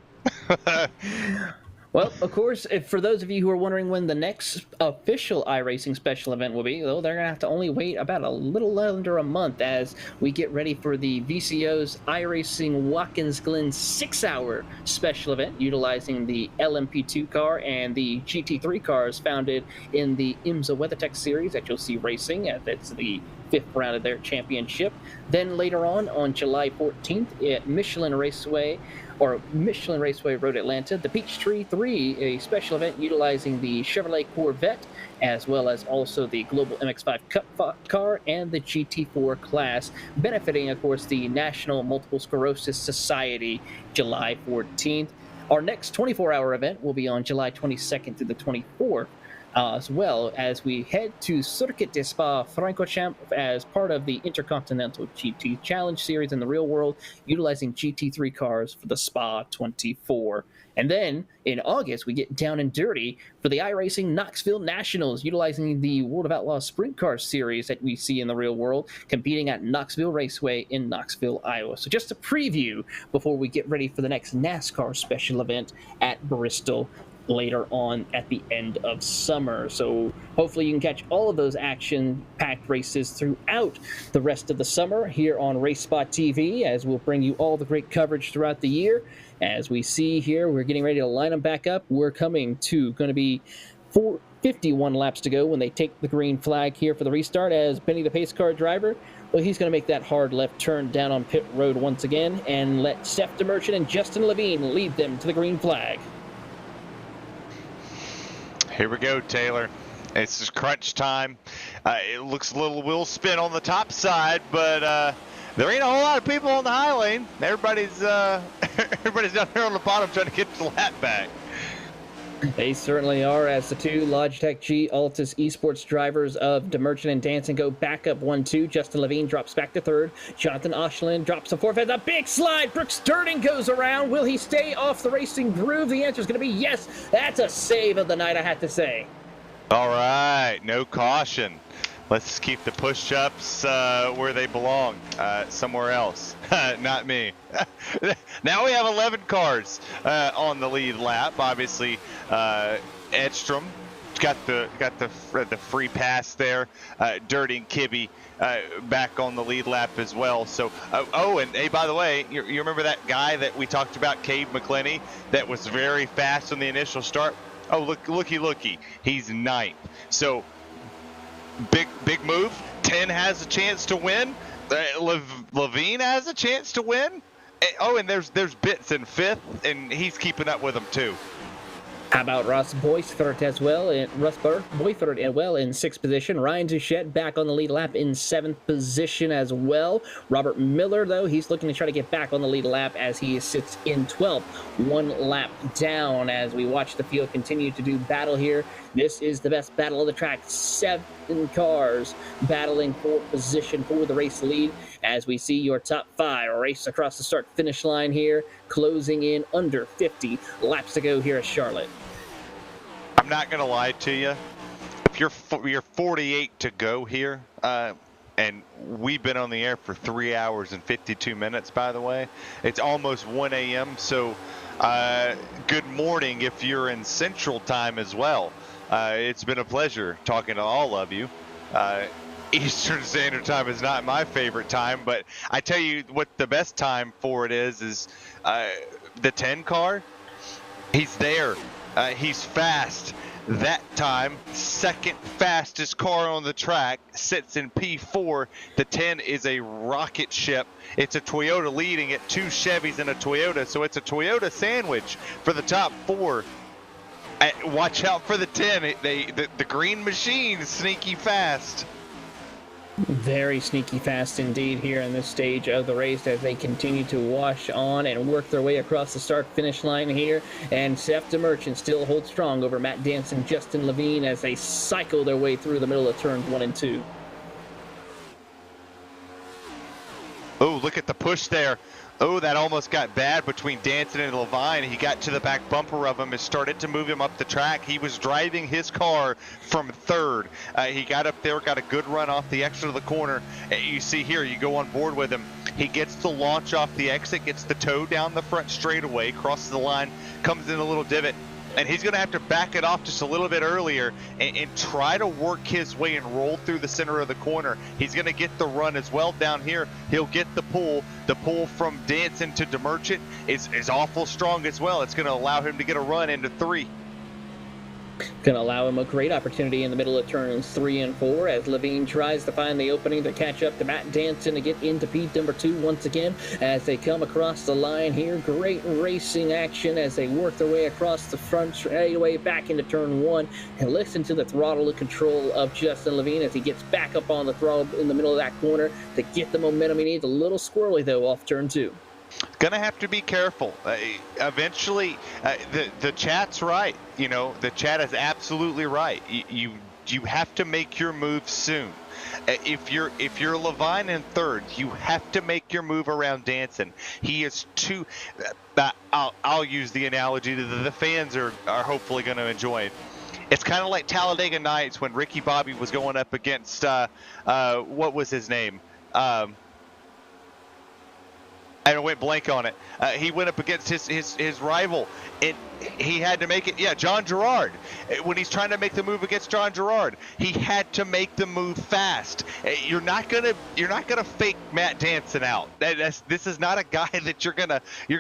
S1: Well, of course, for those of you who are wondering when the next official iRacing special event will be, though, they're going to have to only wait about a little under a month as we get ready for the VCO's iRacing Watkins Glen 6-hour special event utilizing the LMP2 car and the GT3 cars founded in the IMSA WeatherTech series that you'll see racing. That's the 5th round of their championship. Then later on July 14th at Michelin Raceway Road Atlanta, the Peachtree 3, a special event utilizing the Chevrolet Corvette, as well as also the Global MX-5 Cup car and the GT4 class, benefiting, of course, the National Multiple Sclerosis Society, July 14th. Our next 24-hour event will be on July 22nd through the 24th. As well as we head to Circuit de Spa-Francorchamps as part of the Intercontinental GT Challenge Series in the real world, utilizing GT3 cars for the Spa 24. And then in August, we get down and dirty for the iRacing Knoxville Nationals, utilizing the World of Outlaws Sprint Car Series that we see in the real world, competing at Knoxville Raceway in Knoxville, Iowa. So just a preview before we get ready for the next NASCAR special event at Bristol later on at the end of summer. So hopefully you can catch all of those action-packed races throughout the rest of the summer here on RaceSpotTV, as we'll bring you all the great coverage throughout the year. As we see here, we're getting ready to line them back up. We're coming to going to be 51 laps to go when they take the green flag here for the restart, as Benny the pace car driver, well, he's going to make that hard left turn down on pit road once again and let Steph DeMerchant and Justin Levine lead them to the green flag.
S2: Here we go, Taylor. It's just crunch time. It looks a little wheel spin on the top side, but there ain't a whole lot of people on the high lane. Everybody's down there on the bottom trying to get the lap back.
S1: They certainly are, as the two Logitech G Altus Esports drivers of DeMerchant and Danson go back up 1-2. Justin Levine drops back to third. Jonathan Oshlin drops to fourth. Has a big slide. Brooks Durden goes around. Will he stay off the racing groove? The answer is going to be yes. That's a save of the night, I have to say.
S2: All right, no caution. Let's keep the push-ups where they belong, somewhere else. Not me. Now we have 11 cars on the lead lap. Obviously, Edstrom got the free pass there. Dirty and Kibbe back on the lead lap as well. So, and hey, by the way, you remember that guy that we talked about, Cave McClenny, that was very fast on the initial start? Oh, looky, he's 9th. So, big move. 10 has a chance to win. Levine has a chance to win. Oh, and there's Bitts in 5th, and he's keeping up with them too.
S1: How about Ross Boythert as well? Russ Boythert as well in 6th position. Ryan Duchette back on the lead lap in 7th position as well. Robert Miller, though, he's looking to try to get back on the lead lap as he sits in 12th, 1 lap down as we watch the field continue to do battle here. This is the best battle of the track. 7 cars battling for position for the race lead as we see your top 5 race across the start-finish line here, closing in under 50 laps to go here at Charlotte.
S2: I'm not going to lie to you. If you're 48 to go here, and we've been on the air for 3 hours and 52 minutes, by the way. It's almost 1 a.m., so good morning if you're in Central Time as well. It's been a pleasure talking to all of you. Eastern Standard Time is not my favorite time, but I tell you what the best time for it is the 10 car. He's there. He's fast. That time, second fastest car on the track, sits in P4. The 10 is a rocket ship. It's a Toyota leading it, 2 Chevys and a Toyota, so it's a Toyota sandwich for the top 4. Watch out for the 10. The green machine is sneaky fast.
S1: Very sneaky fast indeed here in this stage of the race as they continue to wash on and work their way across the start-finish line here. And Steph DeMerchant still holds strong over Matt Danson, Justin Levine as they cycle their way through the middle of turns 1 and 2.
S2: Oh, look at the push there. Oh, that almost got bad between Danson and Levine. He got to the back bumper of him and started to move him up the track. He was driving his car from 3rd. He got up there, got a good run off the exit of the corner. You see here, you go on board with him. He gets the launch off the exit, gets the toe down the front straightaway, crosses the line, comes in a little divot. and he's going to have to back it off just a little bit earlier and try to work his way and roll through the center of the corner. He's going to get the run as well down here. He'll get the pull. The pull from Danson to DeMerchant is awful strong as well. It's going to allow him to get a run into 3.
S1: Going to allow him a great opportunity in the middle of turns 3 and 4 as Levine tries to find the opening to catch up to Matt Danson to get into P number 2 once again as they come across the line here. Great racing action as they work their way across the front straightaway back into turn 1. And listen to the throttle control of Justin Levine as he gets back up on the throttle in the middle of that corner to get the momentum he needs. A little squirrely though off turn 2.
S2: Gonna have to be careful. Eventually, the chat's right. You know, the chat is absolutely right. You have to make your move soon. If you're Levine in 3rd, you have to make your move around Danson. He is too. I'll use the analogy that the fans are hopefully going to enjoy. It's kind of like Talladega Nights when Ricky Bobby was going up against what was his name? I went blank on it. He went up against his rival, and he had to make it. Yeah, John Girard. When he's trying to make the move against John Girard, he had to make the move fast. You're not gonna fake Matt Danson out. This is not a guy that you're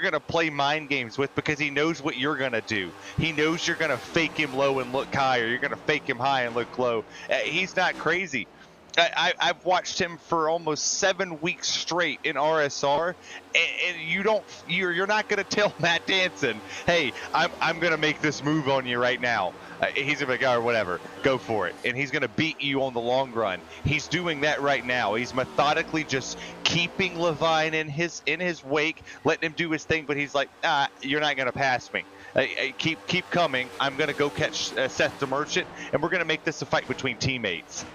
S2: gonna play mind games with, because he knows what you're gonna do. He knows you're gonna fake him low and look high, or you're gonna fake him high and look low. He's not crazy. I've watched him for almost 7 weeks straight in RSR, and you're not going to tell Matt Danson, hey, I'm going to make this move on you right now. He's going to be like, oh, whatever, go for it. And he's going to beat you on the long run. He's doing that right now. He's methodically just keeping Levine in his wake, letting him do his thing, but he's like, you're not going to pass me. Keep coming. I'm going to go catch Seth DeMerchant, and we're going to make this a fight between teammates.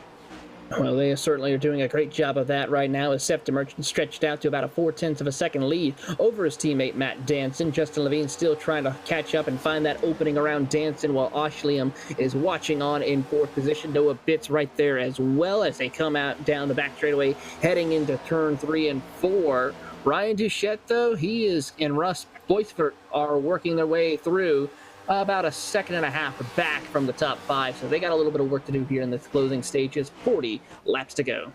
S1: Well, they certainly are doing a great job of that right now as Seth DeMerchant stretched out to about a 0.4 of a second lead over his teammate Matt Danson. Justin Levine still trying to catch up and find that opening around Danson, while Oshliam is watching on in 4th position. Noah Bitts right there as well as they come out down the back straightaway heading into turn 3 and 4. Ryan Duchette, though, he and Russ Boysport are working their way through about a 1.5 seconds back from the top 5, so they got a little bit of work to do here in the closing stages. 40 laps to go.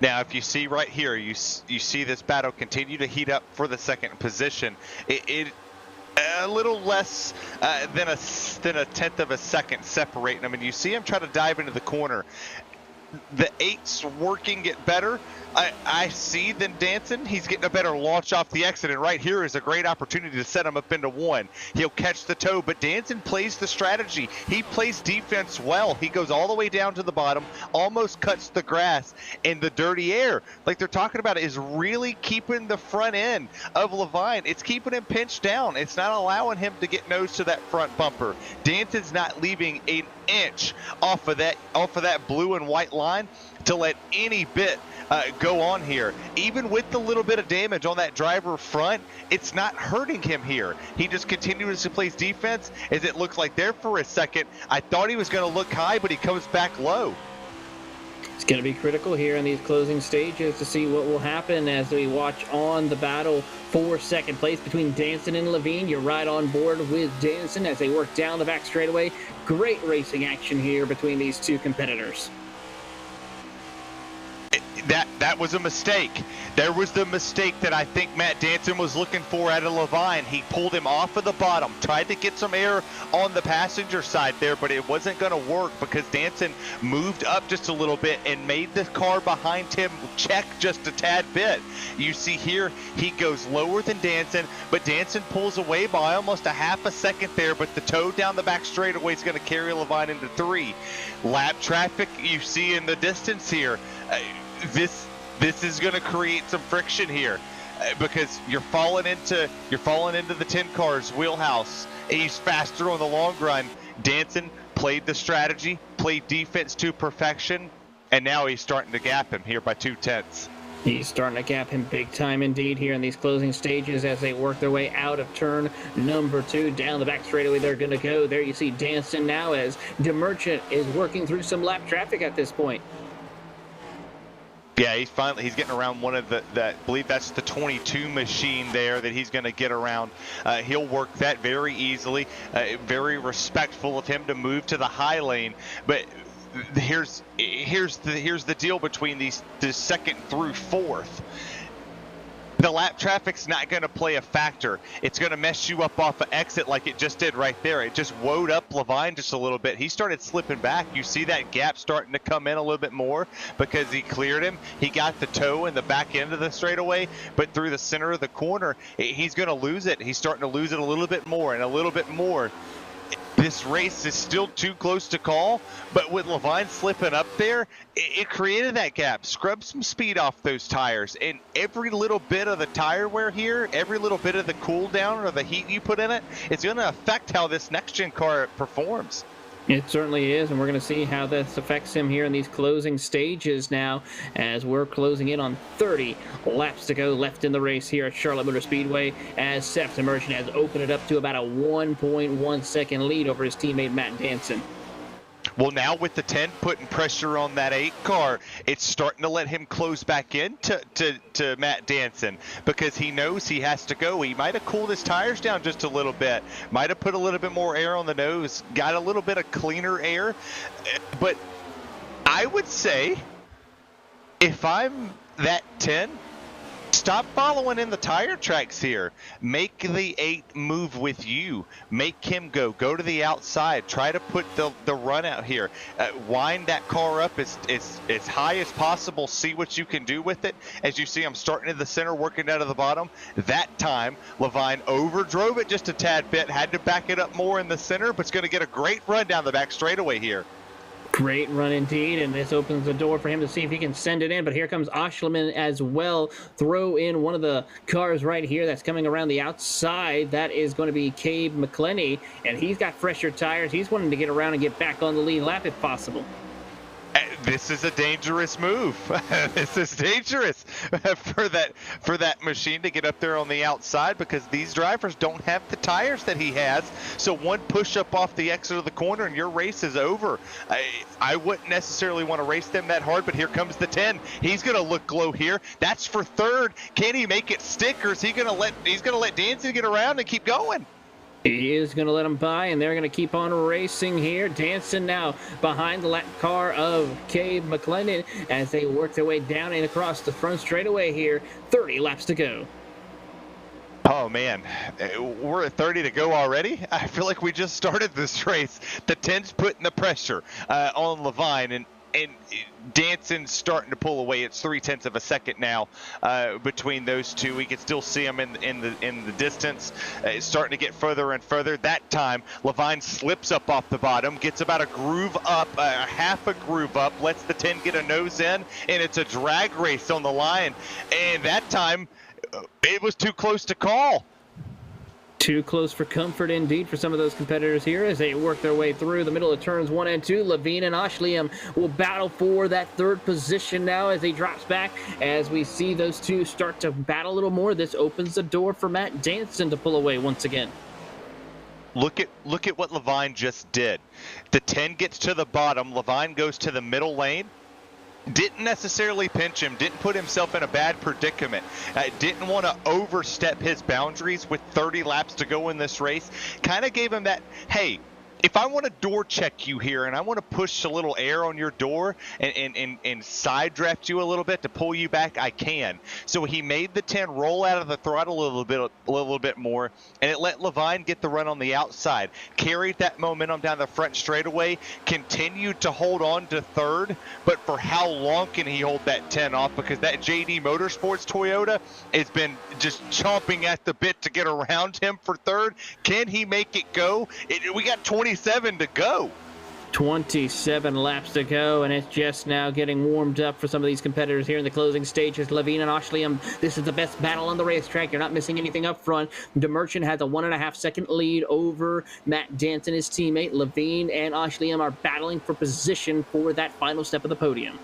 S2: Now, if you see right here, you see this battle continue to heat up for the 2nd position. It a little less than a 1/10 of a second separating them, and you see him try to dive into the corner. The 8's working it better, I see, than Danson. He's getting a better launch off the exit, and right here is a great opportunity to set him up into 1. He'll catch the toe, but Danson plays the strategy. He plays defense well. He goes all the way down to the bottom, almost cuts the grass, and the dirty air, like they're talking about, is really keeping the front end of Levine. It's keeping him pinched down. It's not allowing him to get nose to that front bumper. Danson's not leaving an inch off of that blue and white line to let any bit go on here. Even with the little bit of damage on that driver front, it's not hurting him here. He just continues to play defense, as it looks like there for a second. I thought he was going to look high, but he comes back low.
S1: It's going to be critical here in these closing stages to see what will happen as we watch on the battle for 2nd place between Danson and Levine. You're right on board with Danson as they work down the back straightaway. Great racing action here between these two competitors.
S2: That was a mistake. There was the mistake that I think Matt Danson was looking for out of Levine. He pulled him off of the bottom, tried to get some air on the passenger side there, but it wasn't going to work because Danson moved up just a little bit and made the car behind him check just a tad bit. You see here, he goes lower than Danson, but Danson pulls away by almost a 1/2 second there, but the toe down the back straightaway is going to carry Levine into 3. Lap traffic you see in the distance here. This is going to create some friction here because you're falling into the 10 car's wheelhouse. He's faster on the long run. Danson played the strategy, played defense to perfection, and now he's starting to gap him here by 0.2.
S1: He's starting to gap him big time indeed here in these closing stages as they work their way out of turn number 2. Down the back straightaway they're going to go. There you see Danson now as DeMerchant is working through some lap traffic at this point.
S2: Yeah, he's getting around one of I believe that's the 22 machine there that he's going to get around. He'll work that very easily. Very respectful of him to move to the high lane, but here's the deal between the second through fourth. The lap traffic's not going to play a factor. It's going to mess you up off of exit like it just did right there. It just woed up Levine just a little bit. He started slipping back. You see that gap starting to come in a little bit more because he cleared him. He got the toe in the back end of the straightaway, but through the center of the corner, he's going to lose it. He's starting to lose it a little bit more and a little bit more. This race is still too close to call, but with Levine slipping up there, it created that gap. Scrub some speed off those tires, and every little bit of the tire wear here, every little bit of the cool down or the heat you put in it, it's going to affect how this next-gen car performs.
S1: It certainly is, and we're going to see how this affects him here in these closing stages now as we're closing in on 30 laps to go left in the race here at Charlotte Motor Speedway as Seth Immersion has opened it up to about a 1.1 second lead over his teammate Matt Danson.
S2: Well, now with the 10 putting pressure on that 8 car, it's starting to let him close back in to Matt Danson because he knows he has to go. He might have cooled his tires down just a little bit, might have put a little bit more air on the nose, got a little bit of cleaner air. But I would say if I'm that 10, stop following in the tire tracks here. Make the 8 move with you. Make him go to the outside. Try to put the run out here. Wind that car up as high as possible. See what you can do with it. As you see, I'm starting at the center, working down to the bottom. That time, Levine overdrove it just a tad bit. Had to back it up more in the center, but it's going to get a great run down the back straightaway here.
S1: Great run indeed, and this opens the door for him to see if he can send it in, but here comes Oshleman as well. Throw in one of the cars right here that's coming around the outside. That is going to be Cabe McClenny, and he's got fresher tires. He's wanting to get around and get back on the lead lap if possible.
S2: This is a dangerous move. This is dangerous for that machine to get up there on the outside because these drivers don't have the tires that he has. So one push up off the exit of the corner and your race is over. I wouldn't necessarily want to race them that hard, but here comes the 10. He's going to look low here. That's for third. Can he make it stick, or is he's going to let Danson get around and keep going?
S1: He is going to let him by, and they're going to keep on racing here. Danson now behind the lap car of Cabe McClendon as they work their way down and across the front straightaway here. 30 laps to go.
S2: Oh, man. We're at 30 to go already? I feel like we just started this race. The 10's putting the pressure on Levine, and Danson's starting to pull away. It's 0.3 of a second now between those two. We can still see him in the distance. It's starting to get further and further. That time, Levine slips up off the bottom, gets about a groove up, half a groove up, lets the 10 get a nose in, and it's a drag race on the line. And that time, it was too close to call.
S1: Too close for comfort indeed for some of those competitors here as they work their way through the middle of turns 1 and 2. Levine and Oshliam will battle for that third position now as he drops back. As we see those two start to battle a little more, this opens the door for Matt Danson to pull away once again.
S2: Look at what Levine just did. The 10 gets to the bottom. Levine goes to the middle lane. Didn't necessarily pinch him, didn't put himself in a bad predicament, didn't want to overstep his boundaries with 30 laps to go in this race. Kind of gave him that, hey, if I want to door check you here and I want to push a little air on your door and side draft you a little bit to pull you back, I can. So he made the 10 roll out of the throttle a little bit more, and it let Levine get the run on the outside. Carried that momentum down the front straightaway, continued to hold on to third, but for how long can he hold that 10 off? Because that JD Motorsports Toyota has been just chomping at the bit to get around him for third. Can he make it go? We got 27 to go.
S1: 27 laps to go, and it's just now getting warmed up for some of these competitors here in the closing stages. Levine and Oshliam, this is the best battle on the racetrack. You're not missing anything up front. DeMerchant has a 1.5 second lead over Matt Danson, his teammate. Levine and Oshliam are battling for position for that final step of the podium.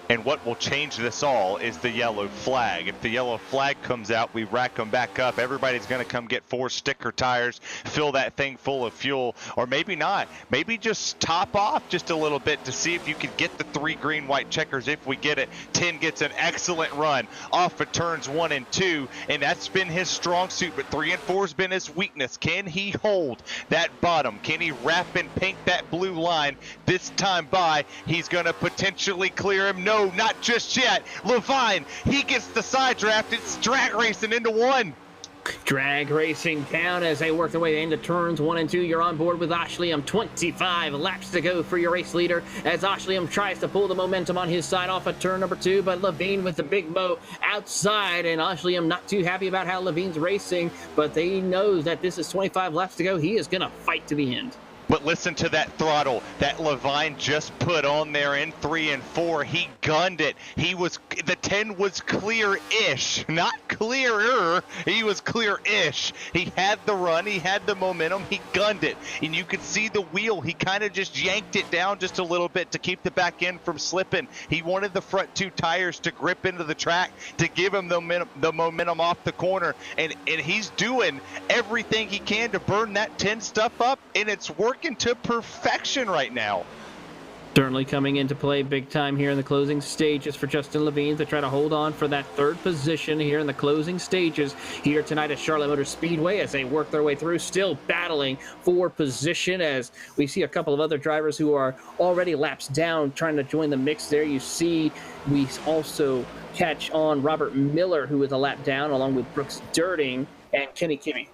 S2: And what will change this all is the yellow flag. If the yellow flag comes out, we rack them back up. Everybody's going to come get 4 sticker tires, fill that thing full of fuel, or maybe not. Maybe just top off just a little bit to see if you can get the 3 green, white checkers. If we get it, 10 gets an excellent run off of turns 1 and 2, and that's been his strong suit, but 3 and 4 has been his weakness. Can he hold that bottom? Can he wrap and paint that blue line this time by? He's going to potentially clear him. No, not just yet. Levine, he gets the side draft. It's drag racing into 1.
S1: Drag racing down as they work their way into turns 1 and 2. You're on board with Ashliam. 25 laps to go for your race leader as Ashliam tries to pull the momentum on his side off of turn number 2, but Levine with the big mow outside, and Ashliam not too happy about how Levine's racing, but he knows that this is 25 laps to go. He is going to fight to the end.
S2: But listen to that throttle that Levine just put on there in 3 and 4. He gunned it. The 10 was clear-ish, not clearer. He was clear-ish. He had the run. He had the momentum. He gunned it. And you could see the wheel. He kind of just yanked it down just a little bit to keep the back end from slipping. He wanted the front 2 tires to grip into the track to give him the momentum off the corner. And he's doing everything he can to burn that 10 stuff up, and it's working to perfection right now.
S1: Certainly coming into play big time here in the closing stages for Justin Levine to try to hold on for that 3rd position here in the closing stages here tonight at Charlotte Motor Speedway as they work their way through, still battling for position as we see a couple of other drivers who are already laps down trying to join the mix there. You see we also catch on Robert Miller, who is a lap down, along with Brooks Dirting and Kenny Kimmy.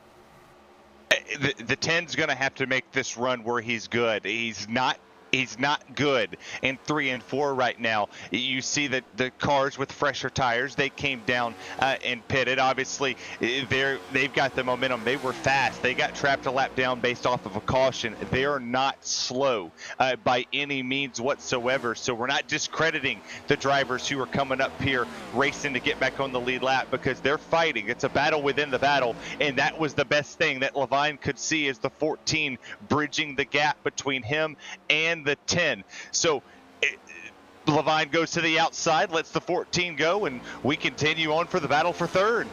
S2: The 10's going to have to make this run where he's good. He's not good in 3 and 4 right now. You see that the cars with fresher tires, they came down and pitted. Obviously, they've got the momentum. They were fast. They got trapped a lap down based off of a caution. They are not slow by any means whatsoever. So we're not discrediting the drivers who are coming up here racing to get back on the lead lap because they're fighting. It's a battle within the battle, and that was the best thing that Levine could see is the 14 bridging the gap between him and the 10. So Levine goes to the outside, lets the 14 go, and we continue on for the battle for 3rd.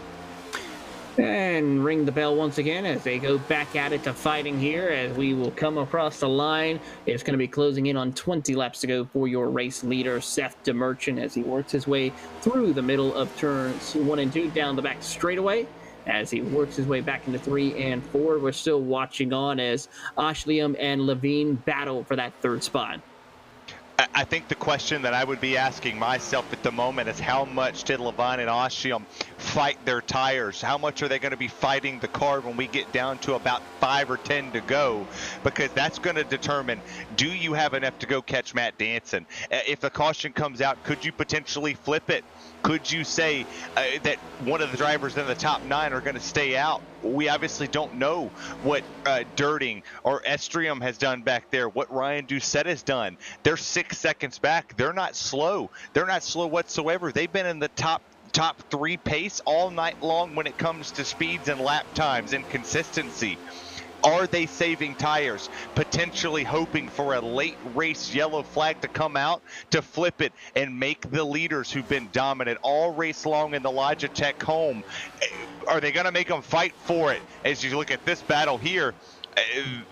S1: And ring the bell once again as they go back at it to fighting here as we will come across the line. It's going to be closing in on 20 laps to go for your race leader, Seth DeMerchant, as he works his way through the middle of turns 1 and 2 down the back straightaway. As he works his way back into 3 and 4, we're still watching on as Ashliam and Levine battle for that 3rd spot.
S2: I think the question that I would be asking myself at the moment is how much did Levine and Ashliam fight their tires? How much are they going to be fighting the car when we get down to about 5 or 10 to go? Because that's going to determine, do you have enough to go catch Matt Danson? If the caution comes out, could you potentially flip it? Could you say that one of the drivers in the top 9 are going to stay out? We obviously don't know what Dirting or Estrium has done back there, what Ryan Doucette has done. They're 6 seconds back. They're not slow. They're not slow whatsoever. They've been in the top 3 pace all night long when it comes to speeds and lap times and consistency. Are they saving tires, potentially hoping for a late race yellow flag to come out to flip it and make the leaders who've been dominant all race long in the Logitech home? Are they going to make them fight for it? As you look at this battle here,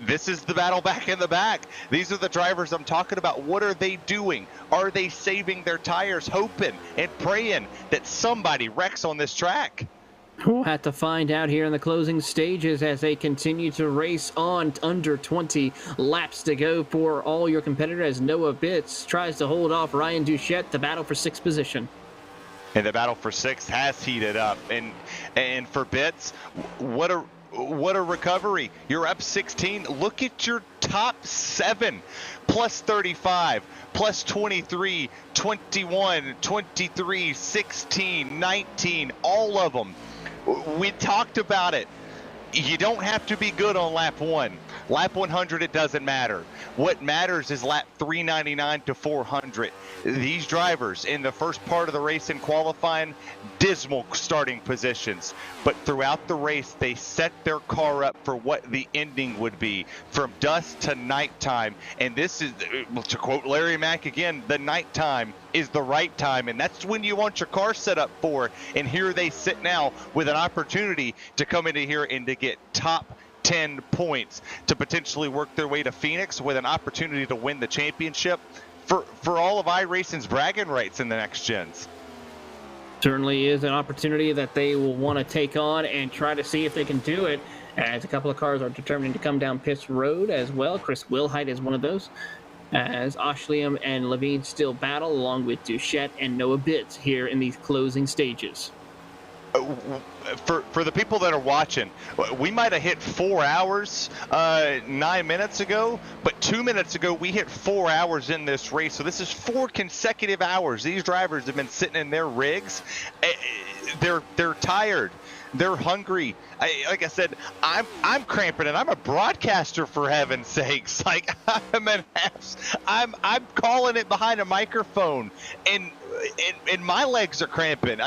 S2: this is the battle back in the back. These are the drivers I'm talking about. What are they doing? Are they saving their tires, hoping and praying that somebody wrecks on this track?
S1: We'll have to find out here in the closing stages as they continue to race on. Under 20 laps to go for all your competitors as Noah Bitts tries to hold off Ryan Doucette to battle for 6th position.
S2: And the battle for 6 has heated up. And for Bitts, what a recovery. You're up 16. Look at your top 7. Plus 35, plus 23, 21, 23, 16, 19, all of them. We talked about it. You don't have to be good on lap 1. Lap 100, it doesn't matter. What matters is lap 399 to 400. These drivers in the first part of the race in qualifying, dismal starting positions. But throughout the race, they set their car up for what the ending would be, from dusk to nighttime. And this is, to quote Larry Mack again, the nighttime is the right time, and that's when you want your car set up for. And here they sit now with an opportunity to come into here and to get top 10 points to potentially work their way to Phoenix with an opportunity to win the championship for all of iRacing's bragging rights in the next gens.
S1: Certainly is an opportunity that they will want to take on and try to see if they can do it, as a couple of cars are determined to come down pits road as well. Chris Wilhite is one of those, as Oshliam and Levine still battle, along with Duchette and Noah Bitts here in these closing stages.
S2: For the people that are watching, we might have hit 4 hours 9 minutes ago, but 2 minutes ago we hit 4 hours in this race. So this is 4 consecutive hours. These drivers have been sitting in their rigs. They're tired. They're hungry. Like I said, I'm cramping, and I'm a broadcaster, for heaven's sakes. Like, I'm calling it behind a microphone, and my legs are cramping.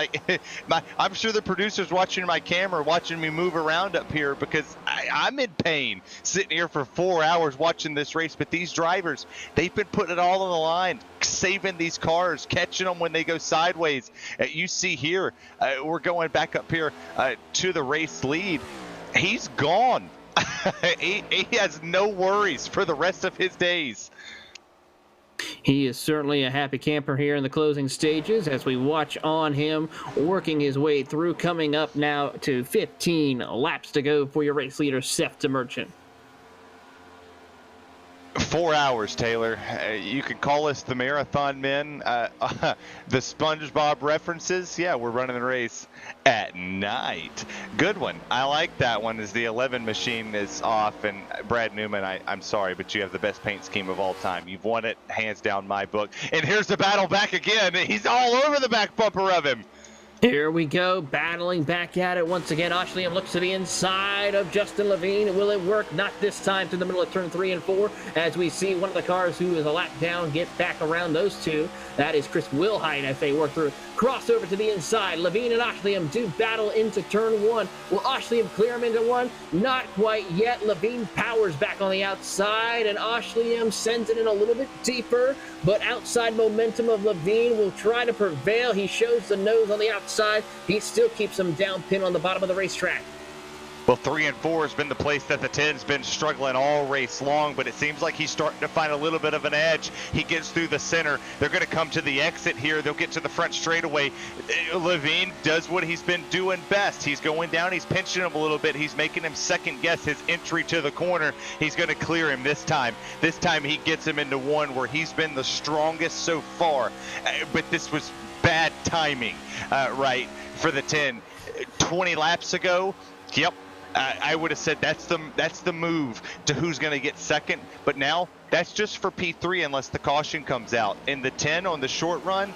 S2: I'm sure the producer's watching my camera, watching me move around up here, because I'm in pain sitting here for 4 hours watching this race. But these drivers, they've been putting it all on the line, saving these cars, catching them when they go sideways. You see here, we're going back up here to the race lead. He's gone. he has no worries for the rest of his days.
S1: He is certainly a happy camper here in the closing stages as we watch on him working his way through, coming up now to 15 laps to go for your race leader, Seth DeMerchant.
S2: 4 hours, Taylor. You can call us the Marathon Men. The SpongeBob references. Yeah, we're running the race at night. Good one. I like that one, as the 11 machine is off. And Brad Newman, I'm sorry, but you have the best paint scheme of all time. You've won it, hands down, my book. And here's the battle back again. He's all over the back bumper of him.
S1: Here we go, battling back at it once again. Oshliam looks to the inside of Justin Levine. Will it work? Not this time, through the middle of turn 3 and 4, as we see one of the cars who is a lap down get back around those two. That is Chris Wilhite as they work through. Crossover to the inside. Levine and Oshliam do battle into turn 1. Will Oshliam clear him into one? Not quite yet. Levine powers back on the outside, and Oshliam sends it in a little bit deeper, but outside momentum of Levine will try to prevail. He shows the nose on the outside. He still keeps him down pin on the bottom of the racetrack.
S2: Well, 3 and 4 has been the place that the 10's been struggling all race long, but it seems like he's starting to find a little bit of an edge. He gets through the center. They're going to come to the exit here. They'll get to the front straightaway. Levine does what he's been doing best. He's going down. He's pinching him a little bit. He's making him second guess his entry to the corner. He's going to clear him this time. This time he gets him into one where he's been the strongest so far. But this was bad timing, right, for the 10. 20 laps ago, yep. I would have said that's the move to who's going to get second, but now that's just for P3 unless the caution comes out. And the 10 on the short run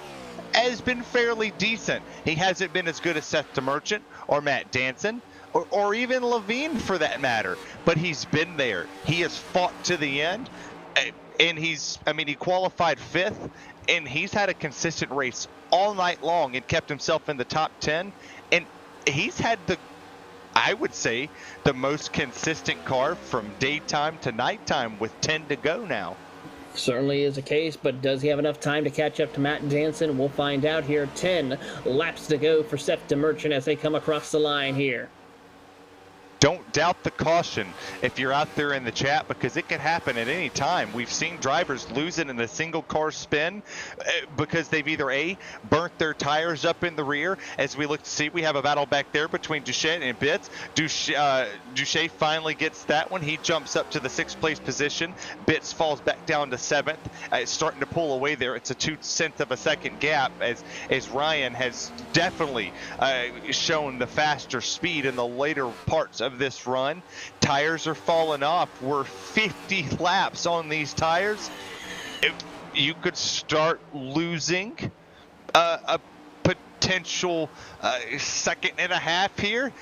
S2: has been fairly decent. He hasn't been as good as Seth DeMerchant or Matt Danson or even Levine for that matter, but he's been there. He has fought to the end, and he qualified 5th, and he's had a consistent race all night long and kept himself in the top 10, and he's had I would say the most consistent car from daytime to nighttime with 10 to go now.
S1: Certainly is the case, but does he have enough time to catch up to Matt Danson? We'll find out here. 10 laps to go for Seth DeMerchant as they come across the line here.
S2: Don't doubt the caution if you're out there in the chat, because it could happen at any time. We've seen drivers lose it in a single car spin because they've either A, burnt their tires up in the rear. As we look to see, we have a battle back there between Duchette and Bitts. Duchette finally gets that one. He jumps up to the 6th place position. Bitts falls back down to 7th. It's starting to pull away there. It's a 2/10 of a second gap as Ryan has definitely shown the faster speed in the later parts of this run. Tires are falling off. We're 50 laps on these tires. If you could start losing a potential second and a half here.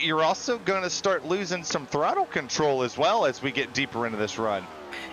S2: You're also going to start losing some throttle control as well as we get deeper into this run.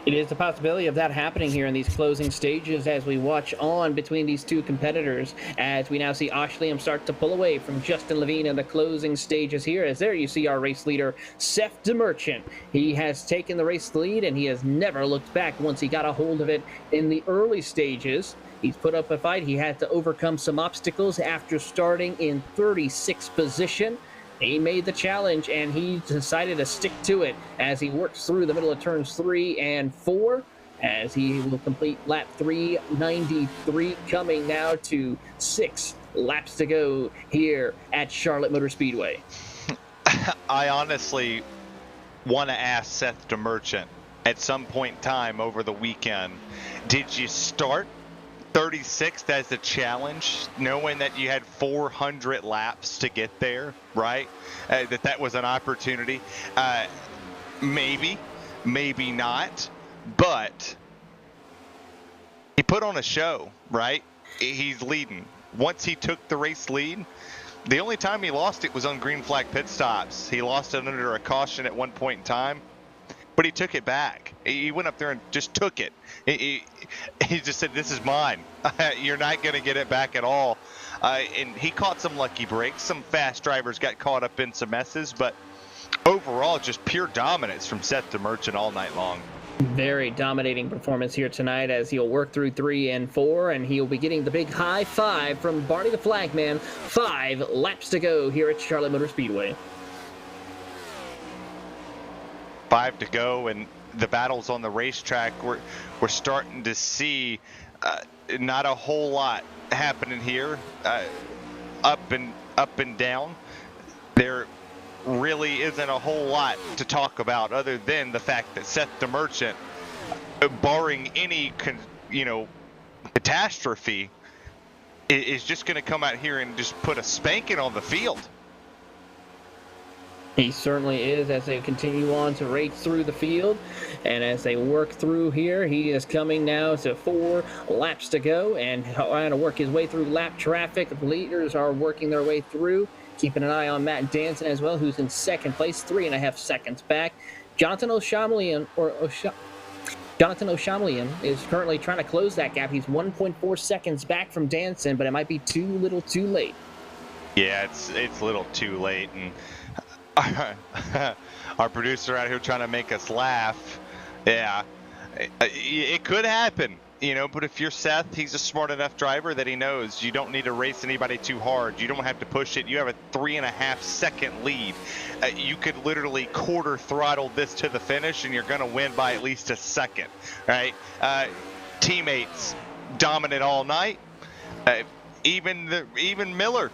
S1: It is the possibility of that happening here in these closing stages as we watch on between these two competitors, as we now see Ashliam start to pull away from Justin Levine in the closing stages here. As there you see our race leader, Seth DeMerchant. He has taken the race lead, and he has never looked back once he got a hold of it in the early stages. He's put up a fight. He had to overcome some obstacles after starting in 36th position. He made the challenge, and he decided to stick to it as he works through the middle of turns 3 and 4, as he will complete lap 393, coming now to 6 laps to go here at Charlotte Motor Speedway.
S2: I honestly want to ask Seth DeMerchant at some point in time over the weekend, did you start 36th as a challenge, knowing that you had 400 laps to get there, right? That was an opportunity. Maybe not, but he put on a show, right? He's leading. Once he took the race lead, the only time he lost it was on green flag pit stops. He lost it under a caution at one point in time, but he took it back. He went up there and just took it. He just said, this is mine. You're not going to get it back at all. And he caught some lucky breaks. Some fast drivers got caught up in some messes, but overall, just pure dominance from Seth DeMerchant all night long.
S1: Very dominating performance here tonight as he'll work through 3 and 4, and he'll be getting the big high five from Barney the Flagman. 5 laps to go here at Charlotte Motor Speedway.
S2: 5 to go, and the battles on the racetrack, we're starting to see not a whole lot happening here, up and down. There really isn't a whole lot to talk about other than the fact that Seth DeMerchant, barring any catastrophe, is just going to come out here and just put a spanking on the field.
S1: He certainly is, as they continue on to race through the field. And as they work through here, he is coming now to 4 laps to go and trying to work his way through lap traffic. The leaders are working their way through, keeping an eye on Matt Danson as well, who's in second place, 3.5 seconds back. Jonathan O'Shamlian is currently trying to close that gap. He's 1.4 seconds back from Danson, but it might be too little too late.
S2: Yeah, it's a little too late, and our producer out here trying to make us laugh. Yeah, it could happen, but if you're Seth, he's a smart enough driver that he knows you don't need to race anybody too hard. You don't have to push it. You have a 3.5 second lead. You could literally quarter throttle this to the finish, and you're going to win by at least a second, right? Teammates dominant all night. Even Miller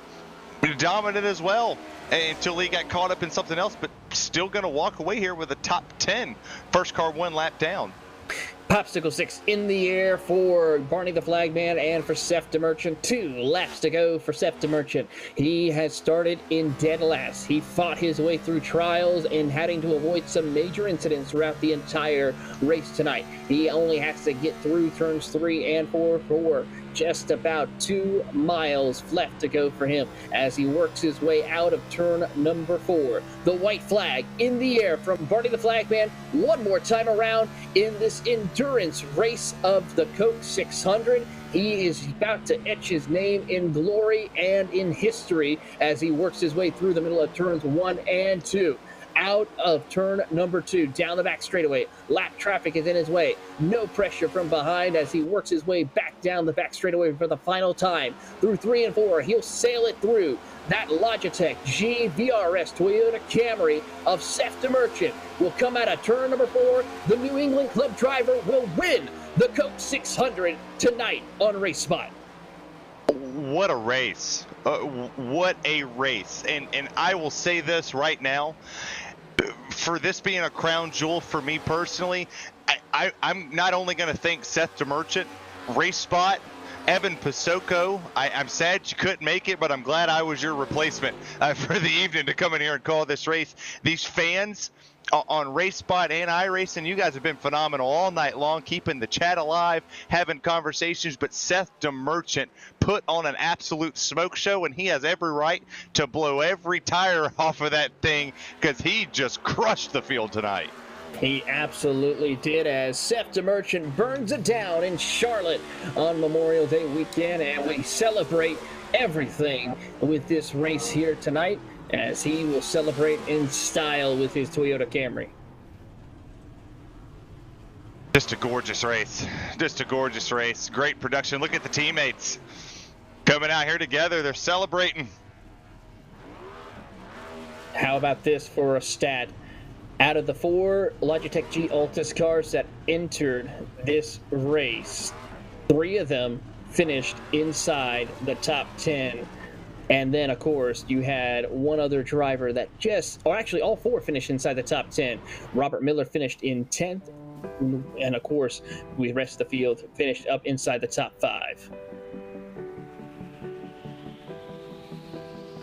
S2: dominant as well, until he got caught up in something else, but still going to walk away here with a top 10. First car 1 lap down.
S1: Popsicle 6 in the air for Barney the Flagman and for Seth DeMerchant. 2 laps to go for Seth DeMerchant. He has started in dead last. He fought his way through trials and having to avoid some major incidents throughout the entire race tonight. He only has to get through turns 3 and 4 for just about 2 miles left to go for him as he works his way out of turn number 4. The white flag in the air from Barney the Flagman one more time around in this endurance race of the Coke 600. He is about to etch his name in glory and in history as he works his way through the middle of turns 1 and 2. Out of turn number 2, down the back straightaway. Lap traffic is in his way. No pressure from behind as he works his way back down the back straightaway for the final time. Through 3 and 4, he'll sail it through. That Logitech GVRS Toyota Camry of Seth DeMerchant will come out of turn number 4. The New England Club driver will win the Coke 600 tonight on RaceSpot.
S2: What a race. What a race. And I will say this right now. For this being a crown jewel for me personally, I'm not only going to thank Seth DeMerchant, RaceSpot, Evan Pasoko. I'm sad you couldn't make it, but I'm glad I was your replacement for the evening to come in here and call this race. These fans on RaceSpot and iRacing, you guys have been phenomenal all night long, keeping the chat alive, having conversations. But Seth DeMerchant put on an absolute smoke show, and he has every right to blow every tire off of that thing because he just crushed the field tonight.
S1: He absolutely did, as Seth DeMerchant burns it down in Charlotte on Memorial Day weekend, and we celebrate everything with this race here tonight, as he will celebrate in style with his Toyota Camry.
S2: Just a gorgeous race. Just a gorgeous race. Great production. Look at the teammates coming out here together. They're celebrating.
S1: How about this for a stat? Out of the 4 Logitech G Altus cars that entered this race, 3 of them finished inside the top 10. And then, of course, you had one other driver that actually all 4 finished inside the top 10. Robert Miller finished in 10th. And, of course, the rest of the field finished up inside the top 5.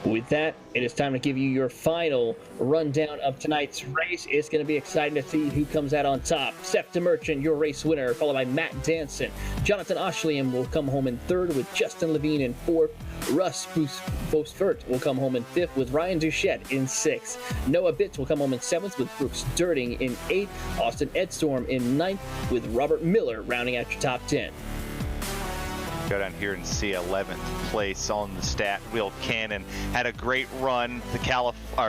S1: With that, it is time to give you your final rundown of tonight's race. It's going to be exciting to see who comes out on top. Seth DeMerchant, your race winner, followed by Matt Danson. Jonathan Oshliam will come home in 3rd with Justin Levine in 4th. Russ Bosfert will come home in 5th with Ryan Duchette in 6th. Noah Bitts will come home in 7th with Brooks Dirting in 8th. Austin Edstorm in 9th with Robert Miller rounding out your top 10.
S2: Go down here and see 11th place on the stat. Will Cannon had a great run. The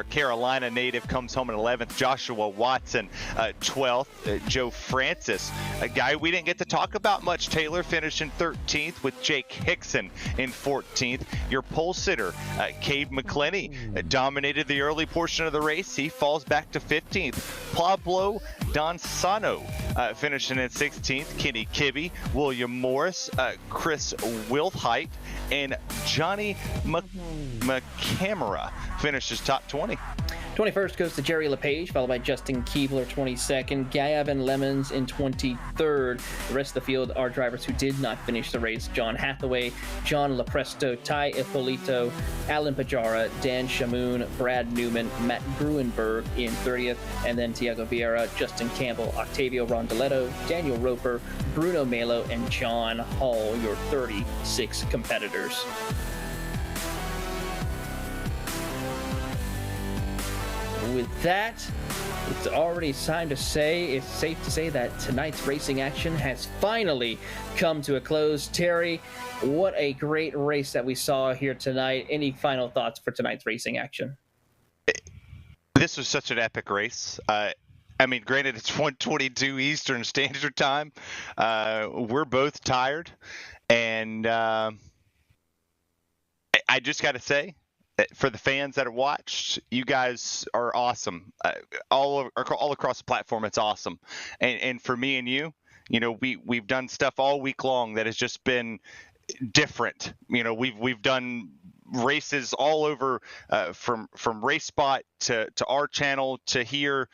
S2: Carolina native comes home in 11th. Joshua Watson, 12th. Joe Francis, a guy we didn't get to talk about much. Taylor finished in 13th with Jake Hickson in 14th. Your pole sitter, Cade McClenny, dominated the early portion of the race. He falls back to 15th. Pablo Donzano finishing in 16th. Kenny Kibbe, William Morris, Chris Wilthheit, and Johnny McCamera finishes top 20.
S1: 21st goes to Jerry LePage, followed by Justin Keebler, 22nd. Gavin Lemons in 23rd. The rest of the field are drivers who did not finish the race. John Hathaway, John Lepresto, Ty Ippolito, Alan Pajara, Dan Shamoon, Brad Newman, Matt Gruenberg in 30th, and then Tiago Vieira, Justin Campbell, Octavio Rondoletto, Daniel Roper, Bruno Melo, and John Hall, your 36 competitors. With that, it's already time to say, it's safe to say that tonight's racing action has finally come to a close. Terry, what a great race that we saw here tonight. Any final thoughts for tonight's racing action?
S2: This was such an epic race. I mean, granted, it's 1:22 Eastern Standard Time. We're both tired. And I just got to say, for the fans that have watched, you guys are awesome. All across the platform, it's awesome. And for me and you, we've done stuff all week long that has just been different. We've done races all over, from RaceSpot to our channel to here,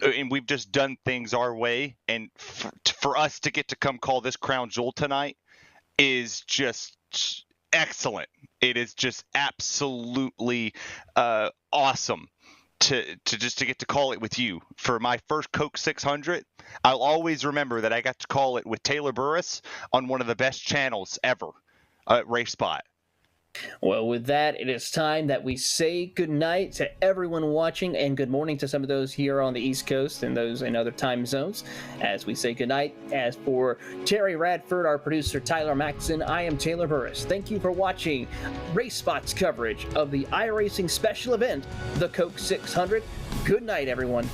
S2: and we've just done things our way. And for us to get to come call this crown jewel tonight is just excellent. It is just absolutely awesome to get to call it with you. For my first Coke 600, I'll always remember that I got to call it with Taylor Burris on one of the best channels ever, RaceSpot.
S1: Well, with that, it is time that we say goodnight to everyone watching, and good morning to some of those here on the East Coast and those in other time zones as we say goodnight. As for Terry Radford, our producer Tyler Maxson, I am Taylor Burris. Thank you for watching RaceSpot's coverage of the iRacing special event, the Coke 600. Good night, everyone.